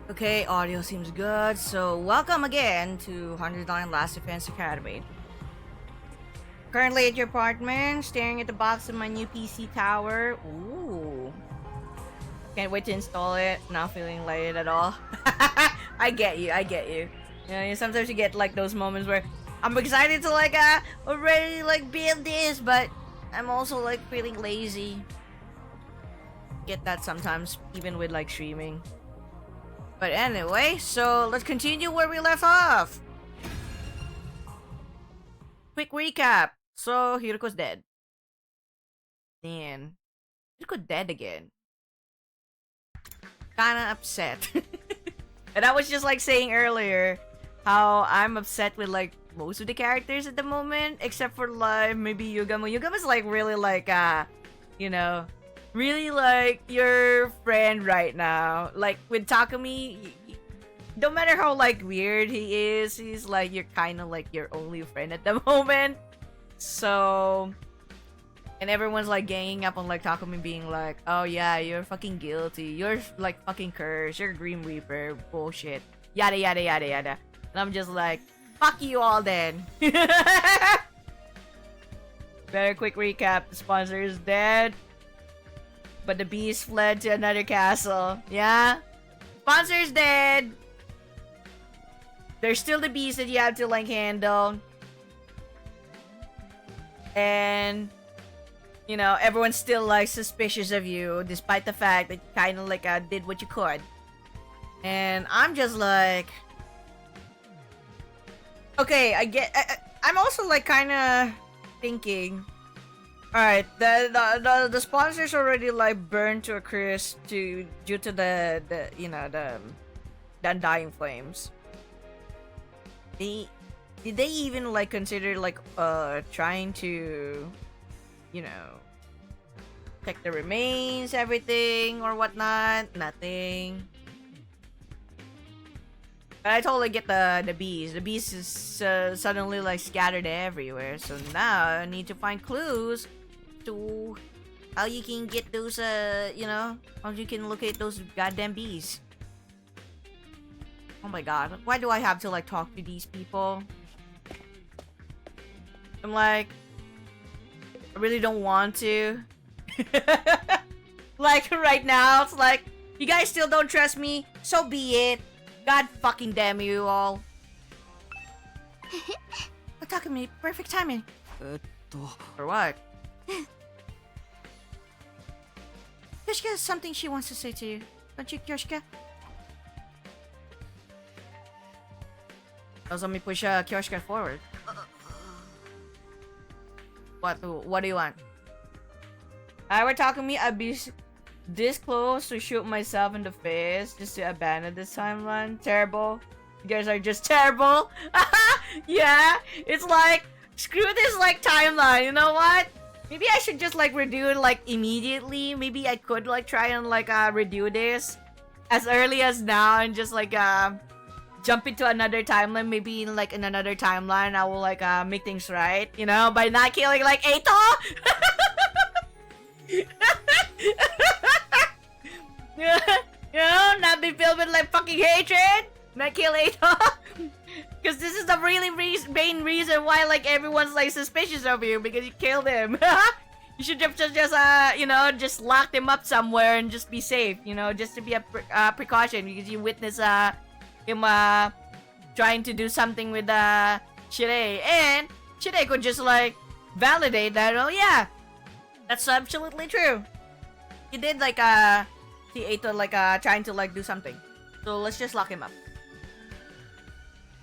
Okay, audio seems good, so welcome again to 109 Last Defense Academy. Currently at your apartment, staring at the box of my new PC tower. Ooh. Can't wait to install it, not feeling like it at all. I get you. You know, sometimes you get like those moments where I'm excited to like already like build this, but I'm also like feeling lazy. Get that sometimes, even with like streaming. But anyway, so let's continue where we left off. Quick recap. So Hiruko's dead. Man, Hiruko dead again. Kinda upset. And I was just like saying earlier how I'm upset with like most of the characters at the moment, except for like maybe Yugamo. Yugamo's like really like you know, really like your friend right now. Like with Takumi, no matter how like weird he is, he's like you're kind of like your only friend at the moment. So, and everyone's like ganging up on like Takumi being like, oh yeah, you're fucking guilty, you're like fucking cursed, you're Grim Reaper, bullshit, yada yada yada yada. And I'm just like, fuck you all then. Very quick recap: the sponsor is dead, but the beast fled to another castle. Yeah? Sponsor's dead. There's still the beast that you have to like handle. And you know, everyone's still like suspicious of you, despite the fact that you kinda like did what you could. And I'm just like, okay, I'm also like kinda thinking, alright, the sponsors already like burned to a crisp due to the undying flames. Did they even like consider like trying to, you know, check the remains, everything or whatnot? Nothing. But I totally get the bees. The bees is suddenly like scattered everywhere. So now I need to find clues to how you can get those you know, how you can locate those goddamn bees. Oh my god, why do I have to like talk to these people? I'm like, I really don't want to. Like right now, it's like, you guys still don't trust me, so be it. God fucking damn you all. Takumi, perfect timing. For what? Kyoshika has something she wants to say to you. Don't you, Kyoshika? Let me push Kyoshika forward. What do you want? We're talking me. I'd be this close to shoot myself in the face just to abandon this timeline. Terrible. You guys are just terrible. Yeah, it's like, screw this like timeline. You know what? Maybe I should just like redo it like immediately. Maybe I could like try and like redo this as early as now and just like jump into another timeline. Maybe in like in another timeline I will like make things right, you know, by not killing like Eito. You know, not be filled with like fucking hatred, not kill Eito. Because this is the really main reason why like everyone's like suspicious of you, because you killed him. You should just you know, just lock them up somewhere and just be safe, you know, just to be a precaution, because you witness him trying to do something with Sirei, and Sirei could just like validate that. Oh yeah, that's absolutely true. he did like he ate like trying to like do something. So let's just lock him up.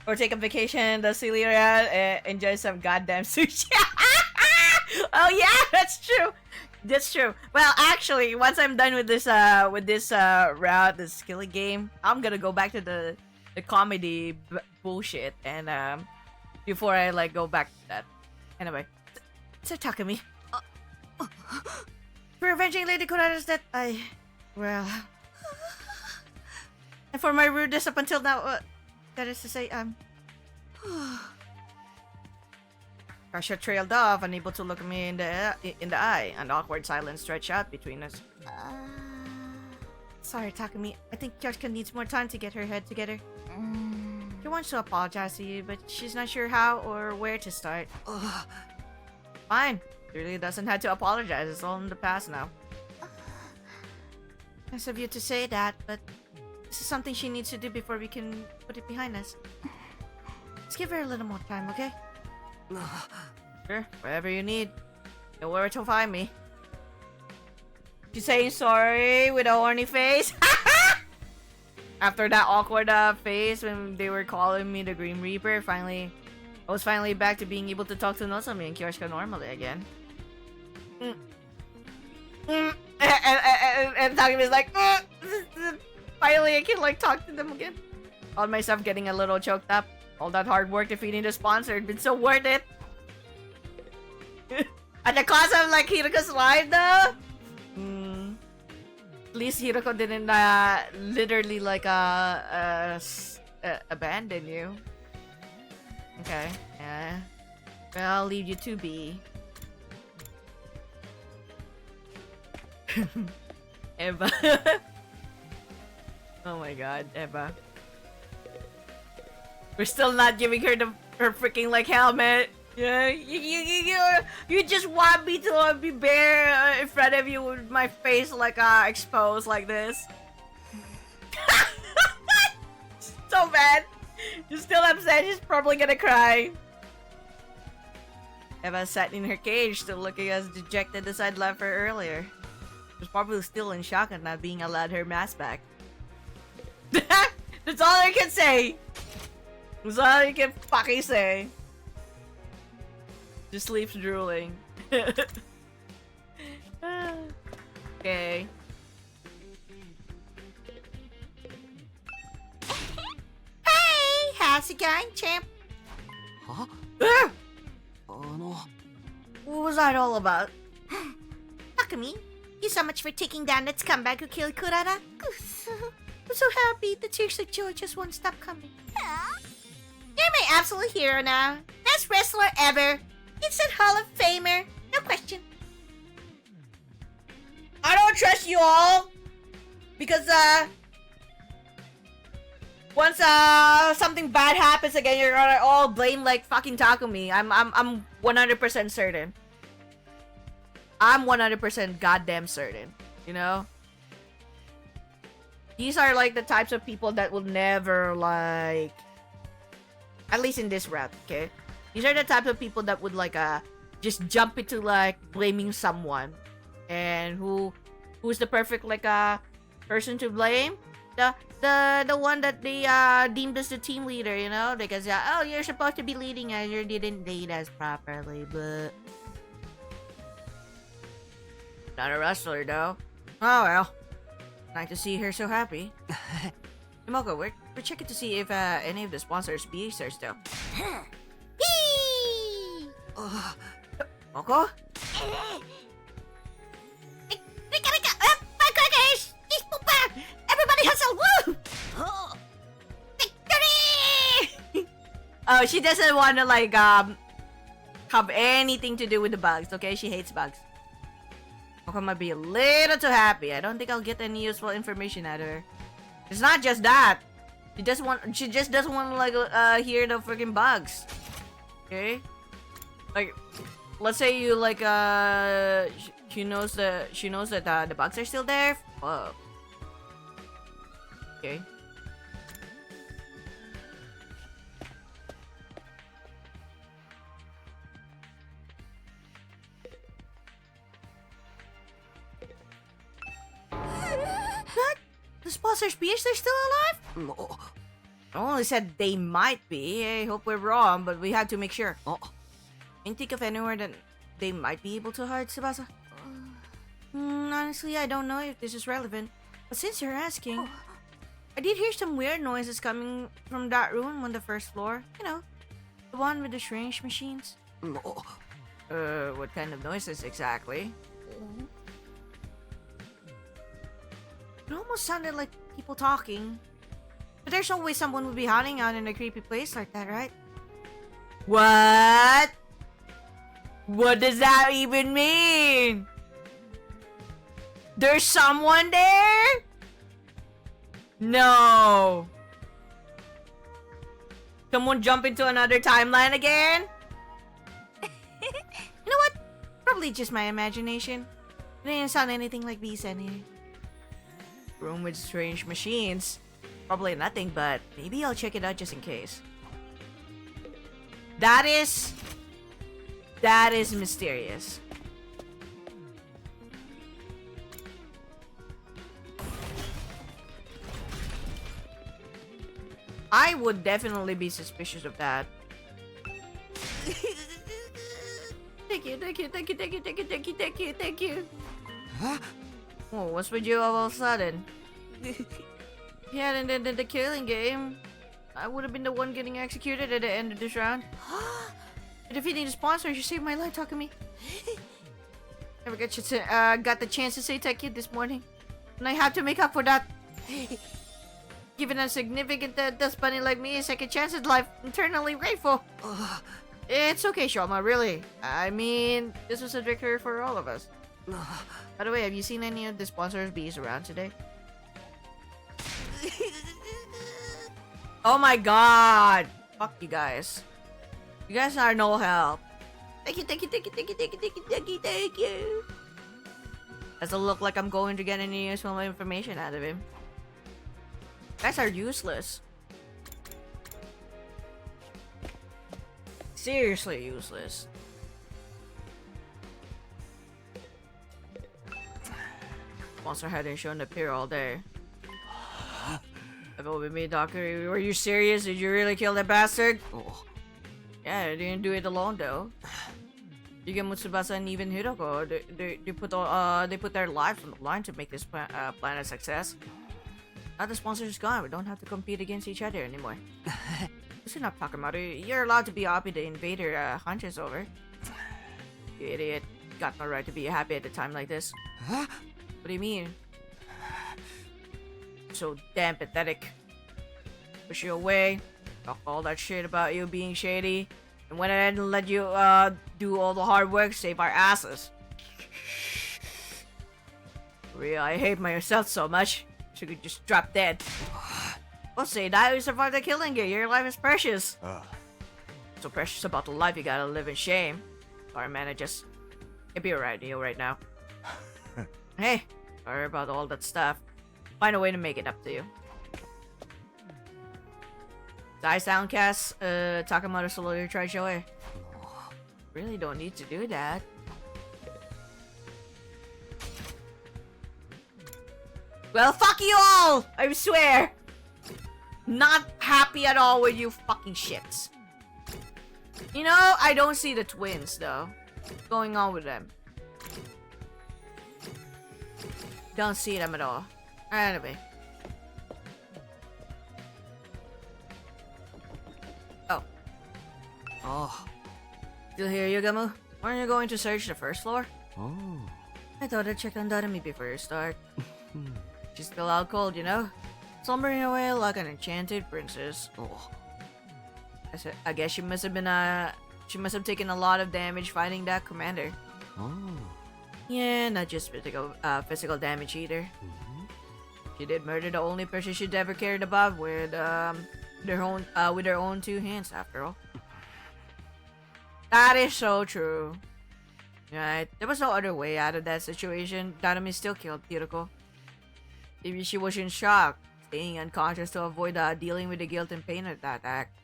Or take a vacation, the Celia, enjoy some goddamn sushi. Oh yeah, that's true. That's true. Well, actually, once I'm done with this route, this skilly game, I'm gonna go back to the comedy bullshit, and before I like go back to that. Anyway, so Takumi, for avenging Lady Kurata's death, well, and for my rudeness up until now, that is to say, Kasha trailed off, unable to look me in the eye. An awkward silence stretched out between us. Sorry, Takumi. I think Kyoshika needs more time to get her head together. She wants to apologize to you, but she's not sure how or where to start. Fine. She really doesn't have to apologize. It's all in the past now. Nice of you to say that, but this is something she needs to do before we can put it behind us. Let's give her a little more time, okay? Sure, whatever you need. Know where to find me. She's saying sorry with a horny face. After that awkward phase when they were calling me the Green Reaper, I was finally back to being able to talk to Nozomi and Kyoshika normally again. And Takumi's like, finally I can like talk to them again. Found myself getting a little choked up. All that hard work defeating the sponsor had been so worth it. At the cost of like Hiroko's life though. At least Hiroko didn't literally like abandon you. Okay, yeah. Well, I'll leave you to be. Eva. Oh my god, Eva. We're still not giving her her freaking like helmet. Yeah, you just want me to be bare in front of you with my face like exposed like this. So bad. She's still upset. She's probably gonna cry. Eva sat in her cage, still looking as dejected as I'd left her earlier. She was probably still in shock at not being allowed her mask back. That's all I can say. That's all you can fucking say. Just sleeps drooling. Okay. Hey! How's it going, champ? Huh? What was that all about? Takumi, you so much for taking down that scumbag who killed Kurata. I'm so happy. The tears of joy just won't stop coming. You're my absolute hero now. Best wrestler ever. Instant Hall of Famer. No question. I don't trust you all. Because, once, something bad happens again, you're gonna all blame, like, fucking Takumi. I'm 100% certain. I'm 100% goddamn certain. You know? These are, like, the types of people that will never, like... At least in this route, okay? These are the types of people that would like just jump into like blaming someone. And who's the perfect like person to blame? The one that they deemed as the team leader, you know? Because oh, you're supposed to be leading us, you didn't lead us properly, but not a wrestler though. Oh well. Nice to see her so happy. Imoko, we're checking to see if any of the sponsors bees are still. Moko? Firecrackers! Everybody hustle! Woo! Victory! Oh, she doesn't want to like have anything to do with the bugs. Okay, she hates bugs. Moko might be a little too happy. I don't think I'll get any useful information out of her. It's not just that. She just doesn't want to like hear the freaking bugs. Okay? Like, let's say you like she knows that the bugs are still there. Whoa. Okay. The sponsors PH, they're still alive? No. I only said they might be. I hope we're wrong, but we have to make sure. Oh. Can you think of anywhere that they might be able to hide, Tsubasa? Honestly, I don't know if this is relevant. But since you're asking, I did hear some weird noises coming from that room on the first floor. You know, the one with the strange machines. No. What kind of noises exactly? It almost sounded like people talking. But there's no way someone would be hiding out in a creepy place like that, right? What? What does that even mean? There's someone there? No. Someone jump into another timeline again? You know what? Probably just my imagination. It didn't sound anything like these anyway. Room with strange machines. Probably nothing, but maybe I'll check it out just in case. That is mysterious. I would definitely be suspicious of that. Thank you. Huh? Oh, what's with you all of a sudden? Yeah, and then the killing game, I would have been the one getting executed at the end of this round. Defeating the sponsor, you saved my life, Takumi. Never got the chance to say thank you this morning, and I have to make up for that. Giving a significant dust bunny like me a second chance at life, I'm eternally grateful. It's okay, Shoma, really. I mean, this was a victory for all of us. By the way, have you seen any of the sponsors bees around today? Oh my god! Fuck you guys. You guys are no help. Thank you. Doesn't look like I'm going to get any useful information out of him. You guys are useless. Seriously useless. Monster hadn't shown up here all day. Have with me, Doctor. Were you serious? Did you really kill that bastard? Oh. Yeah, I didn't do it alone though. Yugen, Tsubasa, and even Hiroko, they put their lives on the line to make this plan a success. Now the sponsor is gone. We don't have to compete against each other anymore. Listen up, Takamaru. You're allowed to be happy the invader hunt is over. You idiot. Got no right to be happy at a time like this. Huh? What do you mean? So damn pathetic. Push you away. Talk all that shit about you being shady. And went ahead and let you do all the hard work, save our asses. Real, I hate myself so much. She could just drop dead. Well, say that you survived the killing game. Your life is precious. So precious about the life you gotta live in shame. Sorry, man. It'd be alright, you right now. Hey, sorry about all that stuff. Find a way to make it up to you. Die Soundcast, Takamaru slowly try Shoei. Really don't need to do that. Well, fuck you all! I swear! Not happy at all with you fucking shits. You know, I don't see the twins, though. What's going on with them? Don't see them at all. Anyway. Oh. Still here, Yugamu? Aren't you going to search the first floor? Oh. I thought I'd check on Dadami before you start. She's still out cold, you know? Slumbering away like an enchanted princess. Oh. I guess she must have taken a lot of damage fighting that commander. Oh. Yeah, not just physical damage either. She did murder the only person she'd ever cared about with her own two hands, after all. That is so true. Right, there was no other way out of that situation. Dadami still killed Hiroko. Maybe she was in shock, staying unconscious to avoid dealing with the guilt and pain of that act.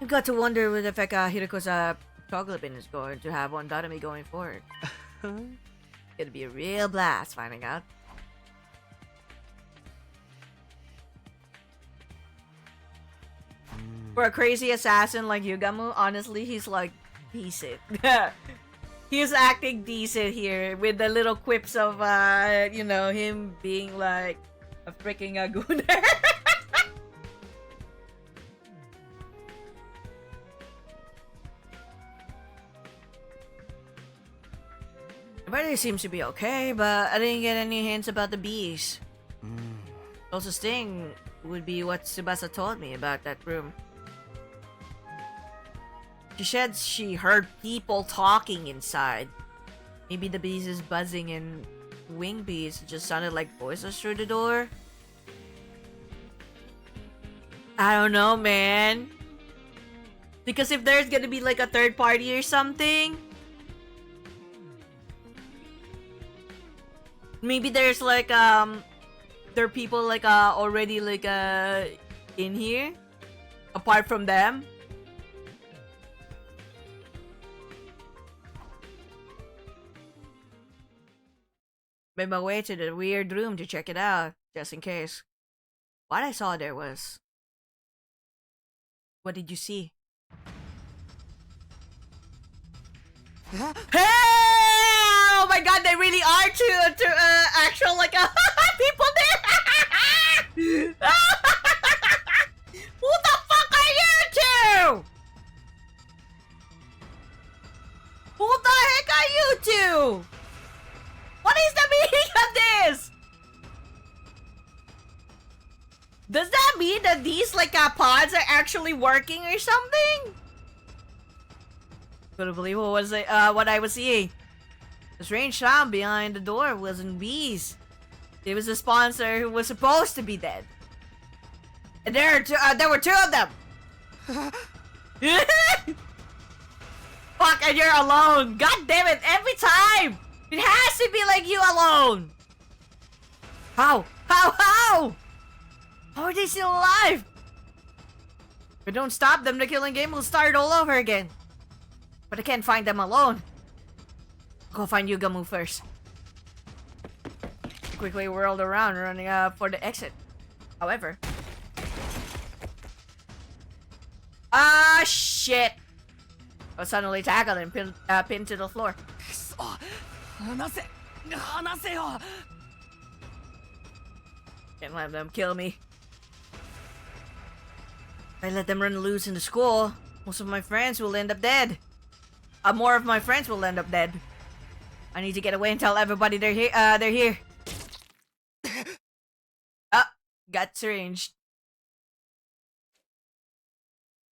You've got to wonder what effect Hiroko's Choglipin is going to have on Dadami going forward. It'll be a real blast finding out. For a crazy assassin like Yugamu, honestly, he's like decent. He's acting decent here with the little quips of, you know, him being like a freaking gooner. Everybody seems to be okay, but I didn't get any hints about the bees. Closest thing would be what Tsubasa told me about that room. She said she heard people talking inside. Maybe the bees is buzzing and wing bees just sounded like voices through the door. I don't know, man. Because if there's gonna be like a third party or something, maybe there's like there are people like already like in here apart from them. Made my way to the weird room to check it out, just in case. What I saw there was... What did you see? Hey! Oh my god, they really are two actual like people there! Who the fuck are you two? Who the heck are you two? What is the meaning of this? Does that mean that these like pods are actually working or something? Couldn't believe what I was seeing. The strange sound behind the door wasn't bees. It was a sponsor who was supposed to be dead. And there were two of them. Fuck, and you're alone. God damn it, every time. It has to be like you alone! How? How are they still alive? If we don't stop them, the killing game will start all over again. But I can't find them alone. I'll go find Yugamu first. Quickly whirled around, running for the exit. However... shit! I was suddenly tackled and pinned to the floor. Can't let them kill me. If I let them run loose in the school, most of my friends will end up dead. More of my friends will end up dead. I need to get away and tell everybody they're here. They're here. Got syringed.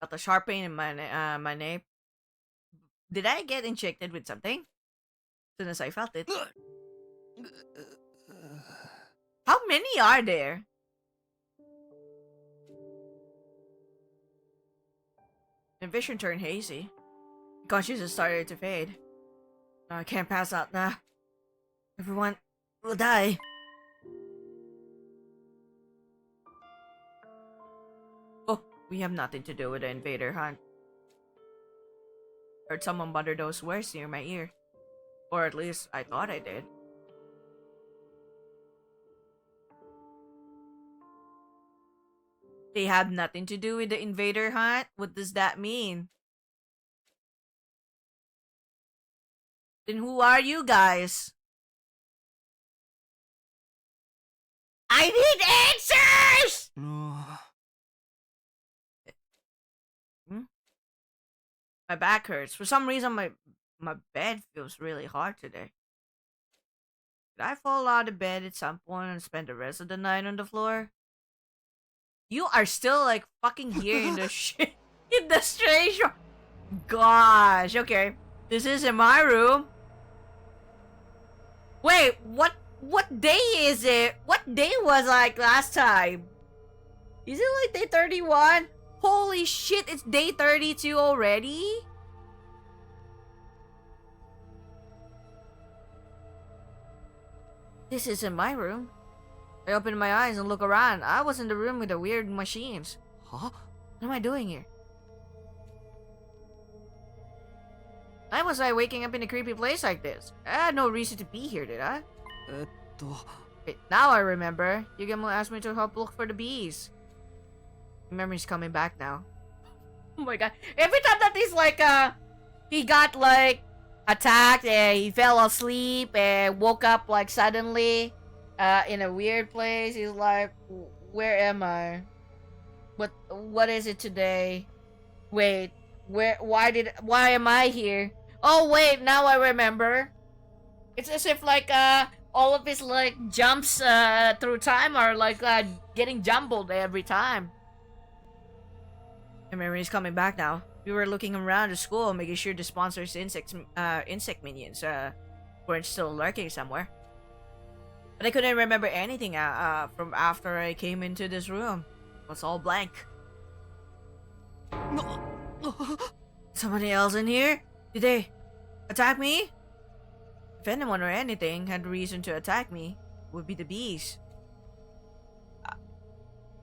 Got a sharp pain in my nape. Did I get injected with something? As soon as I felt it. How many are there? The vision turned hazy. Consciousness started to fade. No, I can't pass out now. Everyone will die. Oh, we have nothing to do with the invader hunt. Heard someone mutter those words near my ear. Or at least, I thought I did. They have nothing to do with the invader hunt? What does that mean? Then who are you guys? I need answers! My back hurts. For some reason, my bed feels really hard today. Did I fall out of bed at some point and spend the rest of the night on the floor? You are still like fucking here in the shit in the strange. Gosh, okay. This isn't my room. Wait, what day is it? What day was like last time? Is it like day 31? Holy shit, it's day 32 already? This isn't my room. I opened my eyes and look around. I was in the room with the weird machines. Huh? What am I doing here? Why was I waking up in a creepy place like this? I had no reason to be here, did I? Wait, now I remember. Yugamo asked me to help look for the bees. Memory's coming back now. Oh my god. Every time that he's like, he got like attacked and he fell asleep and woke up like suddenly, in a weird place. He's like, where am I? What is it today? Wait, why am I here? Oh wait, now I remember. It's as if like, all of his like jumps, through time are like, getting jumbled every time. I remember he's coming back now. We were looking around the school, making sure the sponsors' insect minions, weren't still lurking somewhere. But I couldn't remember anything, from after I came into this room. It was all blank. Somebody else in here? Did they attack me? If anyone or anything had reason to attack me, it would be the bees.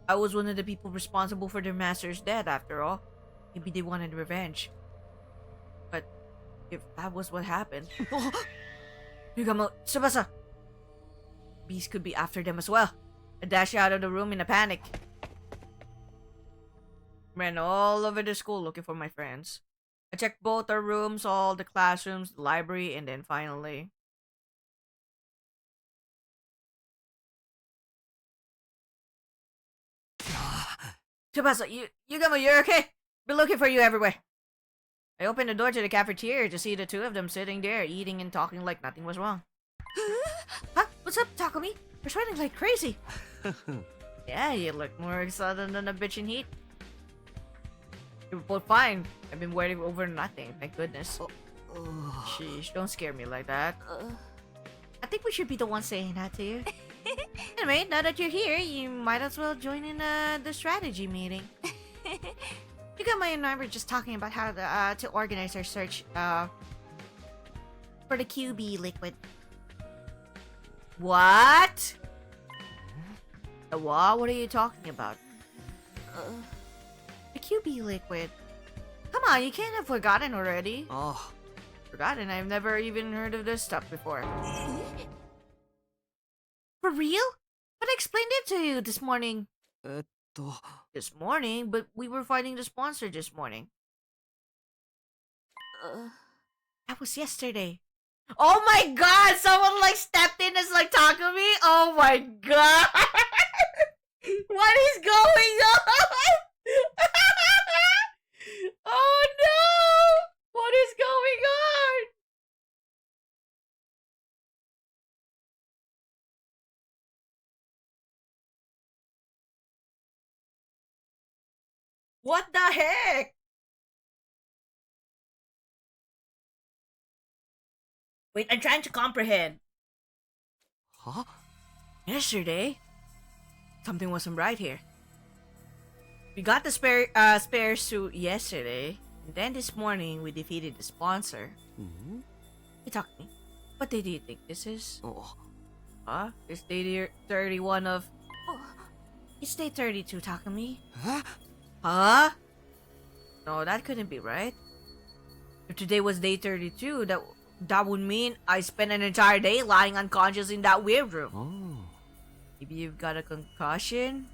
I was one of the people responsible for their master's death, after all. Maybe they wanted revenge. But if that was what happened... Yugamo, Tsubasa! Bees could be after them as well. I dashed out of the room in a panic. Ran all over the school looking for my friends. I checked both our rooms, all the classrooms, the library, and then finally... Tsubasa, Yugamo, you're okay? Been looking for you everywhere. I opened the door to the cafeteria to see the two of them sitting there, eating and talking like nothing was wrong. Huh? What's up, Takumi? We're sweating like crazy. Yeah, you look more excited than a bitch in heat. You're both fine. I've been worrying over nothing, thank goodness. Sheesh, don't scare me like that. I think we should be the ones saying that to you. Anyway, now that you're here, you might as well join in the strategy meeting. Yugamo and I were just talking about how to organize our search for the QB liquid. What? The what? What are you talking about? The QB liquid. Come on, you can't have forgotten already. Oh. Forgotten? I've never even heard of this stuff before. For real? But I explained it to you this morning. This morning? But we were fighting the sponsor this morning. That was yesterday. Oh my god! Someone like stepped in as like Takumi? Oh my god! What is going on? Oh no! What is going on? What the heck? Wait, I'm trying to comprehend. Huh? Yesterday, something wasn't right here. We got the spare suit yesterday, and then this morning we defeated the sponsor. Mm-hmm. Hey, Takumi, what day do you think this is? Oh. Huh? It's day 31 of... Oh, it's day 32, Takumi. Huh? Huh? No, that couldn't be right. If today was day 32, that would mean I spent an entire day lying unconscious in that weird room. Oh. Maybe you've got a concussion?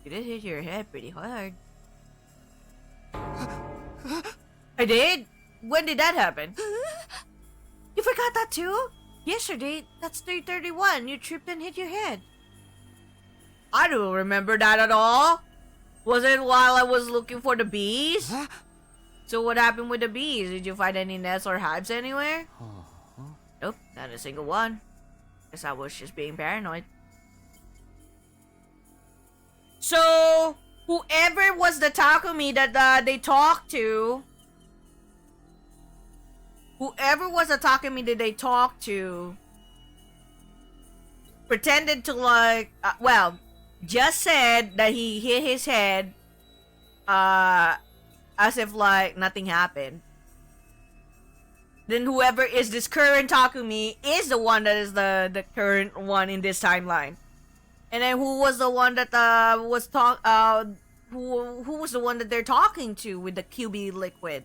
You did hit your head pretty hard. I did? When did that happen? You forgot that too? Yesterday, that's 3:31. You tripped and hit your head. I don't remember that at all. Was it while I was looking for the bees? Huh? So what happened with the bees? Did you find any nests or hives anywhere? Uh-huh. Nope, not a single one. Guess I was just being paranoid. So, whoever was the Takumi that they talked to... Whoever was the Takumi that they talked to... pretended to like... well, just said that he hit his head... as if like nothing happened. Then whoever is this current Takumi is the one that is the current one in this timeline. And then who was the one that who was the one that they're talking to with the QB liquid?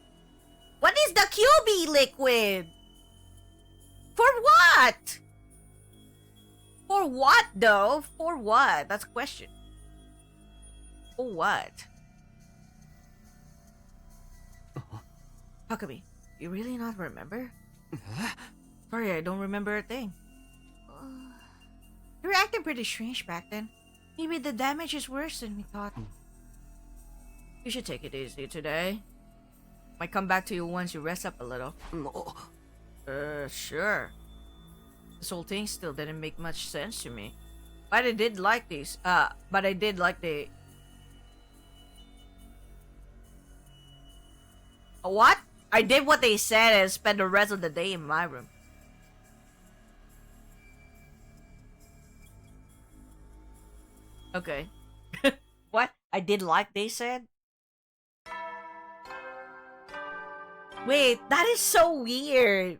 What is the QB liquid? For what? For what though? For what? That's a question. For what? Takumi, you really not remember? Sorry, I don't remember a thing. You were acting pretty strange back then. Maybe the damage is worse than we thought. You should take it easy today. Might come back to you once you rest up a little. Sure. This whole thing still didn't make much sense to me. But I did like these. But I did like the... What? I did what they said and spent the rest of the day in my room. Okay. What? I did like they said? Wait, that is so weird.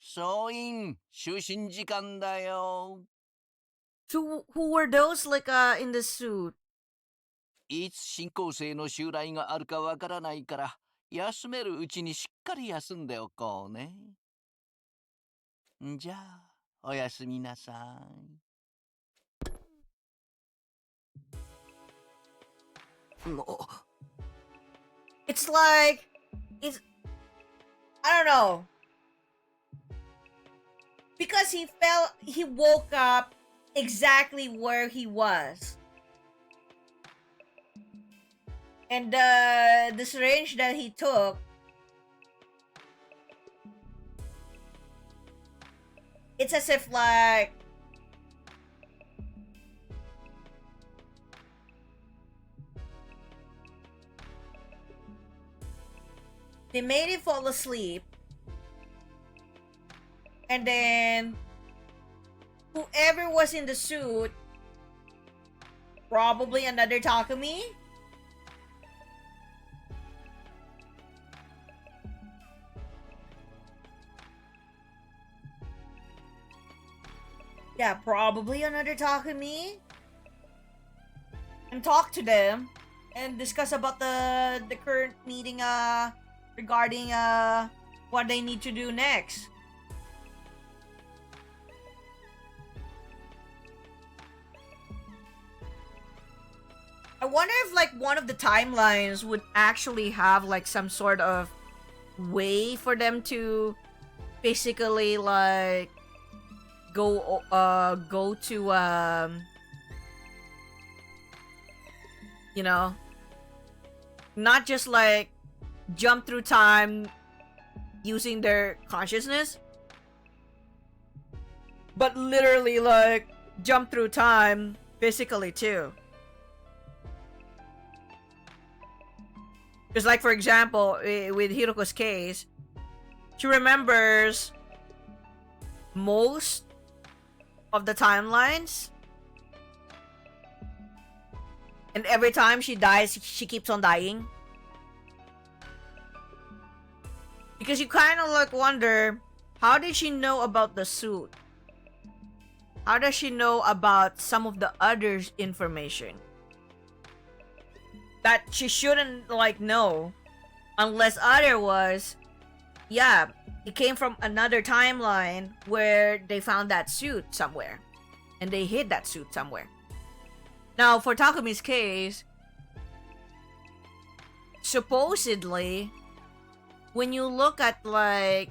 総員、就寝時間だよ。 So who were those like in the suit? いつ新校生の襲来があるかわからないから、休めるうちにしっかり休んでおこうね。じゃあ、おやすみなさい。 It's like it's I don't know. Because he woke up exactly where he was. And the syringe that he took, it's as if like they made him fall asleep, and then whoever was in the suit, probably another Takumi, yeah, probably another Takumi, and talk to them and discuss about the current meeting regarding what they need to do next. I wonder if like one of the timelines would actually have like some sort of way for them to basically like go to you know, not just like jump through time using their consciousness, but literally like jump through time physically too. Just like for example with Hiroko's case, she remembers most of the timelines, and every time she dies she keeps on dying. Because you kind of like wonder, how did she know about the suit? How does she know about some of the other information that she shouldn't like know, unless other was, yeah, it came from another timeline where they found that suit somewhere and they hid that suit somewhere. Now for Takumi's case, supposedly when you look at like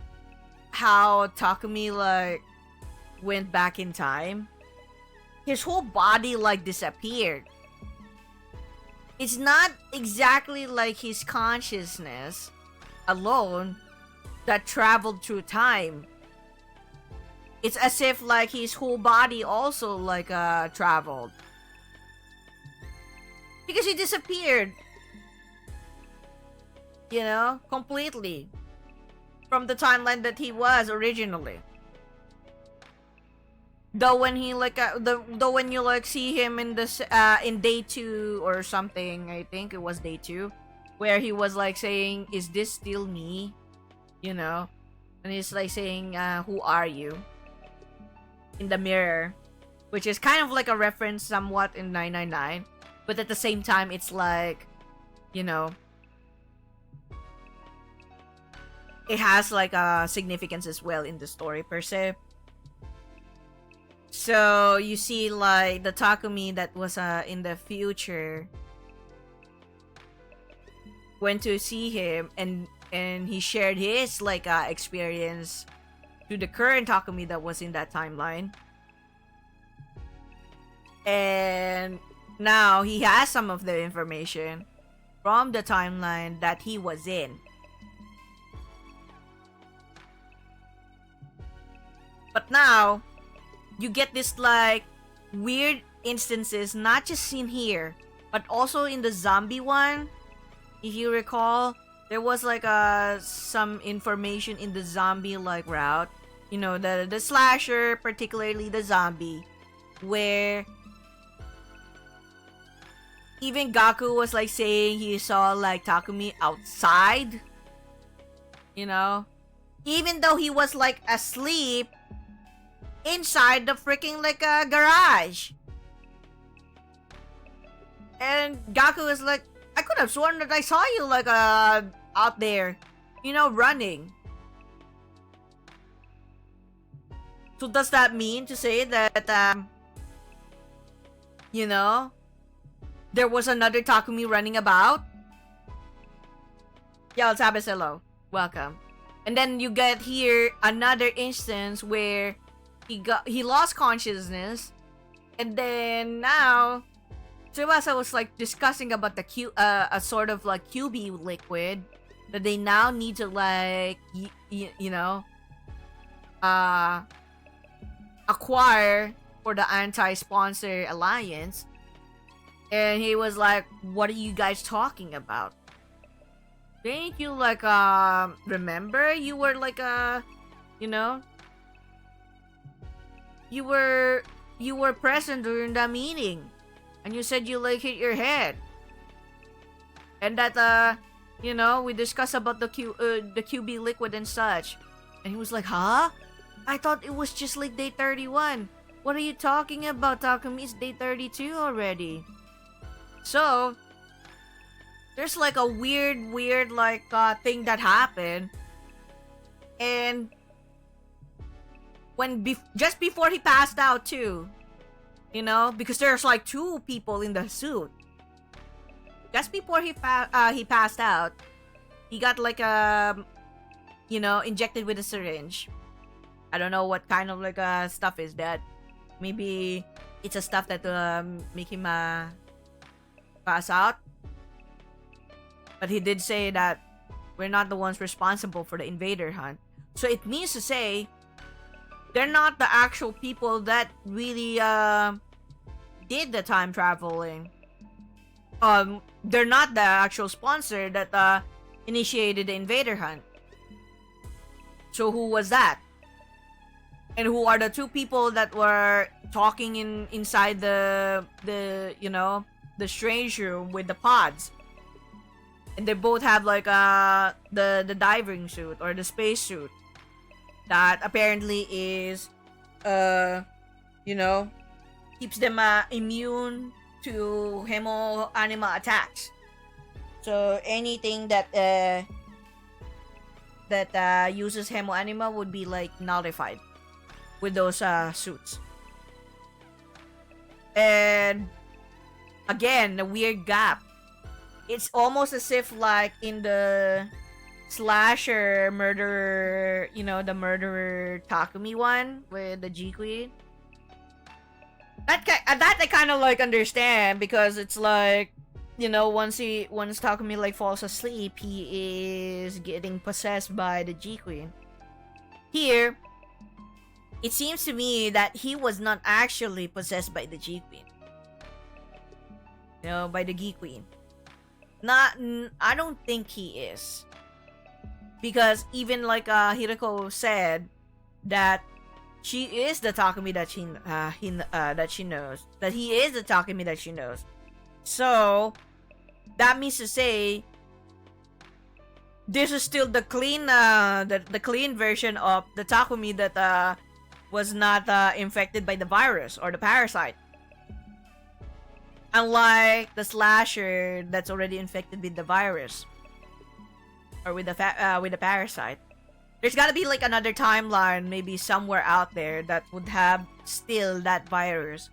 how Takumi like went back in time, his whole body like disappeared. It's not exactly like his consciousness alone that traveled through time. It's as if like his whole body also like traveled, because he disappeared, you know, completely from the timeline that he was originally. Though when he like though when you like see him in this in day 2 or something, I think it was day 2, where he was like saying, "Is this still me?" You know, and he's like saying, "Who are you?" in the mirror, which is kind of like a reference somewhat in 999, but at the same time it's like, you know, it has like a significance as well in the story per se. So you see like the Takumi that was in the future went to see him, and he shared his like experience to the current Takumi that was in that timeline. And now he has some of the information from the timeline that he was in. But now you get this like weird instances, not just in here, but also in the zombie one. If you recall, there was like some information in the zombie like route, you know, the slasher, particularly the zombie, where even Gaku was like saying he saw like Takumi outside, you know, even though he was like asleep inside the freaking like garage. And Gaku is like, I could have sworn that I saw you like out there, you know, running. So does that mean to say that you know, there was another Takumi running about? Yeah, let's have a hello. Welcome. And then you get here another instance where he lost consciousness, and then now Tsubasa was like discussing about the a sort of like QB liquid that they now need to like you know acquire for the anti-sponsor alliance. And he was like, what are you guys talking about? Didn't you like remember you were like you know, you were present during the meeting, and you said you like hit your head, and that you know, we discussed about the QB liquid and such. And he was like, huh? I thought it was just like day 31. What are you talking about, Takumi? It's day 32 already. So there's like a weird like thing that happened. And when just before he passed out too, you know, because there's like two people in the suit. Just before he passed out, he got like you know, injected with a syringe. I don't know what kind of like stuff is that. Maybe it's a stuff that make him pass out. But he did say that we're not the ones responsible for the invader hunt. So it means to say they're not the actual people that really did the time traveling. They're not the actual sponsor that initiated the invader hunt. So who was that? And who are the two people that were talking inside the you know, the strange room with the pods? And they both have like the diving suit or the space suit that apparently is you know, keeps them immune to hemo anima attacks. So anything that uses hemo anima would be like nullified with those suits. And again, the weird gap. It's almost as if like in the slasher murderer, you know, the murderer Takumi one with the G Queen. That I kind of like understand, because it's like, you know, once Takumi like falls asleep, he is getting possessed by the G Queen. Here, it seems to me that he was not actually possessed by the G Queen. You know, by the G Queen. I don't think he is. Because even like Hiroko said that she is the Takumi that she knows. That he is the Takumi that she knows. So that means to say this is still the clean the clean version of the Takumi that was not infected by the virus or the parasite. Unlike the slasher that's already infected with the virus or with the parasite. There's gotta be like another timeline, maybe somewhere out there, that would have still that virus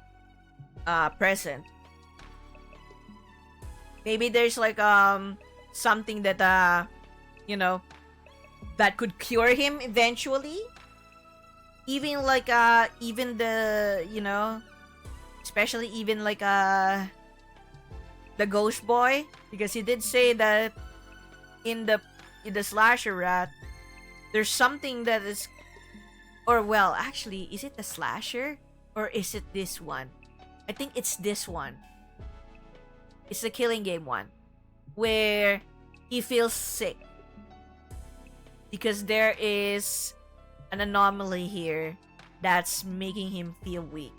present. Maybe there's like something that you know, that could cure him eventually. Even like even the, you know, especially even like the ghost boy, because he did say that in the slasher rat there's something that is, or well, actually, is it the slasher or is it this one? I think it's this one. It's the killing game one where he feels sick because there is an anomaly here that's making him feel weak.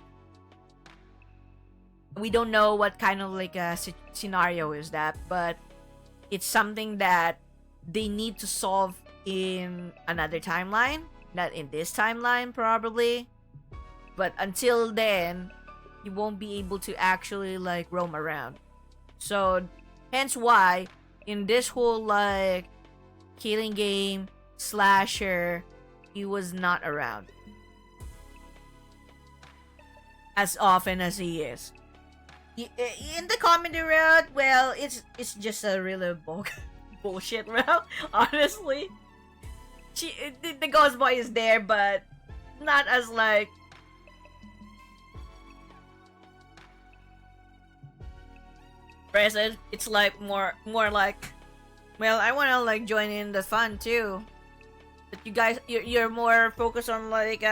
We don't know what kind of like a scenario is that, but it's something that they need to solve in another timeline, not in this timeline probably. But until then, you won't be able to actually like roam around. So hence why in this whole like killing game slasher, he was not around as often as he is. In the comedy route, well, it's just a really bullshit route, honestly. The ghost boy is there, but not as like present. It's like more like, well, I want to like join in the fun too. But you guys, you're more focused on like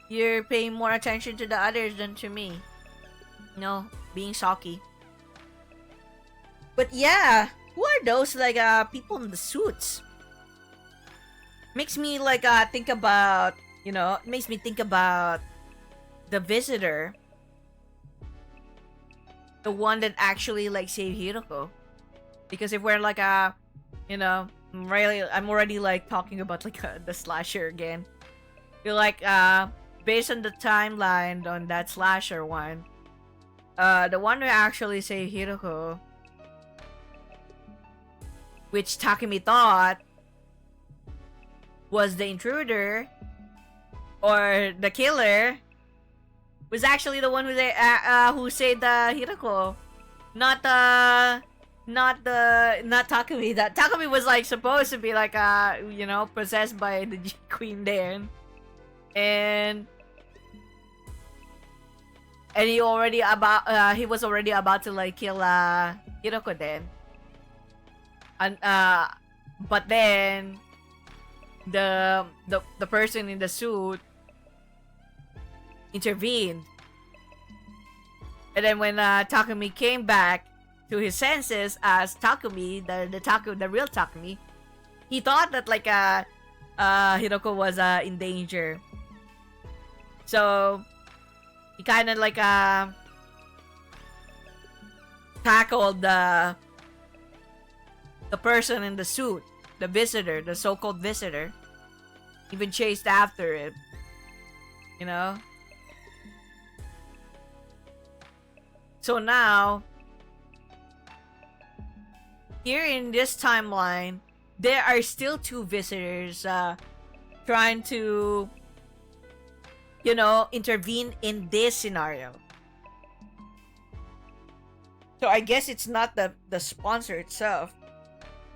you're paying more attention to the others than to me. You know, being sulky. But yeah, who are those like people in the suits? Makes me like think about, you know, it makes me think about the visitor, the one that actually like saved Hiroko. Because if we're like you know, I'm already like talking about like the slasher again. You're like based on the timeline on that slasher one, the one who actually saved Hiroko, which Takumi thought was the intruder or the killer, was actually the one who saved Hiroko, not Takumi. That Takumi was like supposed to be like you know, possessed by the G Queen there, and he was already about to like kill Hiroko then, and but then the person in the suit intervened, and then when Takumi came back to his senses as Takumi, the real Takumi, he thought that like Hiroko was in danger, so he kind of like tackled the person in the suit, the visitor, the so-called visitor, even chased after it, you know. So now, here in this timeline, there are still two visitors trying to, you know, intervene in this scenario. So I guess it's not the sponsor itself.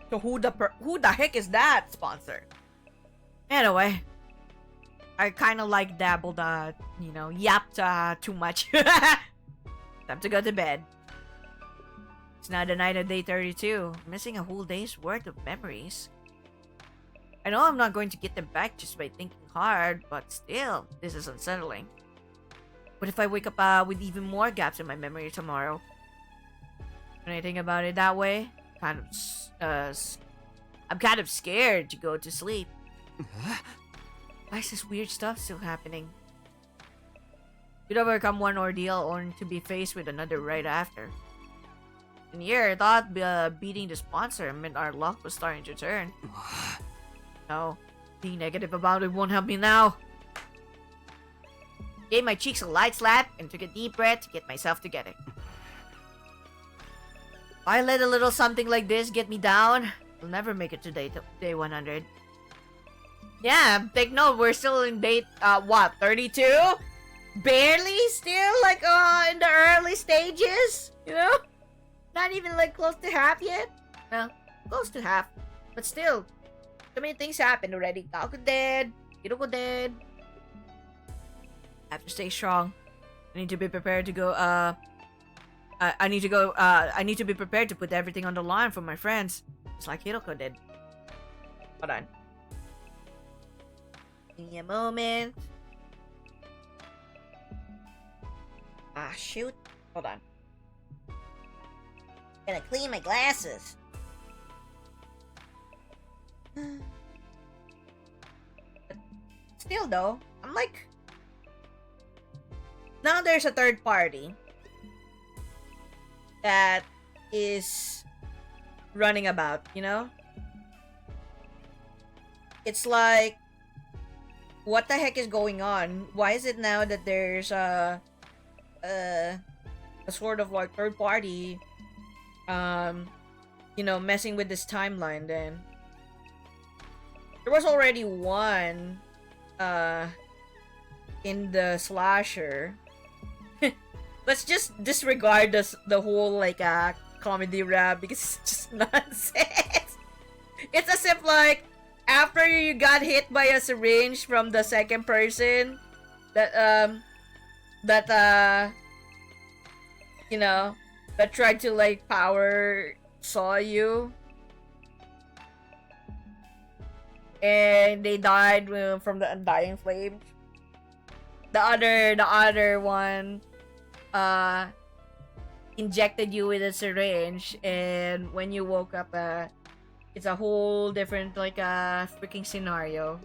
So who the heck is that sponsor? Anyway, I kind of like dabbled, you know, yapped too much. Time to go to bed. It's now the night of day 32, missing a whole day's worth of memories. I know I'm not going to get them back just by thinking hard, but still, this is unsettling. What if I wake up with even more gaps in my memory tomorrow? When I think about it that way, I'm kind of scared to go to sleep. Why is this weird stuff still happening? You'd overcome one ordeal only to be faced with another right after. And here, I thought beating the sponsor meant our luck was starting to turn. No, being negative about it won't help me now. Gave my cheeks a light slap and took a deep breath to get myself together. I let a little something like this get me down, I'll never make it to day 100. Yeah, take note, we're still in day, 32? Barely still, like, in the early stages, you know? Not even, like, close to half yet? Well, close to half. But still, so many things happened already. Kako dead, Hiroko dead. I have to stay strong. I need to be prepared to go, I need to go, I need to be prepared to put everything on the line for my friends. Just like Hiroko did. Hold on. Give me a moment. Ah, shoot. Hold on. Gotta clean my glasses. But still though, I'm like... Now there's a third party that is running about, you know? It's like, what the heck is going on? Why is it now that there's a sort of like third party, you know, messing with this timeline? Then there was already one, in the slasher. Let's just disregard the whole like comedy rap because it's just nonsense. It's as if like after you got hit by a syringe from the second person that you know, that tried to like power saw you and they died from the undying flame. The other one injected you with a syringe, and when you woke up, it's a whole different like freaking scenario,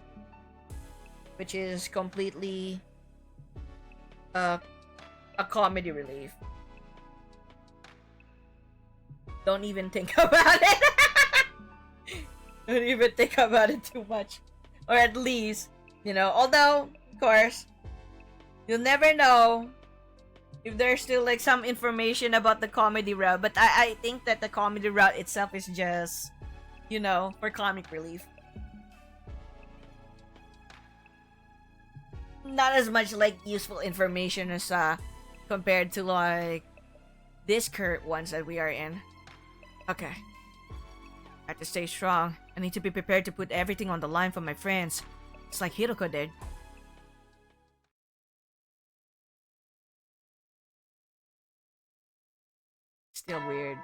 which is completely a comedy relief. Don't even think about it. Don't even think about it too much, or at least, you know. Although, of course, you'll never know if there's still like some information about the comedy route, but I think that the comedy route itself is just, you know, for comic relief. Not as much like useful information as compared to like this current ones that we are in. Okay. I have to stay strong. I need to be prepared to put everything on the line for my friends. It's like Hiroko did. Still weird.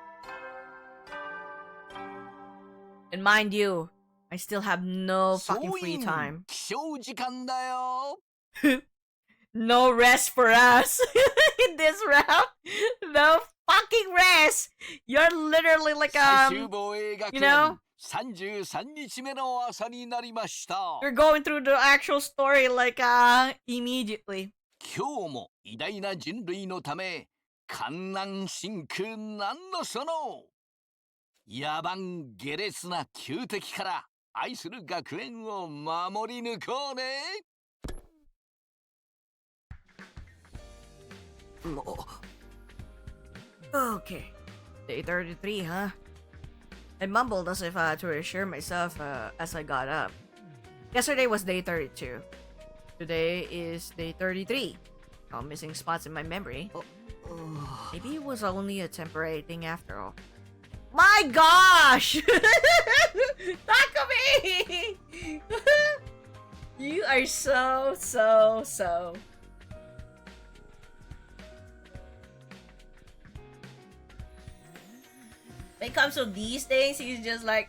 And mind you, I still have no fucking free time. No rest for us in this round. No fucking rest. You're literally like you know, you're going through the actual story like immediately. 今日も偉大な人類のため観覧真空なんのその野蛮下劣な旧敵から愛する学園を守り抜こうね。 Okay. Day 33, huh? I mumbled as if to reassure myself as I got up. Yesterday was day 32. Today is day 33. No missing spots in my memory. Maybe it was only a temporary thing after all. My gosh! Takumi! You are so... When it comes to these things, he's just like,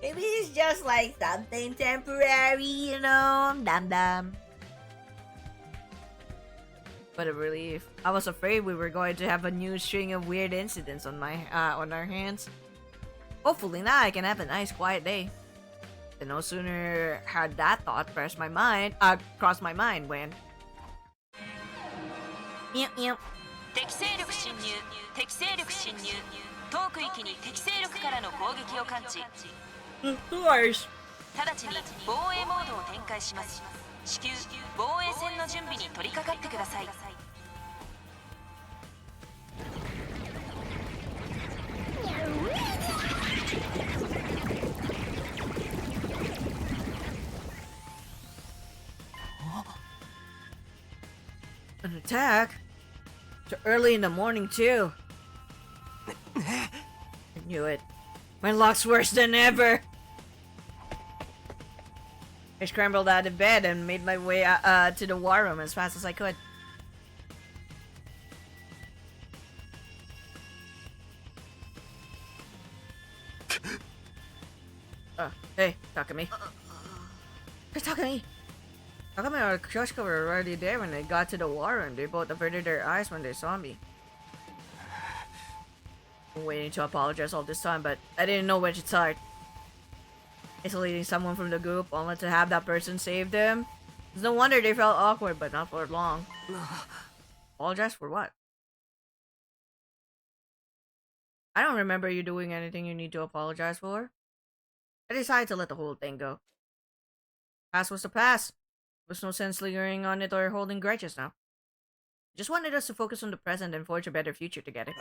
maybe it's just like something temporary, you know, dum. What a relief. I was afraid we were going to have a new string of weird incidents on our hands. Hopefully now I can have a nice quiet day. And no sooner had that thought crossed my mind when... Yep. 敵勢力侵入敵勢力侵入当区域に敵勢力からの攻撃を感知 Of course. 直ちに防衛モードを展開します至急防衛戦の準備に取り掛かってください An attack? So early in the morning too. I knew it. My luck's worse than ever. I scrambled out of bed and made my way to the war room as fast as I could. Hey, Takumi. Hey, Takumi! Takumi and Kyoshiko were already there when they got to the war room. They both averted their eyes when they saw me. I'm waiting to apologize all this time, but I didn't know where to start. Isolating someone from the group only to have that person save them? It's no wonder they felt awkward, but not for long. Apologize for what? I don't remember you doing anything you need to apologize for. I decided to let the whole thing go. Past was the past. There's no sense lingering on it or holding grudges now. Just wanted us to focus on the present and forge a better future together.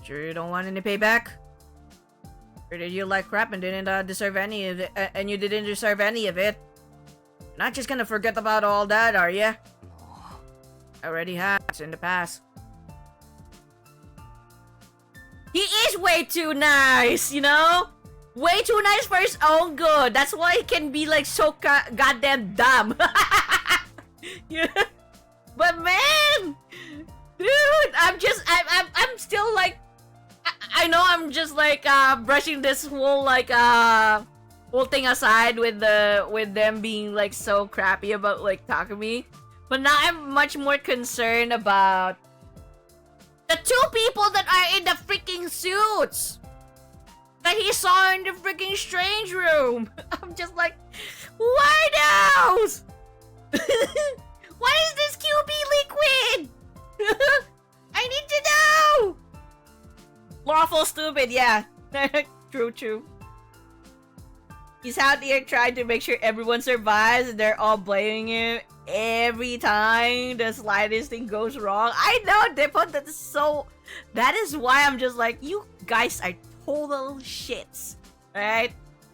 Sure you don't want any payback? Or did you like crap and didn't deserve any of it? And you didn't deserve any of it? You're not just gonna forget about all that, are ya? I already have. It's in the past. He is way too nice, you know? Way too nice for his own good. That's why he can be like so goddamn dumb. Yeah. But man, dude, I'm still like, I know I'm just like brushing this whole like whole thing aside with them being like so crappy about like Takumi, but now I'm much more concerned about the two people that are in the freaking suits that he saw in the freaking strange room. I'm just like, why those? What is this QB liquid? I need to know. Lawful stupid, yeah. True. He's out here trying to make sure everyone survives and they're all blaming him every time the slightest thing goes wrong. I know, Dippo, that is why I'm just like, you guys are total shits. Alright?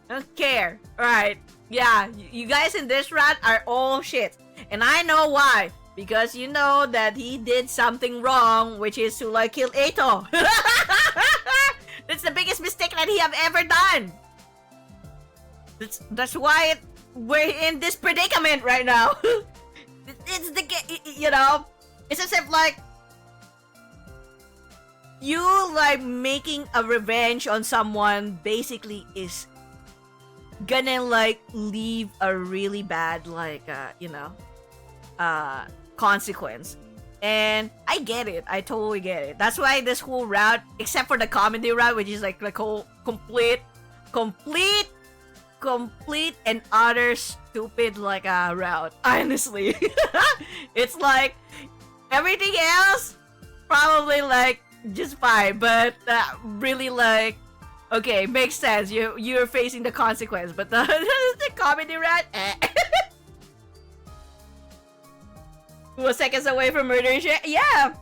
Don't care. Alright. Yeah, you guys in this round are all shit. And I know why. Because you know that he did something wrong, which is to like kill Eito. That's the biggest mistake that he have ever done. That's why we're in this predicament right now. It's the, you know, it's as if like you like making a revenge on someone basically is gonna like leave a really bad like you know consequence. And I get it. I totally get it. That's why this whole route, except for the comedy route, which is like whole complete and utter stupid like route. Honestly, it's like everything else probably like just fine, but really like okay, makes sense. You're facing the consequence, but the comedy route. 2 seconds away from murdering Sirei. Yeah,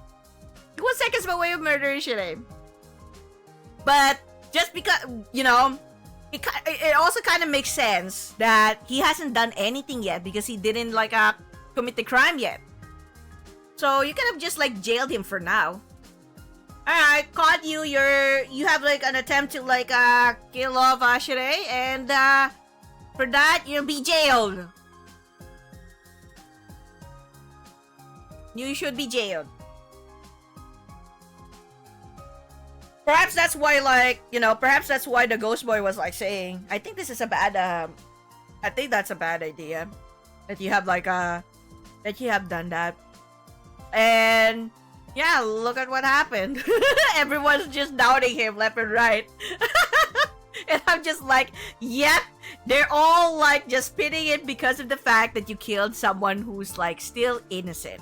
2 seconds away from murdering Sirei. But just because, you know, it also kind of makes sense that he hasn't done anything yet because he didn't like commit the crime yet. So you could have just like jailed him for now. Alright, caught you. You have like an attempt to like kill off Sirei, and for that you'll be jailed. You should be jailed. Perhaps that's why, like, you know, perhaps that's why the ghost boy was like saying, I think this is a bad, I think that's a bad idea. That you have like, that you have done that. And, yeah, look at what happened. Everyone's just doubting him left and right. And I'm just like, yeah, they're all like just pitying it because of the fact that you killed someone who's like still innocent.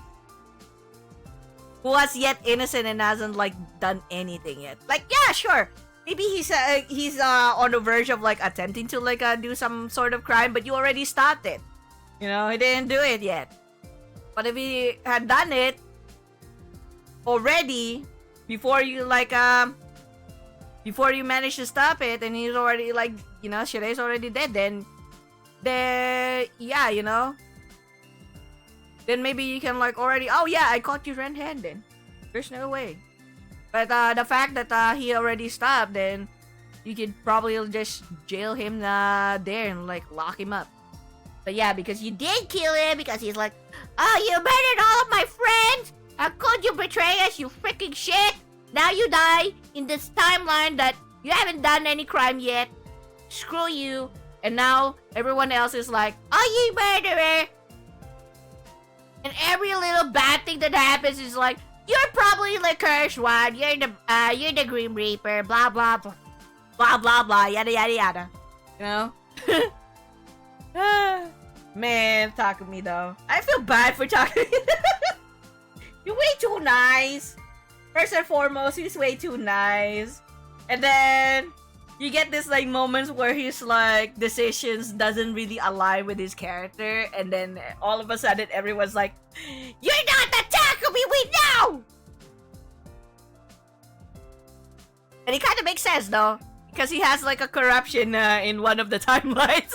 Who was yet innocent and hasn't like done anything yet. Like, yeah, sure. Maybe he's on the verge of like attempting to like do some sort of crime, but you already stopped it. You know, he didn't do it yet. But if he had done it already before you like before you managed to stop it, and he's already like, you know, Shirei's already dead, then yeah, you know. Then maybe you can like already, oh yeah, I caught you red-handed. There's no way. But the fact that he already stopped, then you could probably just jail him there and like lock him up. But yeah, because you did kill him, because he's like, oh, you murdered all of my friends! How could you betray us, you freaking shit? Now you die in this timeline that you haven't done any crime yet. Screw you. And now everyone else is like, oh, you murderer! And every little bad thing that happens is like, you're probably the cursed one. You're the Grim Reaper. Blah blah blah, blah blah blah. Yada yada yada. You know? Man, Takumi though. I feel bad for Takumi. You're way too nice. First and foremost, he's way too nice. And then you get this like moments where his like decisions doesn't really align with his character, and then all of a sudden everyone's like, "You're not the Takumi we know!" And it kind of makes sense though, because he has like a corruption in one of the timelines.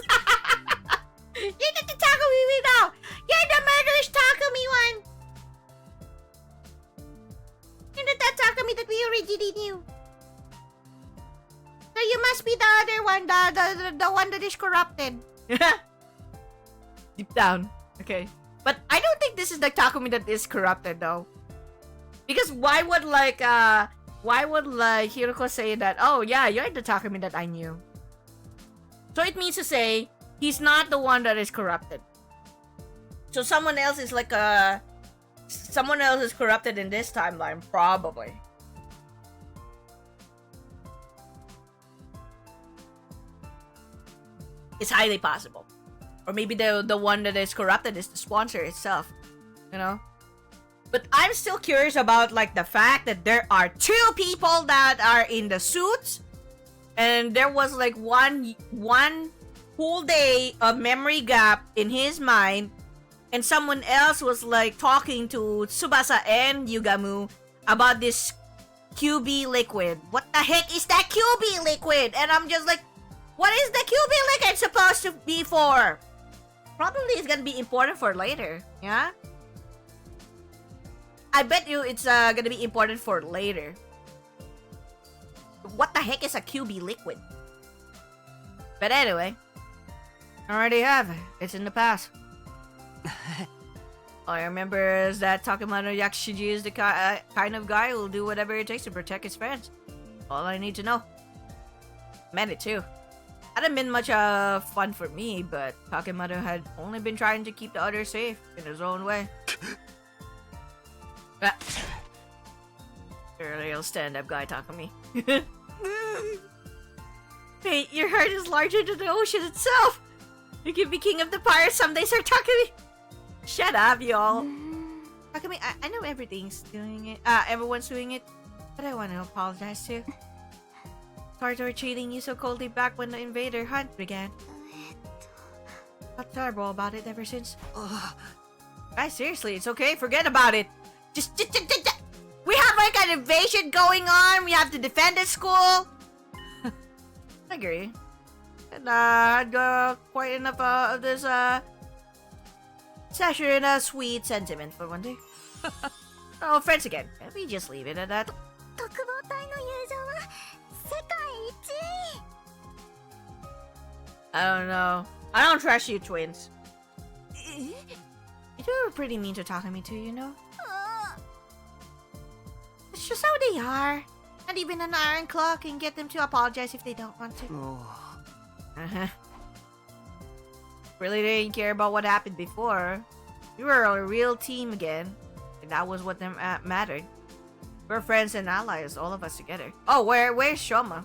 You're not the Takumi we know! You're the murderous Takumi one! You're not that Takumi that we originally knew. So you must be the other one, the one that is corrupted. Deep down. Okay. But I don't think this is the Takumi that is corrupted though. Because why would Hiroko say that, oh yeah, you're the Takumi that I knew. So it means to say, he's not the one that is corrupted. So someone else is like someone else is corrupted in this timeline, probably. It's highly possible. Or maybe the one that is corrupted is the sponsor itself. You know? But I'm still curious about like the fact that there are two people that are in the suits. And there was like one whole day of memory gap in his mind. And someone else was like talking to Tsubasa and Yugamu about this QB liquid. What the heck is that QB liquid? And I'm just like, what is the QB liquid supposed to be for? Probably it's gonna be important for later, yeah? I bet you it's gonna be important for later. What the heck is a QB liquid? But anyway, I already have it. It's in the past. All I remember is that Takamano Yakushiji is the kind of guy who'll do whatever it takes to protect his friends. All I need to know. Meant it too. Hadn't been much fun for me, but Takamano had only been trying to keep the others safe in his own way. You're a real stand-up guy, Takumi. Wait, your heart is larger than the ocean itself! You can be king of the pirates someday, Sir Takumi! Shut up, y'all! Takumi, I know everything's doing it. Everyone's doing it, but I want to apologize too. Sorry for treating you so coldly back when the invader hunt began. Felt terrible about it ever since. Guys, seriously, it's okay. Forget about it. Just we have like an invasion going on. We have to defend this school. I agree. And I'd go quite enough of this session sweet sentiment for one day. Oh, friends again. Can we just leave it at that? I don't know. I don't trust you, twins. You two were pretty mean to Takumi too, you know? It's just how they are. Not even an iron claw can get them to apologize if they don't want to. Really didn't care about what happened before. We were a real team again. And that was what mattered. We're friends and allies, all of us together. Oh, where's Shoma?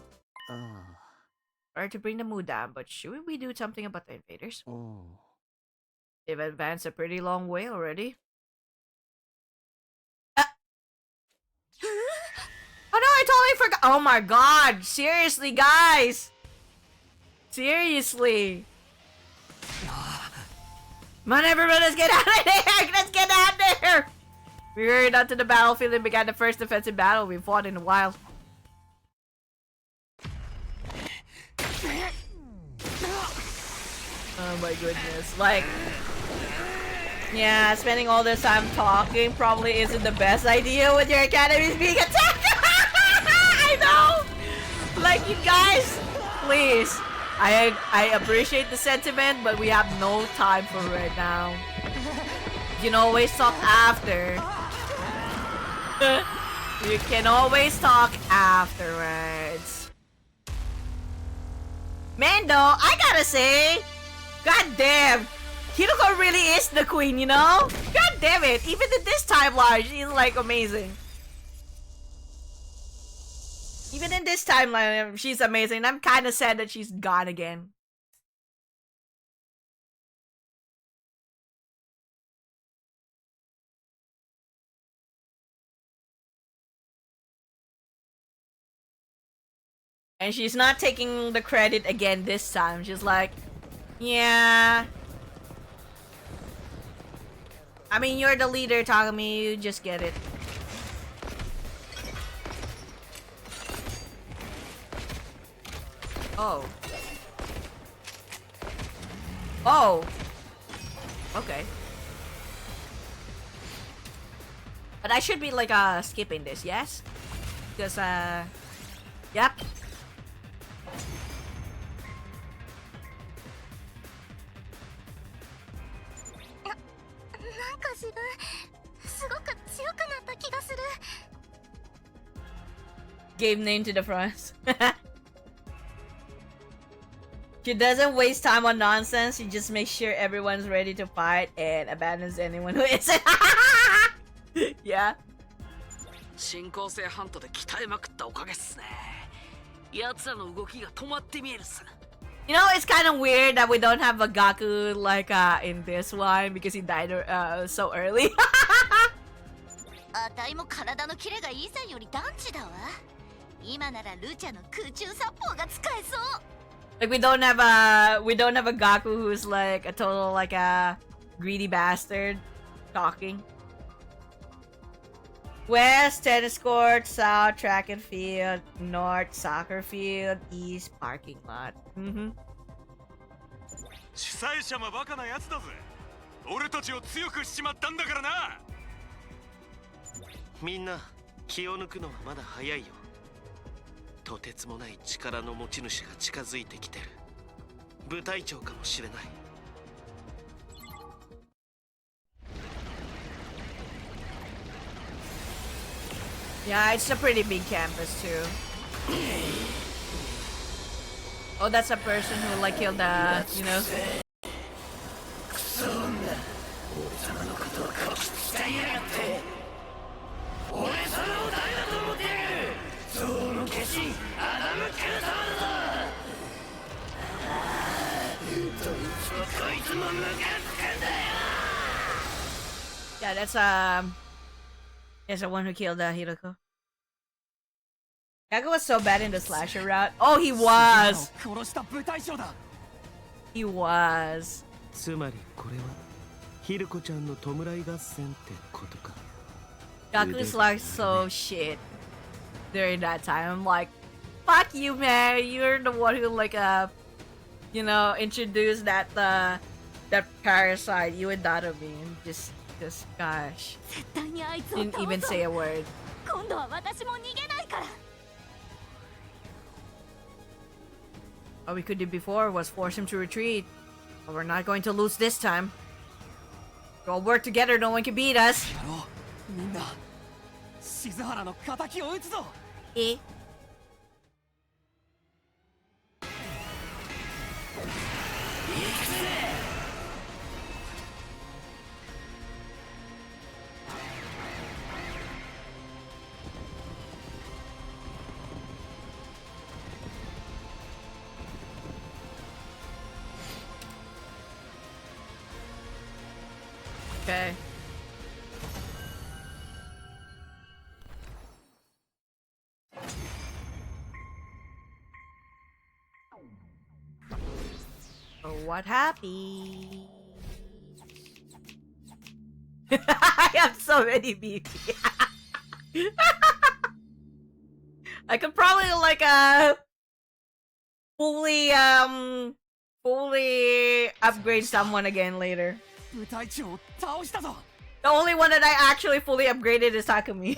Sorry to bring the mood down, but should we do something about the invaders? They've advanced a pretty long way already. Oh no, I totally forgot. Oh my god, seriously, guys. Seriously. Come on, everyone, let's get out of there. Let's get out there. We hurried out to the battlefield and began the first defensive battle we fought in a while. Oh my goodness. Like, yeah, spending all this time talking probably isn't the best idea when your academy is being attacked. like, you guys, please. I appreciate the sentiment, but we have no time for it right now. You can always talk after. You can always talk afterwards. Man, though, I gotta say, god damn, Hiroko really is the queen, you know? God damn it, even in this timeline, she's like amazing. Even in this timeline, she's amazing. I'm kind of sad that she's gone again. And she's not taking the credit again this time. She's like, yeah. I mean, you're the leader, Takumi. You just get it. Oh. Oh. Okay. But I should be like skipping this, yes? Because yep. Gave name to the front. She doesn't waste time on nonsense. She just makes sure everyone's ready to fight and abandons anyone who isn't. Yeah. 進行性ハントで鍛えまくったおかげっすね。奴らの動きが止まって見えるっす。You know, it's kind of weird that we don't have a Gaku like in this one because he died so early. あたいも体のキレがイーサンより団地だわ。今ならルチャの空中殺法が使えそう。Like we don't have a Gaku who's like a total like a greedy bastard talking. West tennis court, south track and field, north soccer field, east parking lot. Mm-hmm. 主催者もバカなやつだぜ。俺たちを強くしちまったんだからな。みんな気を抜くのはまだ早いよ。とてつもない力の持ち主が近づいてきてる。部隊長かもしれない。Yeah, it's a pretty big campus too. Oh, that's a person who like killed the, you know. Yeah, that's the one who killed Hiroko. Gaku was so bad in the slasher route. Oh, he was. He was. つまりこれはヒルコちゃんの弔い合戦ってことか。Gaku's like so shit during that time. I'm like, fuck you, man. You're the one who like you know, introduced that that parasite. You and Datami, and just gosh, didn't even say a word. All we could do before was force him to retreat, but we're not going to lose this time. We all work together. No one can beat us. Eh? Okay. Oh, what happened? I have so many BP. I could probably like fully upgrade someone again later. The only one that I actually fully upgraded is Takumi.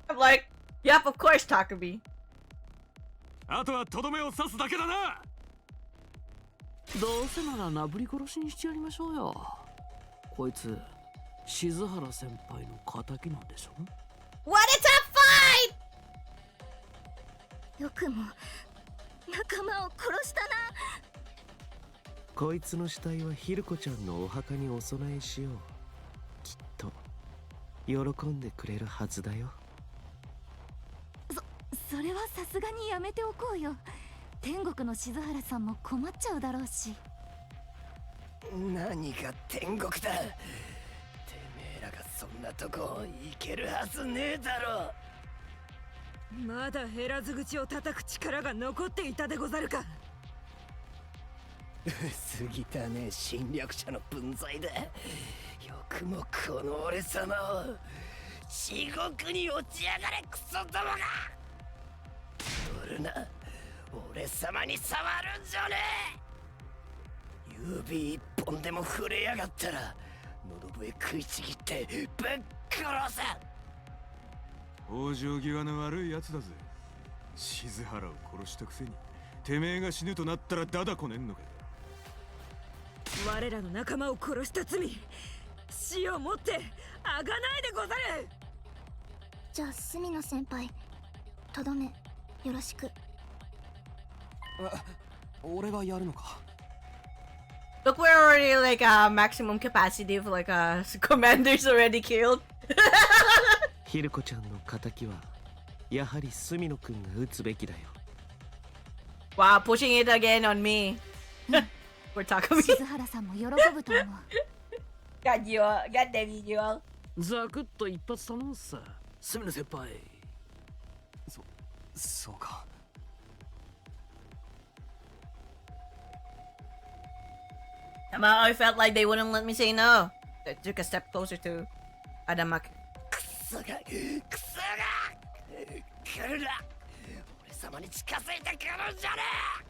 I'm like, yep, of course, Takumi. あとはとどめを刺すだけだな。どうせならなぶり殺しにしてやりましょうよ。こいつ静原先輩の敵なんでしょ。 What a tough fight! よくも仲間を殺したな。こいつの死体はヒルコちゃんのお墓にお供えしよう。きっと喜んでくれるはずだよ。それはさすがにやめておこうよ。天国の静原さんも困っちゃうだろうし。何が天国だ。てめえらがそんなとこ行けるはずねえだろ。まだ減らず口を叩く力が残っていたでござるか。薄汚ねえ侵略者の分際で、よくもこの俺様を地獄に落ちやがれ、クソどもが。おるな、俺様に触るんじゃねえ。指一本でも触れやがったら喉笛食いちぎってぶっ殺す。往生際の悪いやつだぜ。静原を殺したくせにてめえが死ぬとなったらダダこねんのか。我らの仲間を殺した罪、死をもってあがないでござる。じゃあ隅野先輩、とどめよろしく。俺がやるのか。 Look, we're already like maximum capacity of like commanders already killed. ヒルコちゃんの仇はやはり隅野くんが撃つべきだよ。 Wow, pushing it again on me. We're talking. 静原さんも喜ぶと思う。God, you all. God damn you, you all. ザクッと一発頼むっさ、隅野先輩。そうか。Somehow I felt like they wouldn't let me say no. I took a step closer to Adamak. クソが来るな。俺様に近づいてくるんじゃねえ。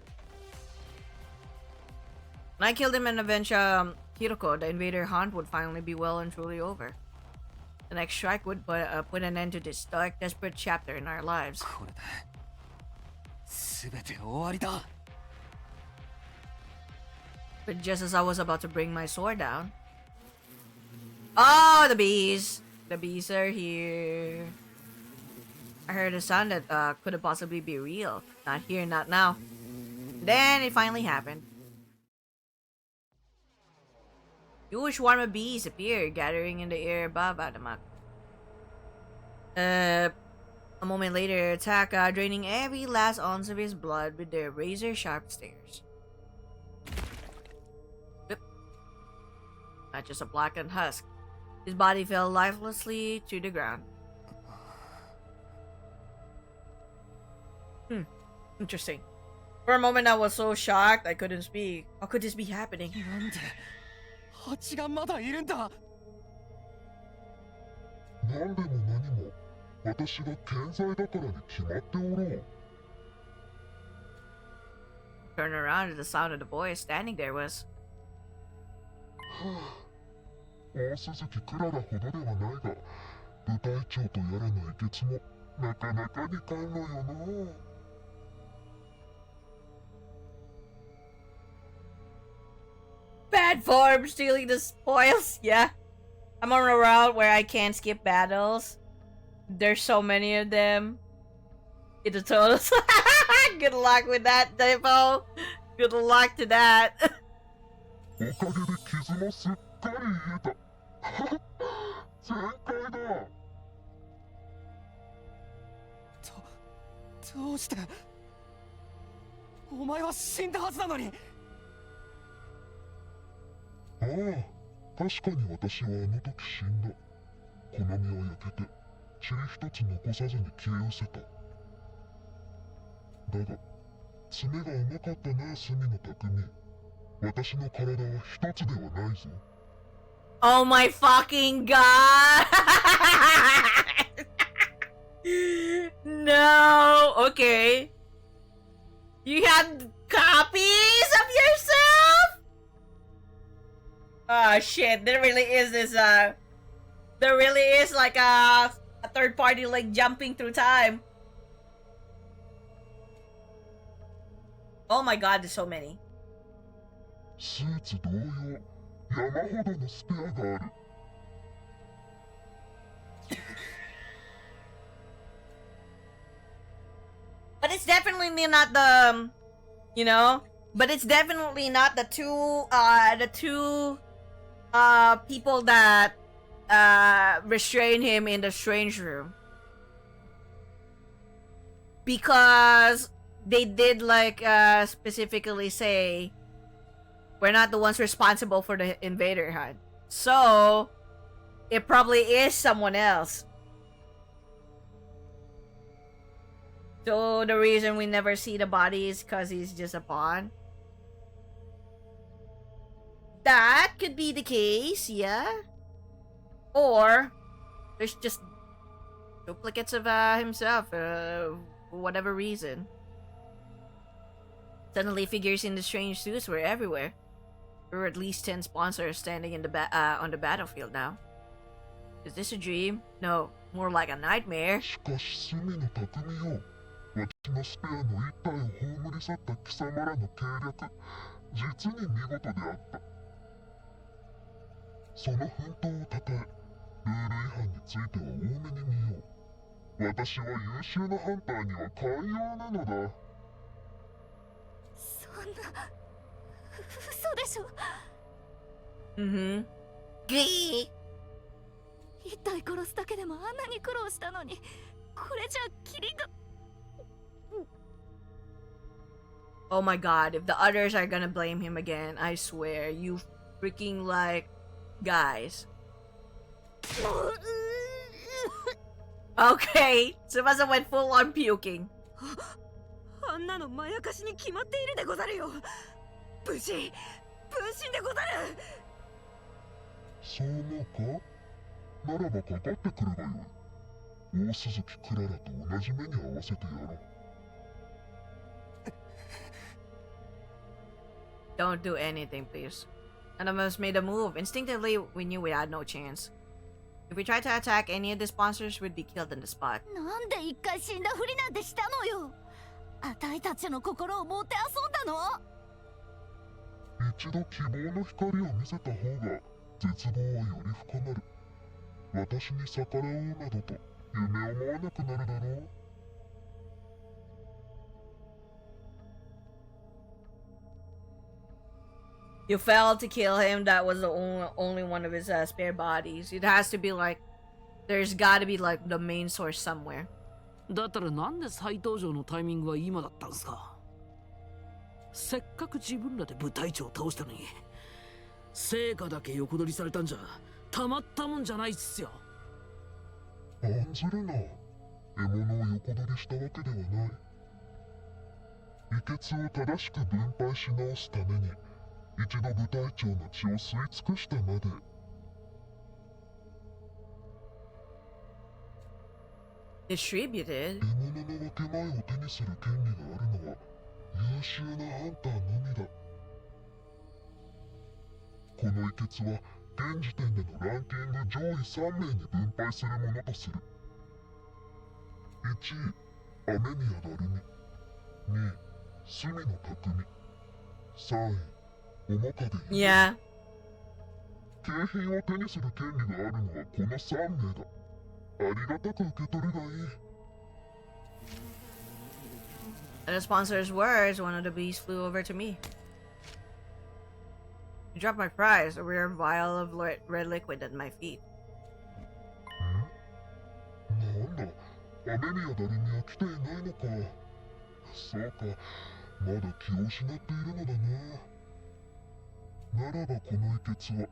When I killed him and avenged Hiroko, the invader hunt would finally be well and truly over. The next strike would put an end to this dark, desperate chapter in our lives. これで全て終わりだ。 But just as I was about to bring my sword down... Oh, the bees! The bees are here. I heard a sound that couldn't possibly be real. Not here, not now. Then it finally happened. Huge swarm of bees appeared, gathering in the air above Adamak. A moment later, attack, draining every last ounce of his blood with their razor-sharp stares. Yep. Not just a blackened husk. His body fell lifelessly to the ground. Interesting. For a moment, I was so shocked I couldn't speak. How could this be happening? なんで蜂がまだいるんだ。何でも何も私が健在だからに決まっておろう。 Turned around and the sound of the boy standing there was... 大鈴木クララほどではないが、部隊長とやらのいけつもなかなかにかんのよな。 Bad form, stealing the spoils. Yeah. I'm on a route where I can't skip battles. There's so many of them. Get the totals. Good luck with that, Depo. Good luck to that. おかげで傷もすっかり癒えた。全開だ。どうしてお前は死んだはずなのに。ああ、確かに私はあの時死んだ。この身は焼けて塵一つ残さずに消え失せた。だが爪が甘かったな、隅の匠。私の体は一つではないぞ。 Oh my fucking god! No! Okay. You have copies of yourself? Oh shit, there really is this, there really is like a third party like jumping through time. Oh my god, there's so many. スーツ同様、山ほどのスペアがある。But it's definitely not the, you know, but it's definitely not the two people that restrain him in the strange room. Because they did like specifically say we're not the ones responsible for the invader hunt. So it probably is someone else. So the reason we never see the body is because he's just a pawn. That could be the case, yeah. Or there's just duplicates of himself, for whatever reason. Suddenly figures in the strange suits were everywhere. There were at least 10 sponsors standing in the on the battlefield now. Is this a dream? No, more like a nightmare. しかし隅の匠よ、私のスペアの一体を葬り去った貴様らの計略、実に見事であった。その奮闘をたたえ、ルール違反については多めに見よう。私は優秀なハンターには寛容なのだ。そんな嘘でしょ。ギー。一体殺すだけでもあんなに苦労したのに、これじゃキリが。Oh my god, if the others are gonna blame him again, I swear, you freaking like guys. Okay, Tsubasa went full on puking. あんなのまやかしに決まっているでござるよ。分身でござる。そう思うか？ならばかかってくるがよい。大鈴木クララと同じ目に合わせてやろう。Don't do anything, please. None of us made a move. Instinctively, we knew we had no chance. If we tried to attack any of the sponsors, we'd be killed on the spot. なんで一回死んだふりなんてしたのよ。あたいたちの心をもてあそんだの。一度希望の光を見せた方が絶望はより深まる。私に逆らおうなどと夢思わなくなるだろう。You failed to kill him. That was the only one of his spare bodies. It has to be like, there's gotta be like the main source somewhere. だったらなんで再登場のタイミングは今だったんすか。せっかく自分らで部隊長を倒したのに、成果だけ横取りされたんじゃたまったもんじゃないっすよ。案ずるな。獲物を横取りしたわけではない。遺血を正しく分配し直すために一度部隊長の血を吸い尽くしたまで。Distributed? 獲物の分け前を手にする権利があるのは優秀なハンターのみだ。この遺血は現時点でのランキング上位3名に分配するものとする。1位、雨宮だるみ。2位、隅野匠。3位、面影。Yeah. 景品を手にする権利があるのはこの3名だ。ありがたく受け取るがいい。And the sponsor's words, one of the bees flew over to me. You dropped my prize, a rare vial of red liquid at my feet. なんだ、雨宮だるみは来ていないのか。そうか、まだ気を失っているのだな。ならばこの遺血は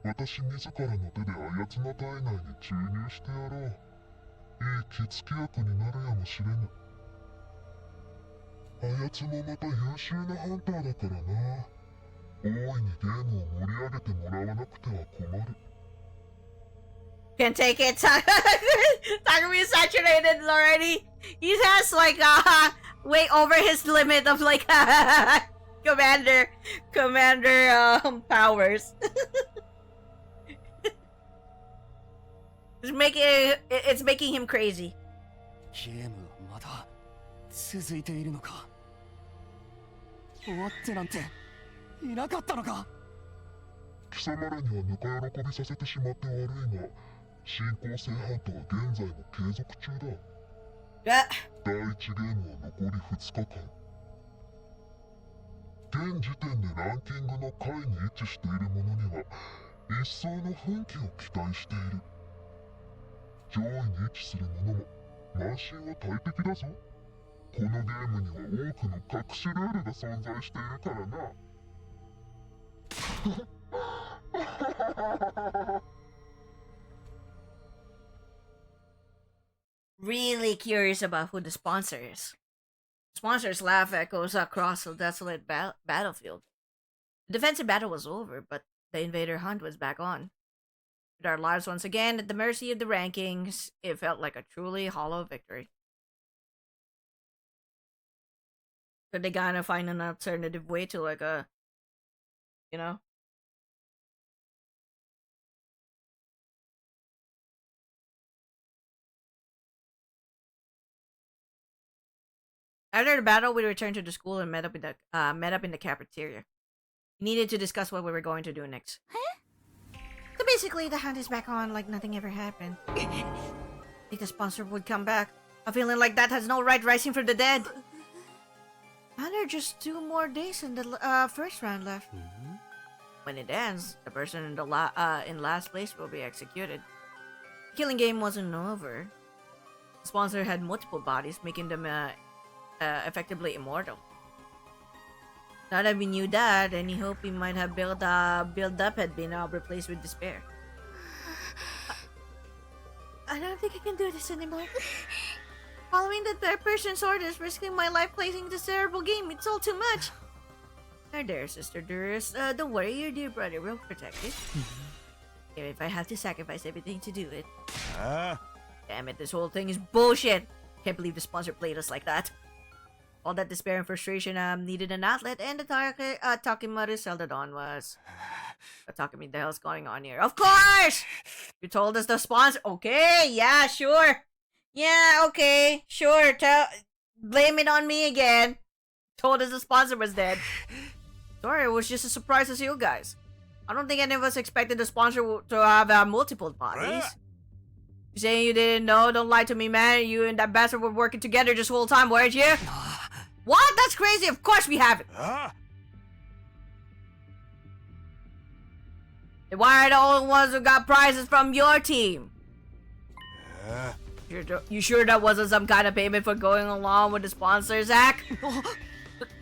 私自らの手であやつの体内に注入してやろう。いい気付き役になるやもしれぬ。あやつもまた優秀なハンターだからな。大いにゲームを盛り上げてもらわなくては困る。Can't take it. Takumi is saturated already. He has like way over his limit of like commander powers. It's making him crazy. ゲームはまだ続いているのか。終わってなんていなかったのか。貴様らにはぬか喜びさせてしまって悪いが、進行正反とは現在も継続中だ。第1ゲームは残り2日間。現時点でランキングの下位に位置している者には一層の奮起を期待している。上位に位置する者も慢心は大敵だぞ。このゲームには多くの隠しルールが存在しているからな。Really curious about who the sponsor is. Sponsor's laugh echoes across the desolate battlefield. The defensive battle was over, but the invader hunt was back on. With our lives once again at the mercy of the rankings, it felt like a truly hollow victory. Could they gotta find an alternative way to you know? After the battle, we returned to the school and met up in the cafeteria. We needed to discuss what we were going to do next. So basically, the hunt is back on like nothing ever happened. I think the sponsor would come back. A feeling like that has no right rising from the dead. Now there are just 2 more days in the first round left. When it ends, the person in last place will be executed. The killing game wasn't over. The sponsor had multiple bodies, making them effectively immortal. Now that we knew that, any hope we might have built up had been replaced with despair. I don't think I can do this anymore. Following the third person's orders, risking my life playing this terrible game, it's all too much. There, Sister Durst. Don't worry, your dear brother will protect you. Even if I have to sacrifice everything to do it. Damn it, this whole thing is bullshit. Can't believe the sponsor played us like that. All that despair and frustration needed an outlet, and the Takimaru Celadon was. Takumi, the hell's going on here? Of course! You told us the sponsor. Okay, yeah, sure. Yeah, okay, sure. Blame it on me again. Told us the sponsor was dead. Sorry, it was just as surprised as you guys. I don't think any of us expected the sponsor to have multiple bodies. You saying you didn't know? Don't lie to me, man. You and that bastard were working together this whole time, weren't you? What? That's crazy. Of course we haven't. Then why are the only ones who got prizes from your team? You sure that wasn't some kind of payment for going along with the sponsor, Zach?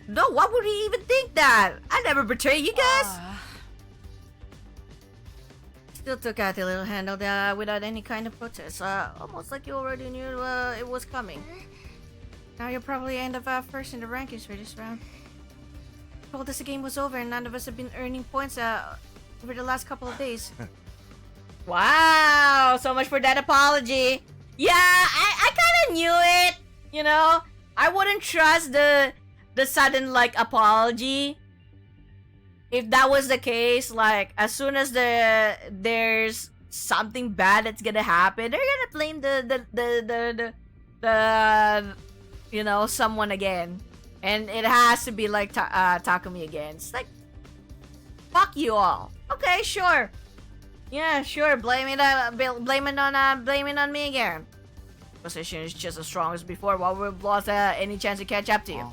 No, why would he even think that? I never betrayed you guys. Still took out the little handle without any kind of protest. Almost like you already knew it was coming. Now you'll probably end up first in the rankings for this round. Told us the game was over and none of us have been earning points over the last couple of days. Wow, so much for that apology. Yeah, I kind of knew it. You know, I wouldn't trust the sudden apology. If that was the case, as soon as there's something bad that's gonna happen, they're gonna blame the someone again, and it has to be Takumi again. It's like, fuck you all. Okay, sure. Yeah, sure. Blame it on me again. Position is just as strong as before. While we've lost any chance to catch up to you.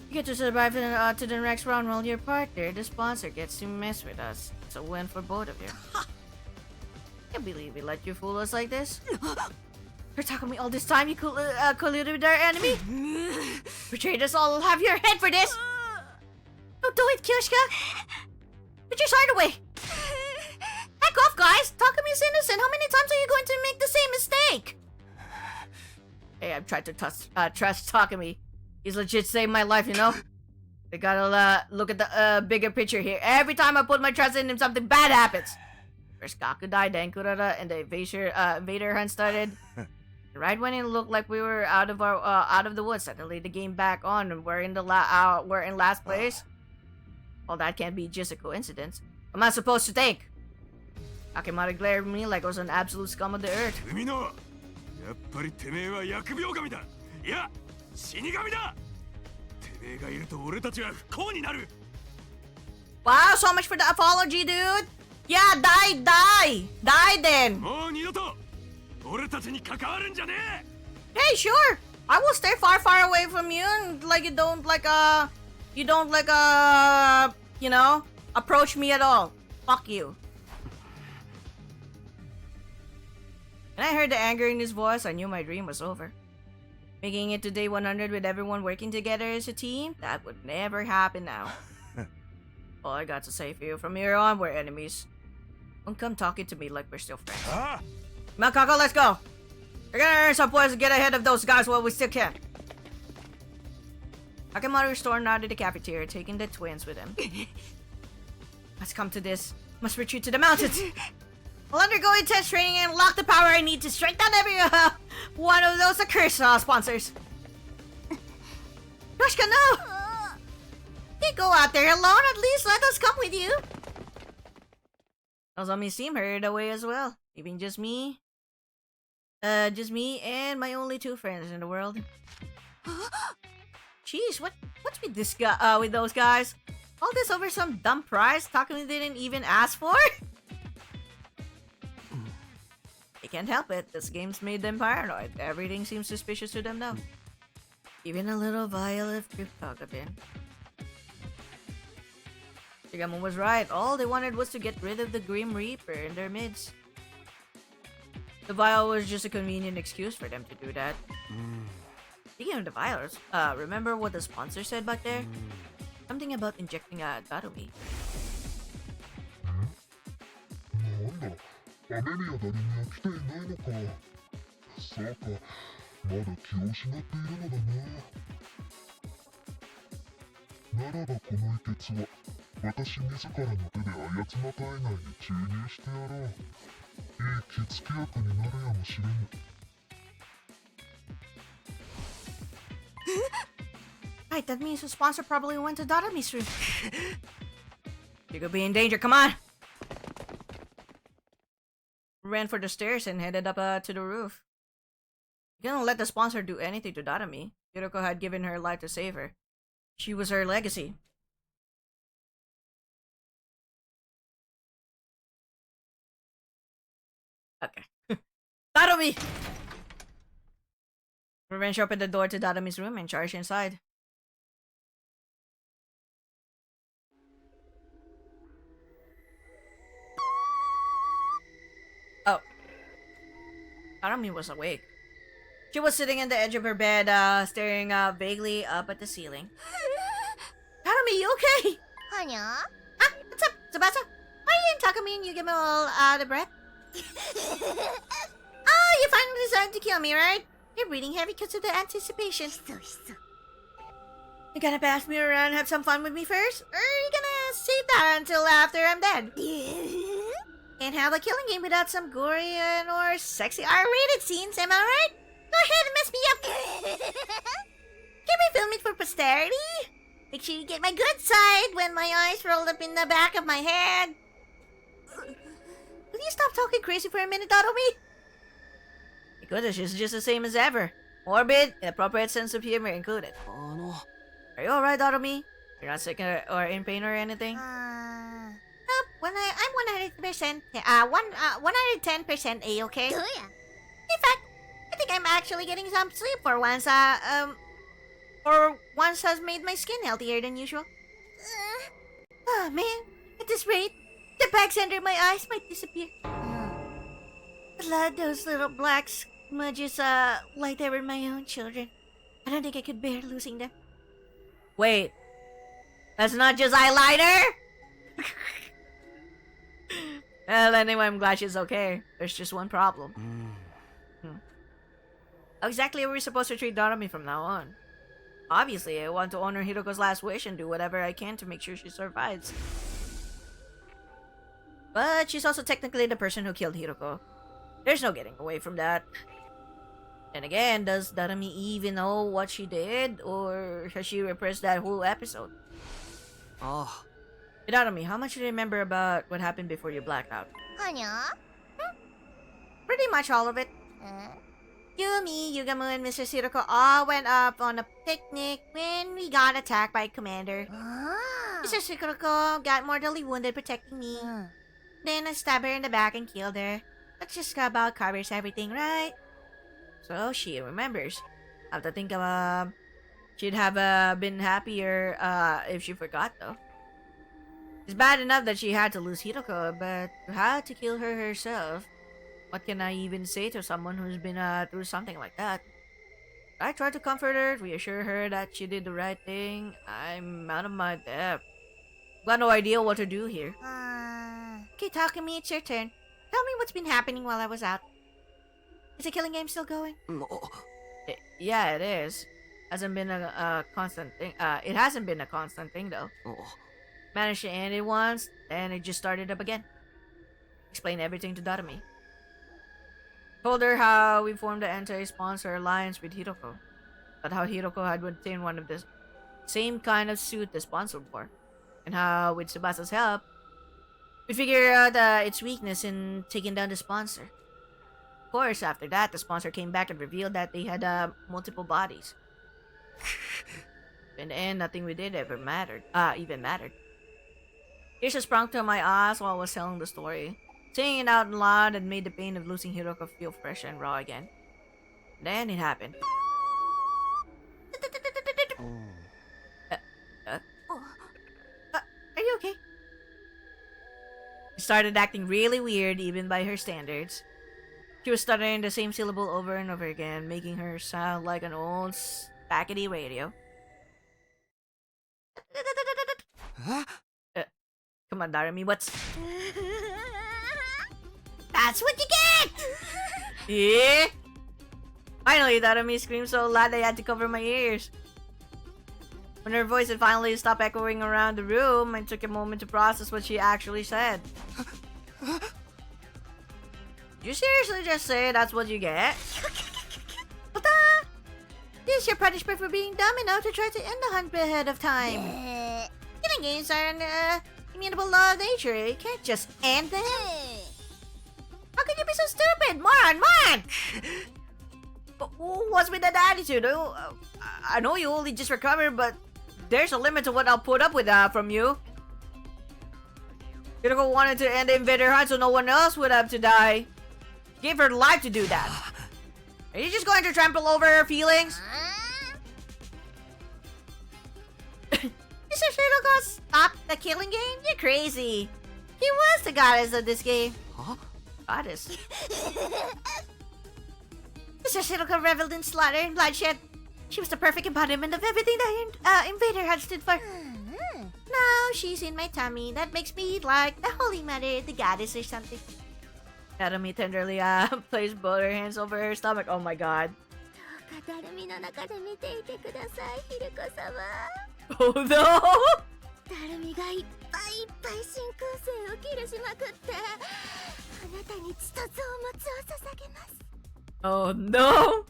You get to survive to the next round while your partner, the sponsor, gets to mess with us. It's a win for both of you. Can't believe we let you fool us like this. You're talking to me all this time. You colluded with our enemy. Betrayed us all. I'll have your head for this. Don't do it, Kyoshika. Put your sword away. Heck off, guys. Takumi's innocent. How many times are you going to make the same mistake? Hey, I've tried to trust Takumi. He's legit saved my life, you know? They gotta look at the bigger picture here. Every time I put my trust in him, something bad happens. First Gaku died, then Kurara, and the invader hunt started. Right when it looked like we were out of the woods, suddenly the game back on, and we're in last place. Well, that can't be just a coincidence. What am I supposed to think? Akimata glared at me like I was an absolute scum of the earth. やっぱりてめえは疫病神だ。いや、死神だ。て霊がいると俺たちは不幸になる。 Wow, so much for the apology, dude. Yeah, die then. もう二度と俺たちに関わるんじゃねえ。 Hey, sure. I will stay far away from you and like you don't you know, approach me at all. Fuck you. When I heard the anger in his voice, I knew my dream was over. Making it to day 100 with everyone working together as a team, that would never happen now. All I got to say for you, from here on, we're enemies. Don't come talking to me like we're still friends. Ah! Come on, Kako, let's go. We're gonna earn some points to get ahead of those guys while we still can. Akamaru stormed out of the cafeteria, taking the twins with him. Let's come to this. Must retreat to the mountains. I'll undergo intense training and unlock the power I need to strike down every one of those accursed sponsors. Yoshika, no! Can't go out there alone. At least let us come with you. Nozomi's team hurried away as well, leaving just me and my only two friends in the world. Jeez, what's with this guy? With those guys? All this over some dumb prize Takumi didn't even ask for? They can't help it. This game's made them paranoid. Everything seems suspicious to them now. Even a little vial of cryptography. Shigamon was right. All they wanted was to get rid of the Grim Reaper in their midst. The vial was just a convenient excuse for them to do that. Speaking of the vials, remember what the sponsor said back there? Something about injecting a Darumi. なんだ、雨宮ダルミは来ていないのか。そうか、まだ気を失っているのだな。ならばこの遺血は私自らの手であやつな体内に注入してやろう。いい血気薬になるやもしれぬ。Right, that means the sponsor probably went to Darumi's room. You could be in danger, come on! Ran for the stairs and headed up to the roof. You couldn't let the sponsor do anything to Darumi. Hiroko had given her life to save her. She was her legacy. Okay. Darumi! Revenge opened the door to Darumi's room and charged inside. Oh. Darumi was awake. She was sitting on the edge of her bed, staring vaguely up at the ceiling. Darumi, you okay? Hanya? Ah, what's up, Tsubasa? Why are you and Takumi and Yugimo all out of breath? Oh, you finally decided to kill me, right? You're breathing heavy because of the anticipation. You gonna pass me around and have some fun with me first? Or are you gonna save that until after I'm dead? Can't have a killing game without some gory or sexy R-rated scenes, am I right? Go ahead and mess me up! Can we film it for posterity? Make sure you get my good side when my eyes roll up in the back of my head. Will you stop talking crazy for a minute, Darumi? My goodness, she's just the same as ever. Morbid, inappropriate sense of humor included. Are you alright, Darumi? You're not sick or in pain or anything? I'm 100%, 110% A-okay. In fact, I think I'm actually getting some sleep for once, has made my skin healthier than usual. Oh man, at this rate, the bags under my eyes might disappear. Blood, those little black smudges, like they were my own children. I don't think I could bear losing them. Wait, that's not just eyeliner? Well, anyway, I'm glad she's okay. There's just one problem. How exactly are we supposed to treat Darumi from now on? Obviously, I want to honor Hiroko's last wish and do whatever I can to make sure she survives. But she's also technically the person who killed Hiroko. There's no getting away from that. And again, does Darumi even know what she did? Or has she repressed that whole episode? Oh. Hey, Darumi, how much do you remember about what happened before you blacked out? Hanya? Pretty much all of it. Yumi, Yugamu, and Mr. Shiroko all went up on a picnic when we got attacked by Commander. Mr. Shiroko got mortally wounded protecting me. Then I stabbed her in the back and killed her. That just about covers everything, right? So she remembers. Have to think of she'd have been happier if she forgot though. It's bad enough that she had to lose Hiroko, but had to kill her herself. What can I even say to someone who's been through something like that? I tried to comfort her, reassure her that she did the right thing. I'm out of my depth. Got no idea what to do here. Okay, Takumi, it's your turn. Tell me what's been happening while I was out. Is the killing game still going? Yeah, it is. Hasn't been a constant thing. It hasn't been a constant thing though. Managed to end it once, and it just started up again. Explained everything to Datami. Told her how we formed the anti-sponsor alliance with Hiroko, but how Hiroko had obtained one of the same kind of suit the sponsor wore, and how with Tsubasa's help, we figured out its weakness in taking down the sponsor. Of course, after that, the sponsor came back and revealed that they had multiple bodies. In the end, nothing we did ever mattered. Even mattered. Tears sprung to my eyes while I was telling the story. Saying it out loud and made the pain of losing Hiroko feel fresh and raw again. Then it happened. Are you okay? She started acting really weird even by her standards. She was stuttering the same syllable over and over again, making her sound like an old spackety radio. Come on, Darami, what's... That's what you get! Yeah? Finally, Darami screamed so loud I had to cover my ears. When her voice had finally stopped echoing around the room, I took a moment to process what she actually said. You seriously just say that's what you get? But this is your punishment for being dumb enough to try to end the hunt ahead of time. Killing games are an immutable law of nature. You can't just end them. How can you be so stupid? Moron! What's with that attitude? I know you only just recovered, but there's a limit to what I'll put up with from you. Hiroko wanted to end the invader hunt so no one else would have to die. Gave her life to do that. Are you just going to trample over her feelings? Mr. Hiroko, stop the killing game? You're crazy. He was the goddess of this game. Huh? Goddess? Mr. Shiroko reveled in slaughter and bloodshed. She was the perfect embodiment of everything the invader had stood for. Now she's in my tummy. That makes me like the Holy Mother, the goddess or something. Tatami tenderly placed both her hands over her stomach. Oh my god. Oh no! Oh no!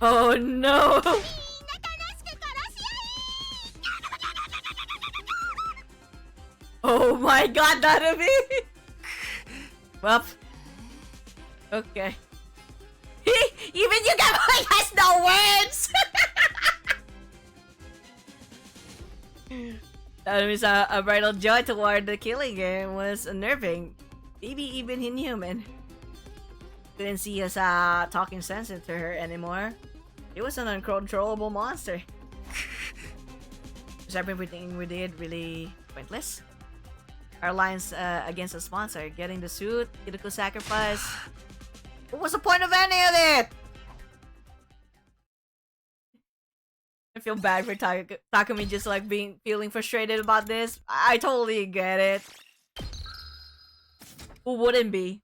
Oh no! Oh my god, Nanami! Well, okay. Even Yugamoi has no words! Nanami's a bridal joy toward the killing game was unnerving, maybe even inhuman. Couldn't see us talking sense into her anymore. It was an uncontrollable monster. Was everything we did really pointless? Our alliance against a sponsor, getting the suit, Hiroko sacrifice. What was the point of any of it? I feel bad for Takumi just like feeling frustrated about this. I totally get it. Who wouldn't be?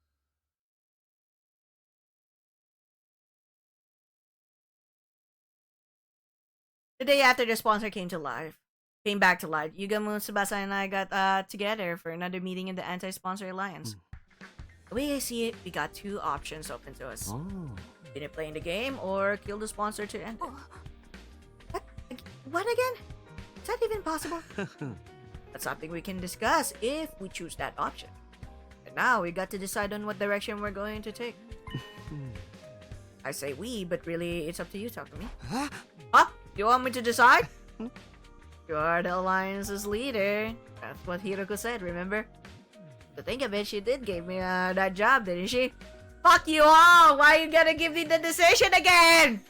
The day after the sponsor came back to life, Yugamu, Tsubasa, and I got together for another meeting in the anti-sponsor alliance. The way I see it, we got two options open to us. Either playing the game or kill the sponsor to end it. What again? Is that even possible? That's something we can discuss if we choose that option. And now we got to decide on what direction we're going to take. I say we, but really it's up to you, Takumi. Huh? You want me to decide? You are the Alliance's leader. That's what Hiroko said, remember? To think of it, she did give me that job, didn't she? Fuck you all! Why you gonna give me the decision again?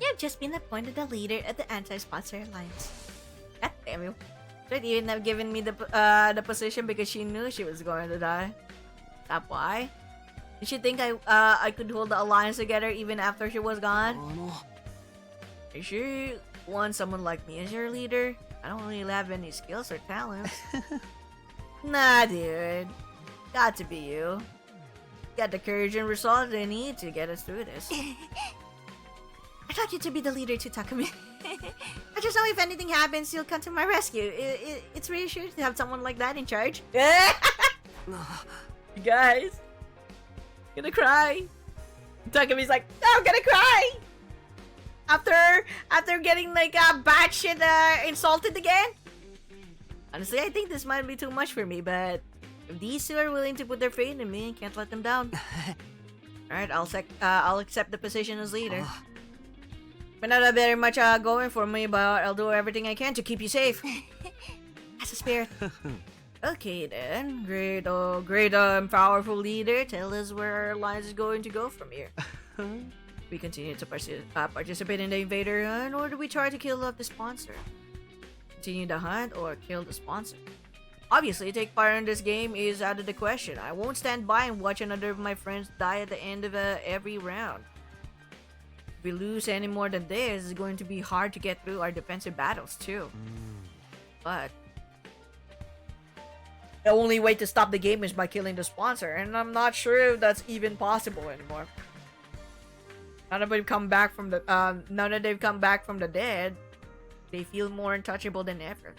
You've just been appointed the leader of the Anti-Sponsor Alliance. God damn you. Should even have given me the position because she knew she was going to die. That's why? Did she think I could hold the Alliance together even after she was gone? If she wants someone like me as your leader, I don't really have any skills or talents. Nah, dude. Got to be you. Got the courage and resolve they need to get us through this. I'd like you to be the leader too, Takumi. I just know if anything happens, you'll come to my rescue. It's reassuring to have someone like that in charge. You guys. Gonna cry. Takumi's like, oh, I'm gonna cry! After getting like batshit insulted again? Honestly, I think this might be too much for me, but if these two are willing to put their faith in me, can't let them down. Alright, I'll accept the position as leader. But not very much going for me, but I'll do everything I can to keep you safe. As a spirit. Okay then, great and powerful leader. Tell us where our alliance is going to go from here. We continue to participate in the invader hunt, or do we try to kill off the sponsor? Continue the hunt or kill the sponsor? Obviously, take part in this game is out of the question. I won't stand by and watch another of my friends die at the end of every round. If we lose any more than this, it's going to be hard to get through our defensive battles too. But the only way to stop the game is by killing the sponsor, and I'm not sure if that's even possible anymore. Now that they've come back from the dead, they feel more untouchable than ever.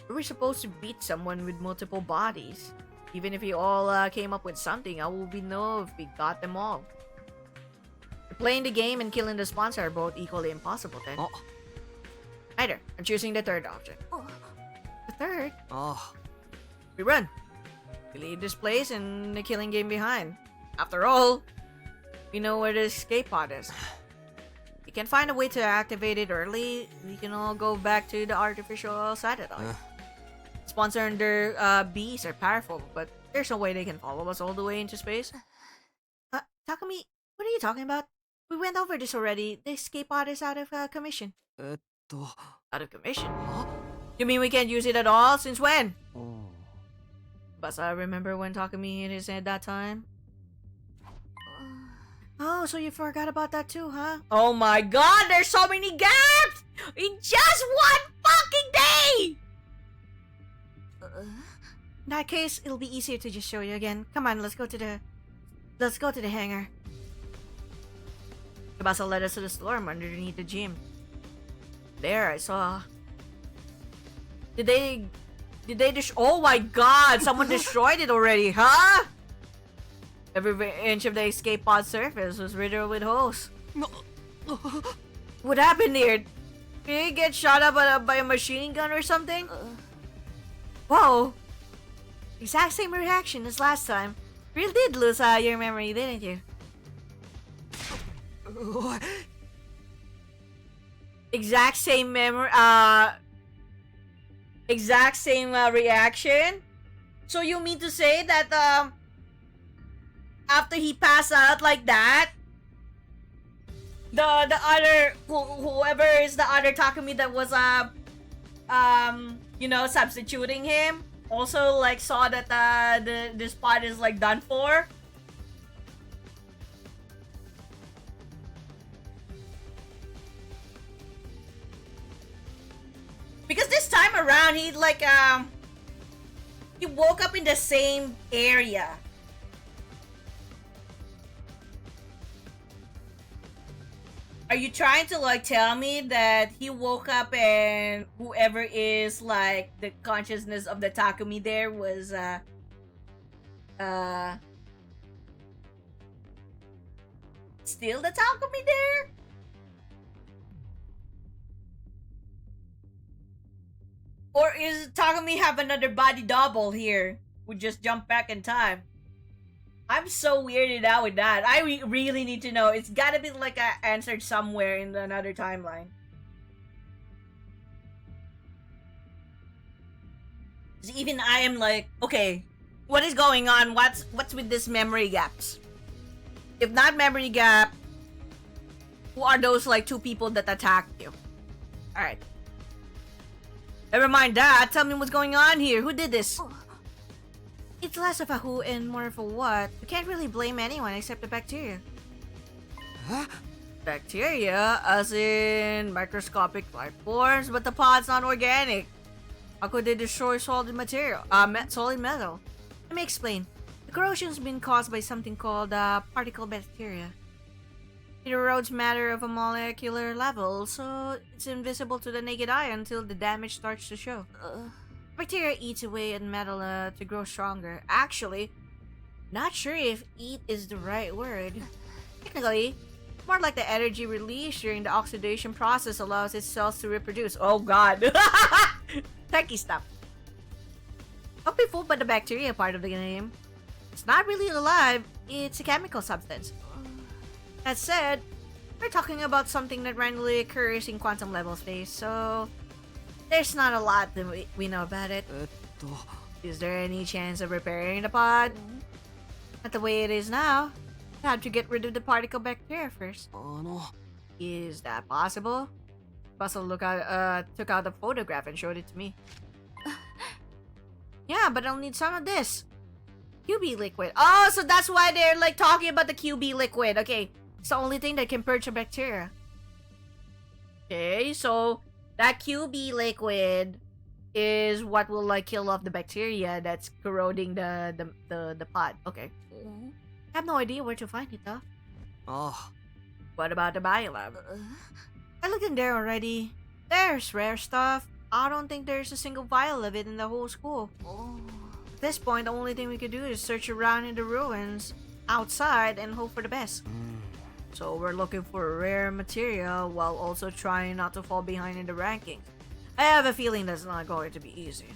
Are we supposed to beat someone with multiple bodies? Even if we all came up with something, how will we know if we got them all? Playing the game and killing the sponsor are both equally impossible then. Either. I'm choosing the third option. The third? We run. We leave this place and the killing game behind. After all, we know where the escape pod is. We can find a way to activate it early. We can all go back to the artificial satellite. Sponsor and their bees are powerful, but there's no way they can follow us all the way into space. Takumi, what are you talking about? We went over this already. The escape pod is out of commission. Out of commission? You mean we can't use it at all? Since when? But I remember when Takumi hit his head that time. Oh, so you forgot about that too, huh? Oh my god, there's so many gaps! In just one fucking day! In that case, it'll be easier to just show you again. Come on, let's go to the hangar. Tsubasa led us to the storm underneath the gym. There, I saw. Did they oh my god, someone destroyed it already, huh? Every inch of the escape pod surface was riddled with holes. What happened here? Did he get shot up by a machine gun or something? Whoa! Exact same reaction as last time. Really did lose your memory, didn't you? Exact same memory. Exact same reaction. So you mean to say that after he passed out like that, the other whoever is the other Takumi that was substituting him also like saw that the spot is like done for? Because this time around he like he woke up in the same area. Are you trying to like tell me that he woke up and whoever is like the consciousness of the Takumi there was still the Takumi there? Or is Takumi have another body double here? We just jump back in time. I'm so weirded out with that. I really need to know. It's gotta be like answered somewhere in another timeline. 'Cause even I am like, okay, what is going on? What's with this memory gaps? If not memory gap, who are those like two people that attacked you? Alright. Never mind that. Tell me what's going on here. Who did this? It's less of a who and more of a what. We can't really blame anyone except the bacteria. Huh? Bacteria? As in microscopic life forms, but the pod's not organic. How could they destroy solid material? Solid metal? Let me explain. The corrosion's been caused by something called particle bacteria. It erodes matter of a molecular level, so it's invisible to the naked eye until the damage starts to show. Bacteria eats away at metal to grow stronger. Actually, not sure if eat is the right word. Technically, more like the energy released during the oxidation process allows its cells to reproduce. Oh god. Techie stuff. Don't be fooled by the bacteria part of the game. It's not really alive, it's a chemical substance. That said, we're talking about something that randomly occurs in quantum level space, so there's not a lot that we know about it. Is there any chance of repairing the pod? Not the way it is now. You have to get rid of the particle bacteria first. Is that possible? Bustle took out the photograph and showed it to me. Yeah, but I'll need some of this. QB liquid. Oh, so that's why they're like talking about the QB liquid. Okay, it's the only thing that can purge a bacteria. Okay, so that QB liquid is what will like kill off the bacteria that's corroding the pod. Okay. I have no idea where to find it though. Oh. What about the biolab? I looked in there already. There's rare stuff. I don't think there's a single vial of it in the whole school. At this point, the only thing we could do is search around in the ruins outside and hope for the best. So we're looking for rare material while also trying not to fall behind in the rankings. I have a feeling that's not going to be easy.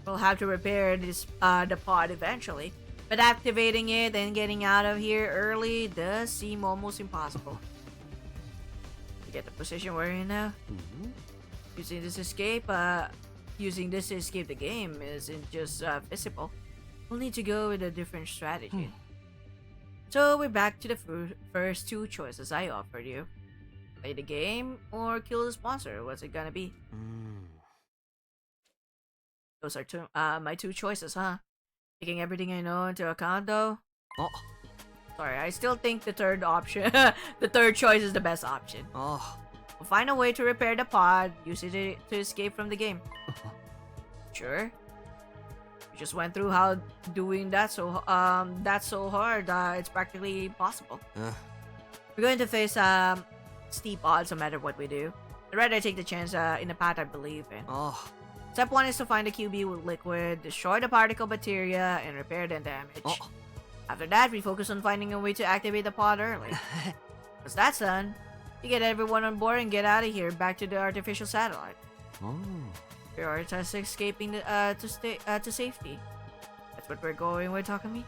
We'll have to repair this the pod eventually, but activating it and getting out of here early does seem almost impossible. To get the position we're in now. Using this to escape the game isn't just feasible. We'll need to go with a different strategy. So we're back to the first two choices I offered you. Play the game or kill the sponsor. What's it gonna be? Those are my two choices, huh? Taking everything I know into account though. Sorry, I still think the third option, the third choice is the best option. We'll find a way to repair the pod, use it to escape from the game. Sure. We just went through how doing that's so hard. It's practically impossible. We're going to face steep odds no matter what we do. I'd rather take the chance in the path I believe in. Step 1 is to find the QB liquid, destroy the particle bacteria, and repair the damage. After that, we focus on finding a way to activate the pod early. Once that's done, you get everyone on board and get out of here, back to the artificial satellite. Prioritize escaping to safety. That's what we're going with, Takumi.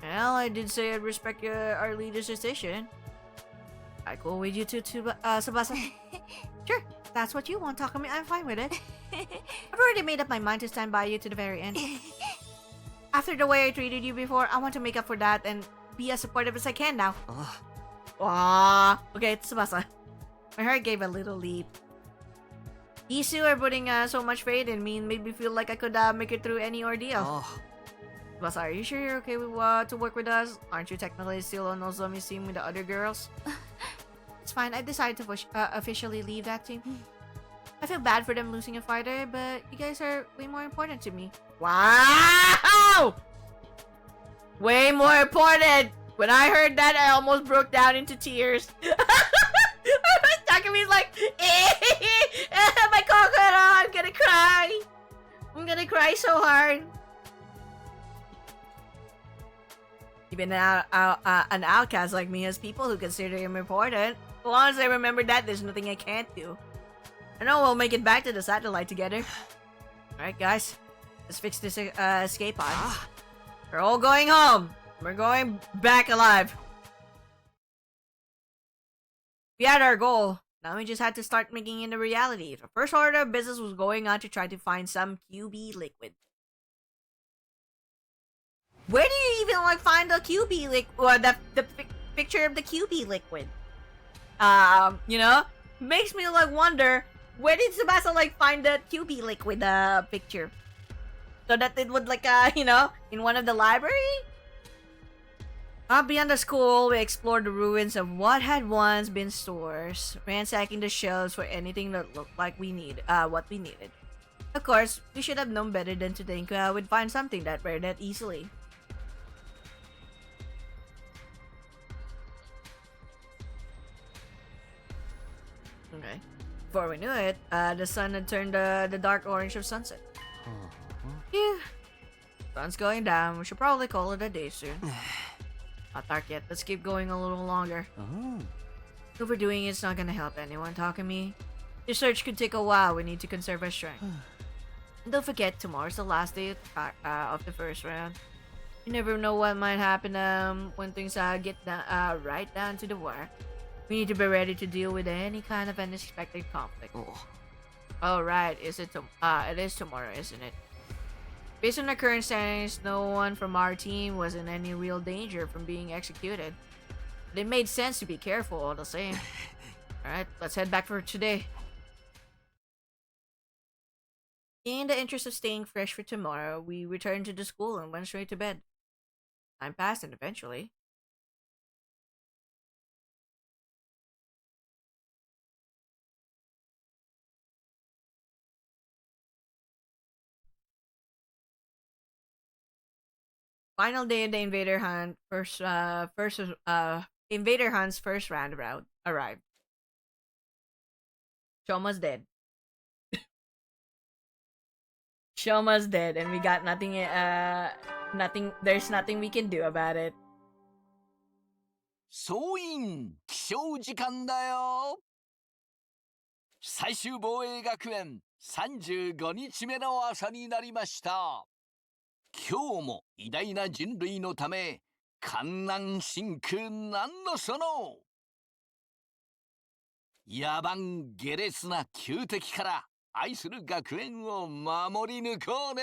Well, I did say I'd respect our leader's decision. I cool with you too, Tsubasa? Sure, that's what you want, Takumi. I'm fine with it. I've already made up my mind to stand by you to the very end. After the way I treated you before, I want to make up for that and be as supportive as I can now. Okay, Tsubasa. My heart gave a little leap. These two are putting so much faith in me and made me feel like I could make it through any ordeal. Tsubasa, are you sure you're okay with to work with us? Aren't you technically still on Nozomi's team with the other girls? It's fine, I've decided to officially leave that team. I feel bad for them losing a fighter, but you guys are way more important to me. Wow! Way more important! When I heard that, I almost broke down into tears. Takumi's like, my Kokoro, I'm gonna cry. I'm gonna cry so hard. Even an outcast like me has people who consider him important. As long as I remember that, there's nothing I can't do. I know we'll make it back to the satellite together. Alright, guys. Let's fix this escape pod. We're all going home. We're going back alive. We had our goal. Now we just had to start making it a reality. The first order of business was going on to try to find some QB liquid. Where do you even like find the QB liquid? Or the picture of the QB liquid? You know, makes me like wonder, where did Tsubasa like find the QB liquid picture? So that it would like you know, in one of the library? Beyond the school, we explored the ruins of what had once been stores, ransacking the shelves for anything that looked like what we needed. Of course, we should have known better than to think we'd find something that rare that easily. Okay. Before we knew it, the sun had turned the dark orange of sunset. Yeah. Sun's going down. We should probably call it a day soon. Not dark yet. Let's keep going a little longer. Overdoing it's not gonna help anyone, Takumi. Your search could take a while. We need to conserve our strength. And don't forget, tomorrow's the last day of the first round. You never know what might happen when things get right down to the wire. We need to be ready to deal with any kind of unexpected conflict. Oh right, it is tomorrow, isn't it? Based on the current standings, no one from our team was in any real danger from being executed. But it made sense to be careful all the same. Alright, let's head back for today. In the interest of staying fresh for tomorrow, we returned to the school and went straight to bed. Time passed and eventually... Final day of the Invader Hunt. Invader Hunt's first round arrived. Shoma's dead. Shoma's dead, and we got nothing. There's nothing we can do about it. 総員起床時間だよ。最終防衛学園35日目の朝になりました。今日も偉大な人類のため観覧深空なんのその野蛮下劣な旧敵から愛する学園を守り抜こうね。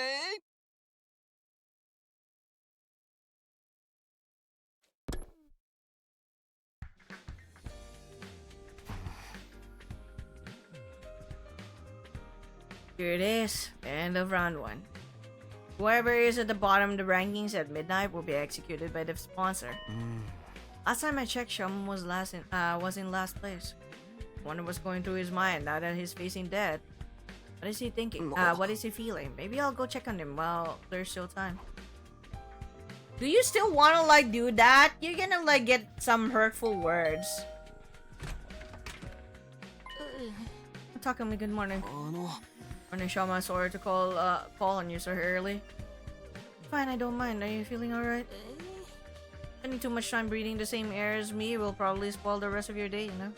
Here it is, end of round 1. Whoever is at the bottom of the rankings at midnight will be executed by the sponsor. Last time I checked, Shum was in last place. I wonder what's going through his mind now that he's facing death. What is he thinking? What is he feeling? Maybe I'll go check on him while there's still time. Do you still want to like do that? You're gonna like get some hurtful words. Takumi, good morning. Morning, Shama. Sorry to call on you so early. Fine, I don't mind. Are you feeling alright? Spending too much time breathing the same air as me will probably spoil the rest of your day, you know?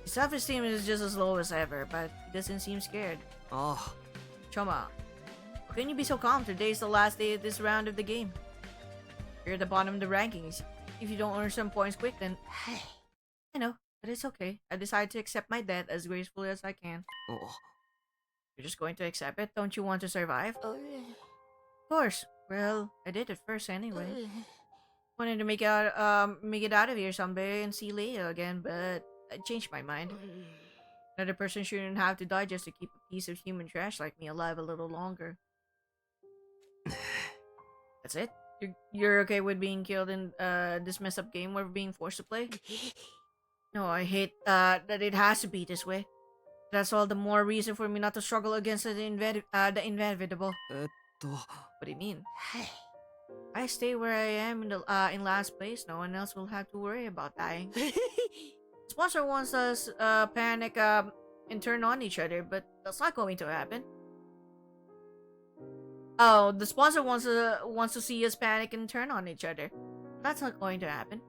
His self-esteem is just as low as ever, but he doesn't seem scared. Shoma, how can you be so calm? Today's the last day of this round of the game. You're at the bottom of the rankings. If you don't earn some points quick, then... I know, but it's okay. I decided to accept my death as gracefully as I can. You're just going to accept it? Don't you want to survive? Of course. Well, I did it first anyway. Wanted to make it out of here someday and see Leia again, but I changed my mind. Another person shouldn't have to die just to keep a piece of human trash like me alive a little longer. That's it? You're okay with being killed in this mess up game we're being forced to play? No, I hate that it has to be this way. That's all the more reason for me not to struggle against the inevitable. What do you mean? I stay where I am in last place. No one else will have to worry about dying. Sponsor wants us panic and turn on each other, but that's not going to happen. Oh, the sponsor wants to see us panic and turn on each other. That's not going to happen.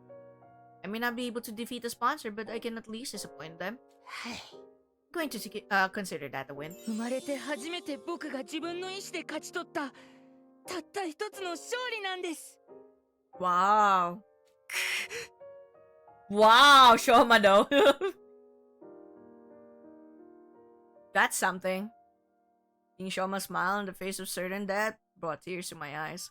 I may not be able to defeat the sponsor, but I can at least disappoint them. going to consider that a win. 生まれて初めて僕が自分の意志で勝ち取ったたった一つの勝利なんです。 Wow. Wow, Shoma though. That's something. Seeing Shoma smile on the face of certain death brought tears to my eyes.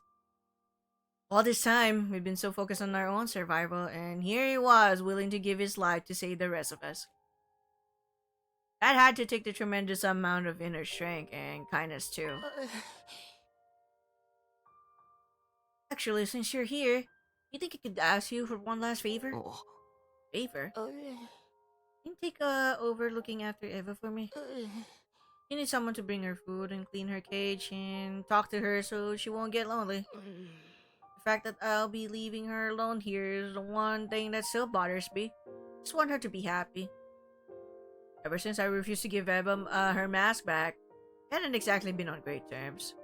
All this time, we've been so focused on our own survival, and here he was, willing to give his life to save the rest of us. That had to take the tremendous amount of inner strength and kindness too. Actually, since you're here, you think I could ask you for one last favor? Oh. Favor? Can you take over looking after Eva for me? You need someone to bring her food and clean her cage and talk to her so she won't get lonely. The fact that I'll be leaving her alone here is the one thing that still bothers me. Just want her to be happy. Ever since I refused to give Eva her mask back, we hadn't exactly been on great terms.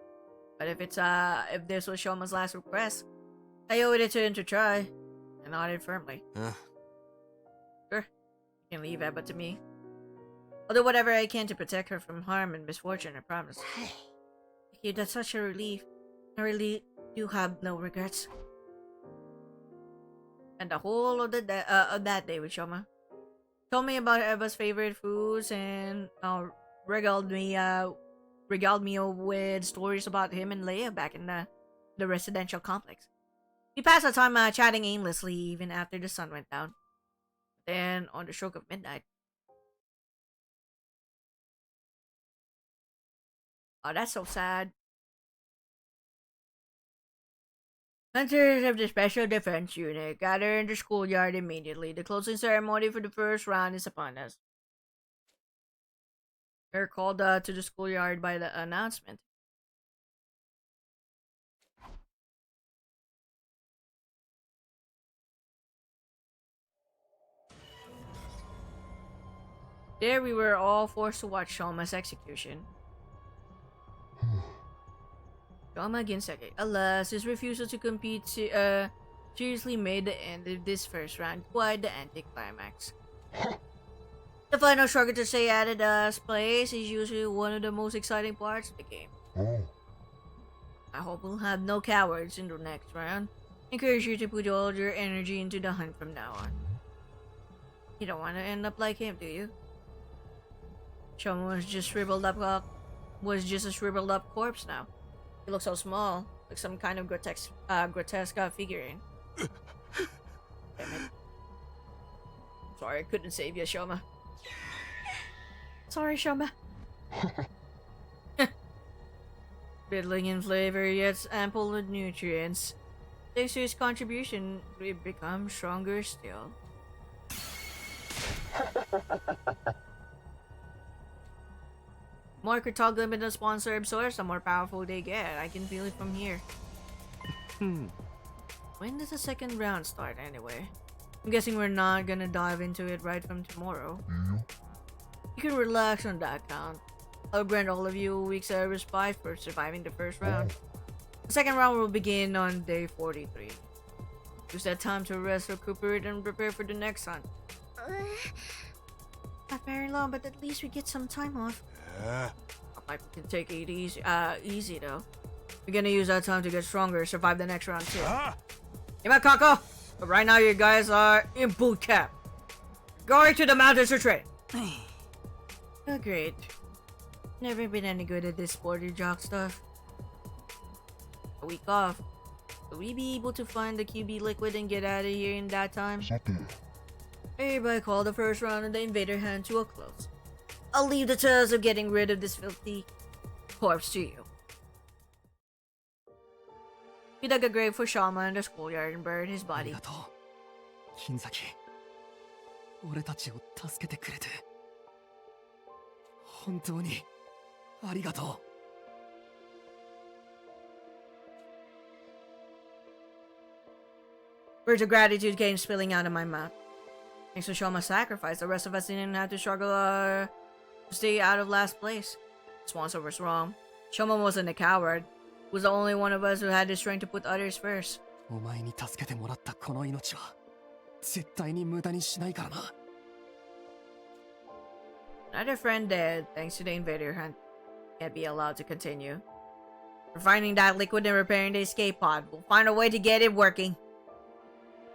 But if this was Shoma's last request, I owed it to him to try. I nodded firmly. Sure, you can leave Eva to me. I'll do whatever I can to protect her from harm and misfortune, I promise. Thank you, that's such a relief. I really do have no regrets. And the whole of that day with Shoma. Told me about Eva's favorite foods and regaled me with stories about him and Leia back in the residential complex. We passed our time chatting aimlessly even after the sun went down. Then, on the stroke of midnight. Oh, that's so sad. Hunters of the Special Defense Unit gather in the schoolyard immediately. The closing ceremony for the first round is upon us. We're called to the schoolyard by the announcement. There we were all forced to watch Shoma's execution. Shoma Ginseki. Alas, his refusal to compete seriously made the end of this first round quite the anticlimax. The final struggle to stay at its place is usually one of the most exciting parts of the game. I hope we'll have no cowards in the next round. Encourage you to put all your energy into the hunt from now on. You don't want to end up like him, do you? Shoma was just a shriveled up corpse now. He looks so small, like some kind of grotesque figurine. Damn it. Sorry, I couldn't save you, Shoma. Sorry, Shoma. Fiddling in flavor, yet ample with nutrients. Thanks to his contribution, we've become stronger still. More Kotaro the sponsor absorbs, the more powerful they get. I can feel it from here. When does the second round start anyway? I'm guessing we're not gonna dive into it right from tomorrow. You can relax on that count. I'll grant all of you a week's respite for surviving the first round. The second round will begin on day 43. Use that time to rest, recuperate, and prepare for the next hunt. Not very long, but at least we get some time off. I can take it easy though. We're gonna use that time to get stronger, survive the next round too. Ima Kako! But right now you guys are in boot camp. Going to the mountains to train. Oh great. Never been any good at this sporty jock stuff. A week off. Will we be able to find the QB liquid and get out of here in that time? Everybody call the first round of the invader hunt to a close. I'll leave the task of getting rid of this filthy corpse to you. We dug a grave for Shama in the schoolyard and buried his body. Words of gratitude came spilling out of my mouth. Thanks to Shoma's sacrifice, the rest of us didn't have to struggle to stay out of last place. Sponsor was wrong. Shoma wasn't a coward. He was the only one of us who had the strength to put others first. Another friend dead thanks to the invader hunt. Can't be allowed to continue. We're finding that liquid and repairing the escape pod. We'll find a way to get it working.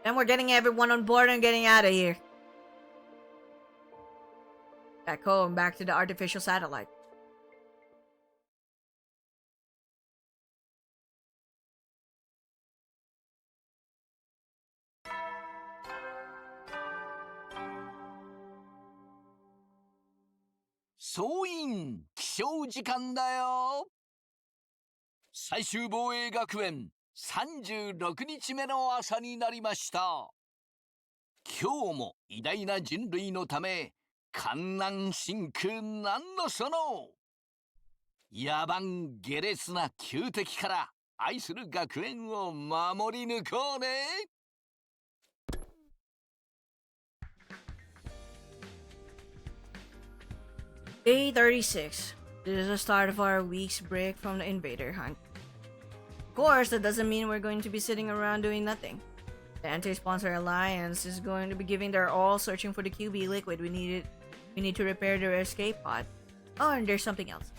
Then we're getting everyone on board and getting out of here. Back home, back to the artificial satellite.総員起床時間だよ。最終防衛学園36日目の朝になりました。今日も偉大な人類のため観覧真空なんのその野蛮下劣な旧敵から愛する学園を守り抜こうね。Day 36. This is the start of our week's break from the invader hunt. Of course, that doesn't mean we're going to be sitting around doing nothing. The Anti-Sponsor Alliance is going to be giving their all searching for the QB liquid we need to repair their escape pod. Oh, and there's something else.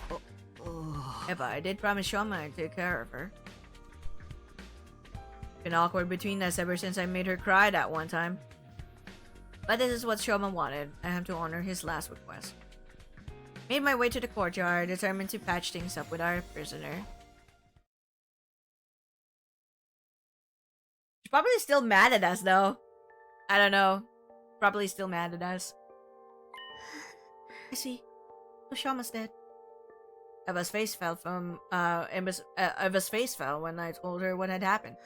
Eva, I did promise Shoma I'd take care of her. Been awkward between us ever since I made her cry that one time. But this is what Shoma wanted. I have to honor his last request. Made my way to the courtyard, determined to patch things up with our prisoner. She's probably still mad at us, though. I don't know. Probably still mad at us. I see. Oshama's dead. Eva's face fell when I told her what had happened.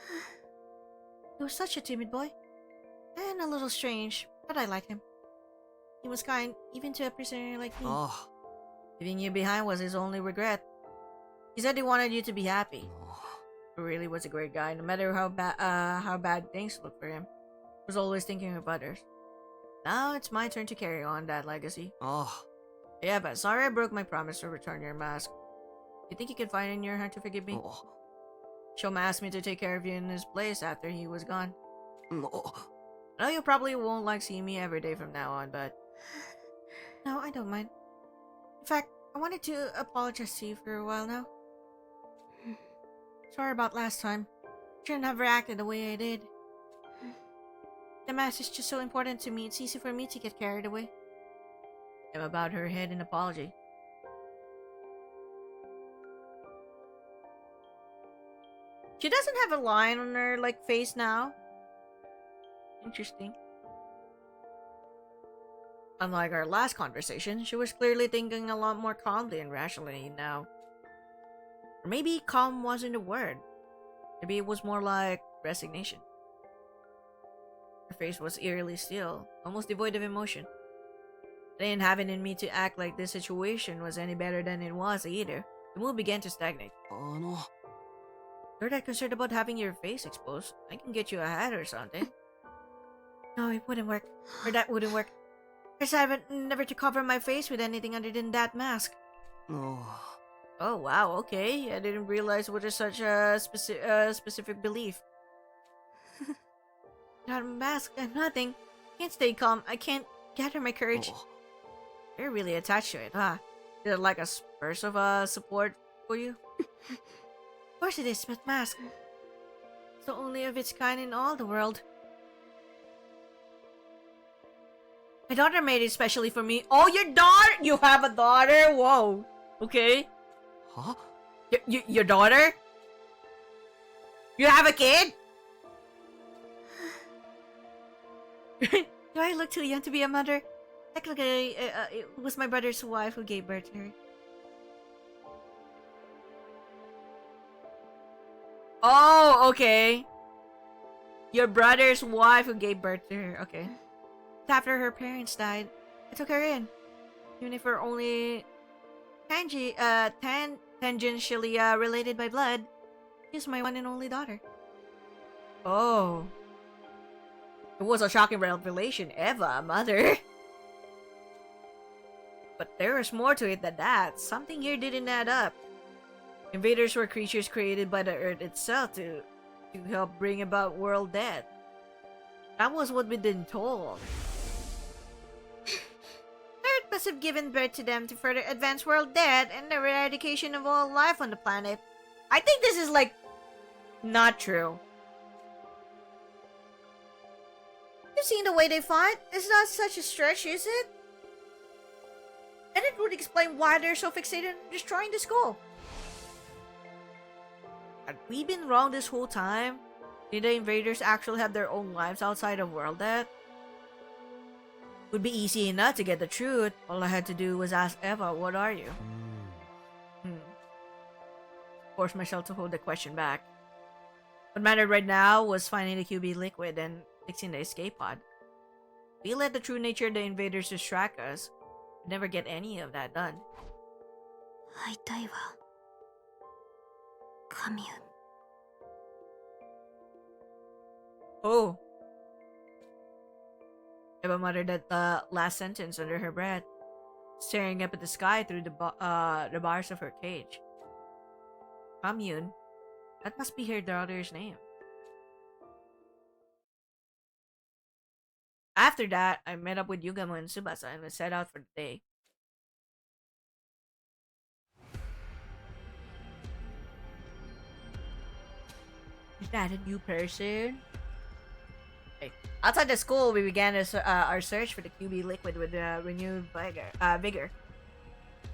He was such a timid boy. And a little strange, but I liked him. He was kind, even to a prisoner like me. Leaving you behind was his only regret. He said he wanted you to be happy. He really was a great guy, no matter how bad things looked for him. He was always thinking of others. Now it's my turn to carry on that legacy. Yeah, but sorry I broke my promise to return your mask. You think you can find it in your heart to forgive me? Shoma asked me to take care of you in his place after he was gone. I know you probably won't like seeing me every day from now on, but... No, I don't mind. In fact, I wanted to apologize to you for a while now. Sorry about last time. Shouldn't have reacted the way I did. The mask is just so important to me, it's easy for me to get carried away. Emma bowed her head in apology. She doesn't have a line on her, face now. Interesting. Unlike our last conversation, she was clearly thinking a lot more calmly and rationally now. Or maybe calm wasn't a word. Maybe it was more like resignation. Her face was eerily still, almost devoid of emotion. I didn't have it in me to act like this situation was any better than it was either. The mood began to stagnate. You're that concerned about having your face exposed? I can get you a hat or something. No, it wouldn't work. Or that wouldn't work. I decided never to cover my face with anything other than that mask. Oh wow, okay. I didn't realize it was such a specific belief. Not a mask, nothing. Can't stay calm. I can't gather my courage. You're really attached to it, huh? Is it like a burst of support for you? Of course it is, but mask. It's the only of its kind in all the world. My daughter made it specially for me. Oh, your daughter? You have a daughter? Whoa. Okay. Huh? Your daughter? You have a kid? Do I look too young to be a mother? Technically, it was my brother's wife who gave birth to her. Oh, okay. Your brother's wife who gave birth to her. Okay. After her parents died, I took her in. Even if we're only tangentially related by blood, she's my one and only daughter. Oh. It was a shocking revelation, Eva, a mother. But there was more to it than that. Something here didn't add up. Invaders were creatures created by the Earth itself to help bring about world death. That was what we'd been told. Earth must have given birth to them to further advance world death and the eradication of all life on the planet. I think this is like not true. You've seen the way they fight? It's not such a stretch, is it? And it would explain why they're so fixated on destroying the school. Had we been wrong this whole time? Did the invaders actually have their own lives outside of world death? Would be easy enough to get the truth. All I had to do was ask Eva, what are you? Forced myself to hold the question back. What mattered right now was finding the QB liquid and fixing the escape pod. We let the true nature of the invaders distract us. We'd never get any of that done. 会いたいわ。カミュン。 Oh. Eva muttered the last sentence under her breath, staring up at the sky through the bars of her cage. Kamyun? That must be her daughter's name. After that, I met up with Yugamo and Tsubasa and we set out for the day. Is that a new person? Okay. Outside the school, we began our search for the QB liquid with renewed vigor.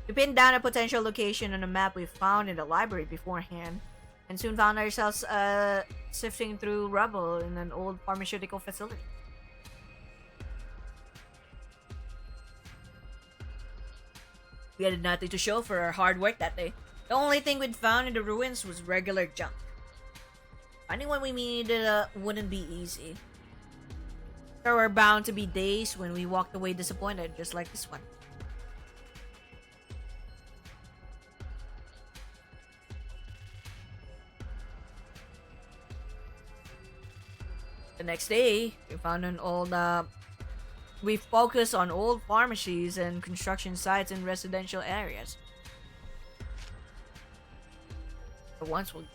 We pinned down a potential location on a map we found in the library beforehand, and soon found ourselves sifting through rubble in an old pharmaceutical facility. We had nothing to show for our hard work that day. The only thing we'd found in the ruins was regular junk. Finding what we needed wouldn't be easy. There were bound to be days when we walked away disappointed, just like this one. The next day, we found an old, we focused on old pharmacies and construction sites in residential areas. But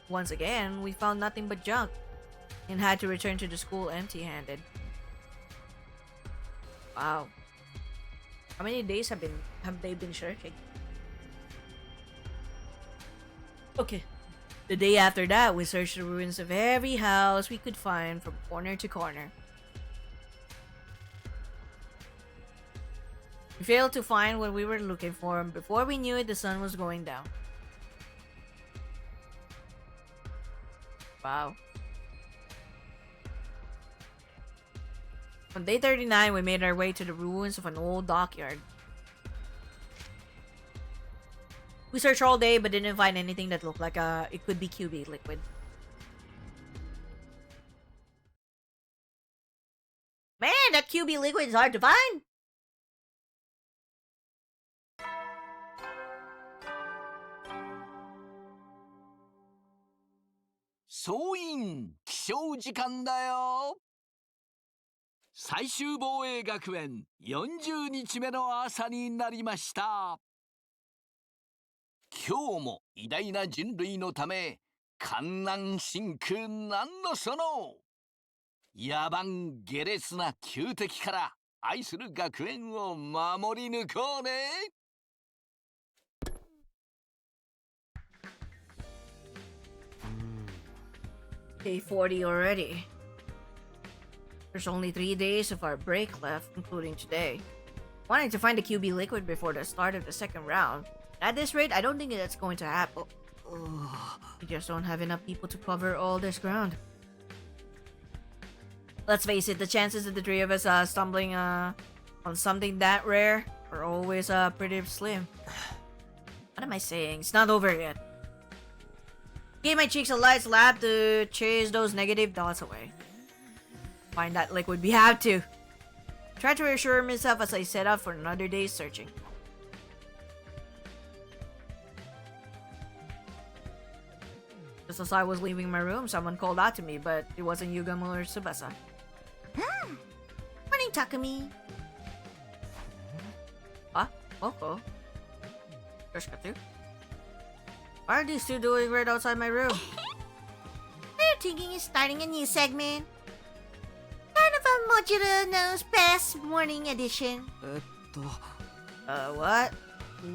once again, we found nothing but junk and had to return to the school empty-handed. Wow. How many days have they been searching? Okay. The day after that, we searched the ruins of every house we could find from corner to corner. We failed to find what we were looking for, and before we knew it, the sun was going down. Wow. On day 39, we made our way to the ruins of an old dockyard. We searched all day but didn't find anything that looked like it could be QB liquid. Man, that QB liquid is hard to find!総員起床時間だよ。最終防衛学園40日目の朝になりました。今日も偉大な人類のため観覧深空なんのその野蛮下劣な旧敵から愛する学園を守り抜こうね。Day 40 already. There's only 3 days of our break left, including today. Wanting to find the QB liquid before the start of the second round. At this rate, I don't think that's going to happen. We just don't have enough people to cover all this ground. Let's face it, the chances of the three of us stumbling on something that rare are always pretty slim. What am I saying? It's not over yet. Gave my cheeks a light slap to chase those negative thoughts away. Find that liquid, we have to. Try to reassure myself as I set out for another day's searching. Just as I was leaving my room, someone called out to me, but it wasn't Yugamo or Tsubasa. Morning, Takumi. Huh? Moko? Yoshikatsu? What are these two doing right outside my room? We're thinking of starting a new segment. Kind of a modular nose pass morning edition. What?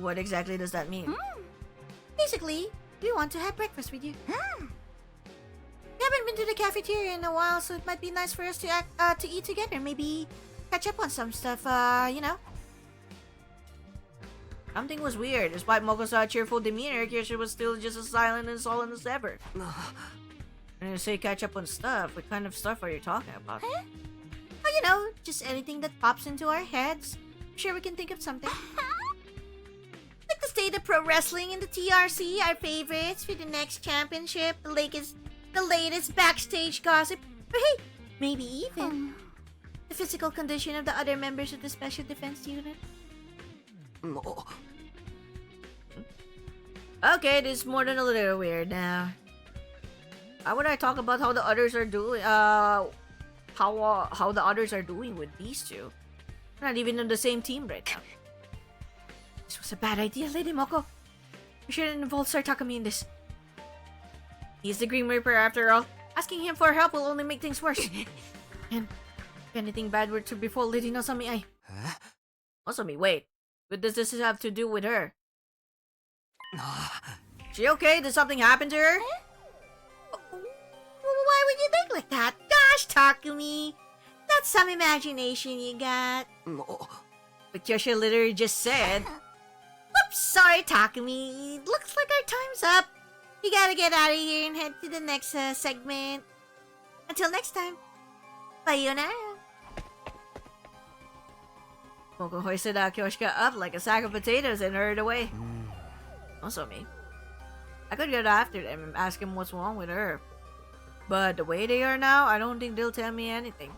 What exactly does that mean? Basically, we want to have breakfast with you. We haven't been to the cafeteria in a while, so it might be nice for us to eat together. Maybe catch up on some stuff, you know? Something was weird. Despite Moko's cheerful demeanor, Kirsten was still just as silent and sullen as ever. And you say catch up on stuff. What kind of stuff are you talking about? Huh? Oh, you know, just anything that pops into our heads. I'm sure we can think of something. Like the state of pro wrestling and the TRC, our favorites for the next championship, the latest backstage gossip, or hey, maybe even the physical condition of the other members of the Special Defense Unit. Okay, this is more than a little weird now. Why would I talk about how the others are doing? How the others are doing with these two? We're not even on the same team right now. This was a bad idea, Lady Moko. We shouldn't involve Sir Takumi in this. He's the Grim Reaper after all. Asking him for help will only make things worse. And if anything bad were to befall Lady Nosami, Nosami, wait. What does this have to do with her? She okay? Did something happen to her? Why would you think like that? Gosh, Takumi! That's some imagination you got. But Yoshi literally just said. Oops, sorry, Takumi. Looks like our time's up. We gotta get out of here and head to the next segment. Until next time. Sayonara. Moko hoisted Kyoshika up like a sack of potatoes and hurried away. Also me. I could get after them and ask him what's wrong with her. But the way they are now, I don't think they'll tell me anything.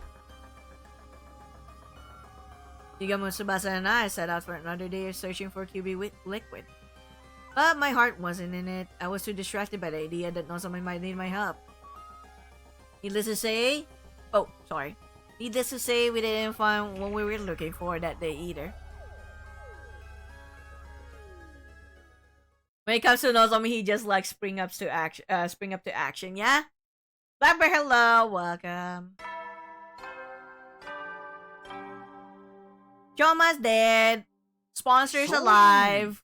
Yugamo, Tsubasa, and I set out for another day of searching for QB liquid. But my heart wasn't in it. I was too distracted by the idea that Nosami might need my help. Needless to say... Needless to say, we didn't find what we were looking for that day either. When it comes to Nozomi, he just like spring up to action, yeah? Blackbear, hello, welcome. Choma's dead. Sponsors alive.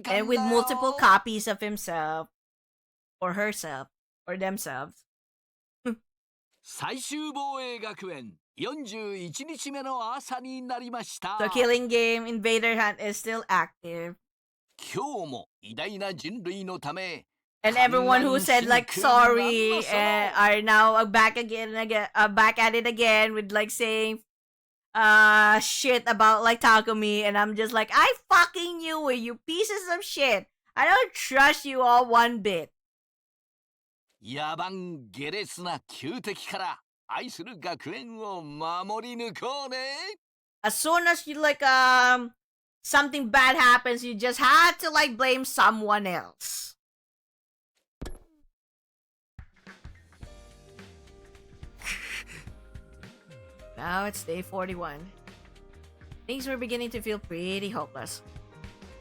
And with multiple copies of himself. Or herself. Or themselves. 最終防衛学園41日目の朝になりました。 The killing game Invader Hunt is still active. 今日も偉大な人類のため And everyone who said like sorry are now back at it again with like saying shit about like Takumi, and I'm just like, I fucking knew it, you pieces of shit. I don't trust you all one bit. 野蛮下劣な旧敵から愛する学園を守り抜こうね。 As soon as you like something bad happens, you just had to like blame someone else. Now it's day 41. Things were beginning to feel pretty hopeless.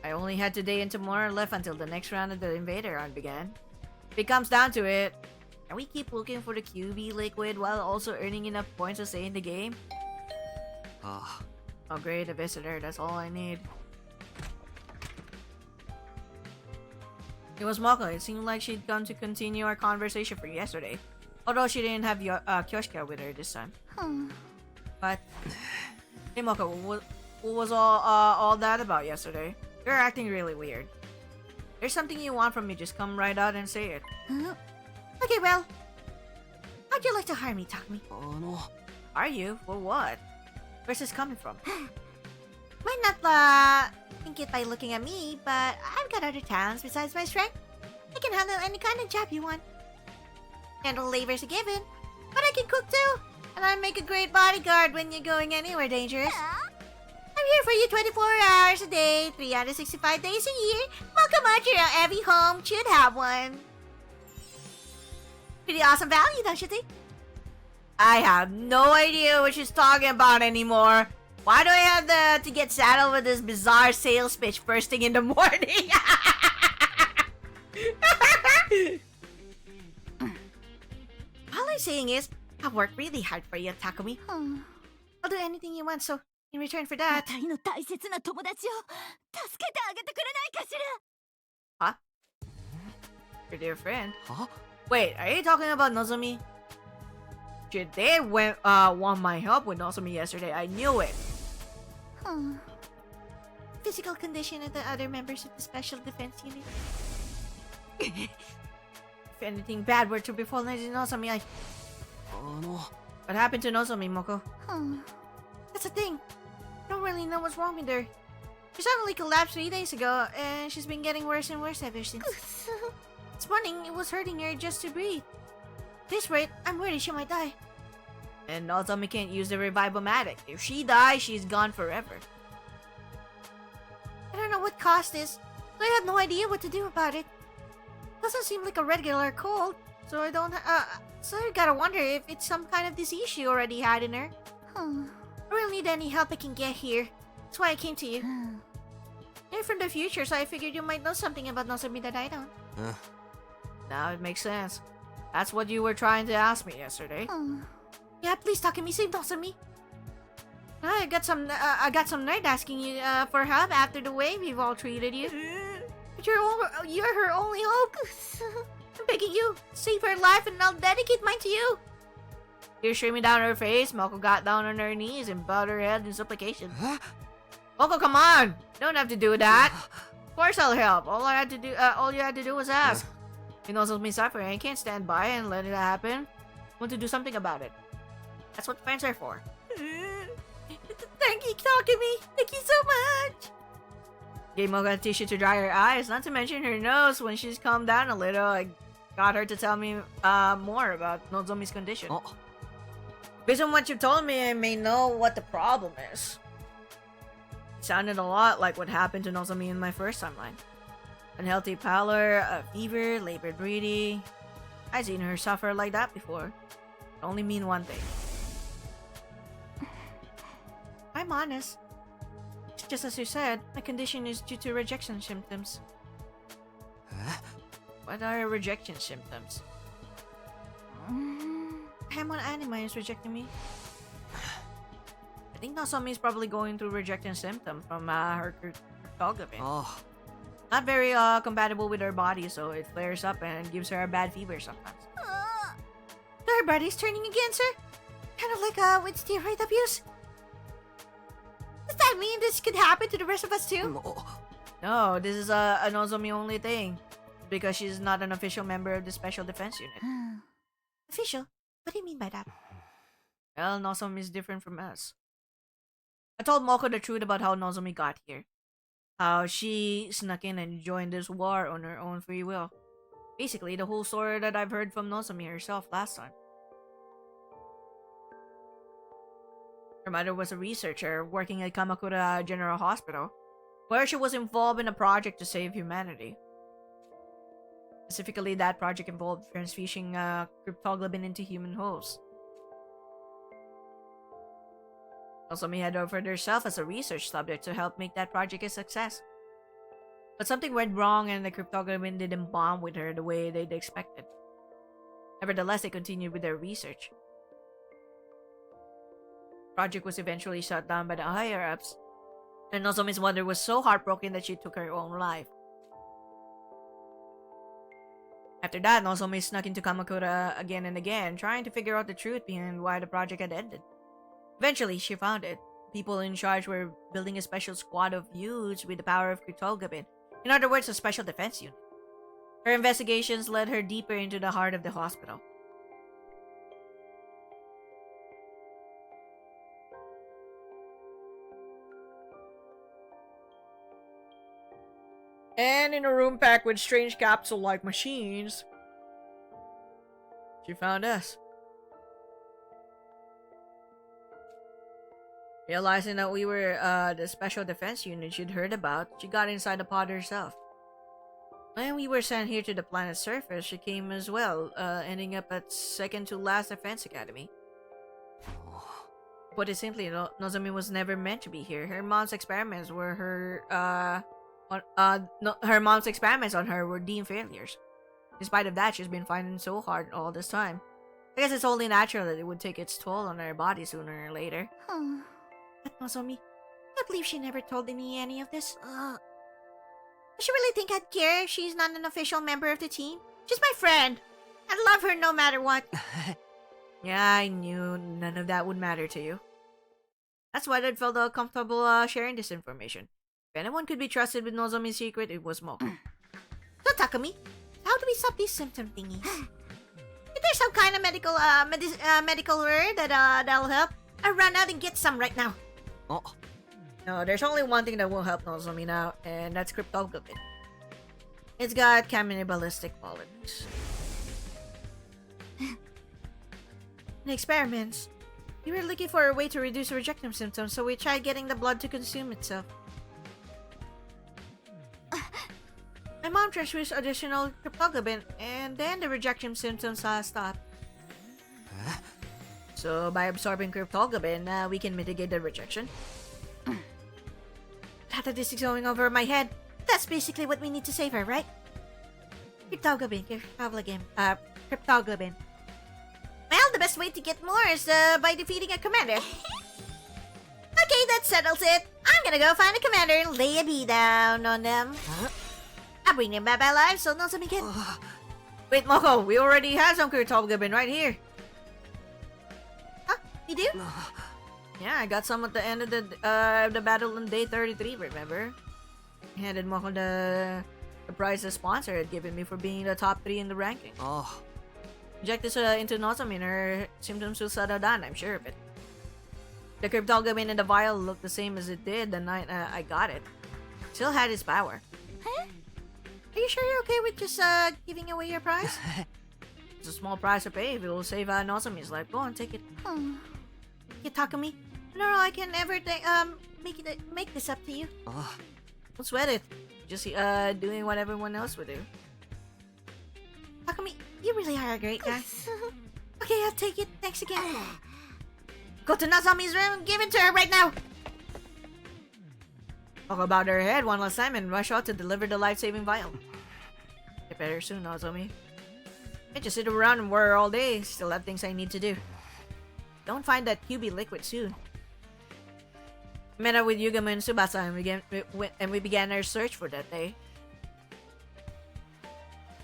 I only had today and tomorrow left until the next round of the Invader Hunt began. If it comes down to it, can we keep looking for the QB liquid while also earning enough points to stay in the game? Oh great, a visitor, that's all I need. It was Moko. It seemed like she'd come to continue our conversation from yesterday. Although she didn't have Kyoshika with her this time. But, hey Moko, what was all that about yesterday? You're acting really weird. There's something you want from me, just come right out and say it. Okay, well, how'd you like to hire me, Takumi? Are you? For what? Where's this coming from? Might not think it by looking at me, but I've got other talents besides my strength. I can handle any kind of job you want. Handle labor's a given, but I can cook too. And I make a great bodyguard when you're going anywhere dangerous. I'm here for you 24 hours a day, 365 days a year. Welcome out here, every home should have one. Pretty awesome value, don't you think? I have no idea what she's talking about anymore. Why do I have to get saddled with this bizarre sales pitch first thing in the morning? All I'm saying is, I worked really hard for you, Takumi. I'll do anything you want, so In return for that, あたいの大切な友達を助けてあげてくれないかしら。 huh? Your dear friend? Huh? Wait, are you talking about Nozomi? She did want my help with Nozomi yesterday. I knew it. Physical condition of the other members of the Special Defense Unit. If anything bad were to befall Nozomi, I... What happened to Nozomi, Moko? That's the thing. I don't really know what's wrong with her. She suddenly collapsed 3 days ago, and she's been getting worse and worse ever since. This morning, it was hurting her just to breathe. At this rate, I'm worried she might die. And Nozomi can't use the Revive-O-Matic. If she dies, she's gone forever. I don't know what caused this, so I have no idea what to do about it. Doesn't seem like a regular cold, so I don't. So I gotta wonder if it's some kind of disease she already had in her. I really need any help I can get here. That's why I came to you. You're from the future, so I figured you might know something about Nozomi that I don't. Now it makes sense. That's what you were trying to ask me yesterday. Yeah, please Takumi, save Nozomi. I got some nerd asking you for help after the way we've all treated you. But you're her only hope. I'm begging you, save her life, and I'll dedicate mine to you. Tears streaming down her face, Moko got down on her knees and bowed her head in supplication. Moko, come on! You don't have to do that. Of course I'll help. All you had to do was ask. He knows of me suffering. I can't stand by and let it happen. I want to do something about it. That's what friends are for. Thank you, Takumi. Thank you so much. Gave Moko a tissue to dry her eyes, not to mention her nose. When she's calmed down a little, I got her to tell me more about Nozomi's condition. Based on what you told me, I may know what the problem is. It sounded a lot like what happened to Nozomi in my first timeline. Unhealthy pallor, a fever, labored breathing. I've seen her suffer like that before. It only mean one thing. I'm honest. It's just as you said, my condition is due to rejection symptoms. What are rejection symptoms? Hamon Anima is rejecting me. I think Nozomi is probably going through rejection symptoms from her cryptography. Not very compatible with her body, so it flares up and gives her a bad fever sometimes. Her body's turning against her? Kind of like with steroid abuse? Does that mean this could happen to the rest of us too? No, this is a Nozomi only thing. Because she's not an official member of the Special Defense Unit. Official? What do you mean by that? Well, Nozomi is different from us. I told Moko the truth about how Nozomi got here. How she snuck in and joined this war on her own free will. Basically, the whole story that I've heard from Nozomi herself last time. Her mother was a researcher working at Kamakura General Hospital, where she was involved in a project to save humanity. Specifically, that project involved transfusing cryptoglobin into human hosts. Nozomi had offered herself as a research subject to help make that project a success. But something went wrong and the cryptoglobin didn't bond with her the way they'd expected. Nevertheless, they continued with their research. The project was eventually shut down by the higher-ups, and Nozomi's mother was so heartbroken that she took her own life. After that, Nozomi snuck into Kamakura again and again, trying to figure out the truth behind why the project had ended. Eventually, she found it. People in charge were building a special squad of youths with the power of cryptoglobin. In other words, a special defense unit. Her investigations led her deeper into the heart of the hospital. And in a room packed with strange capsule-like machines, she found us. Realizing that we were the special defense unit she'd heard about, she got inside the pod herself. When we were sent here to the planet's surface, she came as well, ending up at second to last defense academy. Put it simply, Nozomi was never meant to be here. Her mom's experiments were her mom's experiments on her were deemed failures. In spite of that, she's been fighting so hard all this time. I guess it's only natural that it would take its toll on her body sooner or later. But Nozomi, I can't believe she never told me any of this. Does she really think I'd care if she's not an official member of the team? She's my friend. I'd love her no matter what. Yeah, I knew none of that would matter to you. That's why I felt comfortable sharing this information. If anyone could be trusted with Nozomi's secret, it was Moko. So, Takumi, how do we stop these symptom thingies? Is there some kind of medical word that'll help? I'll run out and get some right now. Oh. No, there's only one thing that will help Nozomi now, and that's cryptoglyphin. It's got cannibalistic qualities. In experiments, we were looking for a way to reduce rejection symptoms, so we tried getting the blood to consume itself. My mom transfused additional cryptoglyphin, and then the rejection symptoms stopped. Huh? So by absorbing cryptoglyphin, we can mitigate the rejection. That this is going over my head. That's basically what we need to save her, right? Cryptoglyphin. Well, the best way to get more is by defeating a commander. Okay, that settles it. I'm gonna go find a commander and lay a bee down on them. Huh? I'll bring them back alive so Nozomi can... Wait, Moko, we already have some cryptoglyphin right here. Huh? You do? Yeah, I got some at the end of the battle on day 33, remember? I handed Moko the prize the sponsor had given me for being the top 3 in the ranking. Oh. Inject this into Nozomi and her symptoms will settle down, I'm sure of it. The cryptoglyphin in the vial looked the same as it did the night I got it. Still had its power. Huh? Are you sure you're okay with just giving away your prize? It's a small price to pay if it will save Nozomi's life. Go on, take it. You Takumi? No, I can never make this up to you. Oh. Don't sweat it. Just doing what everyone else would do. Takumi, you really are a great guy. Okay, I'll take it. Thanks again. Go to Nozomi's room and give it to her right now! Talk about her head one last time and rush out to deliver the life-saving vial. Get better soon, Nozomi. I just sit around and worry all day. Still have things I need to do. Don't find that QB liquid soon. I met up with Yugamo and Tsubasa and we began our search for that day.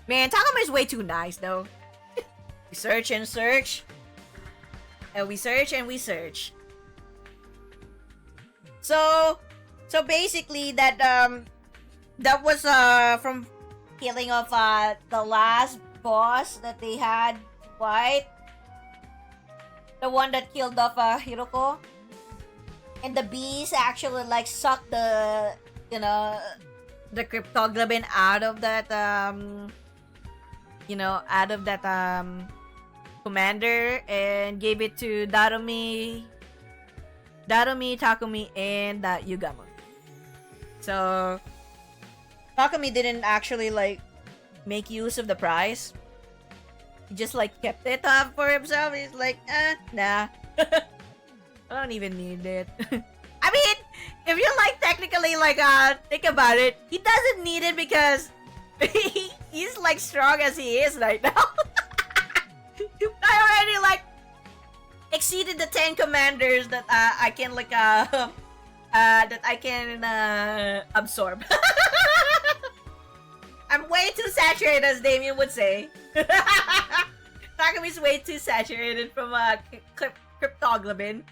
Man, Takuma's way too nice though. We search and search. And we search and we search. So basically that was from killing of the last boss that they had fight. The one that killed off Hiroko. And the bees actually like sucked the the cryptoglyphin out of that commander and gave it to Darumi, Takumi, and Yugamo. So Takumi didn't actually like make use of the prize. He just like kept it up for himself. He's like, nah. I don't even need it. I mean, if you like technically like think about it, he doesn't need it because he's like strong as he is right now. I already like exceeded the 10 commanders that I can like that I can absorb. I'm way too saturated, as Damien would say. Takumi's way too saturated from cryptoglyphin.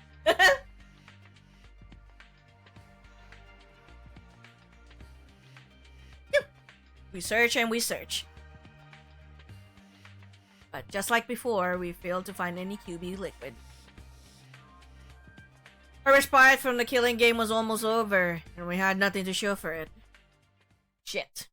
We search and we search. But just like before, we failed to find any QB liquid. Our respite from the killing game was almost over, and we had nothing to show for it. Shit.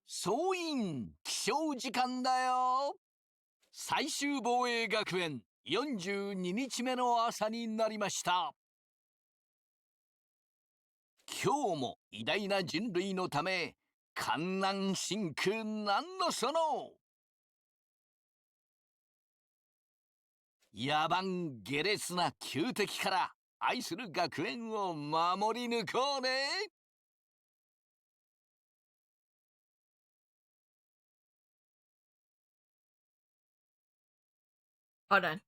総員起床時間だよ。最終防衛学園42日目の朝になりました。今日も偉大な人類のため観覧深空なんのその野蛮下劣な旧敵から愛する学園を守り抜こうね。Hold on.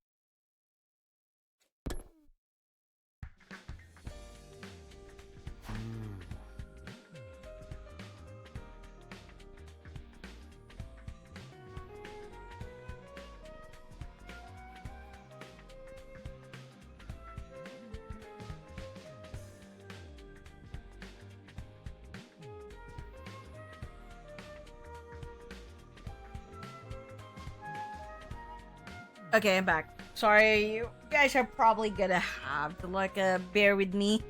Okay, I'm back. Sorry, you guys are probably gonna have to bear with me.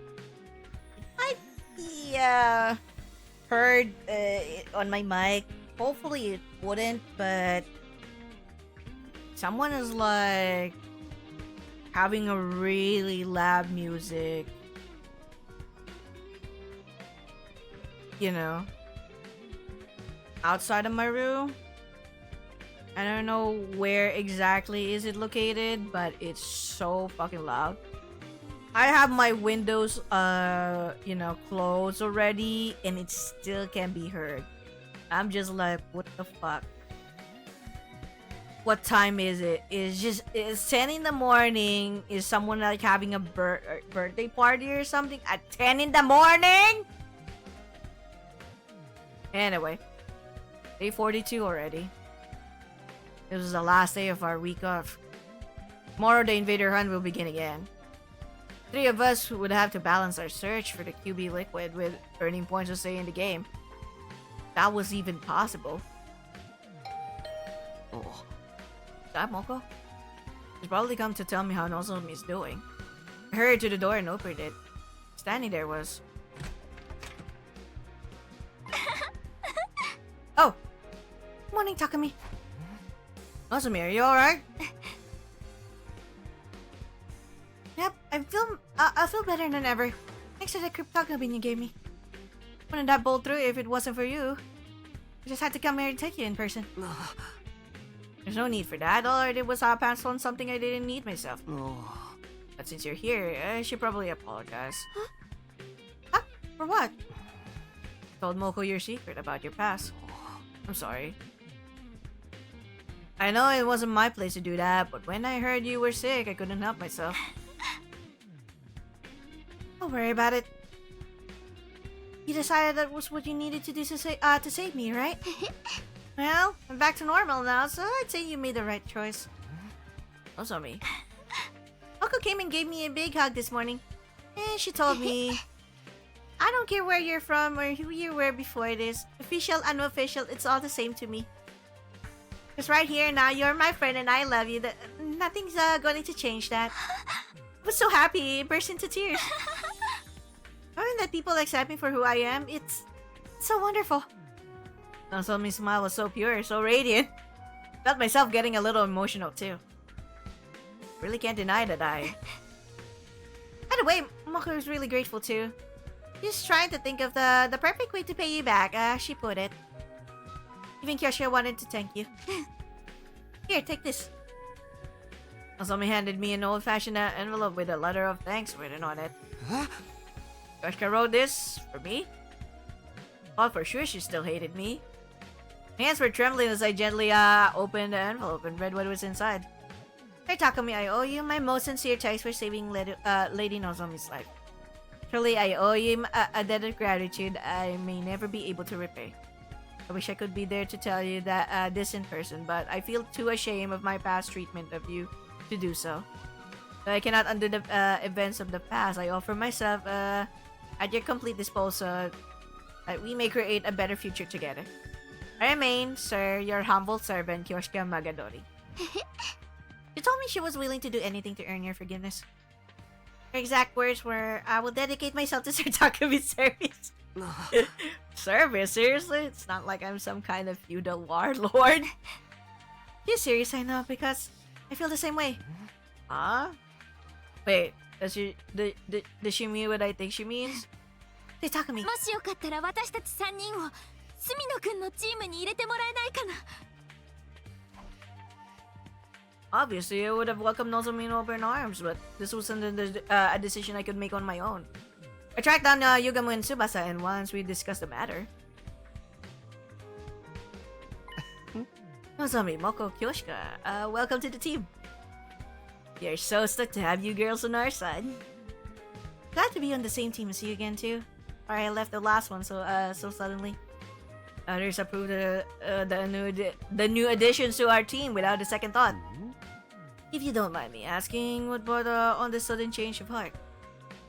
I heard it on my mic. Hopefully it wouldn't, but someone is like having a really loud music. You know, outside of my room. I don't know where exactly is it located, but it's so fucking loud. I have my windows, closed already, and it still can be heard. I'm just like, what the fuck? What time is it? It's 10 in the morning. Is someone like having a birthday party or something at 10 in the morning? Anyway, day 42 already. It was the last day of our week off. Tomorrow the invader hunt will begin again. 3 of us would have to balance our search for the QB liquid with earning points to stay in the game. That was even possible. Oh. Is that Moko? She's probably come to tell me how Nozomi's doing. I hurried to the door and opened it. Standing there was... Oh! Morning, Takumi. Nozomi, are you alright? Yep, I feel better than ever. Thanks to the cryptography you gave me. Wouldn't have pulled through if it wasn't for you. I just had to come here and take you in person. There's no need for that. All I did was pass on something I didn't need myself. But since you're here, I should probably apologize. Huh? For what? Told Moko your secret about your past. I'm sorry. I know it wasn't my place to do that, but when I heard you were sick, I couldn't help myself. Don't worry about it. You decided that was what you needed to do to save me, right? Well, I'm back to normal now, so I'd say you made the right choice. Also me. Moko came and gave me a big hug this morning. And she told me, I don't care where you're from or who you were before this. Official, unofficial, it's all the same to me. Because right here now, you're my friend and I love you. Nothing's going to change that. I was so happy, it burst into tears. Knowing that people accept me for who I am, it's so wonderful. Nozomi's smile was so pure, so radiant. Felt myself getting a little emotional too. Really can't deny that I... By the way, Moko is really grateful too. Just trying to think of the perfect way to pay you back, she put it. Even Kyoshi wanted to thank you. Here, take this. Nozomi handed me an old-fashioned envelope with a letter of thanks written on it. Huh? Yoshika wrote this for me? Thought for sure she still hated me. My hands were trembling as I gently opened the envelope and read what was inside. Dear Takumi, I owe you my most sincere thanks for saving Lady Nozomi's life. Truly, I owe you a debt of gratitude I may never be able to repay. I wish I could be there to tell you that this in person, but I feel too ashamed of my past treatment of you to do so. Though I cannot undo the events of the past, I offer myself at your complete disposal that we may create a better future together. I remain, sir, your humble servant, Kyoshika Magadori. She told me she was willing to do anything to earn your forgiveness. Her exact words were, I will dedicate myself to Sir Takumi's service. Service? Seriously? It's not like I'm some kind of feudal warlord. She's serious, I know, because I feel the same way. Huh? Wait, does she mean what I think she means? Hey, Takumi. もしよかったら私たち3人をスミノ君のチームに入れてもらえないかな Obviously, I would have welcomed Nozomi in open arms, but this wasn't a decision I could make on my own. I tracked down Yugamu and Tsubasa, and once we discussed the matter... Nozomi, Moko, Kyoshika, welcome to the team. We are so stuck to have you girls on our side. Glad to be on the same team as you again too. Sorry I left the last one so suddenly. Others approved the new additions to our team without a second thought. If you don't mind me asking, what brought on this sudden change of heart?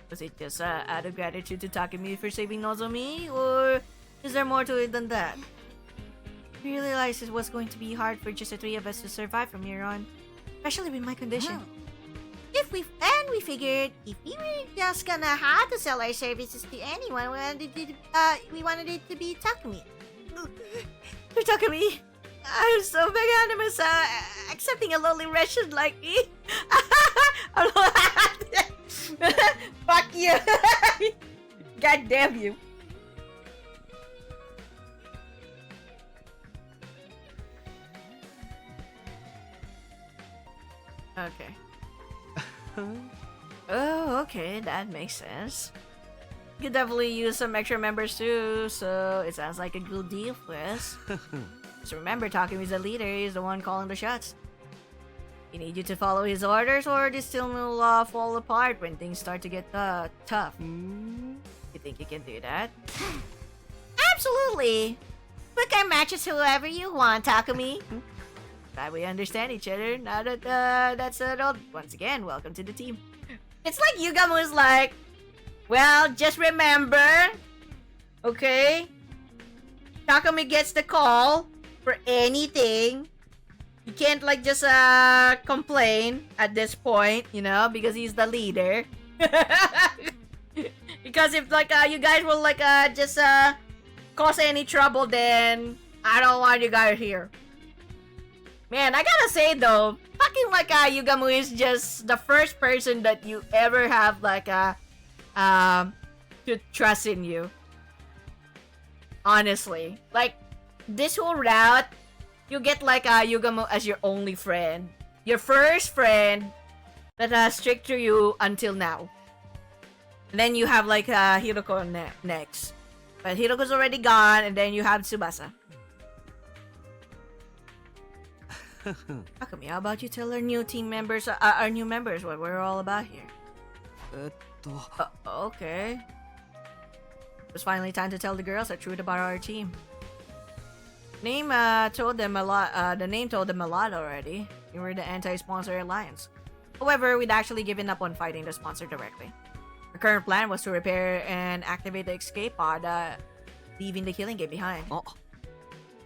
Was it just out of gratitude to Takumi for saving Nozomi, or is there more to it than that? We realized it was going to be hard for just the three of us to survive from here on, especially with my condition. We figured if we were just gonna have to sell our services to anyone, we wanted it to be Takumi. For Takumi, I'm so magnanimous, accepting a lonely wretched like me. Fuck you! God damn you! Okay. Oh, okay, that makes sense. You could definitely use some extra members too, so it sounds like a good deal for us. Just remember, Takumi's the leader, he's the one calling the shots. You need you to follow his orders, or this still will fall apart when things start to get tough. You think you can do that? Absolutely! Book our matches whoever you want, Takumi. Glad we understand each other. Now that that's settled, once again, welcome to the team. It's like Yugamu's like, well, just remember, okay? Takumi gets the call for anything. You can't like just complain at this point, you know, because he's the leader. Because if like you guys will like just cause any trouble, then I don't want you guys here. Man, I gotta say though, fucking like Yugamu is just the first person that you ever have like to trust in you. Honestly, like this whole route, you get like Yugamu as your only friend, your first friend that has stick to you until now. And then you have like Hiroko next, but Hiroko's already gone, and then you have Tsubasa. Takumi, how about you tell our new team members, our new members, what we're all about here? Okay. It was finally time to tell the girls the truth about our team. Name told them a lot. The name told them a lot already. We were the anti-sponsor alliance. However, we'd actually given up on fighting the sponsor directly. Our current plan was to repair and activate the escape pod, leaving the killing gate behind.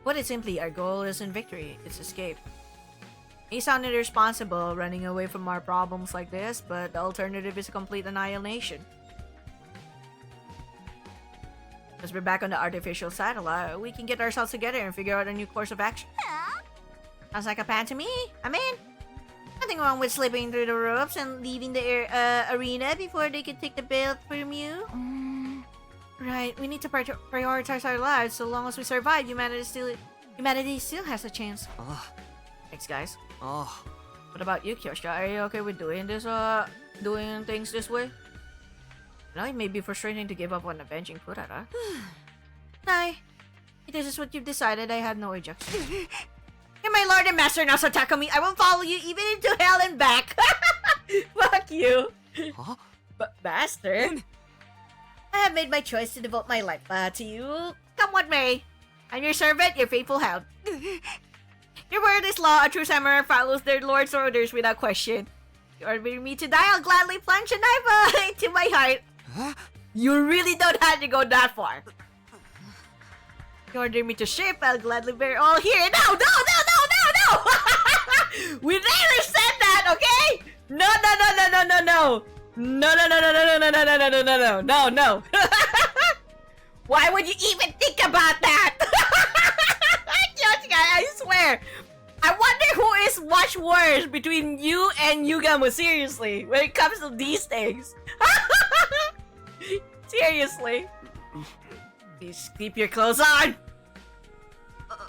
Put it simply, our goal isn't victory; it's escape. May sound irresponsible running away from our problems like this, but the alternative is complete annihilation. As we're back on the artificial satellite, we can get ourselves together and figure out a new course of action. Sounds like a plan to me. I'm in. Nothing wrong with slipping through the ropes and leaving the arena before they can take the belt from you. Right, we need to prioritize our lives. So long as we survive, humanity still has a chance. Thanks, guys. What about you, Kyoshka? Are you okay with doing this? Doing things this way? No, it may be frustrating to give up on avenging Kurara. Nay, if this is what you've decided, I have no objection. You're my lord and master now, so Takumi. I will follow you even into hell and back. Fuck you. Master? I have made my choice to devote my life to you. Come what may. I'm your servant, your faithful hound. Your word is law. A true samurai follows their lord's orders without question. You order me to die, I'll gladly plunge a knife into my heart. You really don't have to go that far. You order me to ship, I'll gladly bear all here. No! We never said that, okay? No. No. Why would you even think about that? I swear. I wonder who is much worse between you and Yugamu, seriously, when it comes to these things. Seriously. Please keep your clothes on.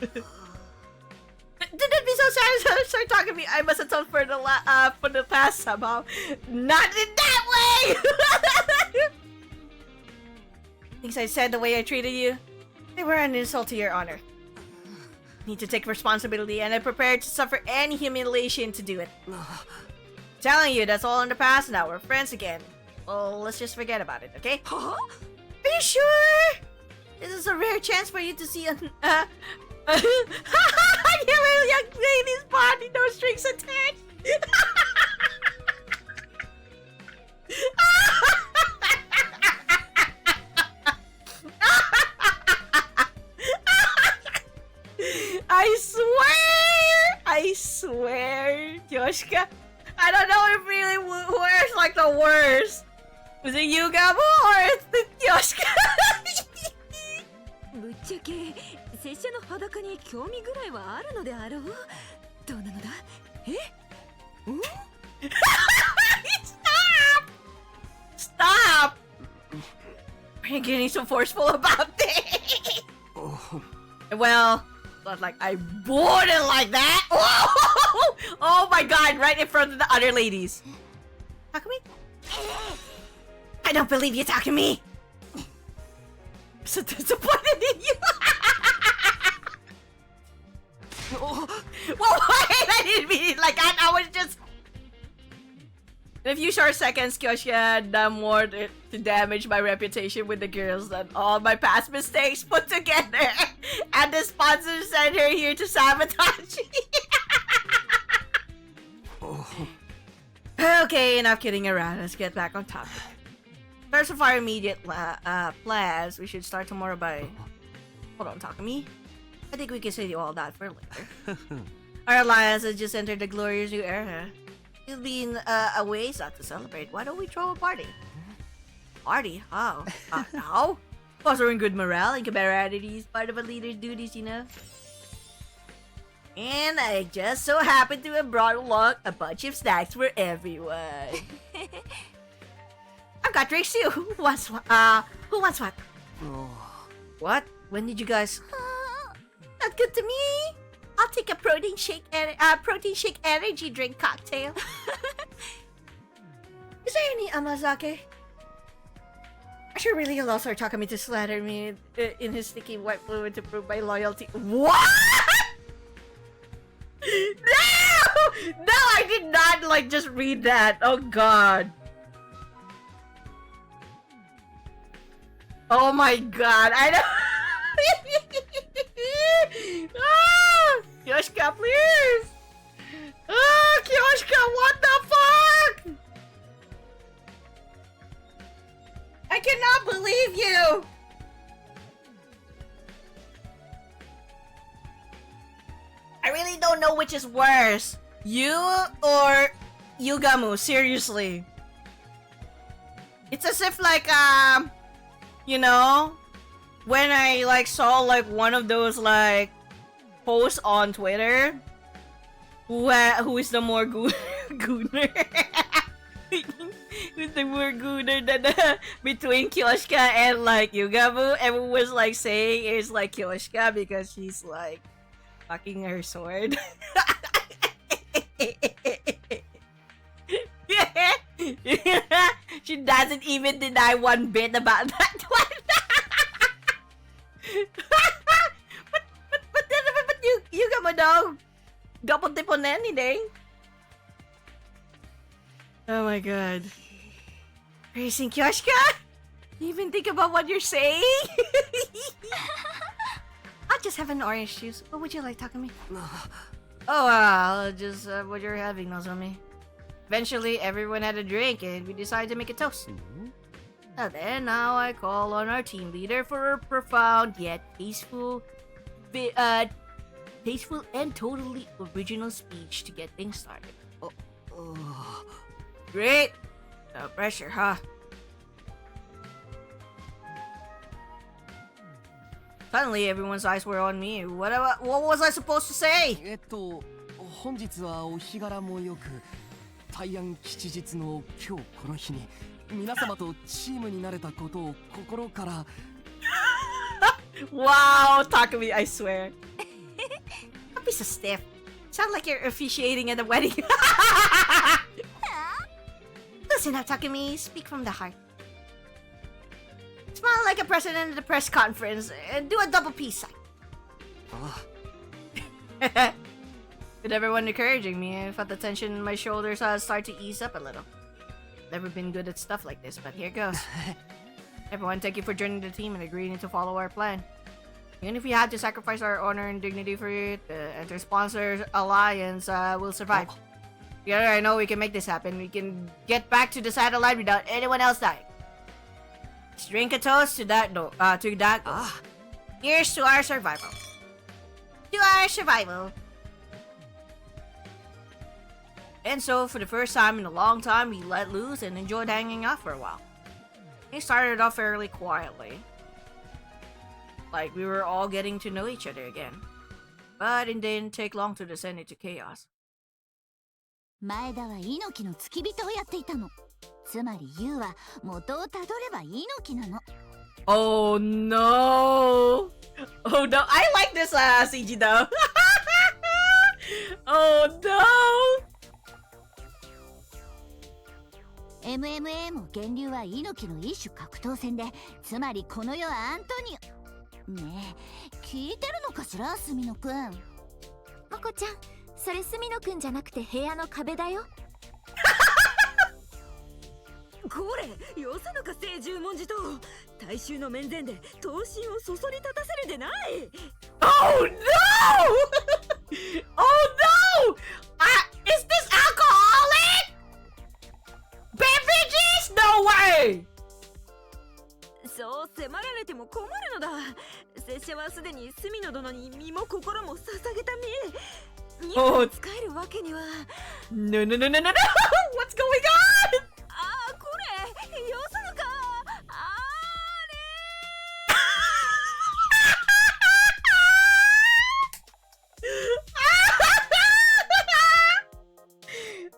Didn't be so sad. Start talking to me. I must atone for the past somehow. Not in that way. Things I said, the way I treated you, they were an insult to your honor. Need to take responsibility, and I'm prepared to suffer any humiliation to do it. Telling you, that's all in the past now. We're friends again. Well, let's just forget about it, okay? Huh? Are you sure? This is a rare chance for you to see a young lady's body, no strings attached. I swear, Yoshika, I don't know if really who's like the worst. Was it Yugamu or it's the Yoshika? ぶっちゃけ拙者の裸に興味ぐらいはあるのであろう。どうなのだ？え？ん？ Stop! Are you getting so forceful about this? Well, but like I wouldn't like that. Oh my god! Right in front of the other ladies. Takumi? I don't believe you, Takumi. I'm so disappointed in you. Well, wait! I didn't mean it like that. I was just. In a few short seconds, Kyoshi had done more to damage my reputation with the girls than all my past mistakes put together. And the sponsor sent her here to sabotage me. Okay, enough kidding around. Let's get back on topic. First of our immediate plans, we should start tomorrow by... Hold on, Takumi. I think we can save all that for later. Our alliance has just entered the glorious new era. It'll be in a ways not to celebrate. Why don't we throw a party? Party? How? How? Fostering good morale and camaraderie is part of a leader's duties, you know? And I just so happened to have brought along a bunch of snacks for everyone. I've got drinks too. Who wants what? What? When did you guys... Not good to me. I'll take a protein shake energy drink cocktail. Is there any amazake? I should really allow Sir Takumi to slander me in his sticky white fluid to prove my loyalty. What? No! No, I did not like just read that. Oh god. Oh my god, I don't... Kyoshika, please! Kyoshika, what the fuck? I cannot believe you! I really don't know which is worse. You or Yugamu, seriously. It's as if like, you know, when I like saw like one of those like posts on Twitter, who is the more gooner? Who's the more gooner than between Kyoshika and like Yugamu? Everyone was like saying it's like Kyoshika because she's like fucking her sword. She doesn't even deny one bit about that one. but you got my dog. Double dip on anything. Oh my god. Praising Kyoshika? You even think about what you're saying? I'll just have an orange juice. What would you like, Takumi? Just what you're having, Nozomi. Eventually, everyone had a drink and we decided to make a toast. And then now I call on our team leader for a profound yet tasteful and totally original speech to get things started. Great! No pressure, huh? Suddenly, everyone's eyes were on me. What was I supposed to say? 本日はお日柄も良く、大安吉日の今日この日に皆様とチームになれたことを心から。Wow, Takumi, I swear. Don't be so stiff. Sound like you're officiating at a wedding. Listen up, Takumi. Speak from the heart. Smile like a president at a press conference and do a double peace sign. With everyone encouraging me, I felt the tension in my shoulders start to ease up a little. Never been good at stuff like this, but here goes. Everyone, thank you for joining the team and agreeing to follow our plan. Even if we had to sacrifice our honor and dignity for it, the Enter-Sponsor Alliance will survive. Together, I know we can make this happen. We can get back to the satellite without anyone else dying. Let's drink a toast to that goal. Here's to our survival. To our survival. And so, for the first time in a long time, we let loose and enjoyed hanging out for a while. It started off fairly quietly. Like we were all getting to know each other again. But it didn't take long to descend into chaos. 前田は猪木の付き人をやっていたの。つまりユウは元をたどれば猪木なの。Oh no! Oh no! I like this CG though. Oh no! MMA も源流は猪木の一種格闘戦で、つまりこの世はアントニオ。ねえ、聞いてるのかしら、スミノくん。ポコちゃん、それスミノくんじゃなくて部屋の壁だよ。これ、よさぬか聖十文字と大衆の面前で闘神をそそり立たせるでない。Oh no! Oh no! Is this alcoholic? Beverages? No way! そう迫られても困るのだ。拙者はすでにスミノ殿に身も心も捧げた身。にも使えるわけには。No! What's going on? ああ、これ、よさぬか。あれ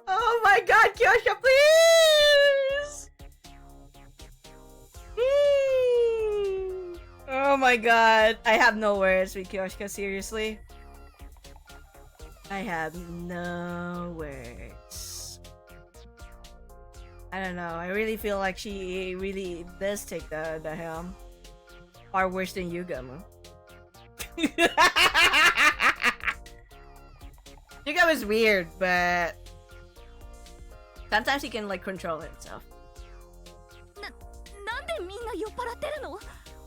！Oh my god, Kyosha, please! Oh my god, I have no words with Kyoshika, seriously. I have no words. I don't know, I really feel like she really does take the helm. Far worse than Yugama. Yugama is weird, but sometimes he can like control himself. なんでみんな酔っ払ってるの？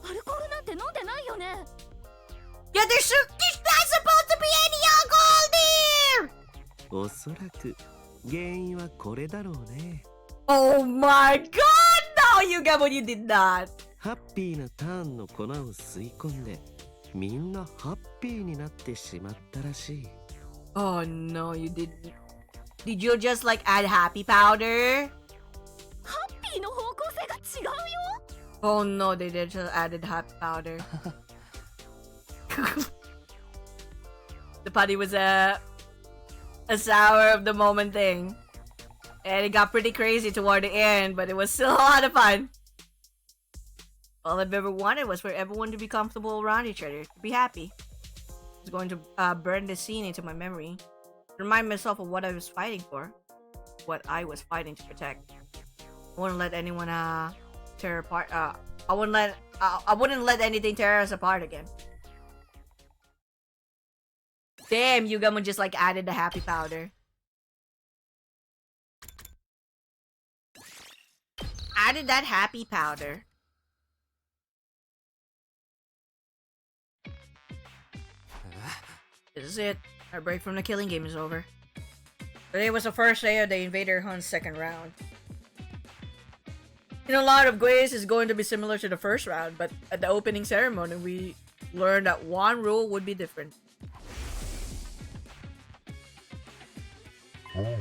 アルコールなんて飲んでないよね。Yeah, there's not supposed to be any alcohol there! おそらく原因はこれだろうね。Oh my god! No, Yugamo, you did not! ハッピーなターンの粉を吸い込んでみんなハッピーになってしまったらしい。Oh no, you didn't. Did you just like add happy powder? ハッピーの方向性が違うよ。Oh no, they just added happy powder. The party was a sour of the moment thing. And it got pretty crazy toward the end, but it was still a lot of fun. All I've ever wanted was for everyone to be comfortable around each other, to be happy. I was going to burn this scene into my memory, remind myself of what I was fighting for, what I was fighting to protect. I wouldn't let anyone tear apart. I wouldn't let anything tear us apart again. Damn, Yugamo just like added the happy powder. Added that happy powder. This is it. Our break from the killing game is over. Today was the first day of the Invader Hunt's second round. In a lot of ways, it's going to be similar to the first round, but at the opening ceremony, we learned that one rule would be different. Oh,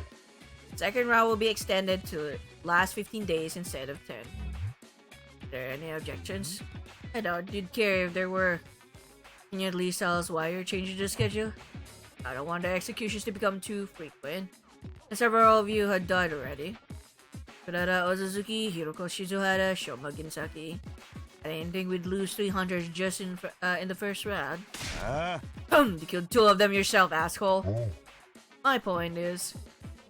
Second round will be extended to last 15 days instead of 10. Are there any objections? I didn't care if there were. Can you at least tell us why you're changing the schedule? I don't want the executions to become too frequent. And several of you had died already. Kurata Ozazuki, Hiroko Shizuhara, Shoma Ginsaki. I didn't think we'd lose 300 just in the first round. You killed 2 of them yourself, asshole. oh, My point is,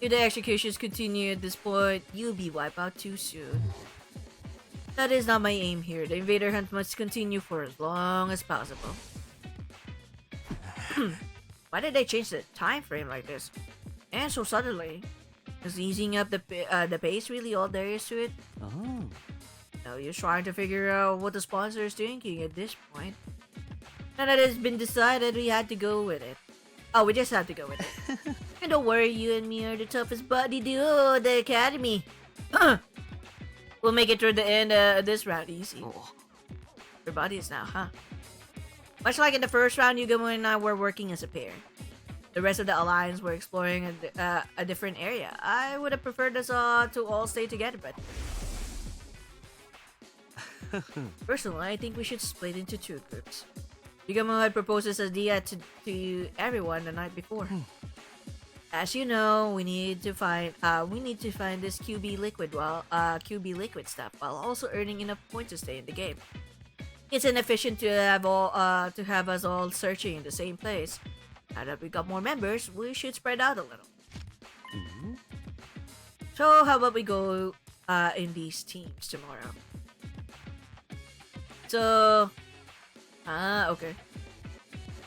if the executions continue at this point, you'll be wiped out too soon. That is not my aim here. The invader hunt must continue for as long as possible. Why did they change the time frame like this? And so suddenly? Is easing up the pace really all there is to it? Oh. Now you're trying to figure out what the sponsor is thinking at this point. Now that it's been decided, we had to go with it. Oh, we just have to go with it. And don't worry, you and me are the toughest buddy duo at the academy. We'll make it through the end of this round easy. We're buddies now, huh? Much like in the first round, Yugamo and I were working as a pair. The rest of the alliance were exploring a different area. I would have preferred us to all stay together, but... Personally, I think we should split into 2 groups. Yugamo had proposed this idea to everyone the night before. As you know, we need to find this QB liquid stuff while also earning enough points to stay in the game. It's inefficient to have us all searching in the same place. Now that we got more members, we should spread out a little. So how about we go in these teams tomorrow? So, okay.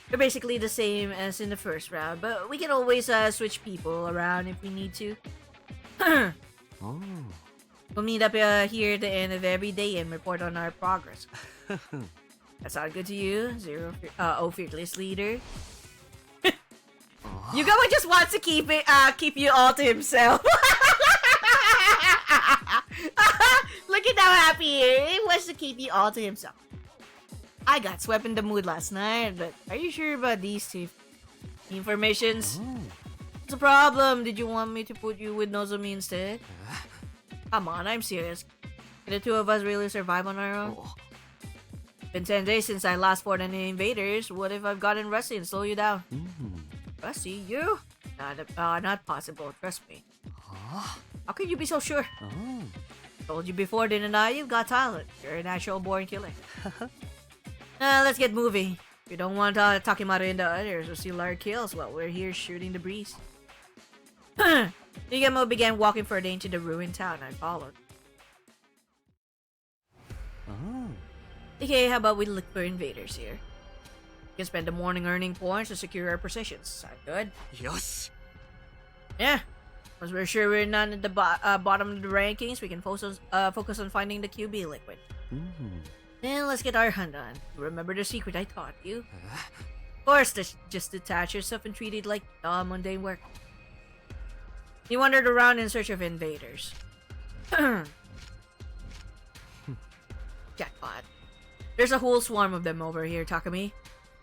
They're basically the same as in the first round, but we can always switch people around if we need to. We'll meet up here at the end of every day and report on our progress. That sound good to you? Fearless leader? Yugamo just wants to keep you all to himself. Look at how happy he is. He wants to keep you all to himself. I got swept in the mood last night, but are you sure about these two informations? What's the problem? Did you want me to put you with Nozomi instead? Come on, I'm serious. Can the 2 of us really survive on our own? It's been 10 days since I last fought any invaders. What if I've gotten rusty and slow you down? Rusty? You? Not possible, trust me. How can you be so sure? Told you before, didn't I? You've got talent. You're a natural born killer. Let's get moving. We don't want Takimaru and the others to steal our kills while we're here shooting the breeze. Yugamo began walking further into the ruined town. I followed. Okay, how about we look for invaders here? We can spend the morning earning points to secure our positions. Sound good? Yes. Yeah. Once we're sure we're not at the bottom of the rankings, we can focus on finding the QB liquid. Then let's get our hunt on. Remember the secret I taught you? Of course, just detach yourself and treat it like mundane work. He wandered around in search of invaders. Jackpot. There's a whole swarm of them over here, Takumi.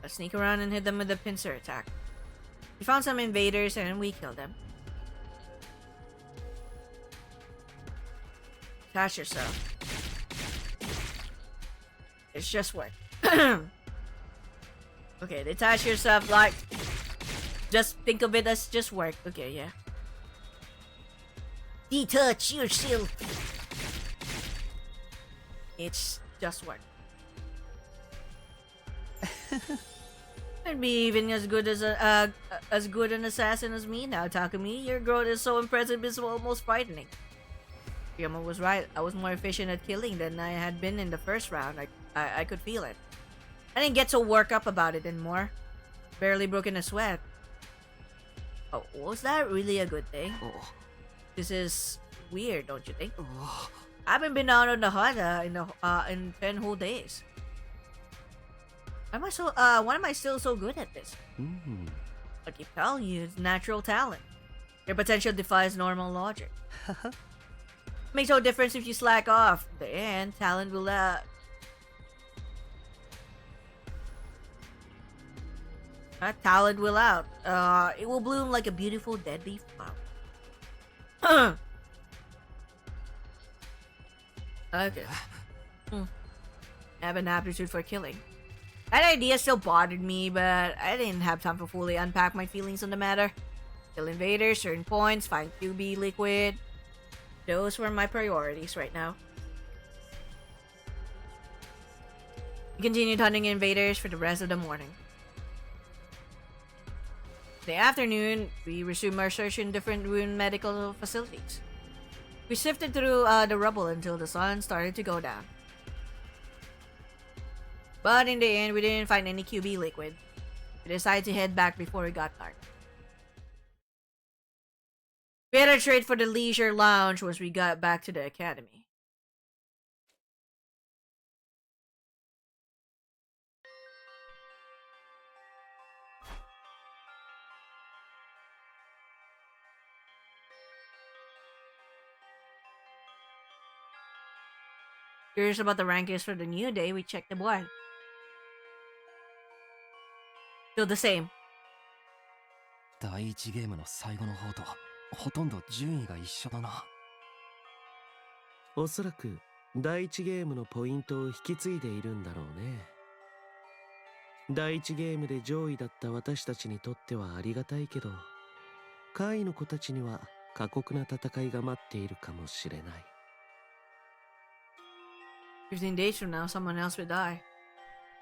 Let's sneak around and hit them with a pincer attack. We found some invaders and we killed them. Detach yourself. It's just work. Okay, detach yourself like... Just think of it as just work. Okay, yeah. Detach yourself. It's just work. I'd be even as good as an assassin as me now, Takumi. Your growth is so impressive, it's almost frightening. Yama was right. I was more efficient at killing than I had been in the first round. I could feel it. I didn't get so worked up about it anymore. Barely broke in a sweat. Oh, was that really a good thing? This is weird, don't you think? I haven't been out on the hunt in 10 whole days. Why am I still so good at this? I keep telling you, it's natural talent. Your potential defies normal logic. Makes no difference if you slack off. In the end, talent will talent will out. It will bloom like a beautiful dead leaf flower. Okay. I have an aptitude for killing. That idea still bothered me, but I didn't have time to fully unpack my feelings on the matter. Kill invaders, earn points, find QB liquid. Those were my priorities right now. We continued hunting invaders for the rest of the morning. In the afternoon, we resumed our search in different ruined medical facilities. We sifted through the rubble until the sun started to go down. But in the end, we didn't find any QB liquid. We decided to head back before it got dark. We had a trade for the leisure lounge once we got back to the academy. Curious about the rankings for the new day, we checked the board. Still the same. 第1ゲームの最後の方とほとんど順位が一緒だな。おそらく第1ゲームのポイントを引き継いでいるんだろうね。第1ゲームで上位だった私たちにとってはありがたいけど、下位の子たちには過酷な戦いが待っているかもしれない。15 days from now, someone else would die.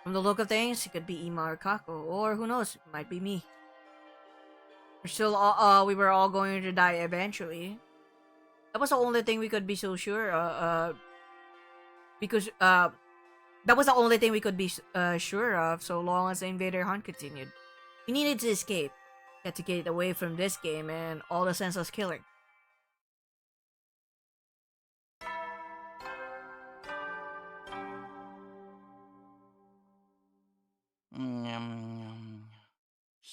From the look of things, it could be Ima or Kako, or who knows, it might be me. We were all going to die eventually. That was the only thing we could be so sure. Because that was the only thing we could be sure of, so long as the invader hunt continued. We needed to escape, get to get away from this game and all the senseless killing.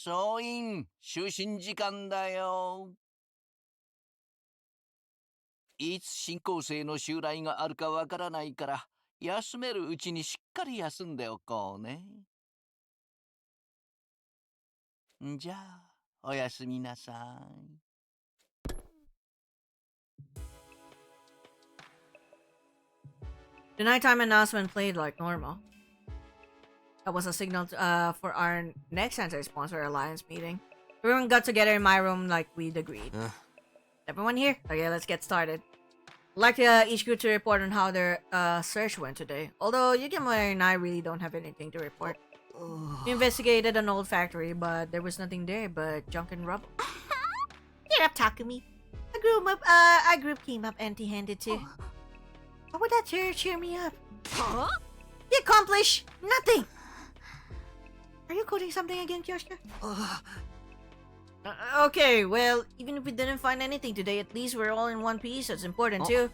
総員就寝時間だよ。いつ新校生の襲来があるかわからないから、休めるうちにしっかり休んでおこうね。じゃあ、おやすみなさい。The nighttime announcement played like normal. That was a signal for our next anti-sponsor alliance meeting. Everyone got together in my room like we'd agreed. Everyone here? Okay, let's get started. I'd like each group to report on how their search went today. Although Yukimo and I really don't have anything to report. We investigated an old factory, but there was nothing there but junk and rubble. Cheer up, Takumi. Our group came up empty-handed too. How would that cheer me up? Huh? We accomplished nothing. Are you coding something again, Kyoshika? Okay, well, even if we didn't find anything today, at least we're all in one piece. That's important too.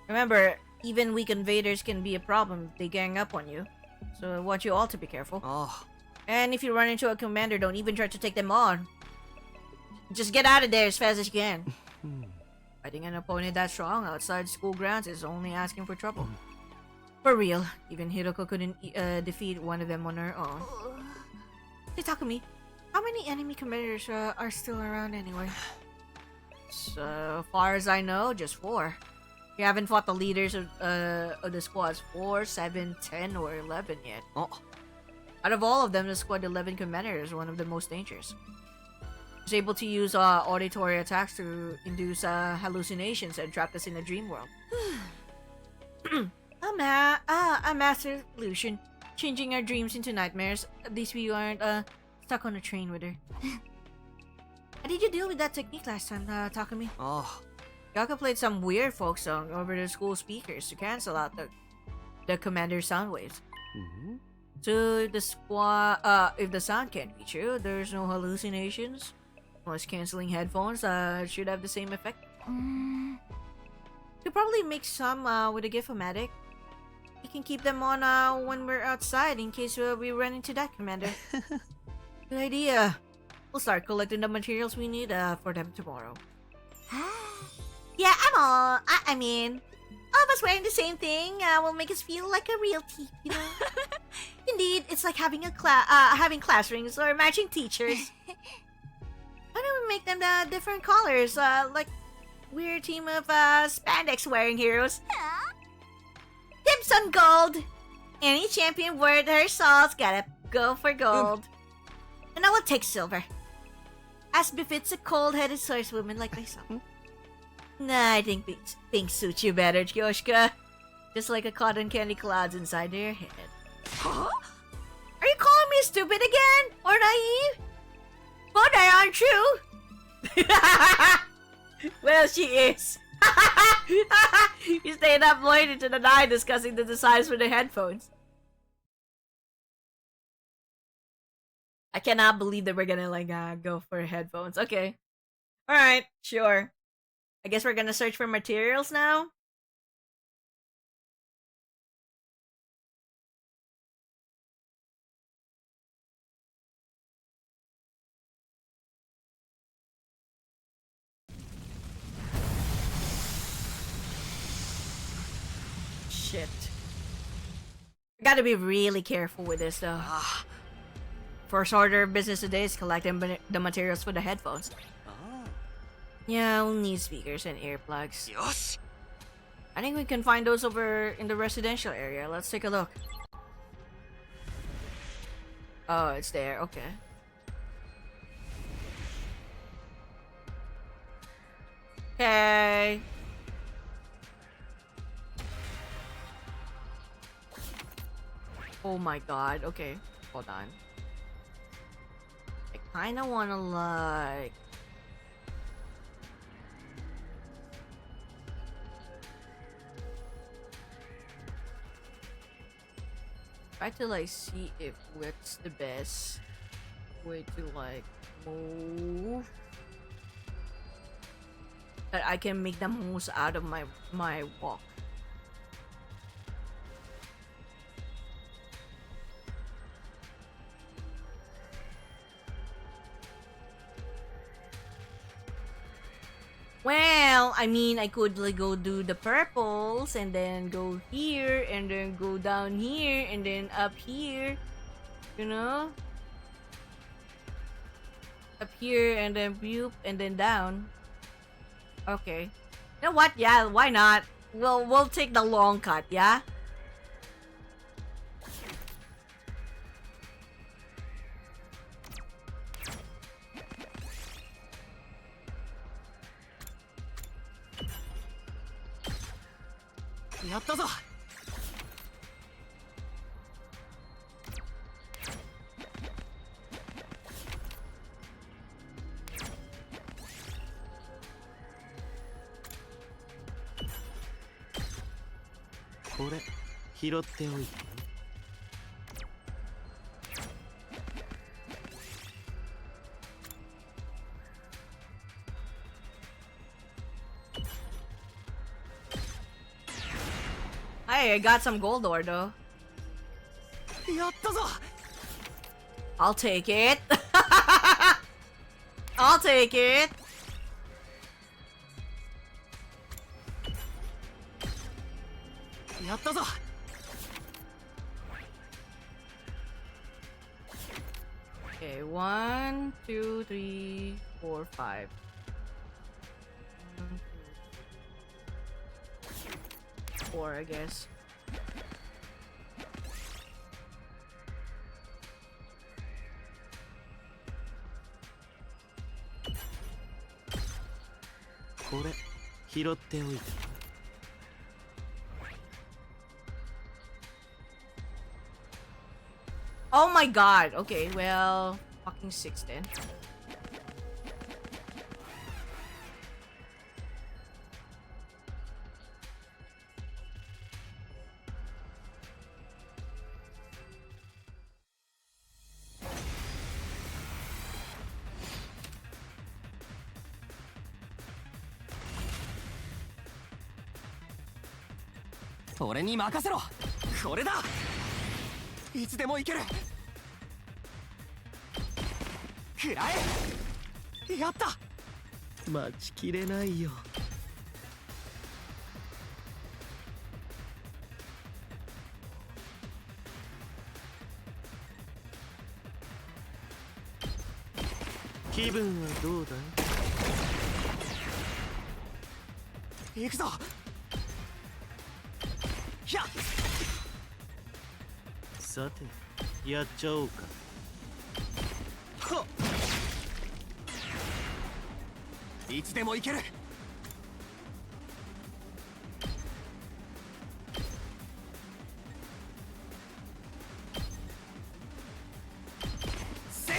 Remember, even weak invaders can be a problem if they gang up on you. So I want you all to be careful. And if you run into a commander, don't even try to take them on. Just get out of there as fast as you can. Fighting an opponent that strong outside school grounds is only asking for trouble. For real, even Hiroko couldn't defeat one of them on her own. Hey, Takumi, how many enemy commanders are still around anyway? So far as I know, just 4. We haven't fought the leaders of the squads 4, 7, 10, or 11 yet. Out of all of them, the squad 11 commander is one of the most dangerous. He's able to use auditory attacks to induce hallucinations and trap us in a dream world. A master solution. Changing our dreams into nightmares. At least we aren't stuck on a train with her. How did you deal with that technique last time, Takumi? Yaka played some weird folk song over the school speakers to cancel out the commander sound waves. So if the sound can't reach you, there's no hallucinations. Noise canceling headphones should have the same effect. Could probably make some with a Gift-O-Matic. We can keep them on when we're outside in case we run into that commander. Good idea. We'll start collecting the materials we need for them tomorrow. Yeah, I mean, all of us wearing the same thing will make us feel like a real team, you know? Indeed, it's like having having class rings or matching teachers. Why don't we make them different colors, like we're a team of spandex-wearing heroes? Tips on gold! Any champion worth her salt's gotta go for gold. And I will take silver. As befits a cold-headed swordswoman like myself. Nah, I think pink suits you better, Kyoshika. Just like a cotton candy clouds inside your head. Huh? Are you calling me stupid again? Or naive? Both aren't true. Well, she is. You stayed up late into the night discussing the designs for the headphones. I cannot believe that we're gonna like go for headphones. Okay. Alright, sure. I guess we're gonna search for materials now. Shit. I gotta be really careful with this though. First order of business today is collecting the materials for the headphones. Yeah, we'll need speakers and earplugs. Yosh! I think we can find those over in the residential area. Let's take a look. Oh, it's there. Okay. Okay. Oh my god. Okay. Hold on. I kinda wanna like... try to like see if what's the best way to like move that I can make the most out of my walk. Well, I mean, I could like go do the purples and then go here and then go down here and then up here, you know? Up here and then boop and then down. Okay. You know what? Yeah, why not? We'll take the long cut, yeah? Hey, I got some gold ore though. I'll take it. I'll take it. Okay, 1, 2, 3, 4, 5. 4, I guess. Oh my god. Okay, well, fucking 6 then.俺に任せろ。これだ。いつでも行ける。食らえ。やった。待ちきれないよ。気分はどうだい？行くぞ。やっ。さて、やっちゃおうか。はっ。いつでも行ける。せ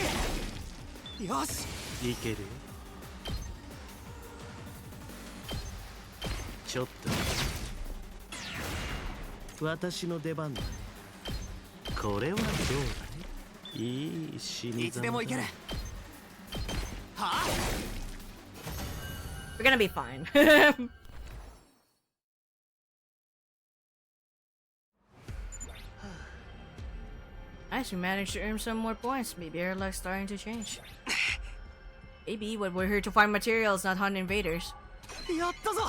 い。よし。いけるよ。ちょっと。私の出番だ。これはどうだいい死にいつでも行ける。はあ We're gonna be fine. Nice, we managed to earn some more points. Maybe our luck's starting to change. Maybe, but we're here to find materials, not hunt invaders. やったぞ。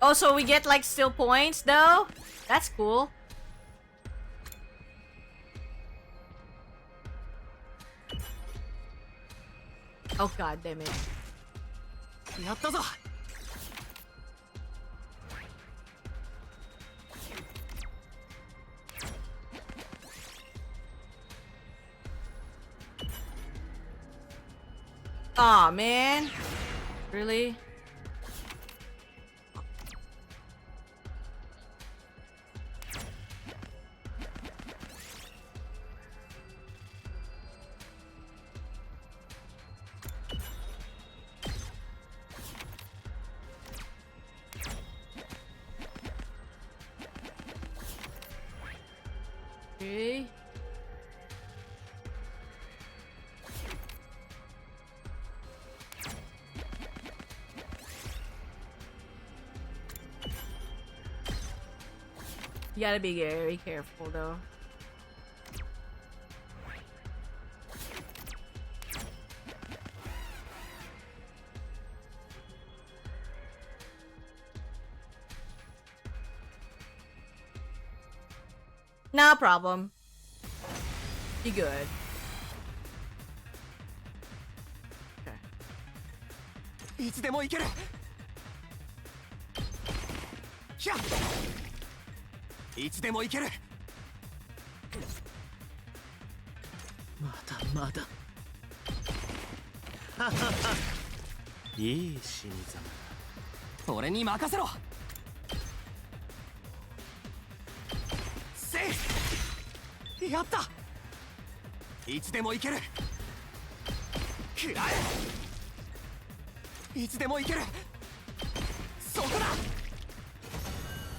Oh, so we get like still points though? That's cool. Oh god damn it. やったぞ。 Aw, man. Really? Okay. You gotta be very careful though. No problem. You good. Okay. いつでも行ける。ひゃっ。いつでも行ける。まだまだいい死にざま。俺に任せろ。セーフ。やった。いつでも行ける。食らえ。いつでも行ける。そこだ。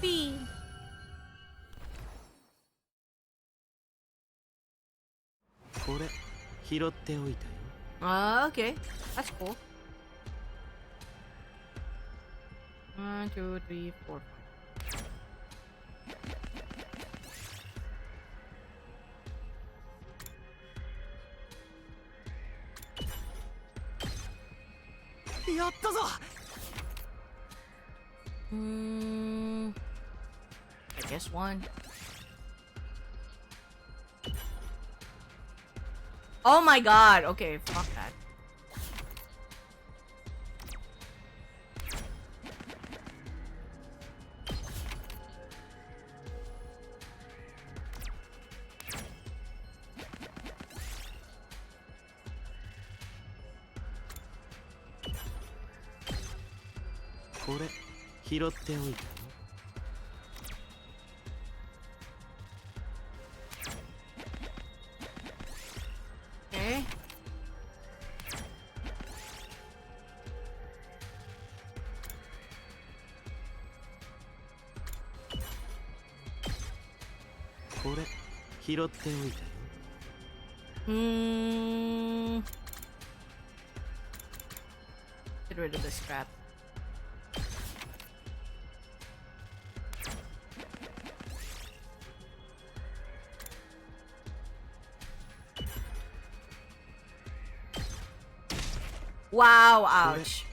B. Okay. That's cool. 1, 2, 3, 4, 5.やったぞ。 I guess 1. Oh my god. Okay, fuck that. Okay. Get rid of this crap. Wow, ouch.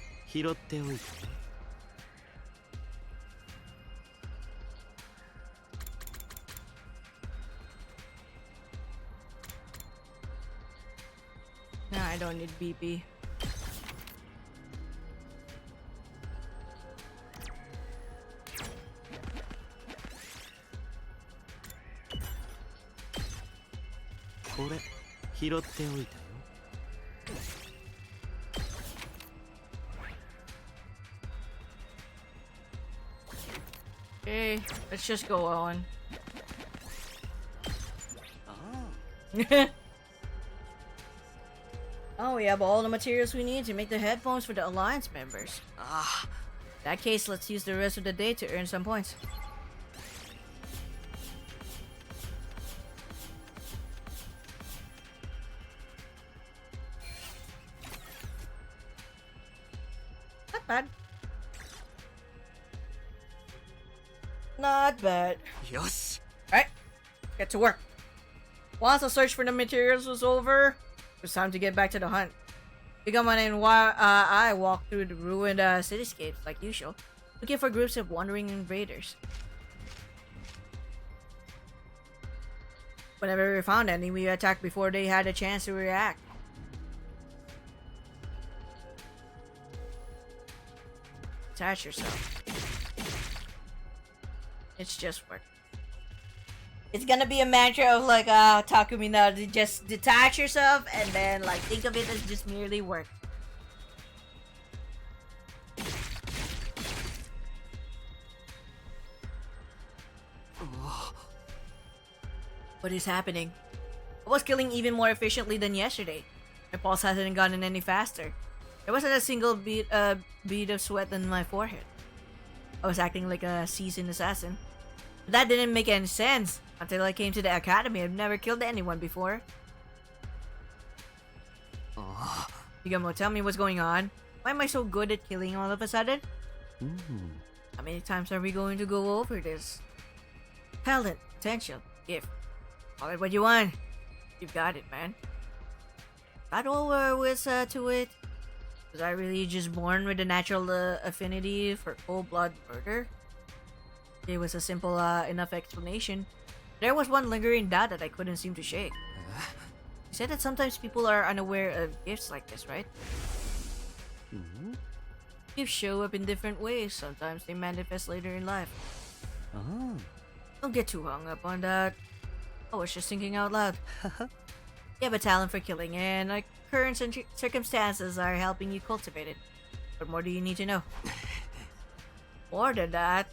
Nah, I don't need BP. Okay, let's just go on. Oh, we have all the materials we need to make the headphones for the Alliance members. In that case, let's use the rest of the day to earn some points. bad. Not bad. Yosh. Alright, get to work. Once the search for the materials was over, it was time to get back to the hunt. Yugama and I walked through the ruined cityscapes like usual, looking for groups of wandering invaders. Whenever we found any, we attacked before they had a chance to react. Attach yourself. It's just work. It's gonna be a mantra of like Takumi now to just detach yourself and then like think of it as just merely work. What is happening? I was killing even more efficiently than yesterday. My pulse hasn't gotten any faster. There wasn't a single bead of sweat on my forehead. I was acting like a seasoned assassin. But that didn't make any sense. Until I came to the academy, I've never killed anyone before. Yugamo, tell me what's going on. Why am I so good at killing all of a sudden? How many times are we going to go over this? Talent, potential, gift. Call it what you want. You've got it, man. That all there was to it? Was I really just born with a natural affinity for cold-blood murder? It was a simple enough explanation. There was one lingering doubt that I couldn't seem to shake. You said that sometimes people are unaware of gifts like this, right? Gifts show up in different ways. Sometimes they manifest later in life. Don't get too hung up on that. I was just thinking out loud. You have a talent for killing, and current circumstances are helping you cultivate it. What more do you need to know? More than that,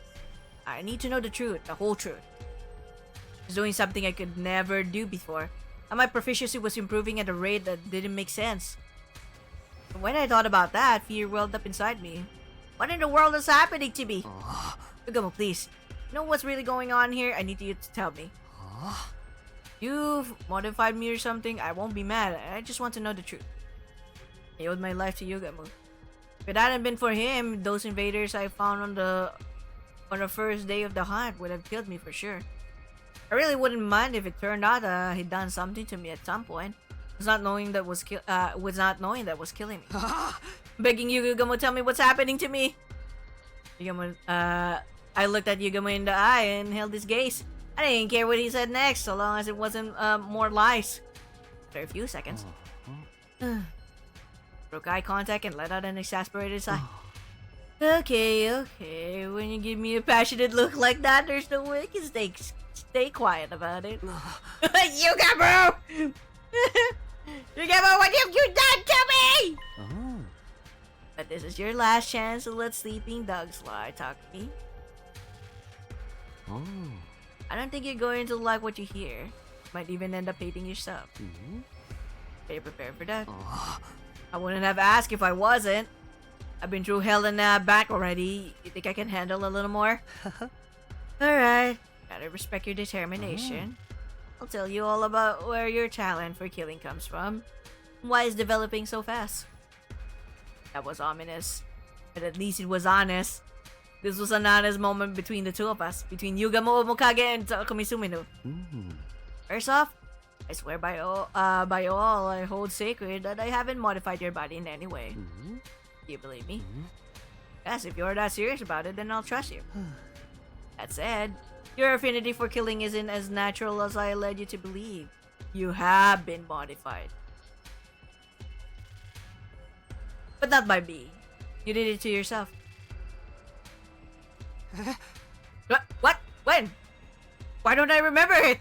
I need to know the truth, the whole truth. I was doing something I could never do before, and my proficiency was improving at a rate that didn't make sense. And when I thought about that, fear welled up inside me. What in the world is happening to me? Yugamo, please. You know what's really going on here? I need you to tell me. You've modified me or something? I won't be mad. I just want to know the truth. I owed my life to Yugamo. If it hadn't been for him, those invaders I found on the first day of the hunt would have killed me for sure. I really wouldn't mind if it turned out he'd done something to me at some point. Was not knowing that was killing me. Begging you, Yugamo, tell me what's happening to me. Yugamo, I looked at Yugamo in the eye and held his gaze. I didn't care what he said next, so long as it wasn't more lies. After a few seconds, broke eye contact and let out an exasperated sigh. Okay. When you give me a passionate look like that, there's no way I can stay quiet about it. Yugamo! Yugamo, what have you done to me? But this is your last chance to let sleeping dogs lie, Takumi. I don't think you're going to like what you hear. Might even end up hating yourself. Are you prepared for that? I wouldn't have asked if I wasn't. I've been through hell and back already. You think I can handle a little more? Alright. Gotta respect your determination. I'll tell you all about where your talent for killing comes from. Why it's developing so fast. That was ominous. But at least it was honest. This was an honest moment between the two of us. Between Yugamo Omokage and Takumi Sumino. First off, I swear by all I hold sacred that I haven't modified your body in any way. Do you believe me? Yes, if you're that serious about it, then I'll trust you. That said, your affinity for killing isn't as natural as I led you to believe. You have been modified. But not by me. You did it to yourself. What? When? Why don't I remember it?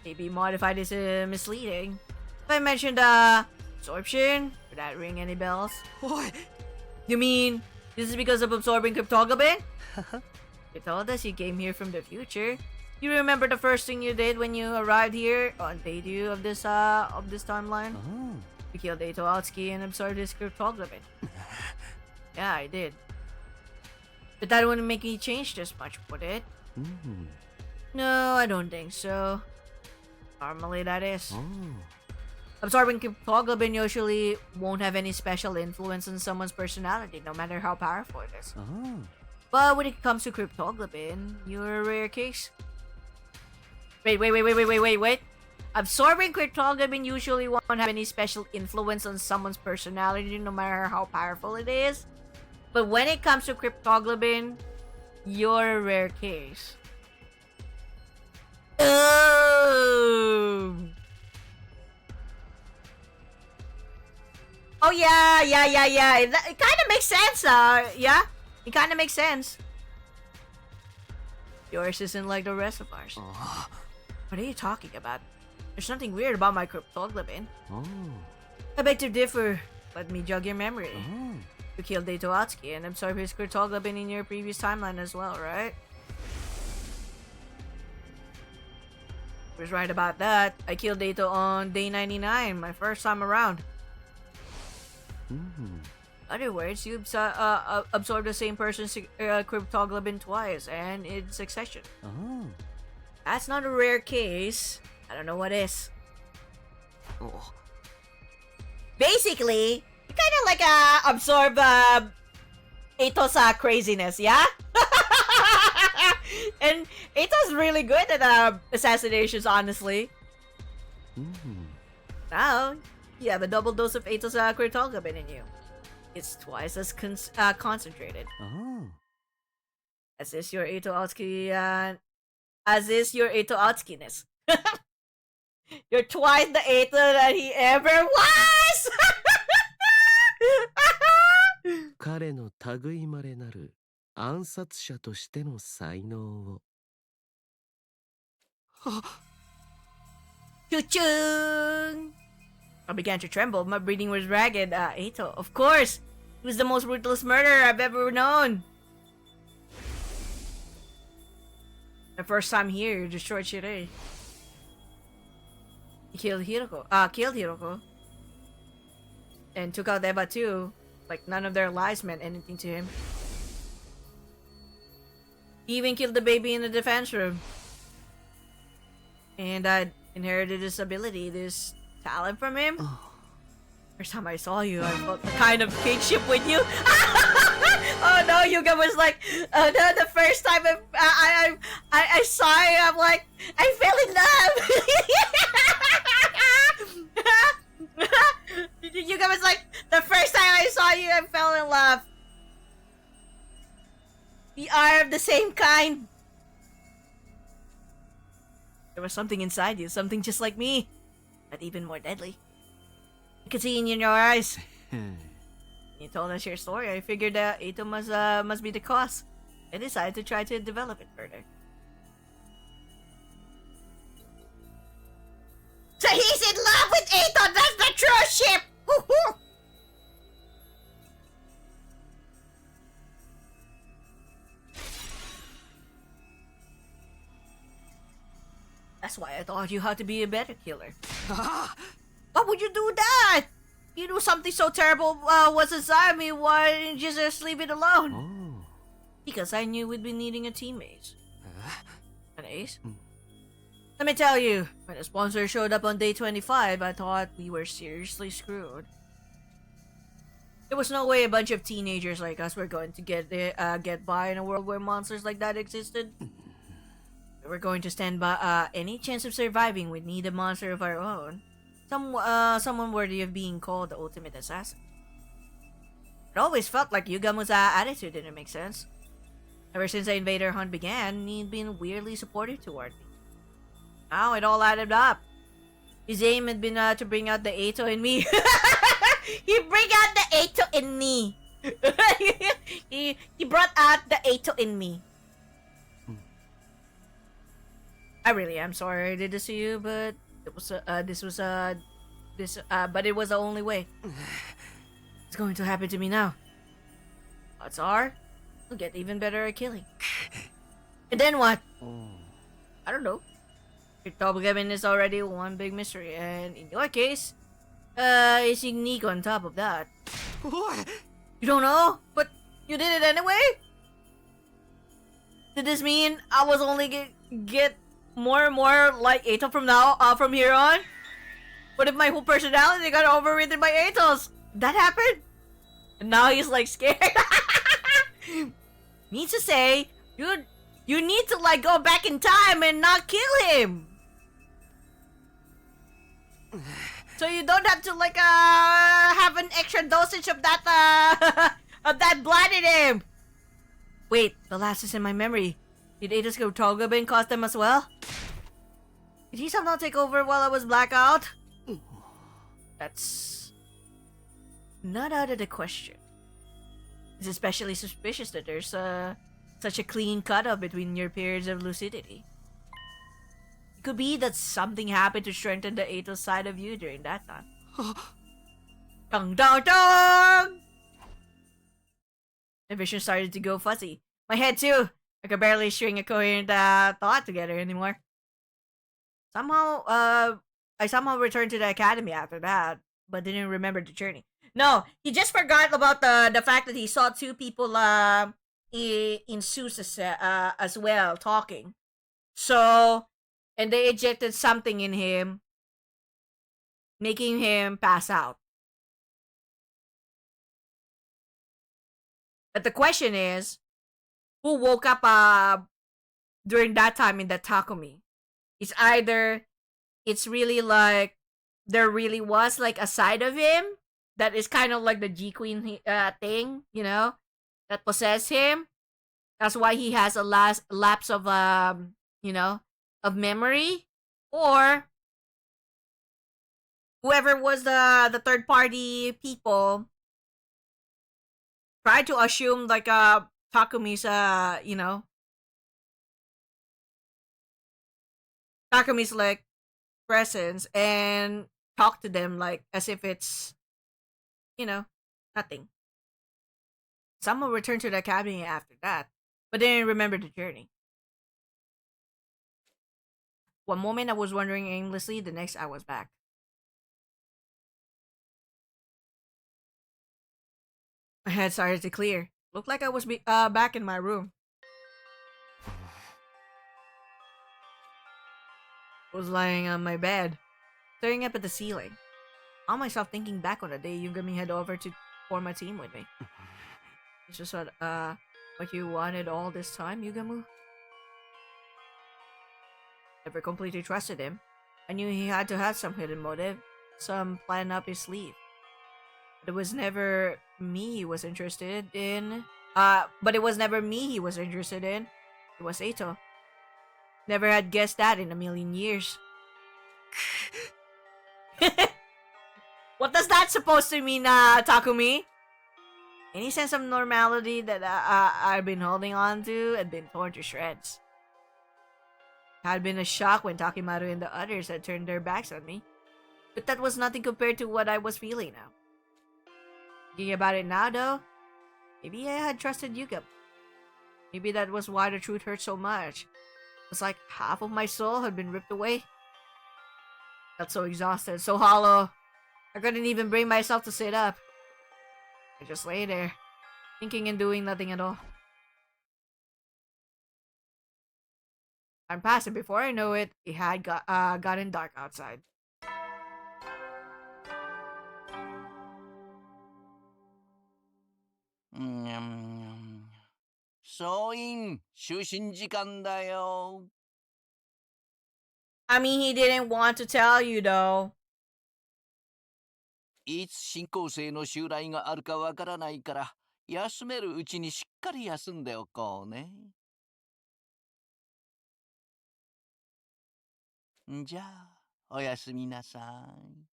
Maybe modified is misleading. If I mentioned absorption, would that ring any bells? What? You mean this is because of absorbing cryptoglobin? You told us you came here from the future. You remember the first thing you did when you arrived here on day 2 of this timeline? You killed Eito Atsuki and absorbed his cryptoglobin. Yeah, I did. But that wouldn't make me change this much, would it? No, I don't think so. Normally that is. Absorbing cryptoglobin usually won't have any special influence on someone's personality, no matter how powerful it is. Oh. But when it comes to cryptoglobin, you're a rare case. Wait. Absorbing cryptoglobin usually won't have any special influence on someone's personality, no matter how powerful it is. But when it comes to cryptoglobin, you're a rare case. Oh! Oh yeah. It kind of makes sense. Yeah, it kind of makes sense. Yours isn't like the rest of ours. Oh. What are you talking about? There's nothing weird about my cryptoglobin. Oh. I beg to differ. Let me jog your memory. Oh. You killed Daito Atsuki and absorbed his cryptoglobin in your previous timeline as well, right? I was right about that. I killed Daito on day 99, my first time around. Mm. Other words, you absorbed the same person's cryptoglobin twice and in succession. Oh. That's not a rare case. I don't know what is. Oh. Basically, you kind of like absorb Ito's craziness, yeah? And Ito's really good at assassinations, honestly. Mm. Now, you have a double dose of Ito's cryptoglobin in you. It's twice as concentrated. Oh. As is your Ito Atsuki, as is your Ito Atsukiness. You're twice the Ito that he ever was! 彼の類まれなる暗殺者としての才能を。Choo-chung! I began to tremble. My breathing was ragged. Ito, of course! He was the most ruthless murderer I've ever known. My first time here, you destroyed Sirei. He killed Hiroko. And took out Eva too. Like none of their lives meant anything to him. He even killed the baby in the defense room. And I inherited this ability, this talent from him. Oh. First time I saw you, I felt the kind of kinship with you. Oh no, Yuga was like, oh no, the first time I saw you, I'm like, I fell in love. Yuga was like, the first time I saw you, I fell in love. We are of the same kind. There was something inside you, something just like me, but even more deadly. I could see it in your eyes. You told us your story. I figured that Ito must be the cause. I decided to try to develop it further. So he's in love with Ito. That's the true ship. Woohoo! That's why I thought you had to be a better killer. Why would you do that? You knew something so terrible was inside me. Why didn't you just leave it alone? Oh. Because I knew we'd be needing a teammate. An ace? Let me tell you, when the sponsor showed up on day 25, I thought we were seriously screwed. There was no way a bunch of teenagers like us were going to get by in a world where monsters like that existed. If we're going to stand by any chance of surviving, we'd need a monster of our own. Someone worthy of being called the ultimate assassin. It always felt like Yugamu's attitude didn't make sense. Ever since the invader hunt began, he'd been weirdly supportive toward me. Now it all added up. His aim had been to bring out the Eito in me. He bring out the Eito in me. he brought out the Eito in me. I really am sorry I did this to you, but it was but it was the only way. It's going to happen to me now. Odds are, I'll get even better at killing. And then what? I don't know. Cryptoglobin is already one big mystery, and in your case, it's unique on top of that. You don't know, but you did it anyway? Did this mean I was only get more and more like Eito from here on? What if my whole personality got overridden by Ato's? That happened? And now he's like scared. Means to say, you need to like go back in time and not kill him. So you don't have to like have an extra dosage of that of that blood in him. Wait, the last is in my memory. Did Ada's Gotogabin cause them as well? Did he somehow take over while I was blackout? That's not out of the question. It's especially suspicious that there's such a clean cutoff between your periods of lucidity. It could be that something happened to strengthen the Ato side of you during that time. Dong dong dong! My vision started to go fuzzy. My head too. I could barely string a coherent thought together anymore. I somehow returned to the academy after that, but didn't remember the journey. No, he just forgot about the fact that he saw two people in suits as well talking. So, and they ejected something in him, making him pass out. But the question is, who woke up during that time in that Takumi? It's either it's really like there really was like a side of him that is kind of like the G Queen thing, you know, that possessed him. That's why he has a lapse of you know, of memory, or whoever was the third party people tried to assume like Takumi's you know, Takumi's like presence and talk to them like as if it's, you know, nothing. Someone returned to the academy after that, but they didn't remember the journey. One moment I was wandering aimlessly, the next I was back. My head started to clear. Looked like I was back in my room. I was lying on my bed, staring up at the ceiling. I found myself thinking back on the day Yugami had over to form a team with me. It's just what you wanted all this time, Yugamu? Never completely trusted him. I knew he had to have some hidden motive, some plan up his sleeve. But it was never me he was interested in. It was Eito. Never had guessed that in a million years. What does that supposed to mean, Takumi? Any sense of normality that I've been holding on to had been torn to shreds. It had been a shock when Takimaru and the others had turned their backs on me. But that was nothing compared to what I was feeling now. Thinking about it now, though, maybe I had trusted Yugam. Maybe that was why the truth hurt so much. It was like half of my soul had been ripped away. I felt so exhausted, so hollow. I couldn't even bring myself to sit up. I just lay there, thinking and doing nothing at all. Time passed, and before I know it, it had gotten dark outside. 소인, 휴식時間だよ. I mean, he didn't want to tell you, though. いつ進行生の襲来があるかわからないから、休めるうちにしっかり休んでおこうね。じゃあ、おやすみなさい。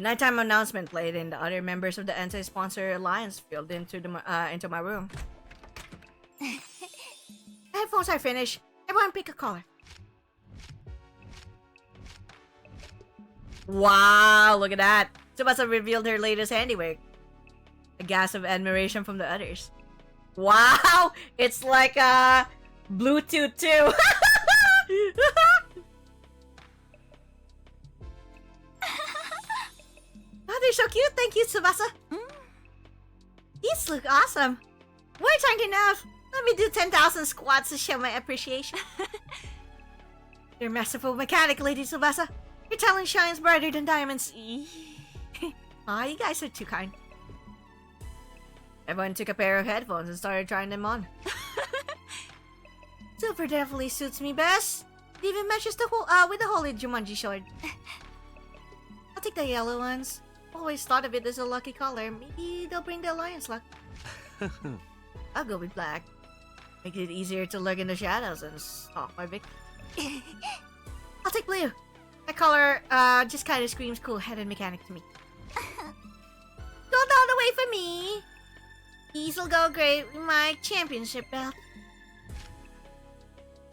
Nighttime announcement played, and the other members of the anti-sponsor alliance filled into my room. Headphones are finished. Everyone pick a color. Wow, look at that. Tsubasa revealed her latest handiwork. A gasp of admiration from the others. Wow, it's like Bluetooth too. You're so cute. Thank you, Tsubasa. These look awesome. Words aren't enough. Let me do 10,000 squats to show my appreciation. You're a masterful mechanic, Lady Tsubasa. Your talent shines brighter than diamonds. Aw, you guys are too kind. Everyone took a pair of headphones and started trying them on. Silver definitely suits me best. It even matches the whole with the holy Jumanji sword. I'll take the yellow ones. Always thought of it as a lucky color. Maybe they'll bring the alliance luck. I'll go with black. Make it easier to lurk in the shadows and stalk my victim. I'll take blue. That color just kind of screams cool-headed mechanic to me. Gold all the way for me. These'll go great with my championship belt.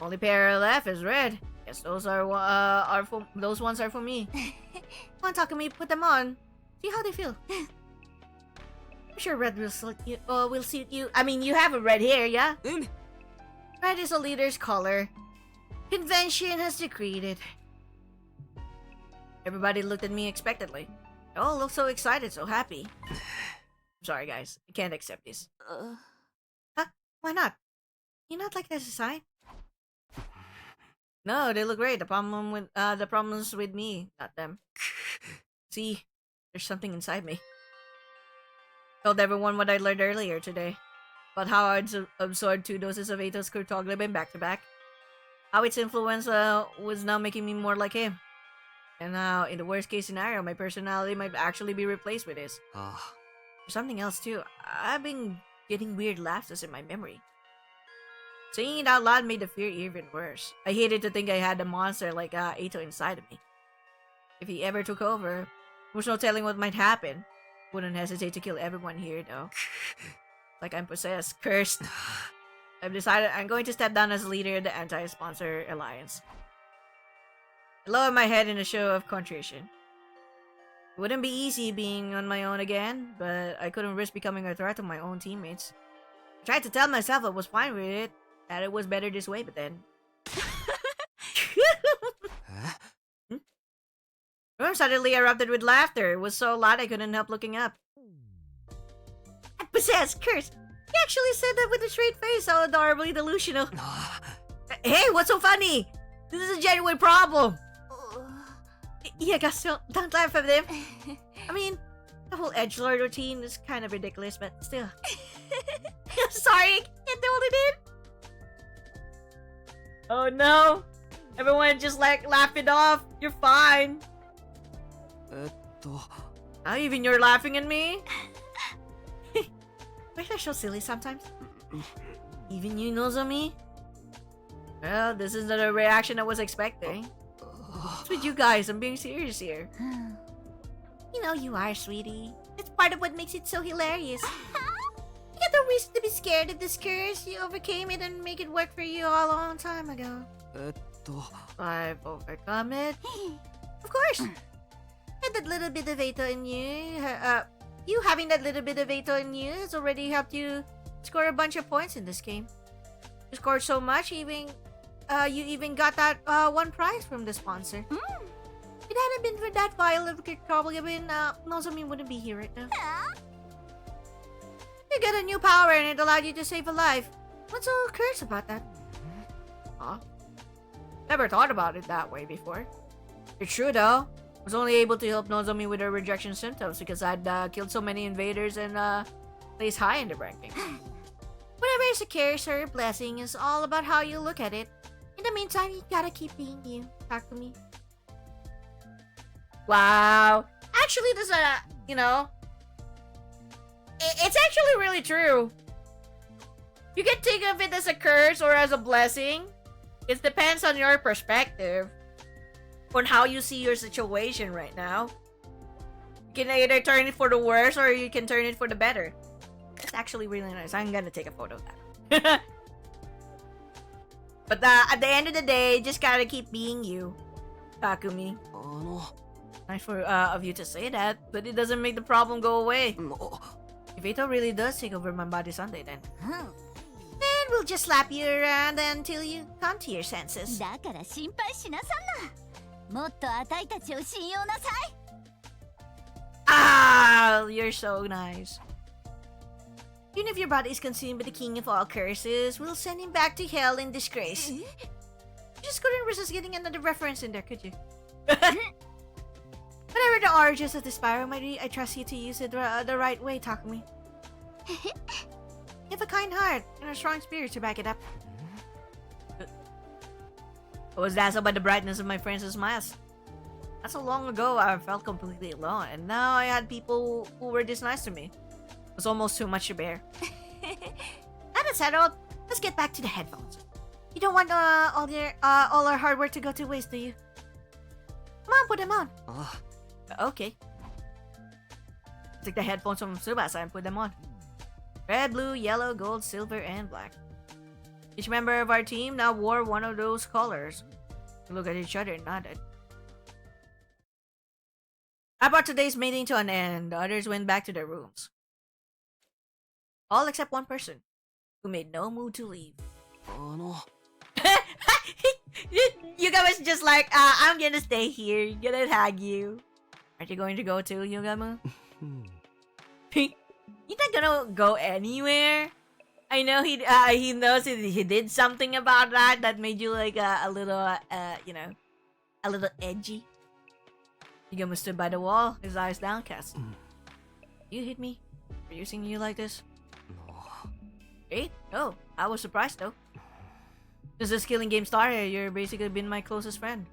Only pair left is red. Guess those those ones are for me. Come on, Takumi, put them on. See how they feel. I'm sure red will suit you. Will suit you. I mean, you have a red hair, yeah? Red is a leader's color. Convention has decreed it. Everybody looked at me expectantly. They all looked so excited, so happy. I'm sorry, guys. I can't accept this. Huh? Why not? You not like that design? No, they look great. The problem's with me, not them. See, there's something inside me. Told everyone what I learned earlier today. About how I'd absorbed 2 doses of Ato's Kurtoglibin back to back. How its influence was now making me more like him. And now, in the worst case scenario, my personality might actually be replaced with his. There's something else too. I've been getting weird lapses in my memory. Saying it out loud made the fear even worse. I hated to think I had a monster like Ato inside of me. If he ever took over, there was no telling what might happen. Wouldn't hesitate to kill everyone here, though. Like I'm possessed, cursed. I've decided I'm going to step down as leader of the anti-sponsor alliance. I lowered my head in a show of contrition. It wouldn't be easy being on my own again, but I couldn't risk becoming a threat to my own teammates. I tried to tell myself I was fine with it, that it was better this way, but then... The room suddenly erupted with laughter. It was so loud I couldn't help looking up. I'm possessed, cursed. He actually said that with a straight face, so adorably delusional. Hey, what's so funny? This is a genuine problem. Yeah, guys, don't laugh at them. I mean, the whole edgelord routine is kind of ridiculous, but still. Sorry, can't hold it in. Oh no! Everyone just laugh it off. You're fine. Even you're laughing at me? Why are they so silly sometimes? Even you, Nozomi? Well, this is not a reaction I was expecting. What's with you guys? I'm being serious here. You know you are, sweetie. That's part of what makes it so hilarious. You got no reason to be scared of this curse. You overcame it and make it work for you all a long time ago. I've overcome it. Of course. And that little bit of Ato in you, you having that little bit of Ato in you has already helped you score a bunch of points in this game. You scored so much, you even got that one prize from the sponsor. If it hadn't been for that vial of probably Nozomi wouldn't be here right now. You got a new power and it allowed you to save a life. What's so cursed about that? Never thought about it that way before. It's true though. I was only able to help Nozomi with her rejection symptoms because I'd killed so many invaders and placed high in the rankings. Whatever is a curse or a blessing is all about how you look at it. In the meantime, you gotta keep being you, Takumi. Wow. Actually, there's a, it's actually really true. You can think of it as a curse or as a blessing. It depends on your perspective. On how you see your situation right now. You can either turn it for the worse or you can turn it for the better. It's actually really nice. I'm gonna take a photo of that. But at the end of the day, just gotta keep being you, Takumi. Nice of you to say that, but it doesn't make the problem go away. If Ato really does take over my body someday, then we'll just slap you around until you come to your senses. Wow, you're so nice. Even if your body is consumed by the king of all curses, we'll send him back to hell in disgrace. You just couldn't resist getting another reference in there, could you? Whatever the origins of the spiral might be, I trust you to use it the right way, Takumi. You have a kind heart and a strong spirit to back it up. I was dazzled by the brightness of my friends' smiles. Not so long ago, I felt completely alone, and now I had people who were this nice to me. It was almost too much to bear. Now that's settled, let's get back to the headphones. You don't want all our hard work to go to waste, do you? Come on, put them on. Okay. Took the headphones from Tsubasa and put them on. Red, blue, yellow, gold, silver, and black. Each member of our team now wore one of those colors. We looked at each other and nodded. I brought today's meeting to an end. The others went back to their rooms. All except one person, who made no move to leave. Yuga was just like, I'm gonna stay here, gonna hug you. Aren't you going to go too, Yugamu? You're not gonna go anywhere. I know he knows he did something about that made you like a little a little edgy. Yugamu stood by the wall, his eyes downcast. You hit me for using you like this? Hey, no, I was surprised though. Since this killing game started, you're basically been my closest friend.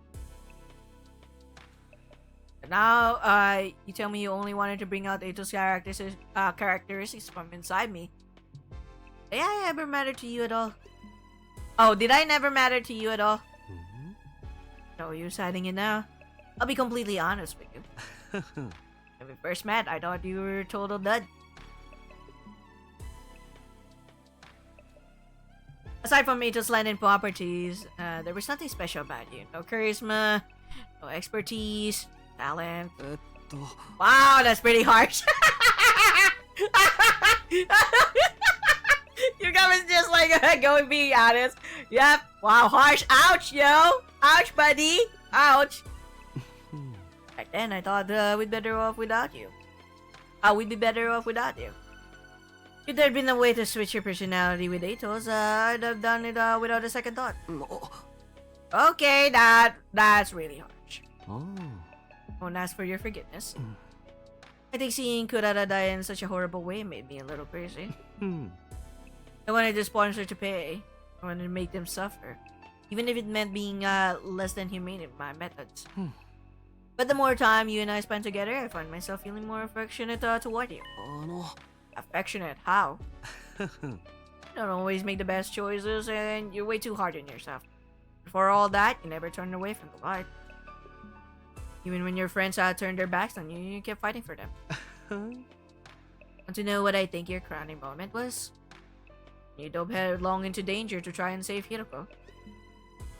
But now, you tell me you only wanted to bring out Ito's characteristics from inside me. Did I ever matter to you at all? Oh, did I never matter to you at all? No, you're siding it now. I'll be completely honest with you. When we first met, I thought you were a total dud. Aside from Ito's landing properties, there was nothing special about you. No charisma, no expertise, talent. Wow, that's pretty harsh. You guys just like going being honest. Yep. Wow, harsh. Ouch, yo. Ouch, buddy. Ouch. Back then, I thought we'd better off without you. We'd be better off without you. If there'd been a way to switch your personality with Ito's, I'd have done it without a second thought. Okay, that's really harsh. Won't ask for your forgiveness. I think seeing Kurara die in such a horrible way made me a little crazy. I wanted the sponsor to pay. I wanted to make them suffer. Even if it meant being less than humane in my methods. But the more time you and I spend together, I find myself feeling more affectionate toward you. Affectionate? How? You don't always make the best choices, and you're way too hard on yourself. For all that, you never turned away from the light. Even when your friends turned their backs on you, you kept fighting for them. Want to know what I think your crowning moment was? You dove headlong into danger to try and save Hiroko.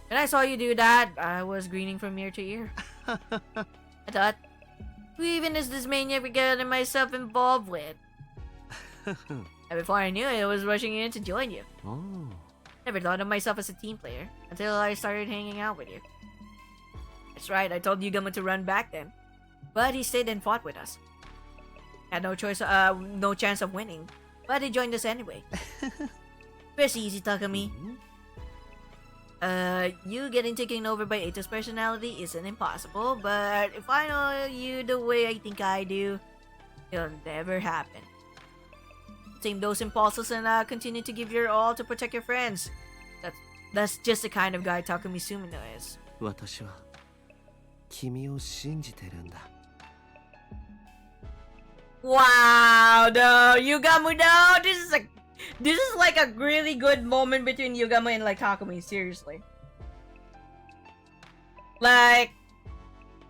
When I saw you do that, I was grinning from ear to ear. I thought, who even is this maniac getting myself involved with? And before I knew it, I was rushing in to join you. Never thought of myself as a team player until I started hanging out with you. That's right, I told Yugamu to run back then, but he stayed and fought with us. Had no chance of winning, but he joined us anyway. Pretty easy, Takumi. You getting taken over by Ito's personality isn't impossible, but if I know you the way I think I do, it'll never happen. Tame those impulses and continue to give your all to protect your friends. That's just the kind of guy Takumi Sumino is. 私は君を信じてるんだ。 Wow, no, Yugamu, no, this is like a really good moment between Yugamu and like Takumi, seriously. Like,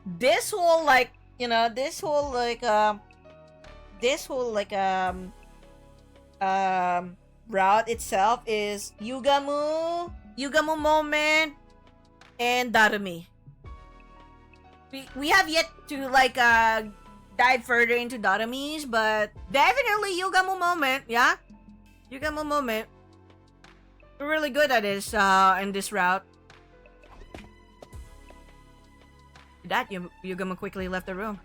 this whole like, you know, this whole route itself is Yugamu moment, and Darumi. We have yet to like dive further into Darumi's, but definitely Yugamu moment, yeah? Yugamu moment. We're really good at this in this route. With that, Yugamu quickly left the room.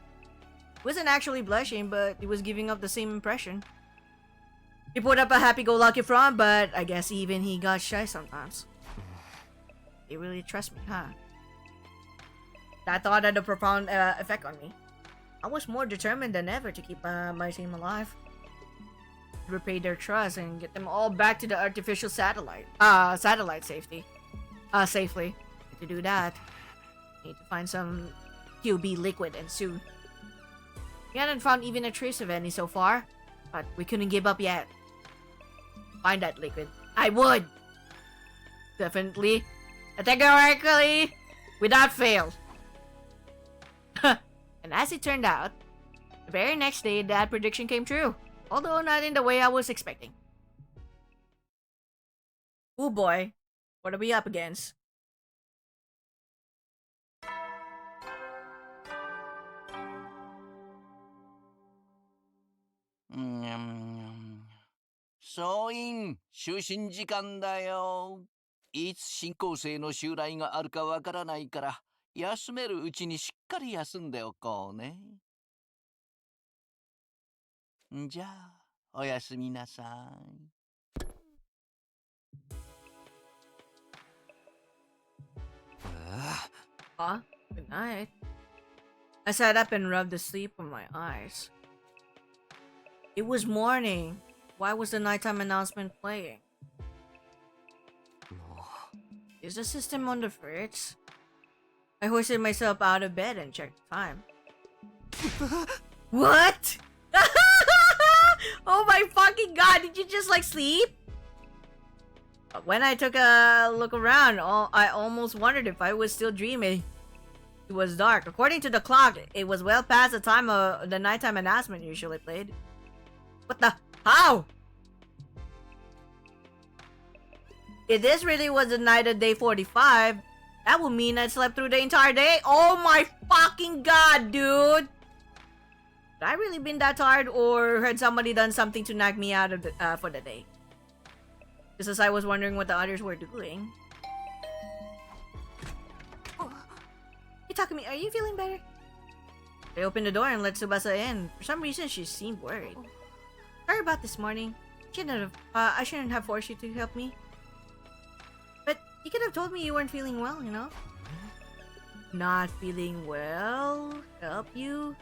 wasn't actually blushing, but he was giving up the same impression. He put up a happy-go-lucky front, but I guess even he got shy sometimes. They really trust me, huh? That thought had a profound effect on me. I was more determined than ever to keep my team alive. Repay their trust and get them all back to the artificial satellite safely. To do that, need to find some QB liquid and soon. We hadn't found even a trace of any so far, but we couldn't give up yet. Find that liquid. I would! Definitely. Categorically, without fail. And as it turned out, the very next day that prediction came true. Although not in the way I was expecting. Oh boy, what are we up against?総員、就寝時間だよ。いつ新校生の襲来があるかわからないから、休めるうちにしっかり休んでおこうね。じゃあ、おやすみなさい。Good night. I sat up and rubbed the sleep from my eyes. It was morning. Why was the nighttime announcement playing? Is the system on the fritz? I hoisted myself out of bed and checked the time. What? Oh my fucking god, did you just like sleep? When I took a look around, I almost wondered if I was still dreaming. It was dark. According to the clock, it was well past the time of the nighttime announcement usually played. What the? How? If this really was the night of day 45, that would mean I slept through the entire day. Oh my fucking god, dude! Had I really been that tired, or had somebody done something to knock me out of for the day? Just as I was wondering what the others were doing. Hey Takumi, are you feeling better? I opened the door and let Tsubasa in. For some reason, she seemed worried. Sorry about this morning. I shouldn't have forced you to help me. But you could have told me you weren't feeling well, you know? Not feeling well? Help you?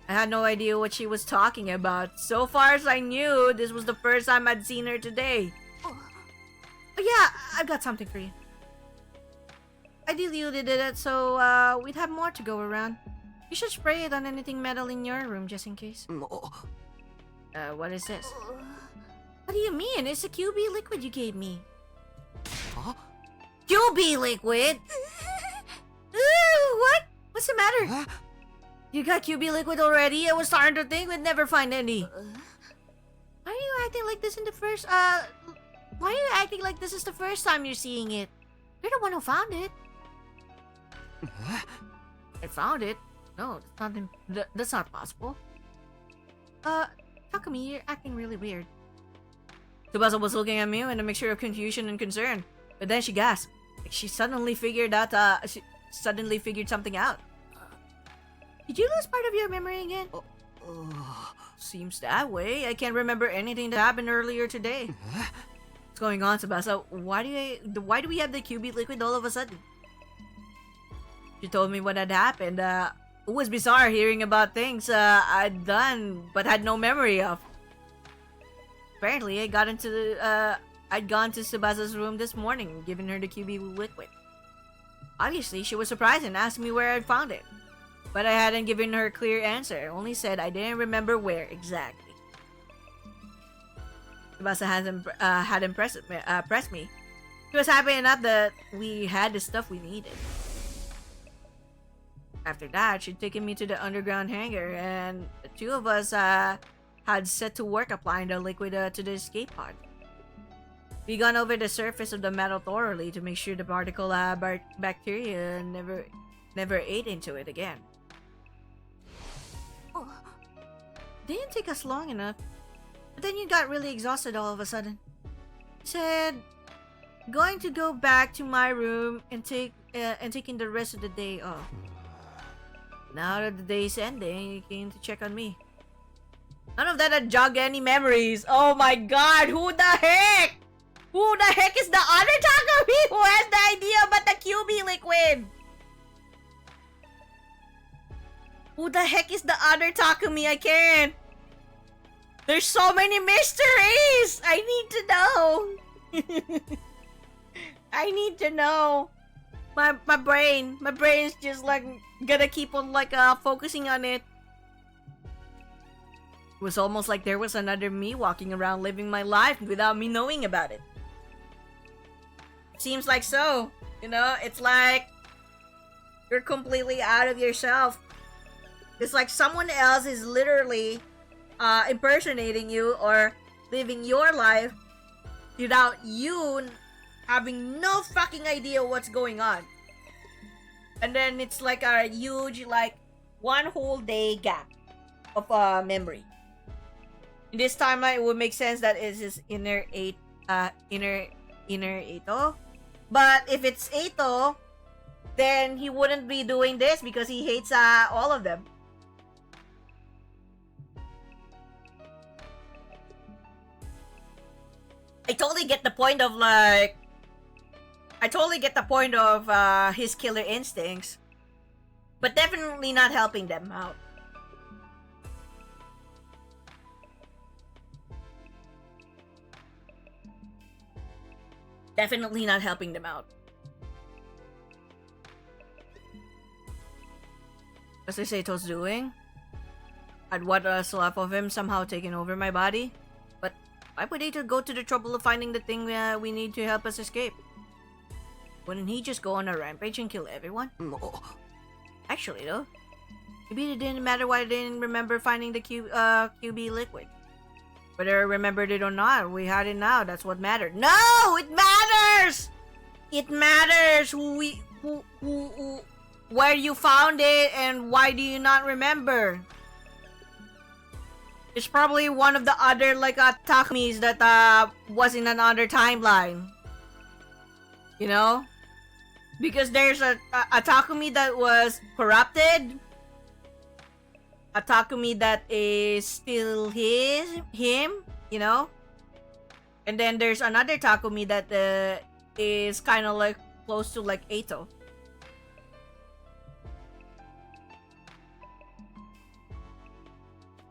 I had no idea what she was talking about. So far as I knew, this was the first time I'd seen her today. Oh yeah, I've got something for you. I diluted it so we'd have more to go around. You should spray it on anything metal in your room just in case. What is this? What do you mean? It's a QB liquid you gave me. Huh? QB liquid? Ooh, what? What's the matter? Huh? You got QB liquid already? I was starting to think we'd never find any. Why are you acting like this in the first, why are you acting like this is the first time you're seeing it? You're the one who found it. I found it? No, that's not possible. Takumi, you're acting really weird. Tsubasa was looking at me in a mixture of confusion and concern. But then she gasped. Like she suddenly figured something out. Did you lose part of your memory again? Seems that way. I can't remember anything that happened earlier today. What's going on, Tsubasa? Why do we have the QB liquid all of a sudden? She told me what had happened. It was bizarre hearing about things I'd done but had no memory of. Apparently, I'd gone to Tsubasa's room this morning and given her the QB liquid. Obviously, she was surprised and asked me where I'd found it. But I hadn't given her a clear answer. I only said I didn't remember where exactly. Tsubasa had impressed me. She was happy enough that we had the stuff we needed. After that, she'd taken me to the underground hangar, and the two of us had set to work applying the liquid to the escape pod. We gone over the surface of the metal thoroughly to make sure the particle bacteria never ate into it again. Didn't take us long enough, but then you got really exhausted all of a sudden. Said, going to go back to my room and taking the rest of the day off. Now that the day's ending, he came to check on me. None of that had jogged any memories. Oh my god, who the heck? Who the heck is the other Takumi who has the idea about the QB liquid? Who the heck is the other Takumi? I can't. There's so many mysteries! I need to know. I need to know. My brain's just like gonna keep on like focusing on it. It was almost like there was another me walking around living my life without me knowing about it. Seems like so. You know, it's like you're completely out of yourself. It's like someone else is literally impersonating you or living your life without you having no fucking idea what's going on. And then it's like a huge, like, one whole day gap of memory. In this timeline, it would make sense that it's his inner Eito. But if it's Eito, then he wouldn't be doing this because he hates all of them. I totally get the point of like... I totally get the point of his killer instincts. But definitely not helping them out. Definitely not helping them out. As I say, Eito's doing? I'd what was left of him somehow taking over my body. But why would Eito go to the trouble of finding the thing we need to help us escape? Wouldn't he just go on a rampage and kill everyone? No. Actually, though, maybe it didn't matter why I didn't remember finding the QB liquid. Whether I remembered it or not, we had it now. That's what mattered. No, it matters. It matters who where you found it and why do you not remember? It's probably one of the other like Takumis that was in another timeline. You know? Because there's a Takumi that was corrupted. A Takumi that is still him, you know? And then there's another Takumi that is kind of like close to like Eito.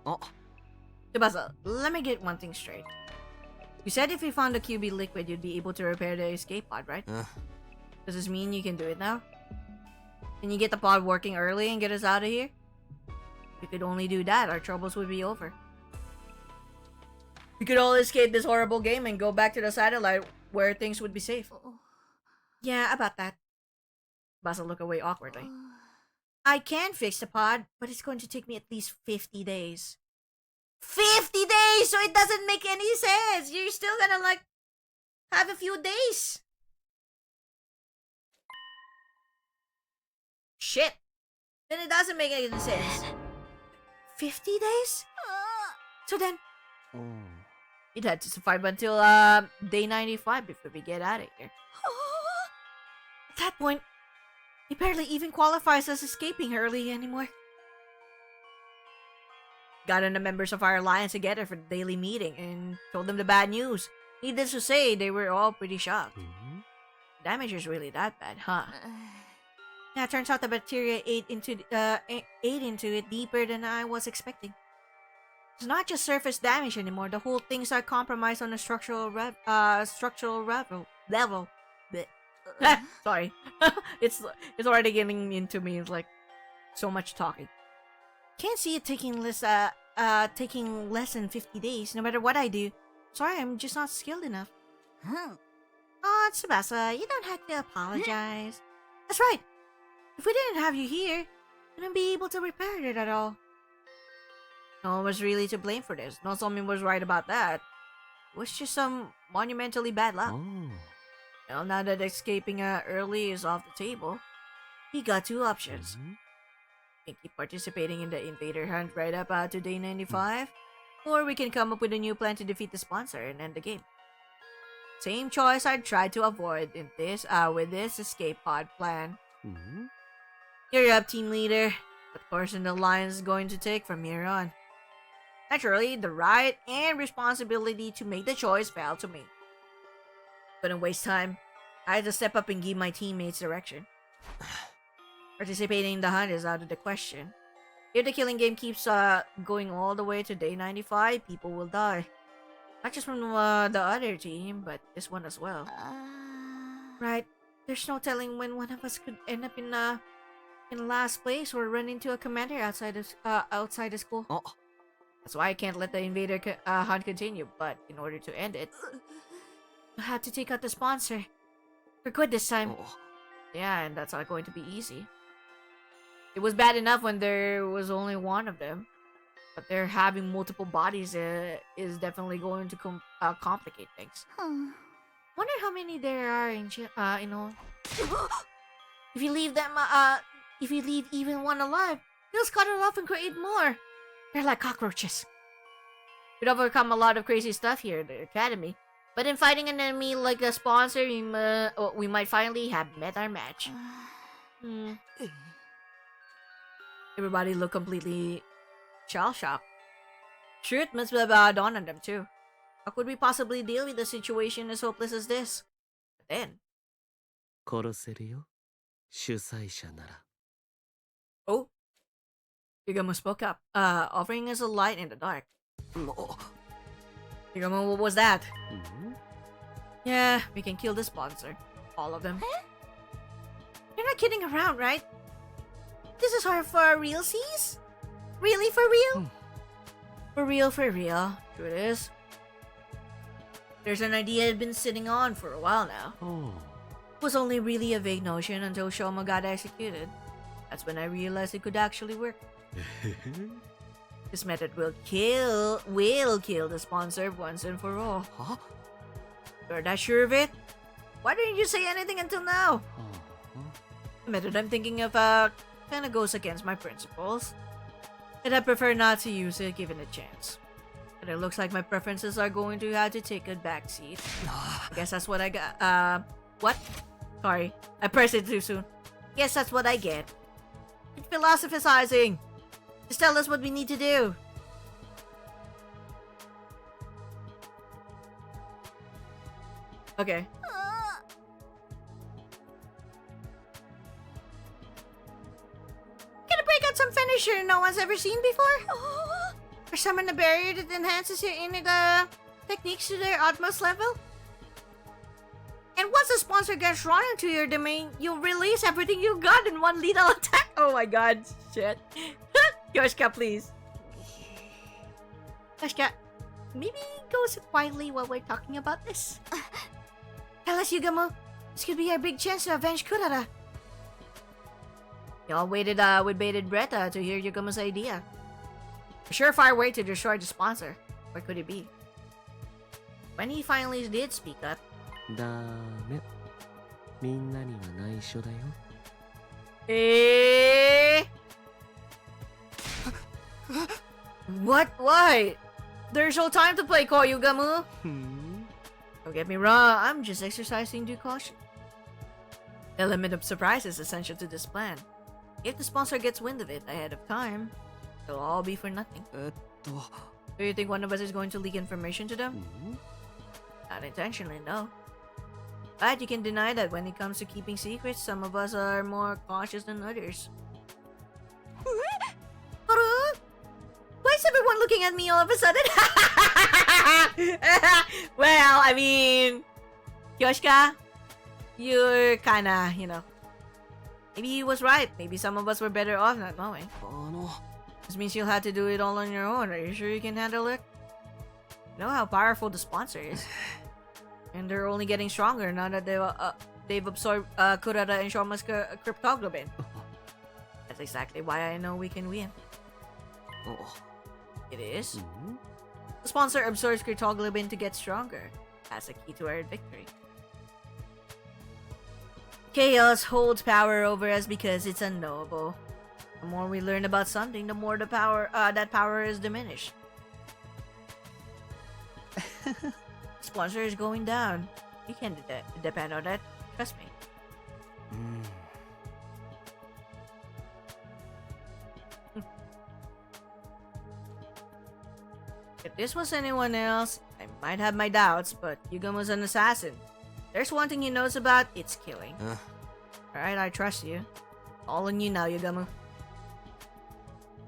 Oh. Tsubasa, let me get one thing straight. You said if you found the QB liquid, you'd be able to repair the escape pod, right? Does this mean you can do it now? Can you get the pod working early and get us out of here? If we could only do that, our troubles would be over. We could all escape this horrible game and go back to the satellite where things would be safe. Yeah, about that. Tsubasa looked away awkwardly. I can fix the pod, but it's going to take me at least 50 days. 50 days! So it doesn't make any sense! You're still gonna, like, have a few days. Shit! Then it doesn't make any sense. 50 days? So then, it had to survive until, day 95 before we get out of here. At that point, he barely even qualifies as escaping early anymore. Gotten the members of our alliance together for the daily meeting and told them the bad news. Needless to say, they were all pretty shocked. Damage is really that bad, huh? Yeah, turns out the bacteria ate into it deeper than I was expecting. It's not just surface damage anymore. The whole thing's are compromised on a structural level. Sorry, it's already getting into me. It's like so much talking. Can't see it taking less than 50 days, no matter what I do. Sorry, I'm just not skilled enough. Oh, Tsubasa, you don't have to apologize. That's right. If we didn't have you here, we wouldn't be able to repair it at all. No one was really to blame for this. No someone was right about that. It was just some monumentally bad luck. Well, now that escaping early is off the table, he got two options. We can keep participating in the invader hunt right up to day 95, or we can come up with a new plan to defeat the sponsor and end the game. Same choice I'd tried to avoid in this with this escape pod plan. You're up, team leader. what course the Alliance is going to take from here on. Naturally, the right and responsibility to make the choice fell to me. Couldn't waste time. I had to step up and give my teammates direction. Participating in the hunt is out of the question. If the killing game keeps going all the way to day 95, people will die. Not just from the other team, but this one as well. Right. There's no telling when one of us could end up in last place or run into a commander outside the school. Oh. That's why I can't let the invader hunt continue. But in order to end it, I had to take out the sponsor. For good this time. Oh. Yeah, and that's not going to be easy. It was bad enough when there was only one of them, but they're having multiple bodies is definitely going to complicate things. Wonder how many there are in all. If you leave them, if you leave even one alive, they'll scatter off and create more. They're like cockroaches. We'd overcome a lot of crazy stuff here at the academy, but in fighting an enemy like a sponsor, we might finally have met our match. Everybody looked completely shell-shocked. Truth must have dawned on them too. How could we possibly deal with a situation as hopeless as this? But then... 殺せるよ、主催者なら。 Oh? Yugamo spoke up, offering us a light in the dark. Yugamo, what was that? Yeah, we can kill the sponsor. All of them. You're not kidding around, right? This is hard for realsies? Really for real? For real. True it is. There's an idea I've been sitting on for a while now. It was only really a vague notion until Shoma got executed. That's when I realized it could actually work. This method will kill the sponsor once and for all. Huh? You're that sure of it? Why didn't you say anything until now? The method I'm thinking of kinda goes against my principles, and I prefer not to use it given a chance. But it looks like my preferences are going to have to take a backseat. I guess that's what I got. What? Sorry, I pressed it too soon. Guess that's what I get. It's philosophizing. Just tell us what we need to do. Okay. Gonna break out some finisher no one's ever seen before? Or summon a barrier that enhances your inner techniques to their utmost level? And once the sponsor gets drawn into your domain, you'll release everything you got in one lethal attack. Oh my god, shit. Yoshika, please. Yoshika, maybe go sit quietly while we're talking about this. Tell us, Yugamo. This could be our big chance to avenge Kurara. Y'all waited with bated breath to hear Yugamo's idea. A surefire way to destroy the sponsor. What could it be? When he finally did speak up. ダメ。みんなには内緒だよ。What? Why? There's no time to play, Koyugamu. Don't get me wrong, I'm just exercising due caution. The element of surprise is essential to this plan. If the sponsor gets wind of it ahead of time, it'll all be for nothing. Do you think one of us is going to leak information to them? Not intentionally, no. But you can deny that when it comes to keeping secrets, some of us are more cautious than others. Why is everyone looking at me all of a sudden? Well, I mean... Yoshika, you're kinda, maybe he was right. Maybe some of us were better off not knowing. This means you'll have to do it all on your own. Are you sure you can handle it? You know how powerful the sponsor is. And they're only getting stronger now that they've absorbed Kurara and Shoma's cryptoglobin. That's exactly why I know we can win. It is? The sponsor absorbs cryptoglobin to get stronger. That's the key to our victory. Chaos holds power over us because it's unknowable. The more we learn about something, the more the power that power is diminished. Sponsor is going down. You can depend on that. Trust me. If this was anyone else, I might have my doubts, but Yugamo's an assassin. There's one thing he knows about, it's killing. Alright, I trust you. All on you now, Yugamo.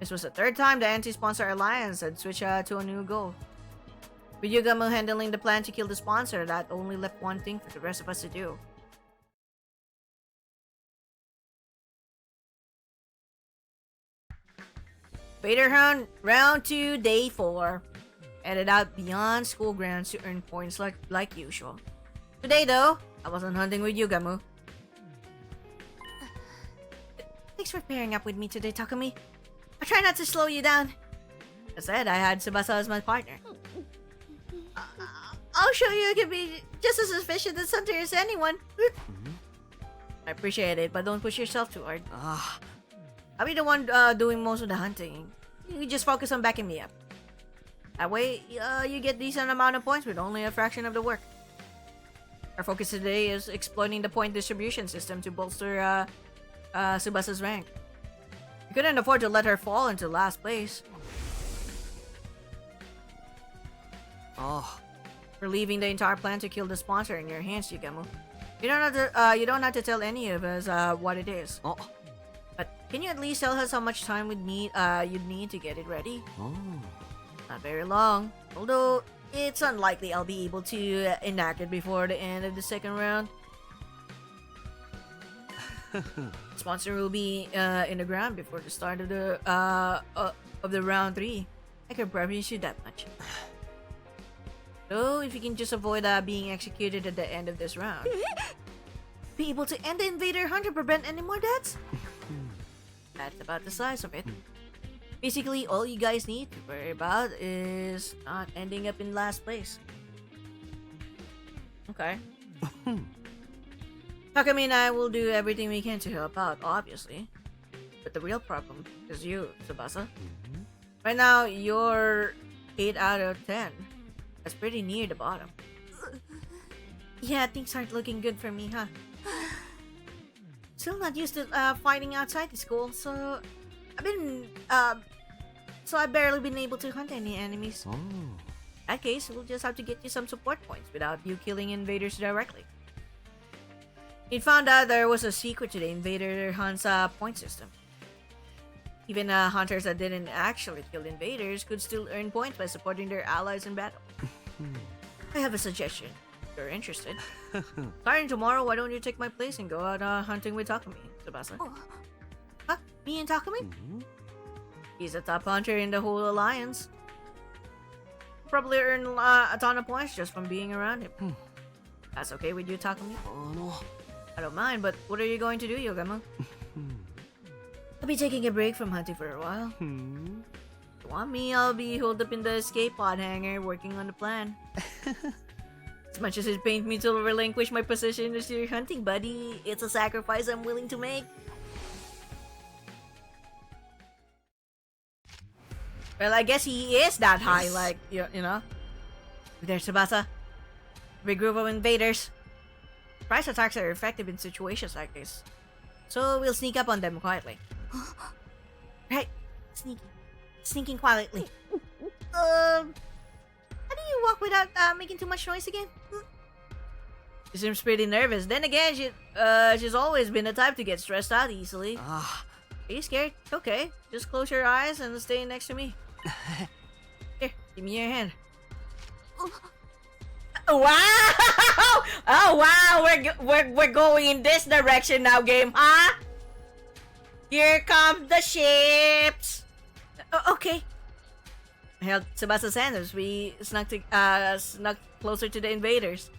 This was the third time the anti-sponsor alliance had switched to a new goal. With Yugamo handling the plan to kill the sponsor, that only left one thing for the rest of us to do. Vader Hunt Round 2, Day 4. Headed out beyond school grounds to earn points like usual. Today though, I wasn't hunting with Yugamo. Thanks for pairing up with me today, Takumi. I'll try not to slow you down. I said I had Tsubasa as my partner. I'll show you I can be just as efficient as hunter as anyone. I appreciate it, but don't push yourself too hard. Ah, I'll be the one doing most of the hunting. You just focus on backing me up. That way, you get decent amount of points with only a fraction of the work. Our focus today is exploiting the point distribution system to bolster Tsubasa's rank. We couldn't afford to let her fall into last place. oh, We're leaving the entire plan to kill the sponsor in your hands, Yugamo. You don't have to tell any of us what it is. oh, But can you at least tell us how much time you'd need to get it ready? oh. Not very long. Although it's unlikely I'll be able to enact it before the end of the second round. Sponsor will be in the ground before the start of the round 3. I can promise you that much. So if you can just avoid being executed at the end of this round, Be able to end the invader hunt to prevent any more deaths? that's about the size of it. Basically, all you guys need to worry about is not ending up in last place. Okay. Takumi and I will do everything we can to help out, obviously. But the real problem is you, Tsubasa. Right now, you're 8 out of 10. That's pretty near the bottom. Yeah, things aren't looking good for me, huh? Still not used to fighting outside the school, so I've barely been able to hunt any enemies. Oh. In that case, we'll just have to get you some support points without you killing invaders directly. He found out there was a secret to the invader hunt's point system. Even hunters that didn't actually kill invaders could still earn points by supporting their allies in battle. I have a suggestion. If you're interested. Starting tomorrow, why don't you take my place and go out hunting with Takumi, Tsubasa? Huh? Me and Takumi? He's the top hunter in the whole alliance. Probably earn a ton of points just from being around him. That's okay with you, Takumi? I don't mind, but what are you going to do, Yugamo? I'll be taking a break from hunting for a while. If you want me, I'll be holed up in the escape pod hangar working on the plan. As much as it pains me to relinquish my position as your hunting buddy, it's a sacrifice I'm willing to make. Well, I guess he is that high, like, you know. There, Tsubasa. Big group of invaders. Surprise attacks are effective in situations like this. So we'll sneak up on them quietly. Right. Sneaking quietly. How do you walk without making too much noise again? She seems pretty nervous. Then again, she's always been the type to get stressed out easily. Are you scared? Okay. Just close your eyes and stay next to me. Here, give me your hand. Wow! Oh wow, we're going in this direction now, game, huh? Here come the ships. Okay. I held Tsubasa's hand as we snuck closer to the invaders.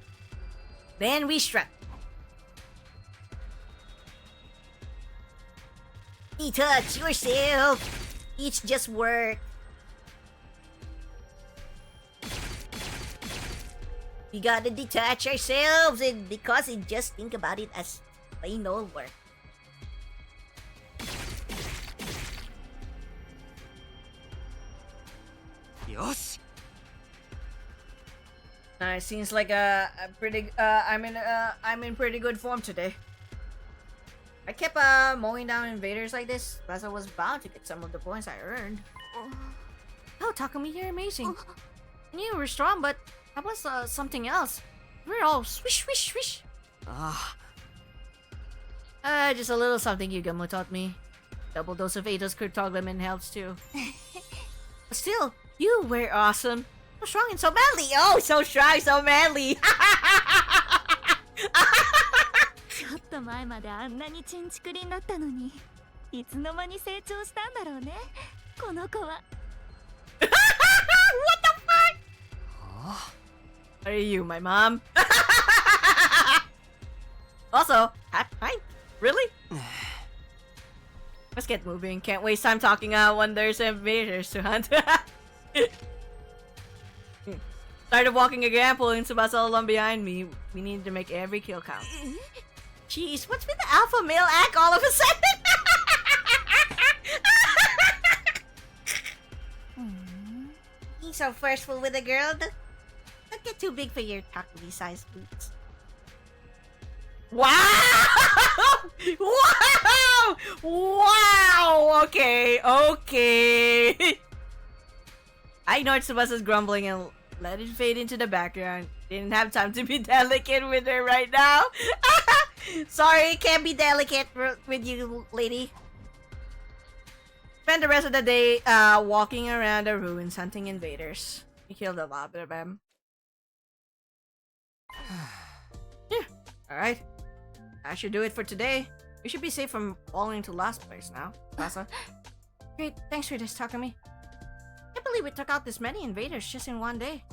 Then we struck. Touch yourself. It's just work. We gotta detach ourselves, and because I just think about it as plain old work. Yosh. It seems like I'm in pretty good form today. I kept mowing down invaders like this, plus I was bound to get some of the points I earned. Oh, Takumi, you're amazing. You were strong, but that was something else. We're all swish, swish, swish. Just a little something Yugamo taught me. Double dose of Ada's Kurtoglamin helps too. But still, you were awesome. So strong and so manly. Oh, so strong, so manly. ちょっと前まであんなにチンチクリンだったのに、いつの間に成長したんだろうね、この子は。What the fuck? Are you my mom? Also, hi. Really? Let's get moving. Can't waste time talking when there's invaders to hunt. Started walking again, pulling Tsubasa along behind me. We need to make every kill count. Jeez, what's with the alpha male act all of a sudden? He's so forceful with a girl. Don't get too big for your Takumi-sized boots. Wow! Wow! Wow! Okay. I ignored Tsubasa's grumbling and let it fade into the background. Didn't have time to be delicate with her right now. Sorry, can't be delicate with you, lady. Spent the rest of the day walking around the ruins hunting invaders. We killed a lot of them. Yeah, alright. I should do it for today. We should be safe from falling into last place now, Tsubasa. Great, thanks for this, Takumi. Can't believe we took out this many invaders just in one day.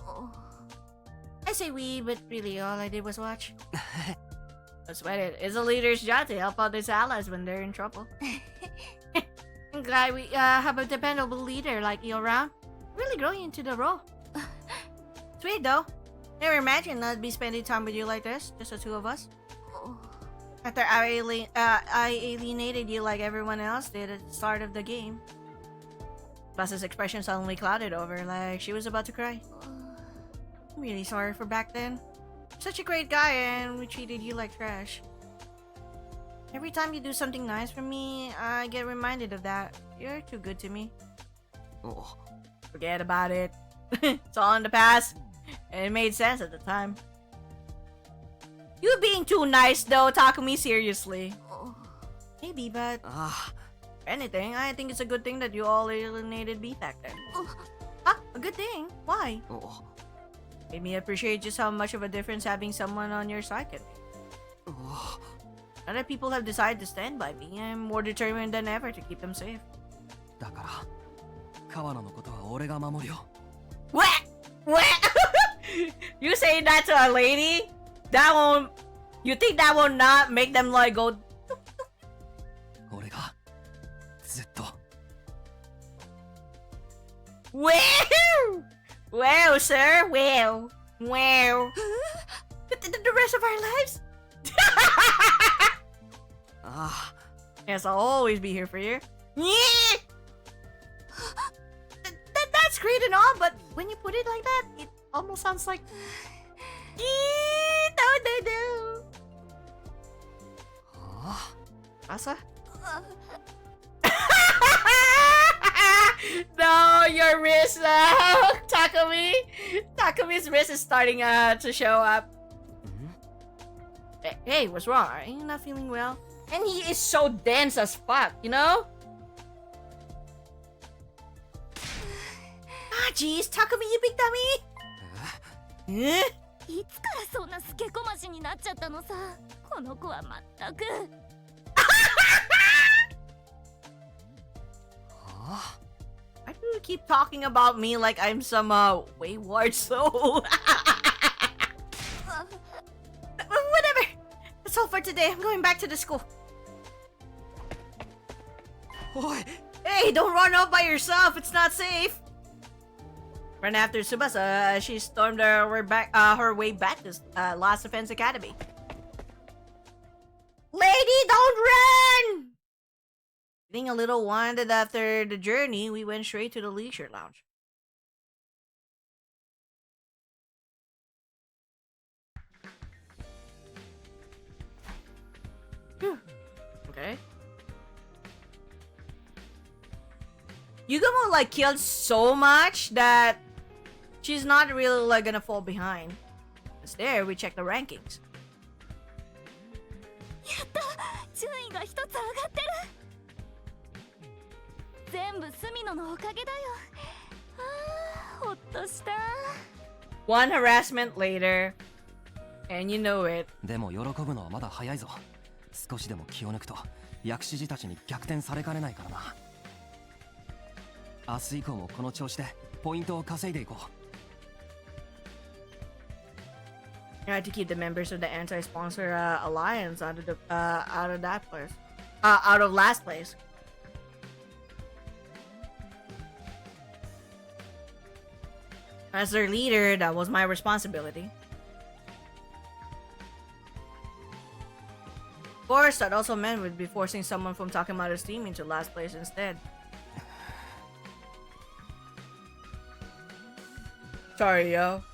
I say we, but really all I did was watch. Don't sweat it. It's a leader's job to help out his allies when they're in trouble. I'm glad we have a dependable leader like you around. Really growing into the role. Sweet though. Never imagined I'd be spending time with you like this, just the two of us. After I alienated you like everyone else did at the start of the game. Basa's expression suddenly clouded over, like she was about to cry. I'm really sorry for back then. Such a great guy and we treated you like trash. Every time you do something nice for me, I get reminded of that. You're too good to me. Forget about it. It's all in the past. And it made sense at the time. You being too nice though, Takumi, seriously. Maybe, but... if anything, I think it's a good thing that you all alienated me back then. A good thing? Why? Made me appreciate just how much of a difference having someone on your side can make. Now that people have decided to stand by me, I'm more determined than ever to keep them safe. What? You saying that to a lady? That won't... You think that will not make them like go... Well! Well, sir, well. The rest of our lives? Yes, I'll always be here for you. Yeah! That's great and all, but when you put it like that, it almost sounds like... No. Asa? No, your wrist, Takumi. Takumi's wrist is starting to show up. Hey, what's wrong? Are you not feeling well? And he is so dense as fuck, you know? Jeez, Takumi, you big dummy. いつからそんなスケこましになっちゃったのさ、この子はまったく。Why do you keep talking about me like I'm some wayward soul? Whatever. That's all for today. I'm going back to the school. Hey, don't run off by yourself. It's not safe. Run after Tsubasa, she stormed her way back to Last Defense Academy. Lady, don't run! Being a little winded after the journey, we went straight to the leisure lounge. Okay. Yugamo like killed so much that she's not really like gonna fall behind. Because there, we check the rankings. やった順位が一つ上がってる全部スミノのおかげだよあーほっとした One harassment later, and you know it. でも喜ぶのはまだ早いぞ少しでも気を抜くと薬師寺たちに逆転されかねないからな明日以降もこの調子でポイントを稼いでいこう You have to keep the members of the anti-sponsor alliance out of that place, out of last place. As their leader, that was my responsibility. Of course, that also meant we'd be forcing someone from Takemura's team into last place instead. Sorry, yo.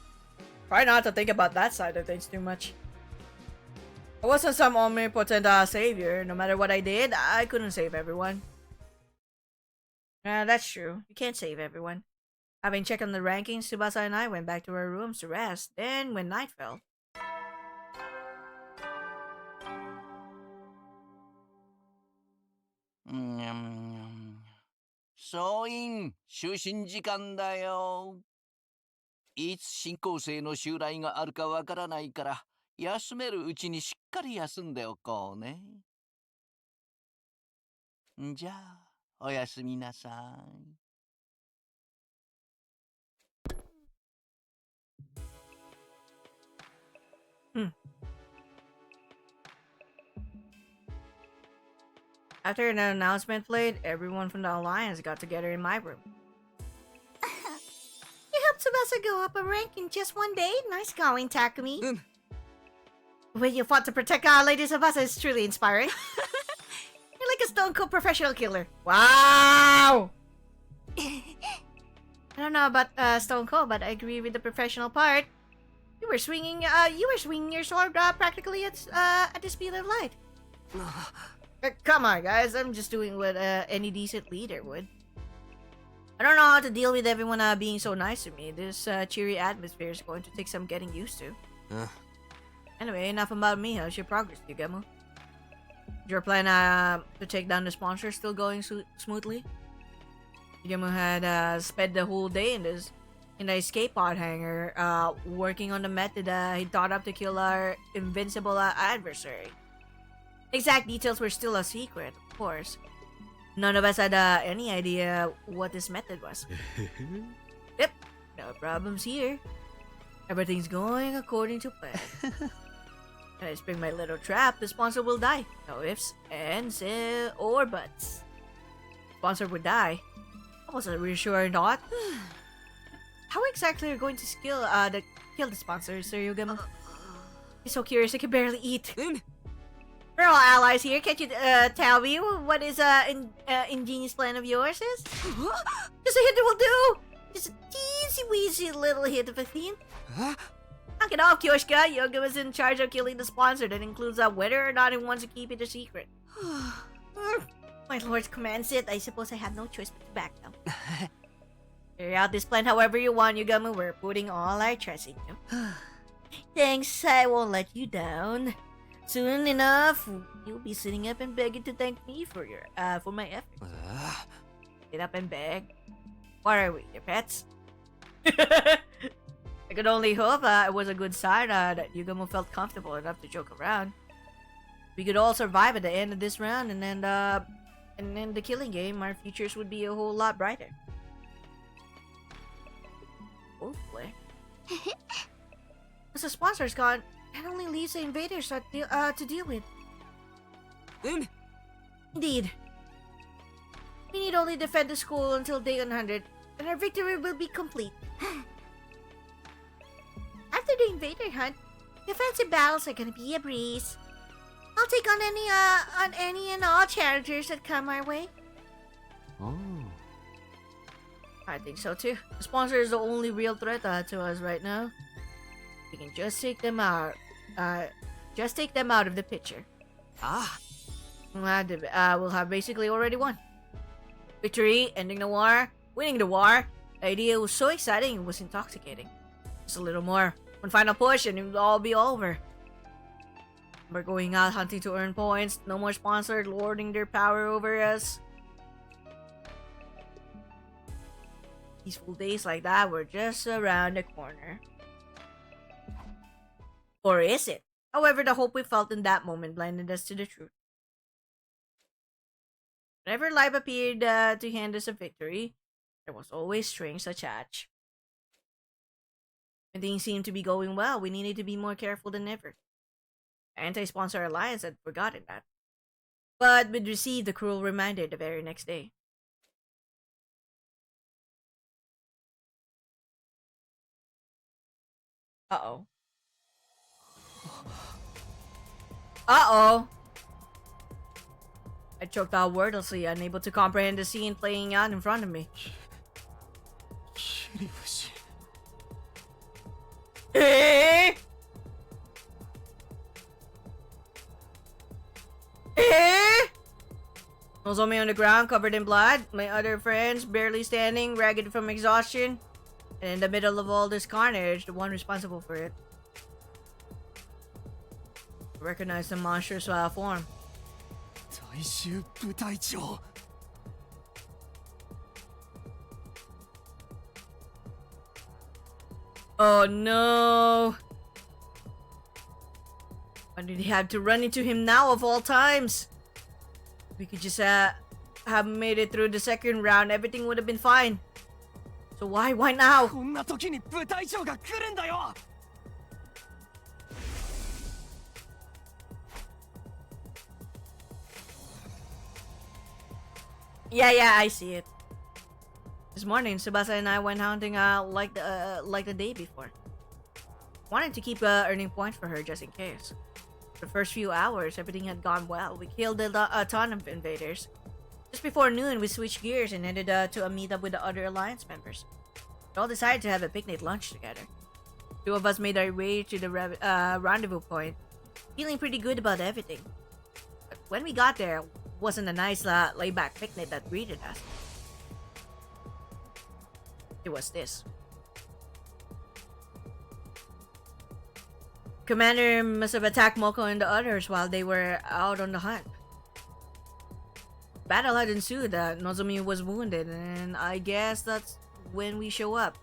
Try not to think about that side of things too much. I wasn't some omnipotent savior. No matter what I did, I couldn't save everyone. That's true. You can't save everyone. Having checked on the rankings, Tsubasa and I went back to our rooms to rest. Then, when night fell... 総員就寝時間だよ。いつ新校生の襲来があるかわからないから休めるうちにしっかり休んでおこうね。じゃあおやすみなさい。After an announcement played, everyone from the Alliance got together in my room. You helped Tsubasa go up a rank in just one day? Nice going, Takumi. The way you fought to protect our Lady Tsubasa is truly inspiring. You're like a stone cold professional killer. Wow! I don't know about Stone Cold, but I agree with the professional part. You were swinging your sword practically at the speed of light. Come on, guys. I'm just doing what any decent leader would. I don't know how to deal with everyone being so nice to me. This cheery atmosphere is going to take some getting used to. Anyway, enough about me. How's your progress, Yugamo? Is your plan to take down the sponsor still going smoothly? Yugamo had spent the whole day in the escape pod hangar, working on the method he thought up to kill our invincible adversary. Exact details were still a secret, of course. None of us had any idea what this method was. Yep, no problems here. Everything's going according to plan. When I spring my little trap, the sponsor will die. No ifs, ands, or buts. Sponsor would die. I wasn't really sure or not. How exactly are you going to kill the sponsor, Sir Yugamo? I'm so curious, I can barely eat. We're all allies here. Can't you tell me what is ingenious plan of yours is? Just a hint will do. Just a teensy weensy little hint of a thing. Knock it off, Kyoshika. Yoga was in charge of killing the sponsor. That includes whether or not he wants to keep it a secret. My lord commands it. I suppose I have no choice but to back them. Carry out this plan however you want, Yugamo. We're putting all our trust in you. Thanks. I won't let you down. Soon enough, you'll be sitting up and begging to thank me for my efforts. Sit up and beg. What are we, your pets? I could only hope it was a good sign that Yugamo felt comfortable enough to joke around. We could all survive at the end of this round, and then the killing game, our futures would be a whole lot brighter. Hopefully. Once the sponsor's gone, that only leaves the invaders to deal with. Indeed. We need only defend the school until day 100, and our victory will be complete. After the invader hunt, defensive battles are gonna be a breeze. I'll take on any and all challengers that come our way. Oh. I think so too. The sponsor is the only real threat to us right now. We can just take them out. Just take them out of the picture. We'll have basically already won. Victory, ending the war, winning the war, The idea was so exciting, it was intoxicating. Just a little more. One final push and it would all be over. We're going out hunting to earn points. No more sponsors lording their power over us. Peaceful days like that were just around the corner. Or is it? However, the hope we felt in that moment blinded us to the truth. Whenever life appeared to hand us a victory, there was always strings attached. When things seemed to be going well, we needed to be more careful than ever. The Anti-Sponsor Alliance had forgotten that. But we'd received a cruel reminder the very next day. Uh-oh. Uh-oh! I choked out wordlessly, unable to comprehend the scene playing out in front of me. Eh? Eh? Nozomi on the ground, covered in blood. My other friends barely standing, ragged from exhaustion. And in the middle of all this carnage, the one responsible for it. I recognized the monstrous form. Oh no! Why did he have to run into him now of all times? We could just have made it through the second round, everything would have been fine. So why now? Yeah, I see it. This morning, Tsubasa and I went hunting like the day before. Wanted to keep earning points for her just in case. For the first few hours, everything had gone well. We killed a ton of invaders. Just before noon, we switched gears and headed to a meetup with the other alliance members. We all decided to have a picnic lunch together. Two of us made our way to the rendezvous point, feeling pretty good about everything. But when we got there, it wasn't a nice laid-back picnic that greeted us. It was this. Commander must have attacked Moko and the others while they were out on the hunt. Battle had ensued. Nozomi was wounded, and I guess that's when we show up.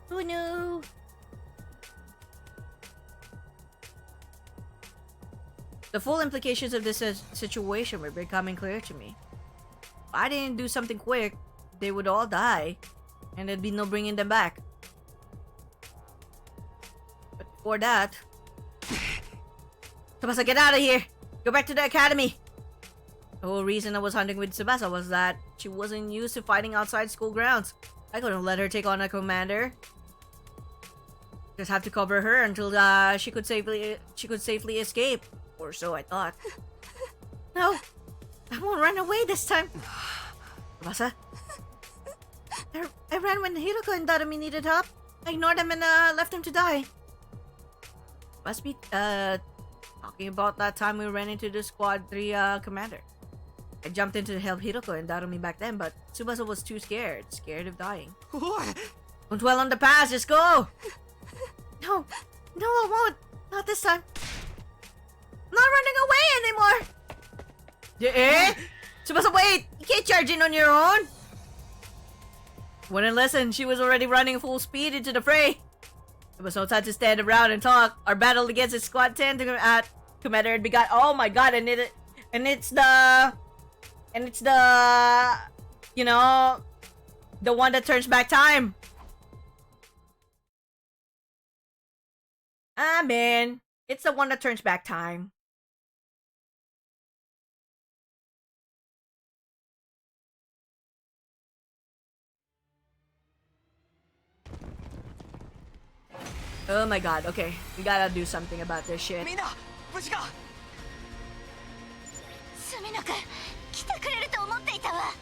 Who knew? The full implications of this situation were becoming clear to me. If I didn't do something quick, they would all die, and there'd be no bringing them back. But before that... Tsubasa, get out of here! Go back to the academy! The whole reason I was hunting with Tsubasa was that she wasn't used to fighting outside school grounds. I couldn't let her take on a commander. Just have to cover her until she could safely escape. Or so I thought. No! I won't run away this time! Tsubasa? I ran when Hiroko and Darumi needed help. I ignored them and left them to die. Must be talking about that time we ran into the Squad 3 commander. I jumped in to help Hiroko and Darumi back then, but Tsubasa was too scared of dying. Don't dwell on the past, just go! No, I won't. Not this time. I'm not running away anymore! Eh? Tsubasa, wait! You can't charge in on your own! Wouldn't listen, she was already running full speed into the fray. There was no time to stand around and talk. Our battle against the Squad 10 commander had begun. Oh my god, and it's the... You know... The one that turns back time. Ah, man. It's the one that turns back time. Oh my god, okay. We gotta do something about this shit. Sumino-kun, 来てくれると思っていたわ。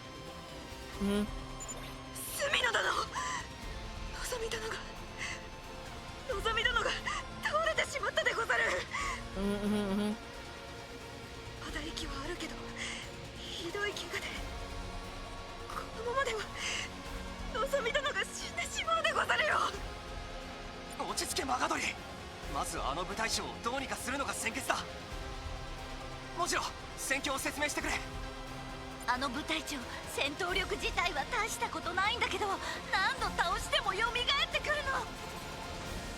スミノ殿、望み殿が倒れてしまったでござる。まだ息はあるけど、取り、まずあの部隊長をどうにかするのが先決だ。もちろん戦況を説明してくれ。あの部隊長、戦闘力自体は大したことないんだけど、何度倒しても蘇ってくるの。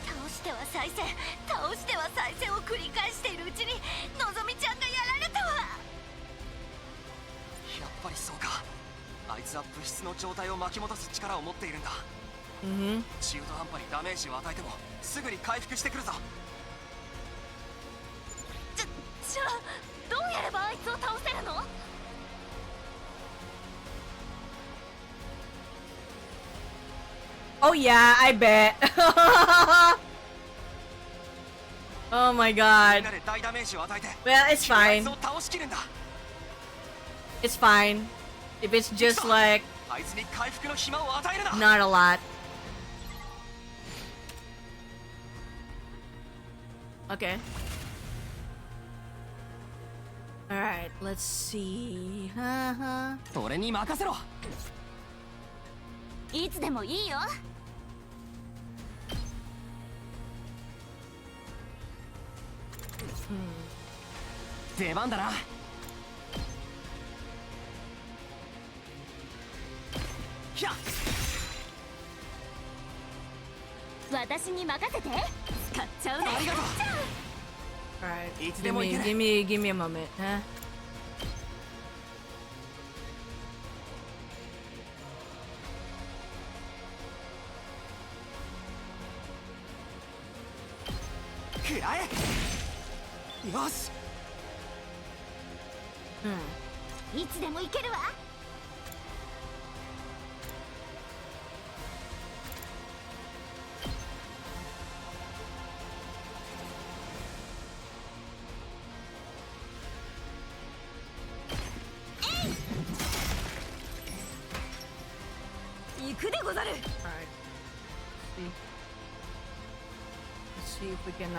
倒しては再戦、倒しては再戦を繰り返しているうちにのぞみちゃんがやられたわ。やっぱりそうか。あいつは物質の状態を巻き戻す力を持っているんだ。中途半端にダメージを与えてもすぐに回復してくるぞ。じゃあどうやればあいつを倒せるの？Oh yeah, I bet. Oh my god. Well, it's fine. It's fine. If it's just like not a lot. Okay. Alright, let's see. 俺に任せろ。いつでもいいよ。出番だな。ひゃっ。私に任せて。使っちゃうね。ありがとう。Alright, いつでもいける。give me a moment, huh? 食らえ。よし。いつでもいけるわ。行くでござる。Alright. Let's see if we can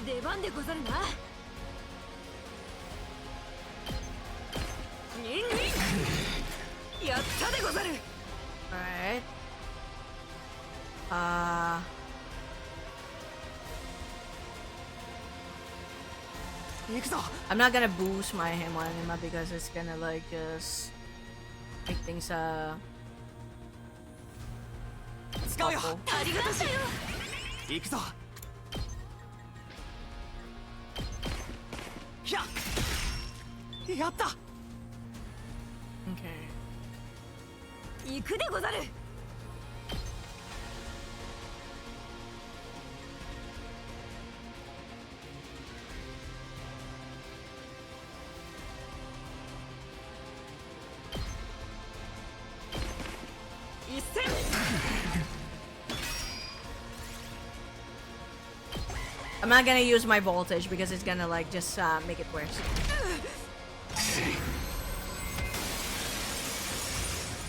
出番でござるな。やったでござる。Alright. I'm not gonna boost my him on anima because it's gonna like just make things 使うよ。 awful. ありがとうよ。行くぞ。ひゃっ。やった。Okay. 行くでござる。一戦。I'm not gonna use my voltage because it's gonna like just make it worse.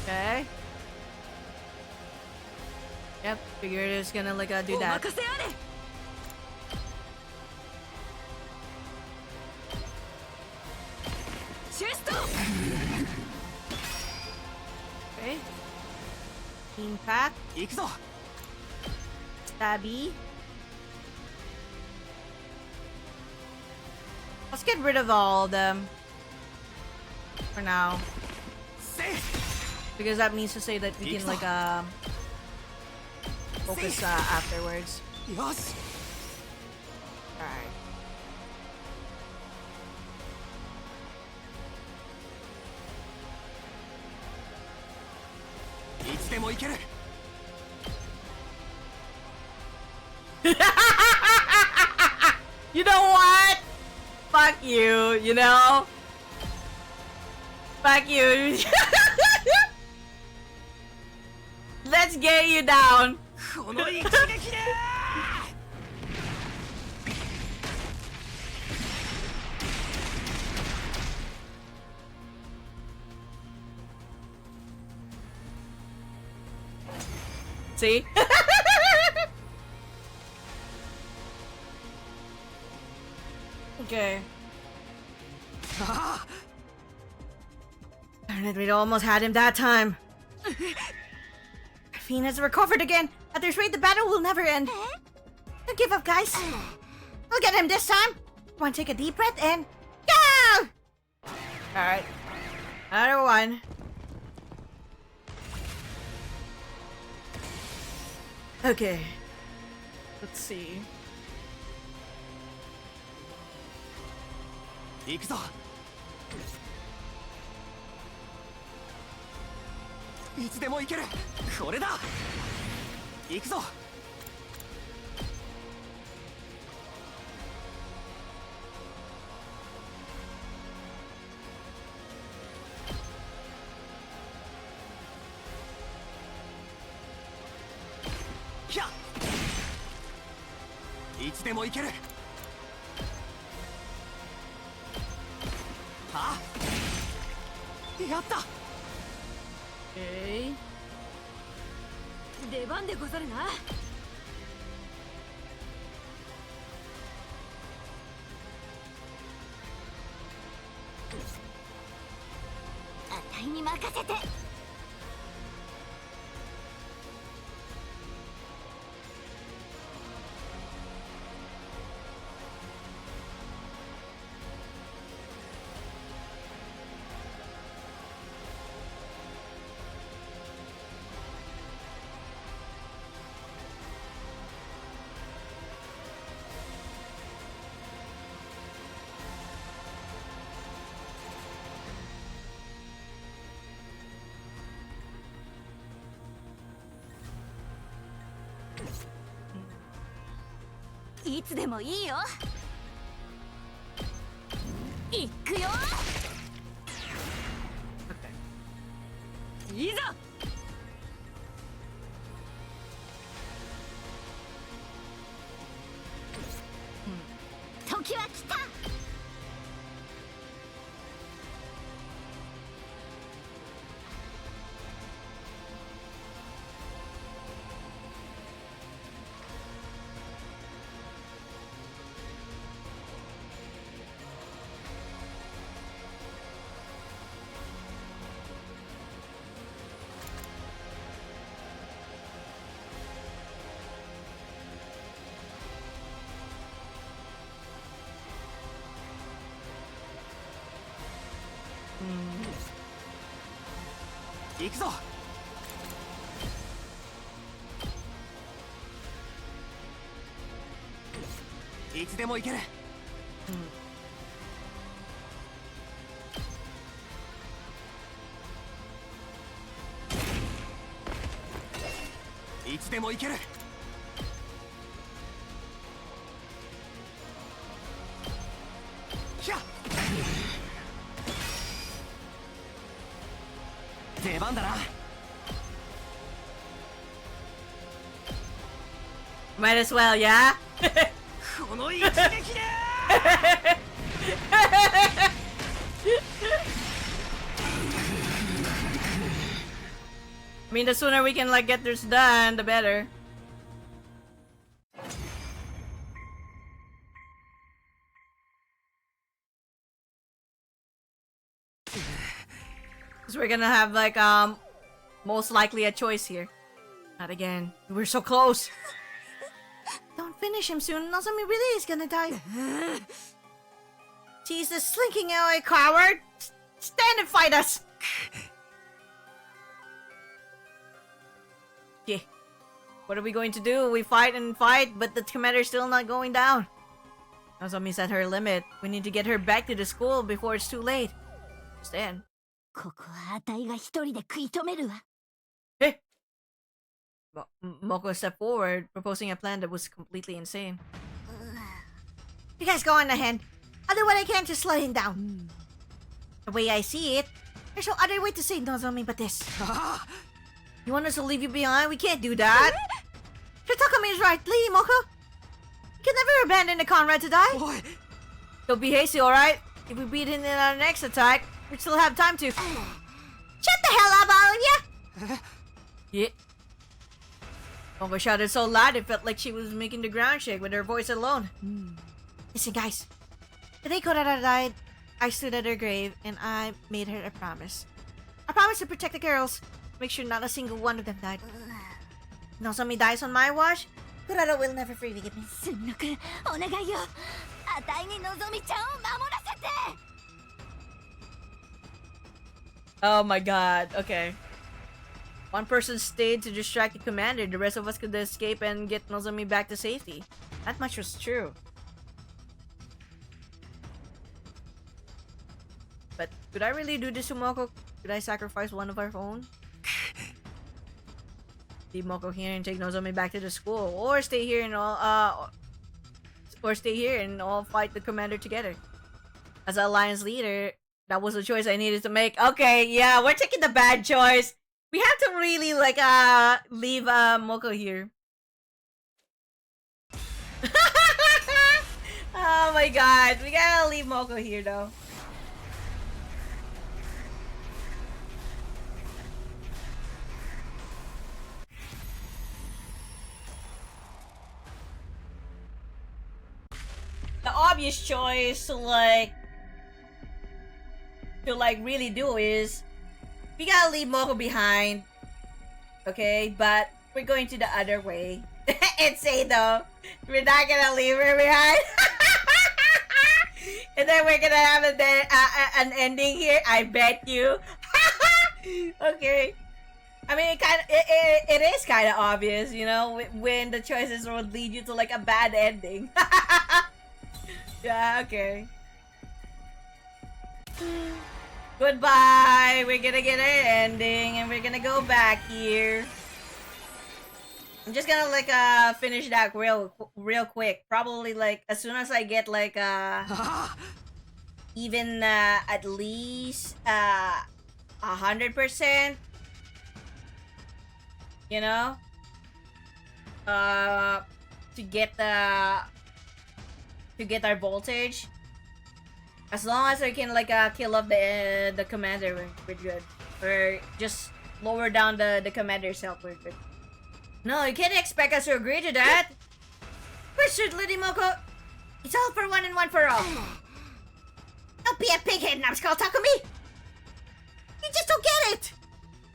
Okay. Yep, figured it's gonna like do that. Okay. Impact. 行くぞ。 Stabby. Let's get rid of all of them for now, because that means to say that we can like focus afterwards. Yes. All right. You know what? Fuck you, you know? Fuck you. Let's get you down. See? Okay. Darn it, we'd almost had him that time. Fiend has recovered again. At this rate, the battle will never end. Don't give up, guys. I'll get him this time. Want to take a deep breath and go! Alright. Another one. Okay. Let's see. 行くぞ。いつでも行ける。これだ。行くぞ。ひゃ。いつでも行ける。はあ。やった。出番でござるな。あたいに任せて。いつでもいいよ。行くよ。いざ。時は来た。行くぞ。いつでも行ける。いつでも行ける。ひゃ。出番だな。Might as well, yeah? この一撃でI mean, the sooner we can like get this done, the better. Because we're gonna have like most likely a choice here. Not again. We're so close. Don't finish him soon. Nozomi really is gonna die. Jesus, slinking away, coward! Stand and fight us! Okay. What are we going to do? We fight and fight, but the commander's still not going down. Nozomi's at her limit. We need to get her back to the school before it's too late. Stand. ここはあたいが一人で食い止めるわ。Hey! Moko stepped forward, proposing a plan that was completely insane. You guys go on ahead. I'll do what I can to slow him down. The way I see it, there's no other way to save Nozomi but this. You want us to leave you behind? We can't do that. Takumi is right. Lady Moko. You can never abandon the comrade to die. Boy. Don't be hasty, alright? If we beat him in our next attack, we still have time to... Shut the hell up, all of you! Yeah. Moko shouted so loud it felt like she was making the ground shake with her voice alone. Listen, guys. The day Kotaro died, I stood at her grave and I made her a promise. I promise to protect the girls. Make sure not a single one of them died. Nozomi dies on my watch? Kotaro will never forgive me. すみのくん、お願いよ。あたいにのぞみちゃんを守らせて。 Oh my god, okay. One person stayed to distract the commander, the rest of us could escape and get Nozomi back to safety. That much was true. But could I really do this to Moko? Could I sacrifice one of our own? Leave Moko here and take Nozomi back to the school, or stay here and all fight the commander together. As alliance leader, that was the choice I needed to make. Okay, yeah, we're taking the bad choice. We have to really like leave Moko here. Oh my god, we gotta leave Moko here though. The obvious choice to really do is we gotta leave Moko behind. Okay, but we're going to the other way. And say though, we're not gonna leave her behind. And then we're gonna have an ending here, I bet you. Okay. I mean, it is kind of obvious, you know, when the choices would lead you to like a bad ending. Yeah, okay. Goodbye. We're gonna get an ending, and we're gonna go back here. I'm just gonna like finish that real quick. Probably like as soon as I get like even at least 100%. You know, to get our voltage. As long as I can like kill off the commander, we're good. Or just lower down the commander's health, we're good. No, you can't expect us to agree to that. Richard Lidimoko, it's all for one and one for all. Don't be a pighead, numbskull, Takumi. You just don't get it.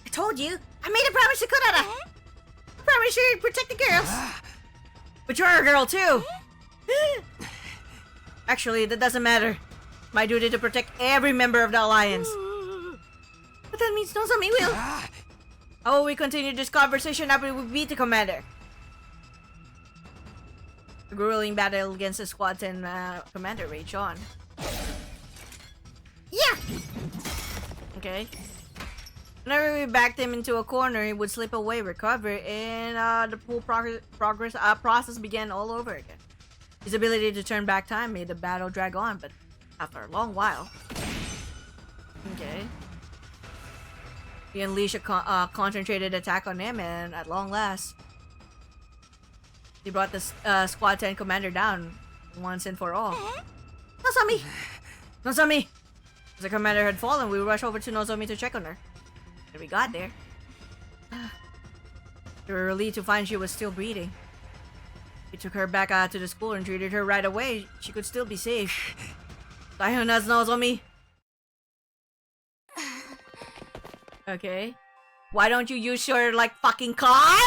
I told you, I made a promise to Kotaro. I promised you to protect the girls. But you're a girl too. Actually, that doesn't matter. My duty to protect every member of the Alliance. But that means Nozomi will. How will we continue this conversation after we beat the commander? The grueling battle against the squad and commander rage on. Yeah! Okay. Whenever we backed him into a corner, he would slip away, recover, and the full process began all over again. His ability to turn back time made the battle drag on, but after a long while. Okay. We unleashed a concentrated attack on him, and at long last, he brought the Squad 10 commander down once and for all. Nozomi! Nozomi! As the commander had fallen, we rushed over to Nozomi to check on her. When we got there, we were relieved to find she was still breathing. We took her back to the school and treated her right away. She could still be safe. Sayonara, Nozomi. Okay. Why don't you use your, like, fucking car?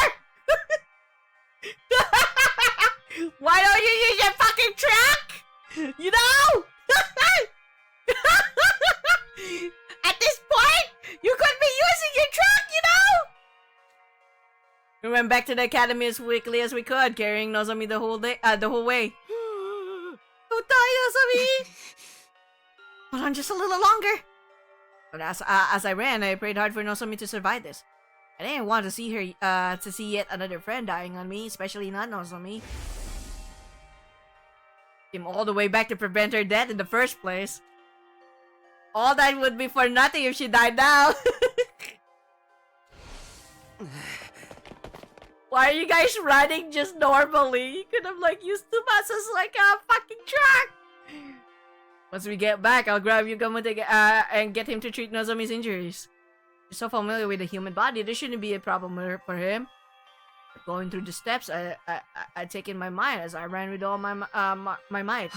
Why don't you use your fucking truck? You know? At this point, you could be using your truck, you know? We went back to the academy as quickly as we could, carrying Nozomi the whole way. Don't die, Nozomi! Hold on just a little longer. But as I ran, I prayed hard for Nozomi to survive this. I didn't want to see her, to see yet another friend dying on me, especially not Nozomi. Came all the way back to prevent her death in the first place. All that would be for nothing if she died now. Why are you guys running just normally? You could have like used the bus as like a fucking truck. Once we get back, I'll grab Yugamoto and get him to treat Nozomi's injuries. You're so familiar with the human body, there shouldn't be a problem for him. But going through the steps, I take in my mind as I ran with all my my might.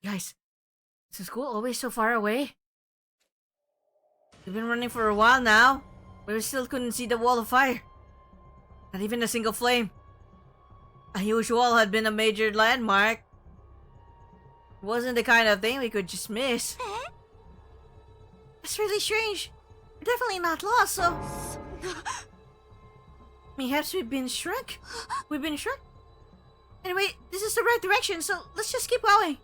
Guys, is the school always so far away? We've been running for a while now, but we still couldn't see the wall of fire. Not even a single flame. A huge wall had been a major landmark. It wasn't the kind of thing we could just miss. That's really strange. We're definitely not lost, so... Perhaps we've been shrunk? We've been shrunk? Anyway, this is the right direction, so let's just keep going.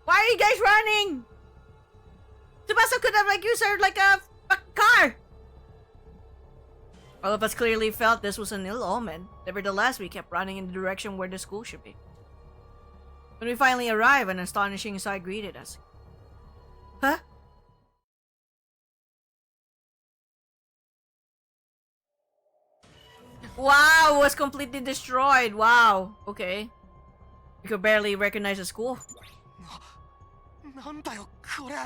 Why are you guys running? Tsubasa could have used her like a car. All of us clearly felt this was an ill omen. Nevertheless, we kept running in the direction where the school should be. When we finally arrived, an astonishing sight greeted us. Huh? Wow, it was completely destroyed. Wow. Okay. We could barely recognize the school. なんだよこれ。ど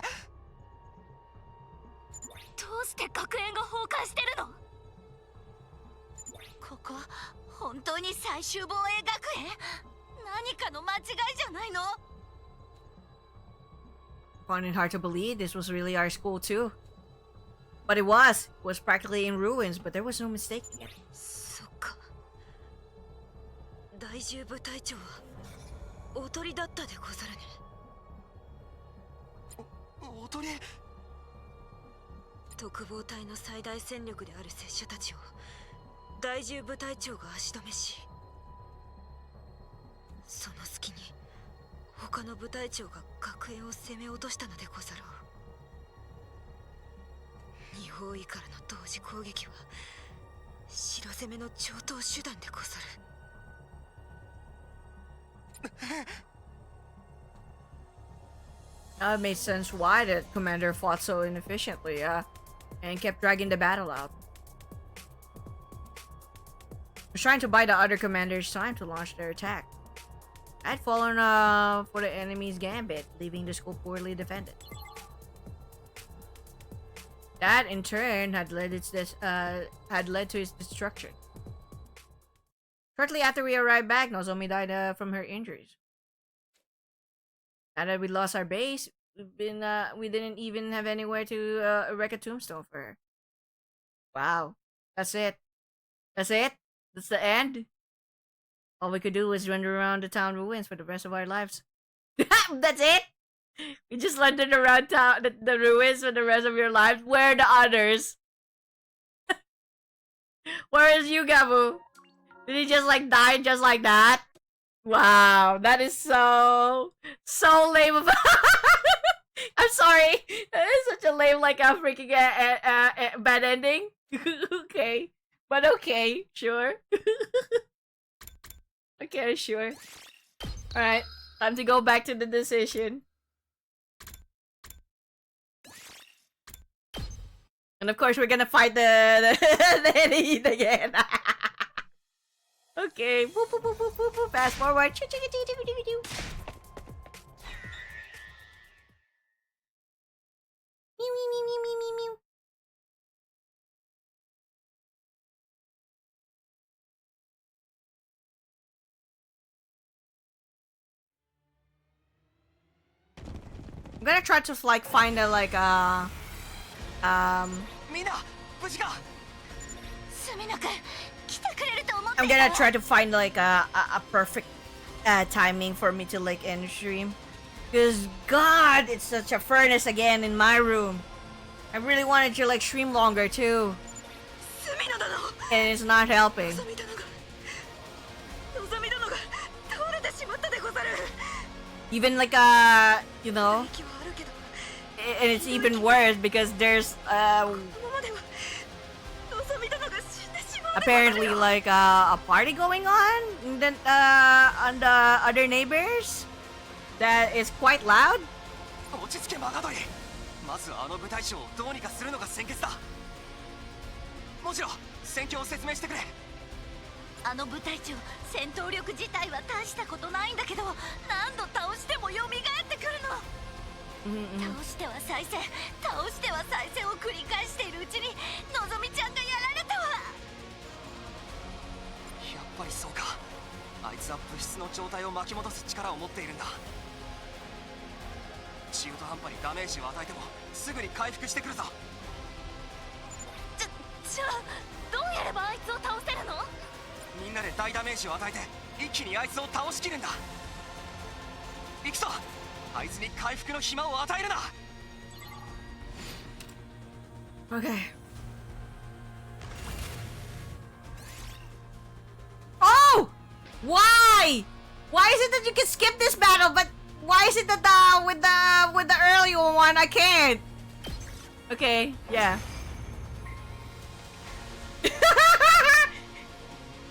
うして学園が崩壊してるの？ここ本当に最終防衛学園？何かの間違いじゃないの？ Found it hard to believe this was really our school too. But it was. It was practically in ruins, but there was no mistaking it. そっか。第10部隊長はおとりだったでござるね。おとり。特防隊の最大戦力である拙者たちを第10部隊長が足止めし、その隙に他の部隊長が学園を攻め落としたのでござろう。二方位からの同時攻撃は城攻めの常套手段でござる。Now it made sense why the commander fought so inefficiently, and kept dragging the battle out. Was trying to buy the other commanders time to launch their attack. I had fallen for the enemy's gambit, leaving the school poorly defended. That, in turn, had led to its destruction. Shortly after we arrived back, Nozomi died from her injuries. Now that we lost our base, we didn't even have anywhere to erect a tombstone for her. Wow, that's it. That's it. That's the end. All we could do was wander around the town ruins for the rest of our lives. That's it. We just wandered around town, the ruins for the rest of your lives. Where are the others? Where is Yugamu? Did he just die just like that? Wow, that is so lame of I'm sorry. That is such a lame a freaking bad ending. Okay. But okay, sure. Okay, sure. Alright, time to go back to the decision. And of course we're gonna fight the Elite again. Okay, boop, boop, boop, boop, boop, boop. Fast forward. I'm gonna try to find a I'm gonna try to find a perfect timing for me to end stream. Cause God, it's such a furnace again in my room. I really wanted to stream longer too. And it's not helping. Even you know, and it's even worse because there's apparently a party going on the other neighbors that is quite loud. 落ち着けマガドリ。まずあの部隊長をどうにかするのが先決だ。もちろん戦況を説明してくれ。あの部隊長、戦闘力自体は大したことないんだけど、何度倒しても蘇ってくるの。倒しては再戦、倒しては再戦を繰り返しているうちに、のぞみちゃんがやられたわ。やっぱりそうか。あいつは物質の状態を巻き戻す力を持っているんだ。中途半端にダメージを与えてもすぐに回復してくるぞ。じゃあどうやればあいつを倒せるの？みんなで大ダメージを与えて一気にあいつを倒しきるんだ。行くぞ、あいつに回復の暇を与えるな。 Okay. Oh! Why? Why is it that you can skip this battle, but why is it that with the earlier one I can't? Okay, yeah.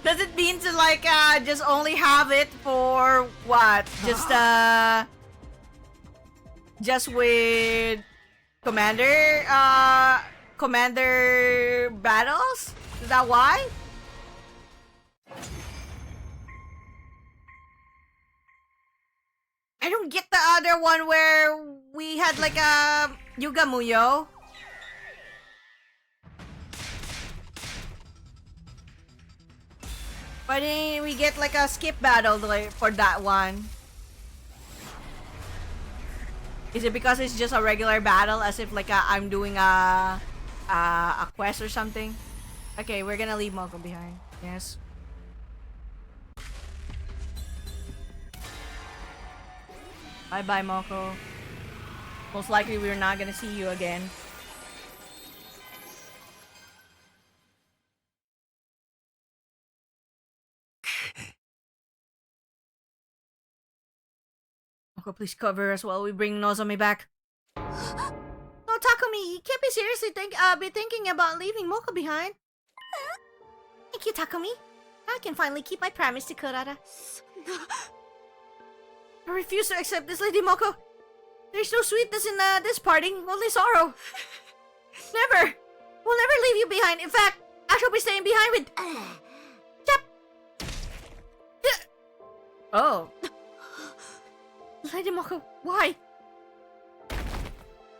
Does it mean to like just only have it for what? Just with commander battles? Is that why? I don't get the other one where we had like a Yuga Muyo. Why didn't we get like a skip battle like, for that one? Is it because it's just a regular battle, as if like I'm doing a quest or something? Okay, we're gonna leave Moko behind. Yes. Bye bye, Moko. Most likely we're not gonna see you again. Moko, please cover us while we bring Nozomi back. No, Takumi, you can't be seriously thinking about leaving Moko behind. Thank you, Takumi. I can finally keep my promise to Kurara. I refuse to accept this, Lady Moko. There's no sweetness in this parting, only sorrow. Never! We'll never leave you behind. In fact, I shall be staying behind with... Chap! Oh. Lady Moko, why?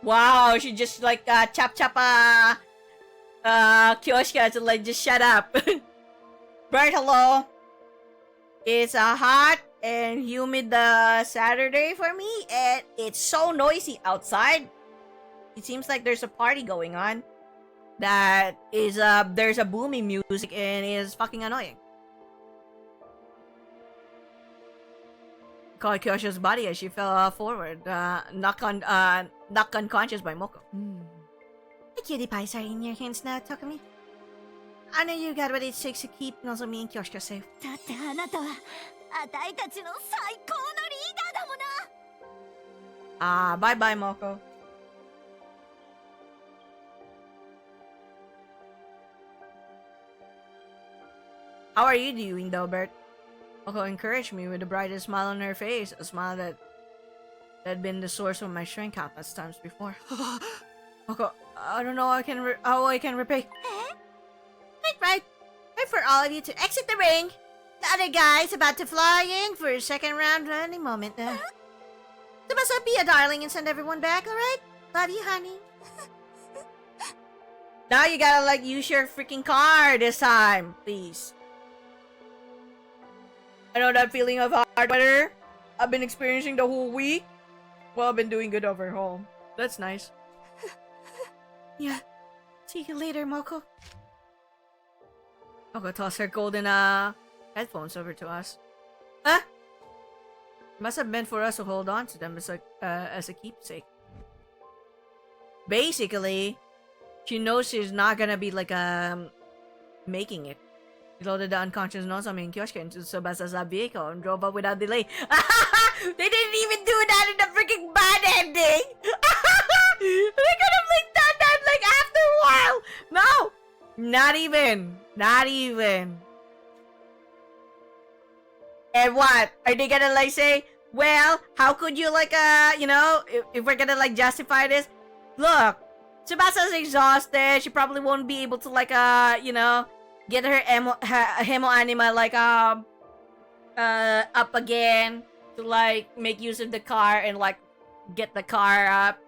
Wow, she just like chap Kyoshika to like just shut up. Bright hello. It's a hot and humid Saturday for me, and it's so noisy outside. It seems like there's a party going on. That is there's a booming music and it is fucking annoying. Caught Kyosho's body as she fell forward, knocked unconscious by Moko. The cutie pies are in your hands now, Takumi. I know you got what it takes to keep Nozomi and Kyoshika safe. だってあなたはあたいたちの最高のリーダーだもの。Bye bye, Moko. How are you doing, though, Bert? Moko encouraged me with the brightest smile on her face, a smile that had been the source of my strength countless times before. Moko, I don't know how I can repay. Right. Time for all of you to exit the ring. The other guy's about to fly in for a second round any moment. Tsubasa, be a darling and send everyone back, alright? Love you, honey. Now you gotta like use your freaking car this time, please. I know that feeling of hard weather I've been experiencing the whole week. Well, I've been doing good over home. That's nice. Yeah. See you later, Moko. Moko toss her golden headphones over to us. Must have meant for us to hold on to them as a keepsake. Basically, she knows she's not gonna be like making it. She loaded the unconscious Nozomi and Kyoshika into Tsubasa's vehicle and drove up without delay. They didn't even do that in the freaking bad ending. They could have like done that like after a while. No, not even. Not even. And what? Are they gonna like say, well, how could you like you know, if we're gonna like justify this? Look, Tsubasa's exhausted. She probably won't be able to like you know, get her hemo anima like up again to like make use of the car and like get the car up.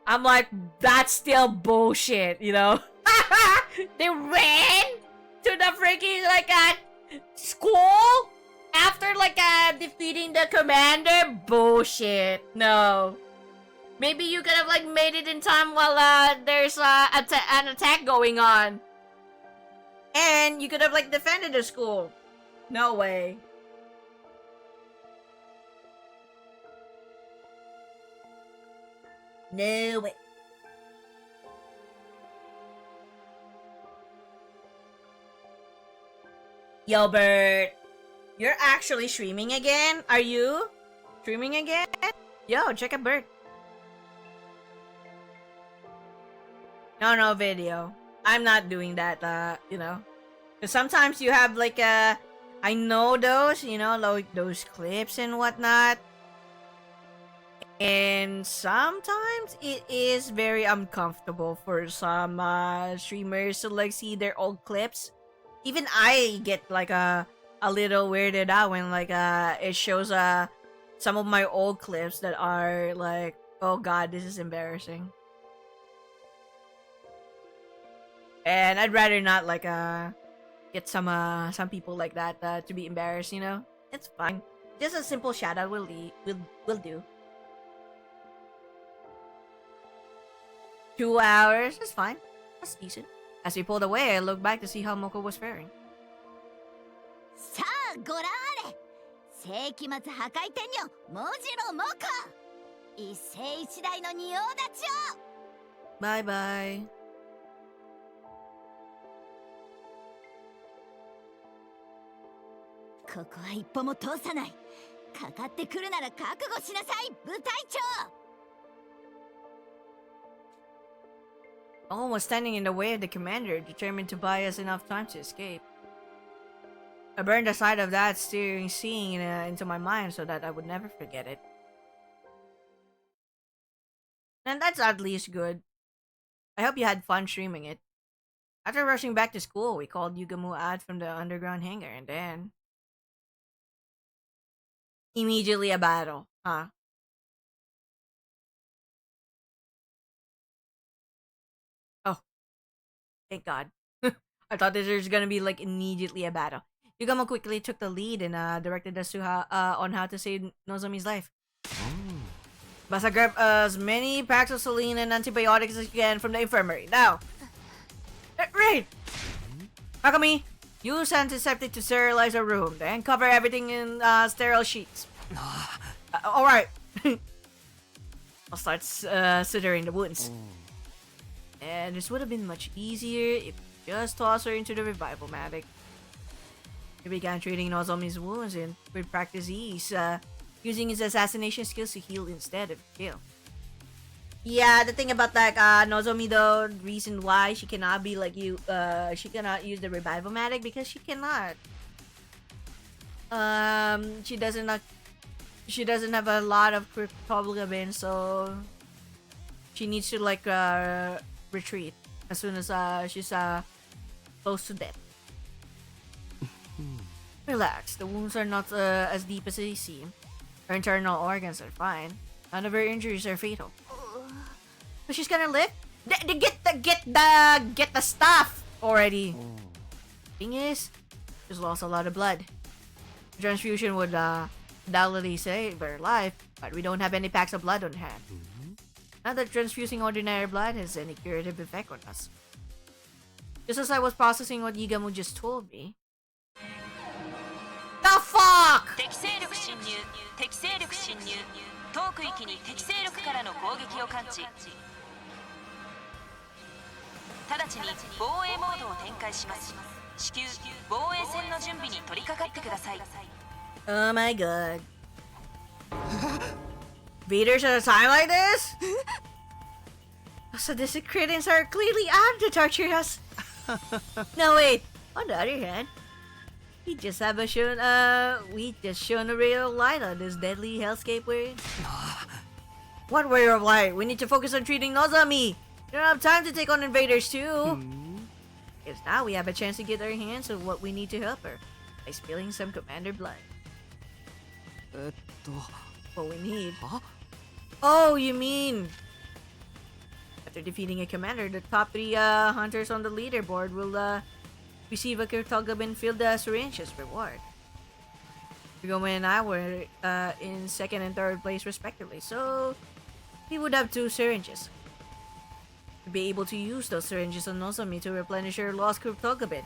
I'm like, that's still bullshit, you know? They ran to the freaking like school after like defeating the commander. Bullshit. No. Maybe you could have like made it in time while there's an attack going on. And you could have like defended the school. No way. No way. Yo, Bert. You're actually streaming again? Are you? Streaming again? Yo, check out Bert. No, video. I'm not doing that, you know. Because sometimes you have like I know those, you know, like those clips and whatnot. And sometimes it is very uncomfortable for some streamers to like see their old clips. Even I get like a little weirded out when like it shows some of my old clips that are like, oh god, this is embarrassing. And I'd rather not like get some people like that to be embarrassed, you know? It's fine. Just a simple shout out will do. 2 hours, that's fine. That's decent. As we pulled away, I looked back to see how Moko was faring. さあご覧あれ、世紀末破壊天女文次郎モコ、一世一代の仁王立ちを。Bye bye. ここは一歩も通さない。かかってくるなら覚悟しなさい、部隊長。 All was standing in the way of the commander, determined to buy us enough time to escape. I burned the sight of that seeing into my mind so that I would never forget it. And that's at least good. I hope you had fun streaming it. After rushing back to school, we called Yugamu out from the underground hangar and then... immediately a battle, huh? Oh. Thank God. I thought that there's gonna be like immediately a battle. Yugamo quickly took the lead and directed us to on how to save Nozomi's life. Basta grab as many packs of saline and antibiotics as you can from the infirmary. Now! Right! Takumi, use antiseptic to sterilize our room, then cover everything in sterile sheets. Alright. I'll start suturing the wounds. And this would have been much easier if we just tossed her into the revival matic. He began treating Nozomi's wounds and with practice ease, using his assassination skills to heal instead of kill. Yeah, the thing about like Nozomi though, the reason why she cannot be like you, she cannot use the revival matic because she cannot. She doesn't have a lot of cryptoglobin, so she needs to like retreat as soon as she's close to death. Relax, the wounds are not as deep as they seem. Her internal organs are fine. None of her injuries are fatal. So she's gonna live? Get the stuff already. Thing is, she's lost a lot of blood. Transfusion would undoubtedly save her life, but we don't have any packs of blood on hand. Not that transfusing ordinary blood has any curative effect on us. Just as I was processing what Yigamu just told me. The fuck! 敵勢力侵入、敵勢力侵入、当区域に敵勢力からの攻撃を感知。直ちに防衛モードを展開します。至急防衛戦の準備に取り掛かってください。Oh my god. Beaters at a time like this? So the credits are clearly out to torture us. No wait. On the other hand, we just shown a ray of light on this deadly hellscape we're in. What ray of light? We need to focus on treating Nozomi. We don't have time to take on invaders too. Because now we have a chance to get our hands on what we need to help her by spilling some commander blood. What we need? Huh? Oh, you mean after defeating a commander, the top 3 hunters on the leaderboard will receive a Kurtogabin-filled syringe as reward. Yugamo and I were in 2nd and 3rd place respectively, so he would have 2 syringes. To be able to use those syringes on Nozomi to replenish her lost Kotaro bit.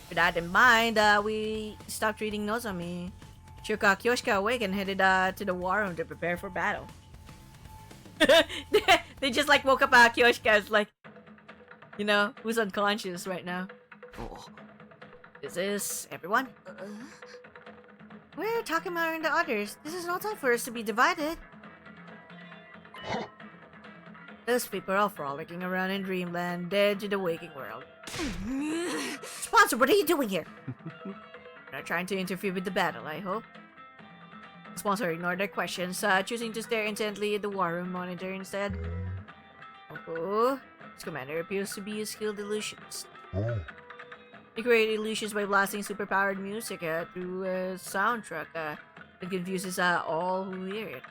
With that in mind, we stopped treating Nozomi. Shook Kyoshika awake and headed to the war room to prepare for battle. They just like woke up Kyoshika as like, you know, who's unconscious right now. Oh. This is everyone. We're talking about the others. This is no time for us to be divided. Those people are all frolicking around in dreamland, dead to the waking world. Sponsor, what are you doing here? Not trying to interfere with the battle, I hope. The sponsor ignored their questions, choosing to stare intently at the war room monitor instead. Oh, this commander appears to be a skilled illusionist. Oh, He created illusions by blasting superpowered music through a soundtrack that confuses all who hear it.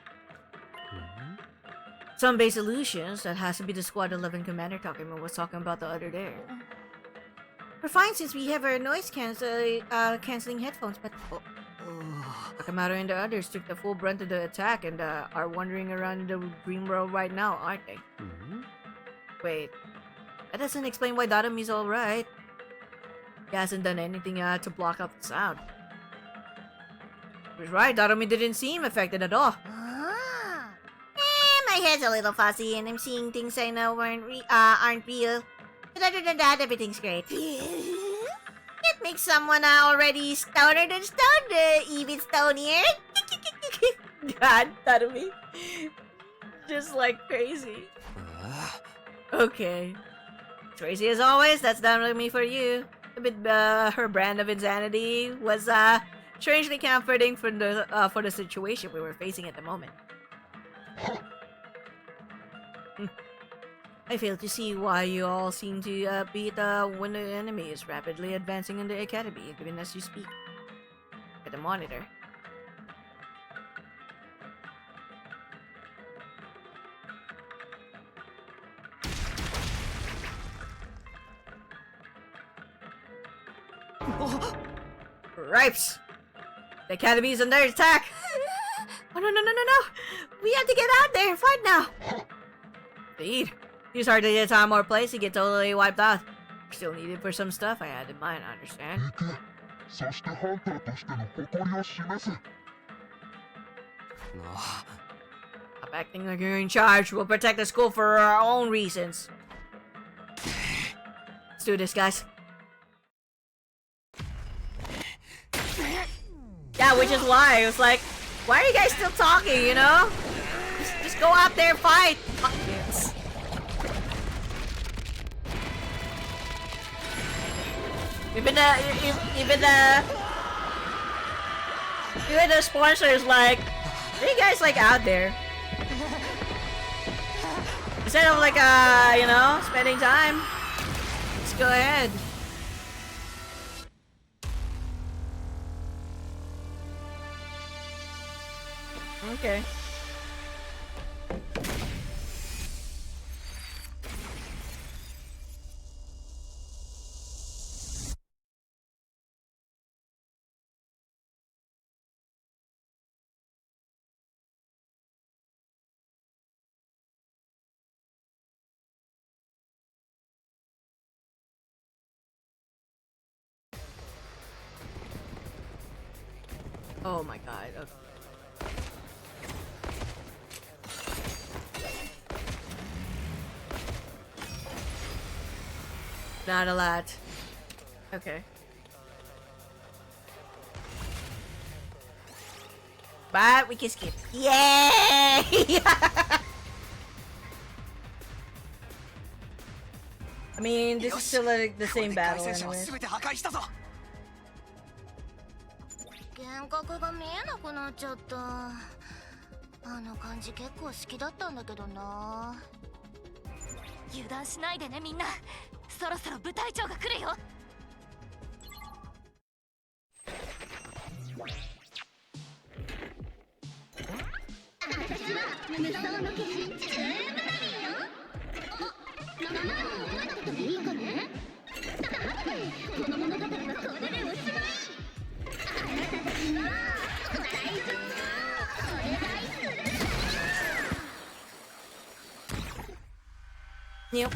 Some base illusions, that has to be the Squad 11 commander Takumi was talking about the other day. We're fine since we have our noise cancelling headphones, but Takamaru and the others took the full brunt of the attack and are wandering around the dream world right now, aren't they? Wait, that doesn't explain why Datami's alright. He hasn't done anything to block out the sound. He was right, Datami didn't seem affected at all. My head's a little fuzzy and I'm seeing things I know aren't real. But other than that, everything's great. It makes someone already stoner than stoned, even stonier. God, Tatami. Just like crazy. Okay. Crazy as always, that's definitely for you. A bit, her brand of insanity was strangely comforting for the situation we were facing at the moment. I fail to see why you all seem to beat when the enemy is rapidly advancing in the academy, even as you speak. At the monitor. Ripes! The academy is under attack! Oh no! We have to get out there and fight now! Indeed. These are the time or place to get totally wiped out. We're still needed for some stuff I had in mind, I understand. そしてハンターとしての誇りを示せ。 Stop acting like you're in charge. We'll protect the school for our own reasons. Let's do this, guys. Yeah, which is why it was like, why are you guys still talking, you know? Just go out there and fight. Fuck this. Even the sponsors like, are you guys like out there? Instead of like you know, spending time, let's go ahead. Okay. Oh my god. Okay. Not a lot. Okay. But we can skip. Yay! I mean, this is still like the same battle anyways. 幻覚が見えなくなっちゃった。あの感じ結構好きだったんだけどな。油断しないでねみんな。そろそろ部隊長が来るよ。私は無双の決心チューブナリーよ。ママを覚えなくてもいいかね。だってこの物語はこれでおしまい。あなたたちの大丈夫。これだ Yep.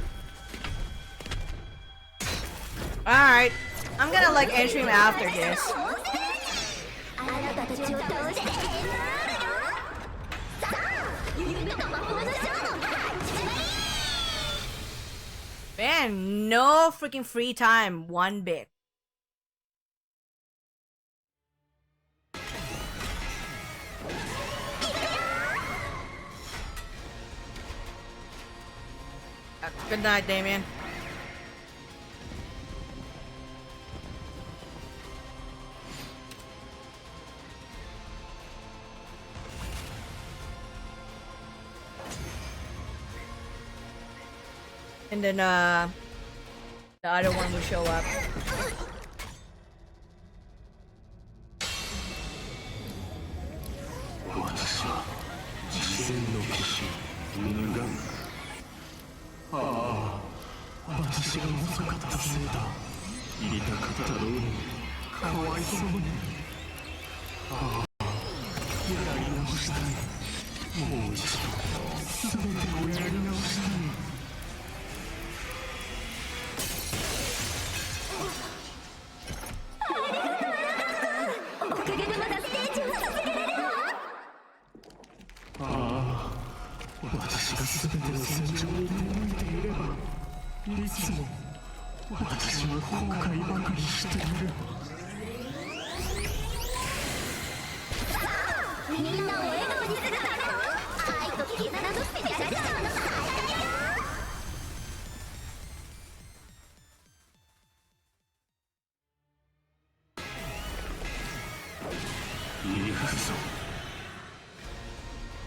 Alright. I'm gonna like end stream after this. Man, no freaking free time, one bit. Good night, Damien. And then the other one will show up.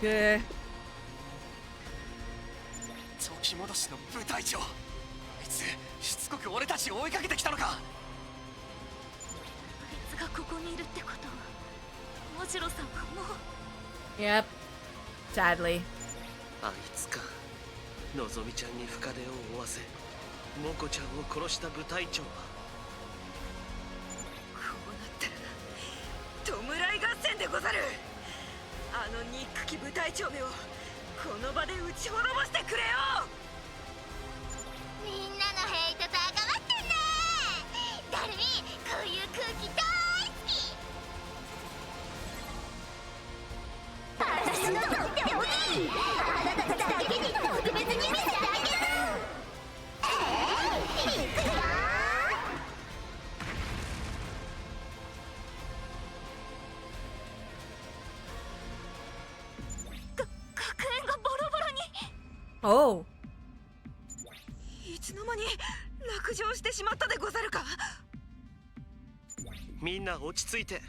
Good. 長期戻しの部隊長、あいつしつこく俺たちを追いかけてきたのか。あいつがここにいるってことはもちろさんはもう Yep. Sadly. あいつか。のぞみちゃんに深手を負わせモコちゃんを殺した部隊長は。こうなったら弔い合戦でござる。あの憎き部隊長めをこの場で撃ち滅ぼしてくれよ。みんなのヘイト高まってんね。ダルミこういう空気大好き。私のとってもいい。あなたたちだけに特別に見せてあげる。いくよ。学園がボロボロに。Oh. いつの間に落城してしまったでござるか。みんな落ち着いて。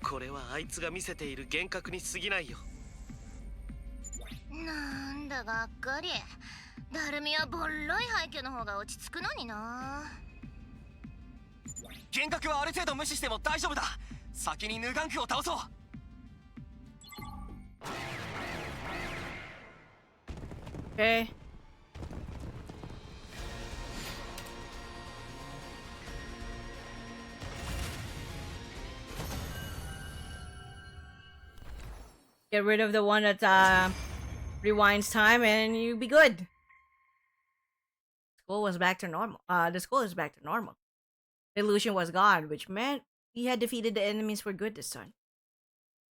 これはあいつが見せている幻覚に過ぎないよ。なんだがっかり。ダルミはボロい廃墟の方が落ち着くのにな。幻覚はある程度無視しても大丈夫だ。先にヌガンクを倒そう。Okay. Get rid of the one that rewinds time and you be good. School was back to normal. The school is back to normal. The illusion was gone, which meant we had defeated the enemies for good this time.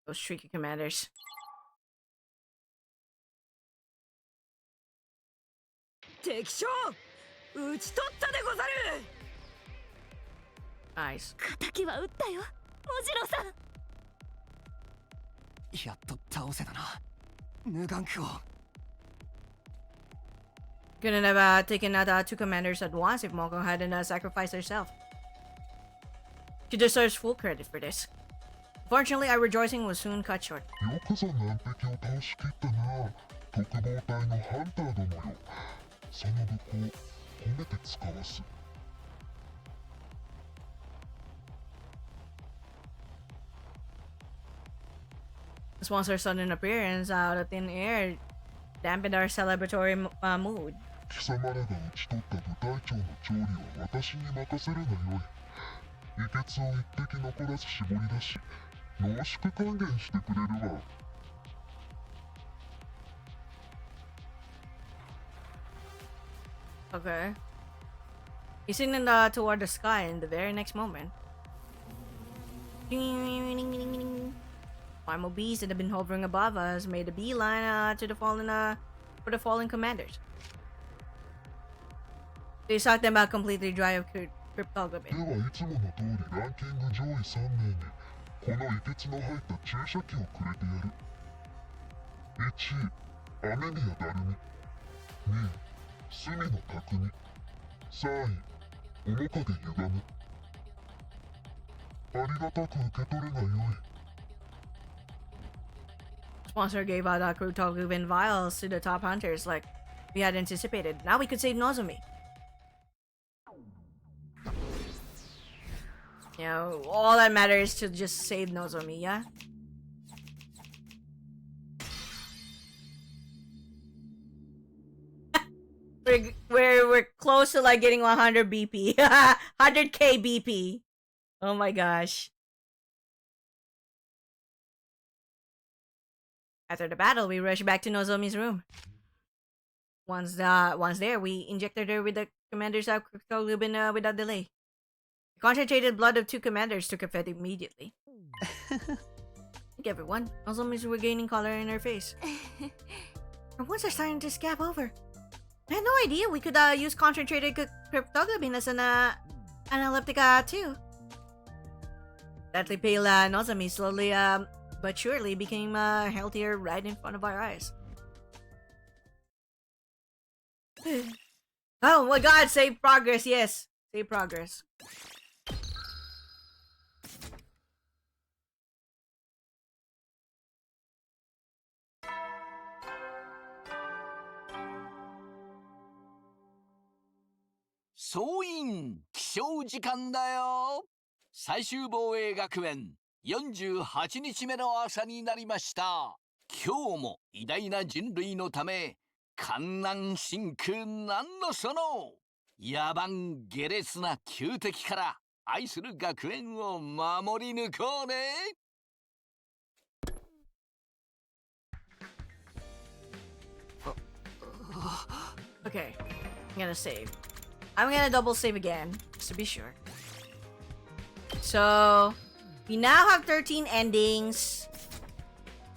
Those tricky commanders. 敵将討ち取ったでござる。 Nice. 敵は撃ったよ、もじろさん。やっと倒せたな、ヌガンクを。Couldn't have taken out two commanders at once if Moko hadn't sacrificed herself. She deserves full credit for this. Fortunately, our rejoicing was soon cut short. よくぞ難敵を倒しきったな。特防隊のハンターどもよ。その武功褒めて使わす。The sponsor's sudden appearance out of thin air dampened our celebratory mood. 貴様らが討ち取った部隊長の調理は私に任せるがよい。遺血を一滴残らず絞り出し、濃縮還元してくれるわ。Okay. He's in toward the sky in the very next moment. Primal beasts that have been hovering above us made a beeline to the for the fallen commanders. They sucked them out completely dry of cryptography. ではいつもの通りランキング上位3名にこのいけつの入った注射器をくれてやる。1位、雨宮だるみ。2位、隅野匠。3位、面影ゆがむ。ありがたく受け取るがよい。Sponsor gave out cryptography vials to the top hunters like we had anticipated. Now we could save Nozomi. You know, all that matters is to just save Nozomi, yeah? we're close to like getting 100 BP. 100k BP. Oh my gosh. After the battle, we rushed back to Nozomi's room. Once there, we injected her with the commander's cryptography without delay. The concentrated blood of 2 commanders took effect immediately. Thank everyone. Nozomi's regaining color in her face. Her wounds are starting to scab over. I had no idea we could use concentrated cryptography as an analytic too. Deadly pale Nozomi slowly but surely became healthier right in front of our eyes. Oh my god, save progress, yes. Save progress.総員起床時間だよ。最終防衛学園48日目の朝になりました。今日も偉大な人類のため艱難辛苦なんのその野蛮下劣な旧敵から愛する学園を守り抜こうね。Okay, I'm gonna save. I'm gonna double save again, just to be sure. So, we now have 13 endings.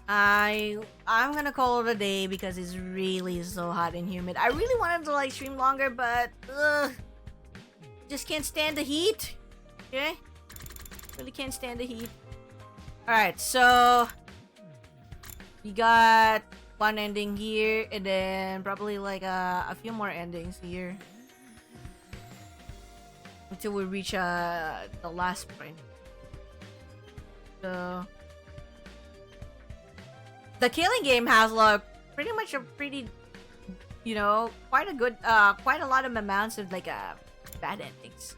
I'm gonna call it a day because it's really so hot and humid. I really wanted to like stream longer, but just can't stand the heat. Okay, really can't stand the heat. All right, so we got one ending here, and then probably like a few more endings here until we reach the last point. So the killing game has like pretty much a pretty, you know, quite a good, quite a lot of amounts of like bad endings.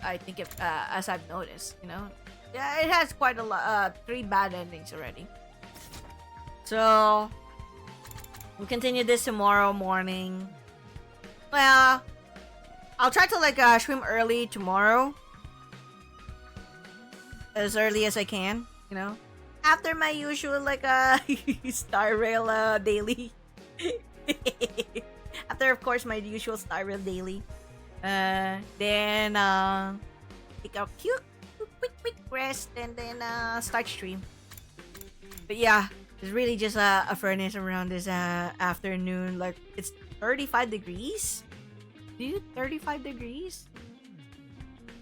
I think if as I've noticed, you know, yeah, it has quite a lot, 3 bad endings already. So we'll continue this tomorrow morning. Well, I'll try to like stream early tomorrow, as early as I can, you know, after my usual like Star Rail daily. After of course my usual Star Rail daily. Then take a quick rest and then start stream. But yeah, it's really just a furnace around this afternoon. Like it's 35 degrees. Dude, 35 degrees?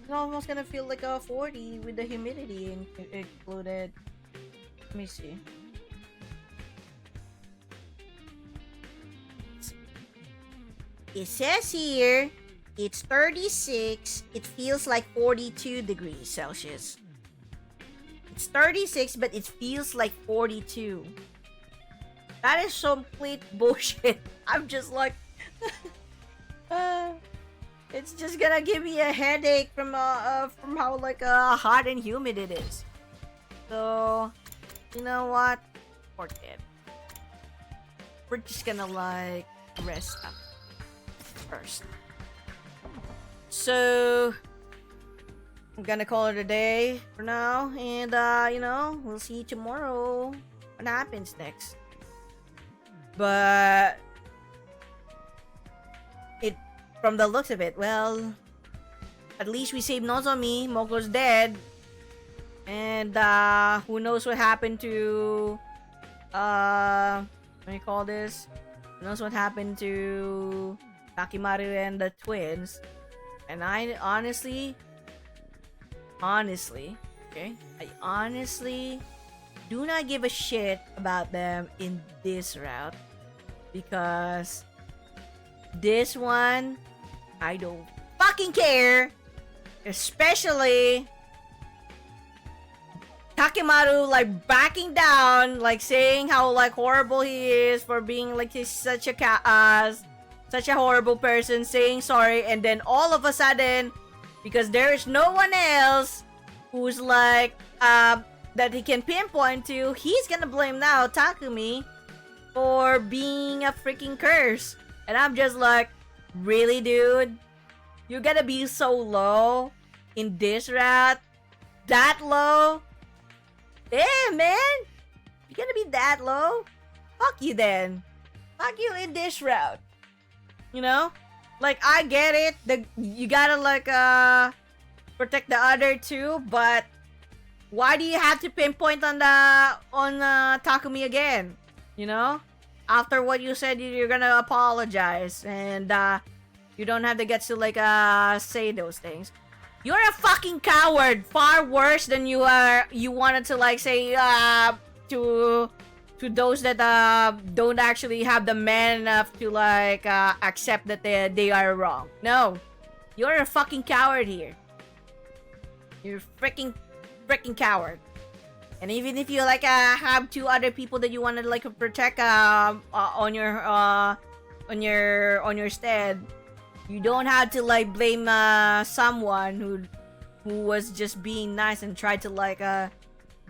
It's almost gonna feel like a 40 with the humidity included. Let me see. It says here it's 36. It feels like 42 degrees Celsius. It's 36, but it feels like 42. That is complete bullshit. I'm just like, it's just gonna give me a headache from how like hot and humid it is. So, you know what? Forget it. We're just gonna like rest up first. So I'm gonna call it a day for now, and you know, we'll see tomorrow what happens next. But from the looks of it, well, at least we saved Nozomi. Moko's dead. And who knows what happened to what do you call this? Who knows what happened to Takimaru and the twins? And I honestly, okay, I honestly do not give a shit about them in this route, because this one I don't fucking care, especially Takimaru like backing down, like saying how like horrible he is for being like he's such a such a horrible person, saying sorry, and then all of a sudden, because there is no one else who's like that he can pinpoint to, he's gonna blame now Takumi for being a freaking curse. And I'm just like, really, dude? You're gonna be so low in this route? That low? Damn, man! You're gonna be that low? Fuck you then. Fuck you in this route. You know? Like, I get it. You gotta, like, protect the other two, but why do you have to pinpoint on Takumi again? You know? After what you said, you're gonna apologize, and you don't have the guts to, like, say those things. You're a fucking coward, far worse than you wanted to, like, say to those that don't actually have the man enough to, like, accept that they are wrong. No, you're a fucking coward here. You're a freaking coward. And even if you, like, have two other people that you want to, like, protect on your stead, you don't have to, like, blame someone who was just being nice and tried to, like,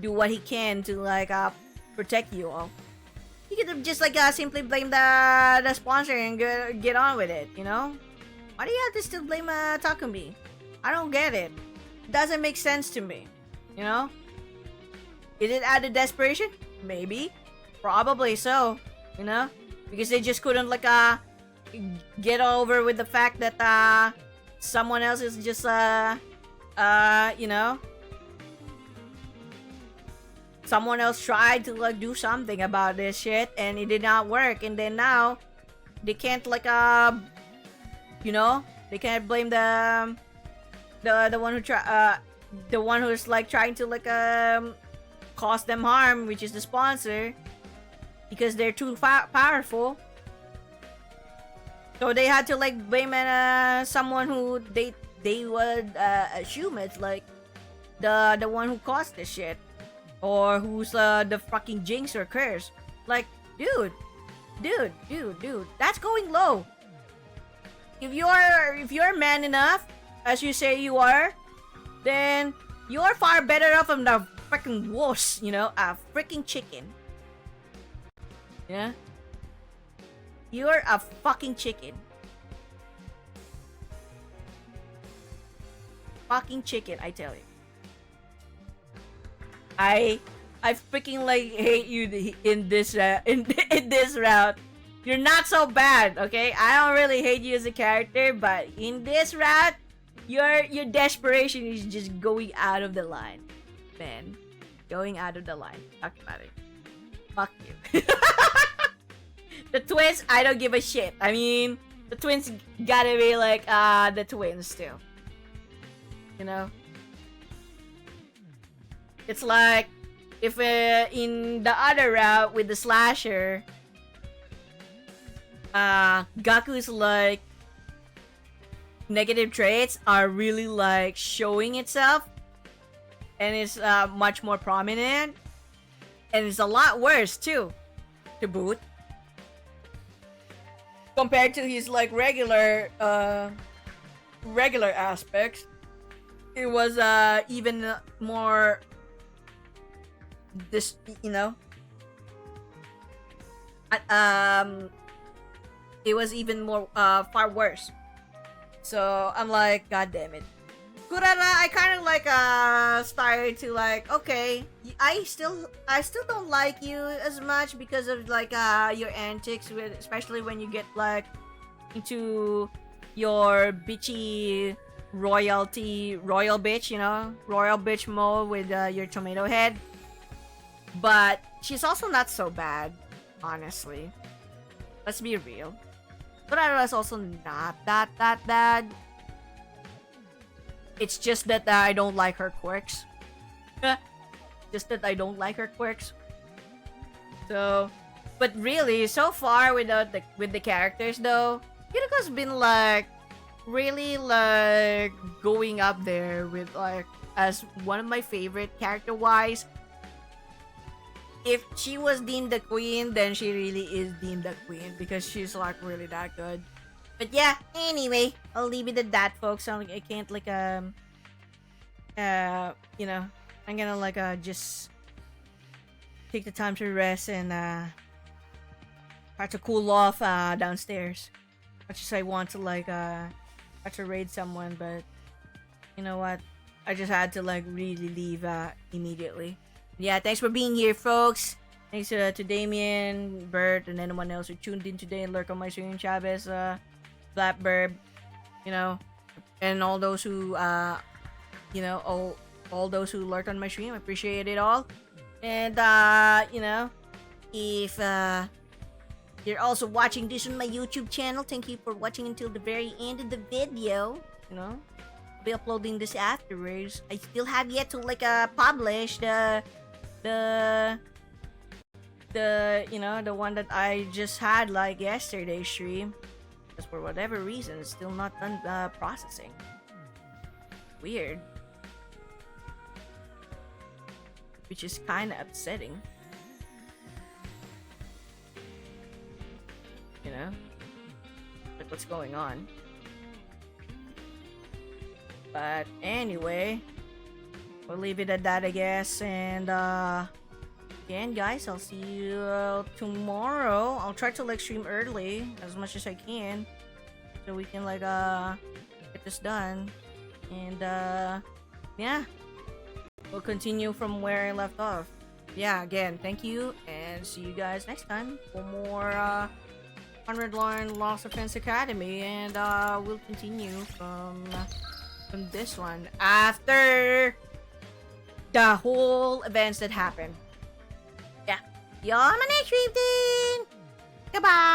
do what he can to, like, protect you all. You could have just, like, simply blame the sponsor and get on with it, you know? Why do you have to still blame Takumi? I don't get it. It doesn't make sense to me, you know? Is it out of desperation? Maybe. Probably so, you know? Because they just couldn't, like, get over with the fact that someone else is just you know, someone else tried to, like, do something about this shit and it did not work, and then now they can't, like, you know, they can't blame the one who the one who's, like, trying to, like, cause them harm, which is the sponsor, because they're too powerful. So they had to, like, blame someone who they would assume it's, like, the one who caused this shit, or who's the fucking jinx or curse. Like, dude, that's going low. If you're man enough, as you say you are, then you're far better off than the freaking wolves, you know, a freaking chicken. Yeah? You're a fucking chicken. Fucking chicken, I tell you. I freaking, like, hate you in this in this route. You're not so bad, okay? I don't really hate you as a character, but in this route, your desperation is just going out of the line, man. Going out of the line. Talk about it. Fuck you. The twins, I don't give a shit. I mean, the twins gotta be, like, the twins still. You know? It's like, if in the other route with the slasher, Gaku's, like, negative traits are really, like, showing itself, and it's much more prominent, and it's a lot worse too, to boot, compared to his, like, regular aspects. It was even more this, you know, it was even more far worse. So I'm like, god damn it. Kurara, I kind of, like, started to, like, okay, I still don't like you as much because of, like, your antics, with, especially when you get, like, into your bitchy royal bitch, you know, royal bitch mode with your tomato head. But she's also not so bad, honestly. Let's be real. Kotaro is also not that bad. It's just that I don't like her quirks. Just that I don't like her quirks. So, but really, so far with the characters though, Yuruko's been like really like going up there with like as one of my favorite character-wise. If she was deemed the queen, then she really is deemed the queen because she's like really that good. But yeah, anyway, I'll leave it at that, folks. I can't like you know, I'm gonna like just take the time to rest and try to cool off downstairs. Much as I want to like try to raid someone, but you know what? I just had to like really leave immediately. Yeah, thanks for being here, folks. Thanks to Damien, Bert, and anyone else who tuned in today and lurked on my stream. Chavez, Blackbird, you know, and all those who, you know, all those who lurked on my stream. I appreciate it all. And, you know, if you're also watching this on my YouTube channel, thank you for watching until the very end of the video. You know, I'll be uploading this afterwards. I still have yet to like publish the you know, the one that I just had like yesterday's stream, because for whatever reason it's still not done processing. Weird, which is kind of upsetting, you know, like what's going on. But anyway, we'll leave it at that, I guess. And again, guys, I'll see you tomorrow. I'll try to like stream early as much as I can, so we can like get this done. And yeah, we'll continue from where I left off. Yeah, again, thank you, and see you guys next time for more 100 Line Lost Offense Academy. And we'll continue from this one after the whole events that happened. Yeah. Y'all, my next stream then. Goodbye.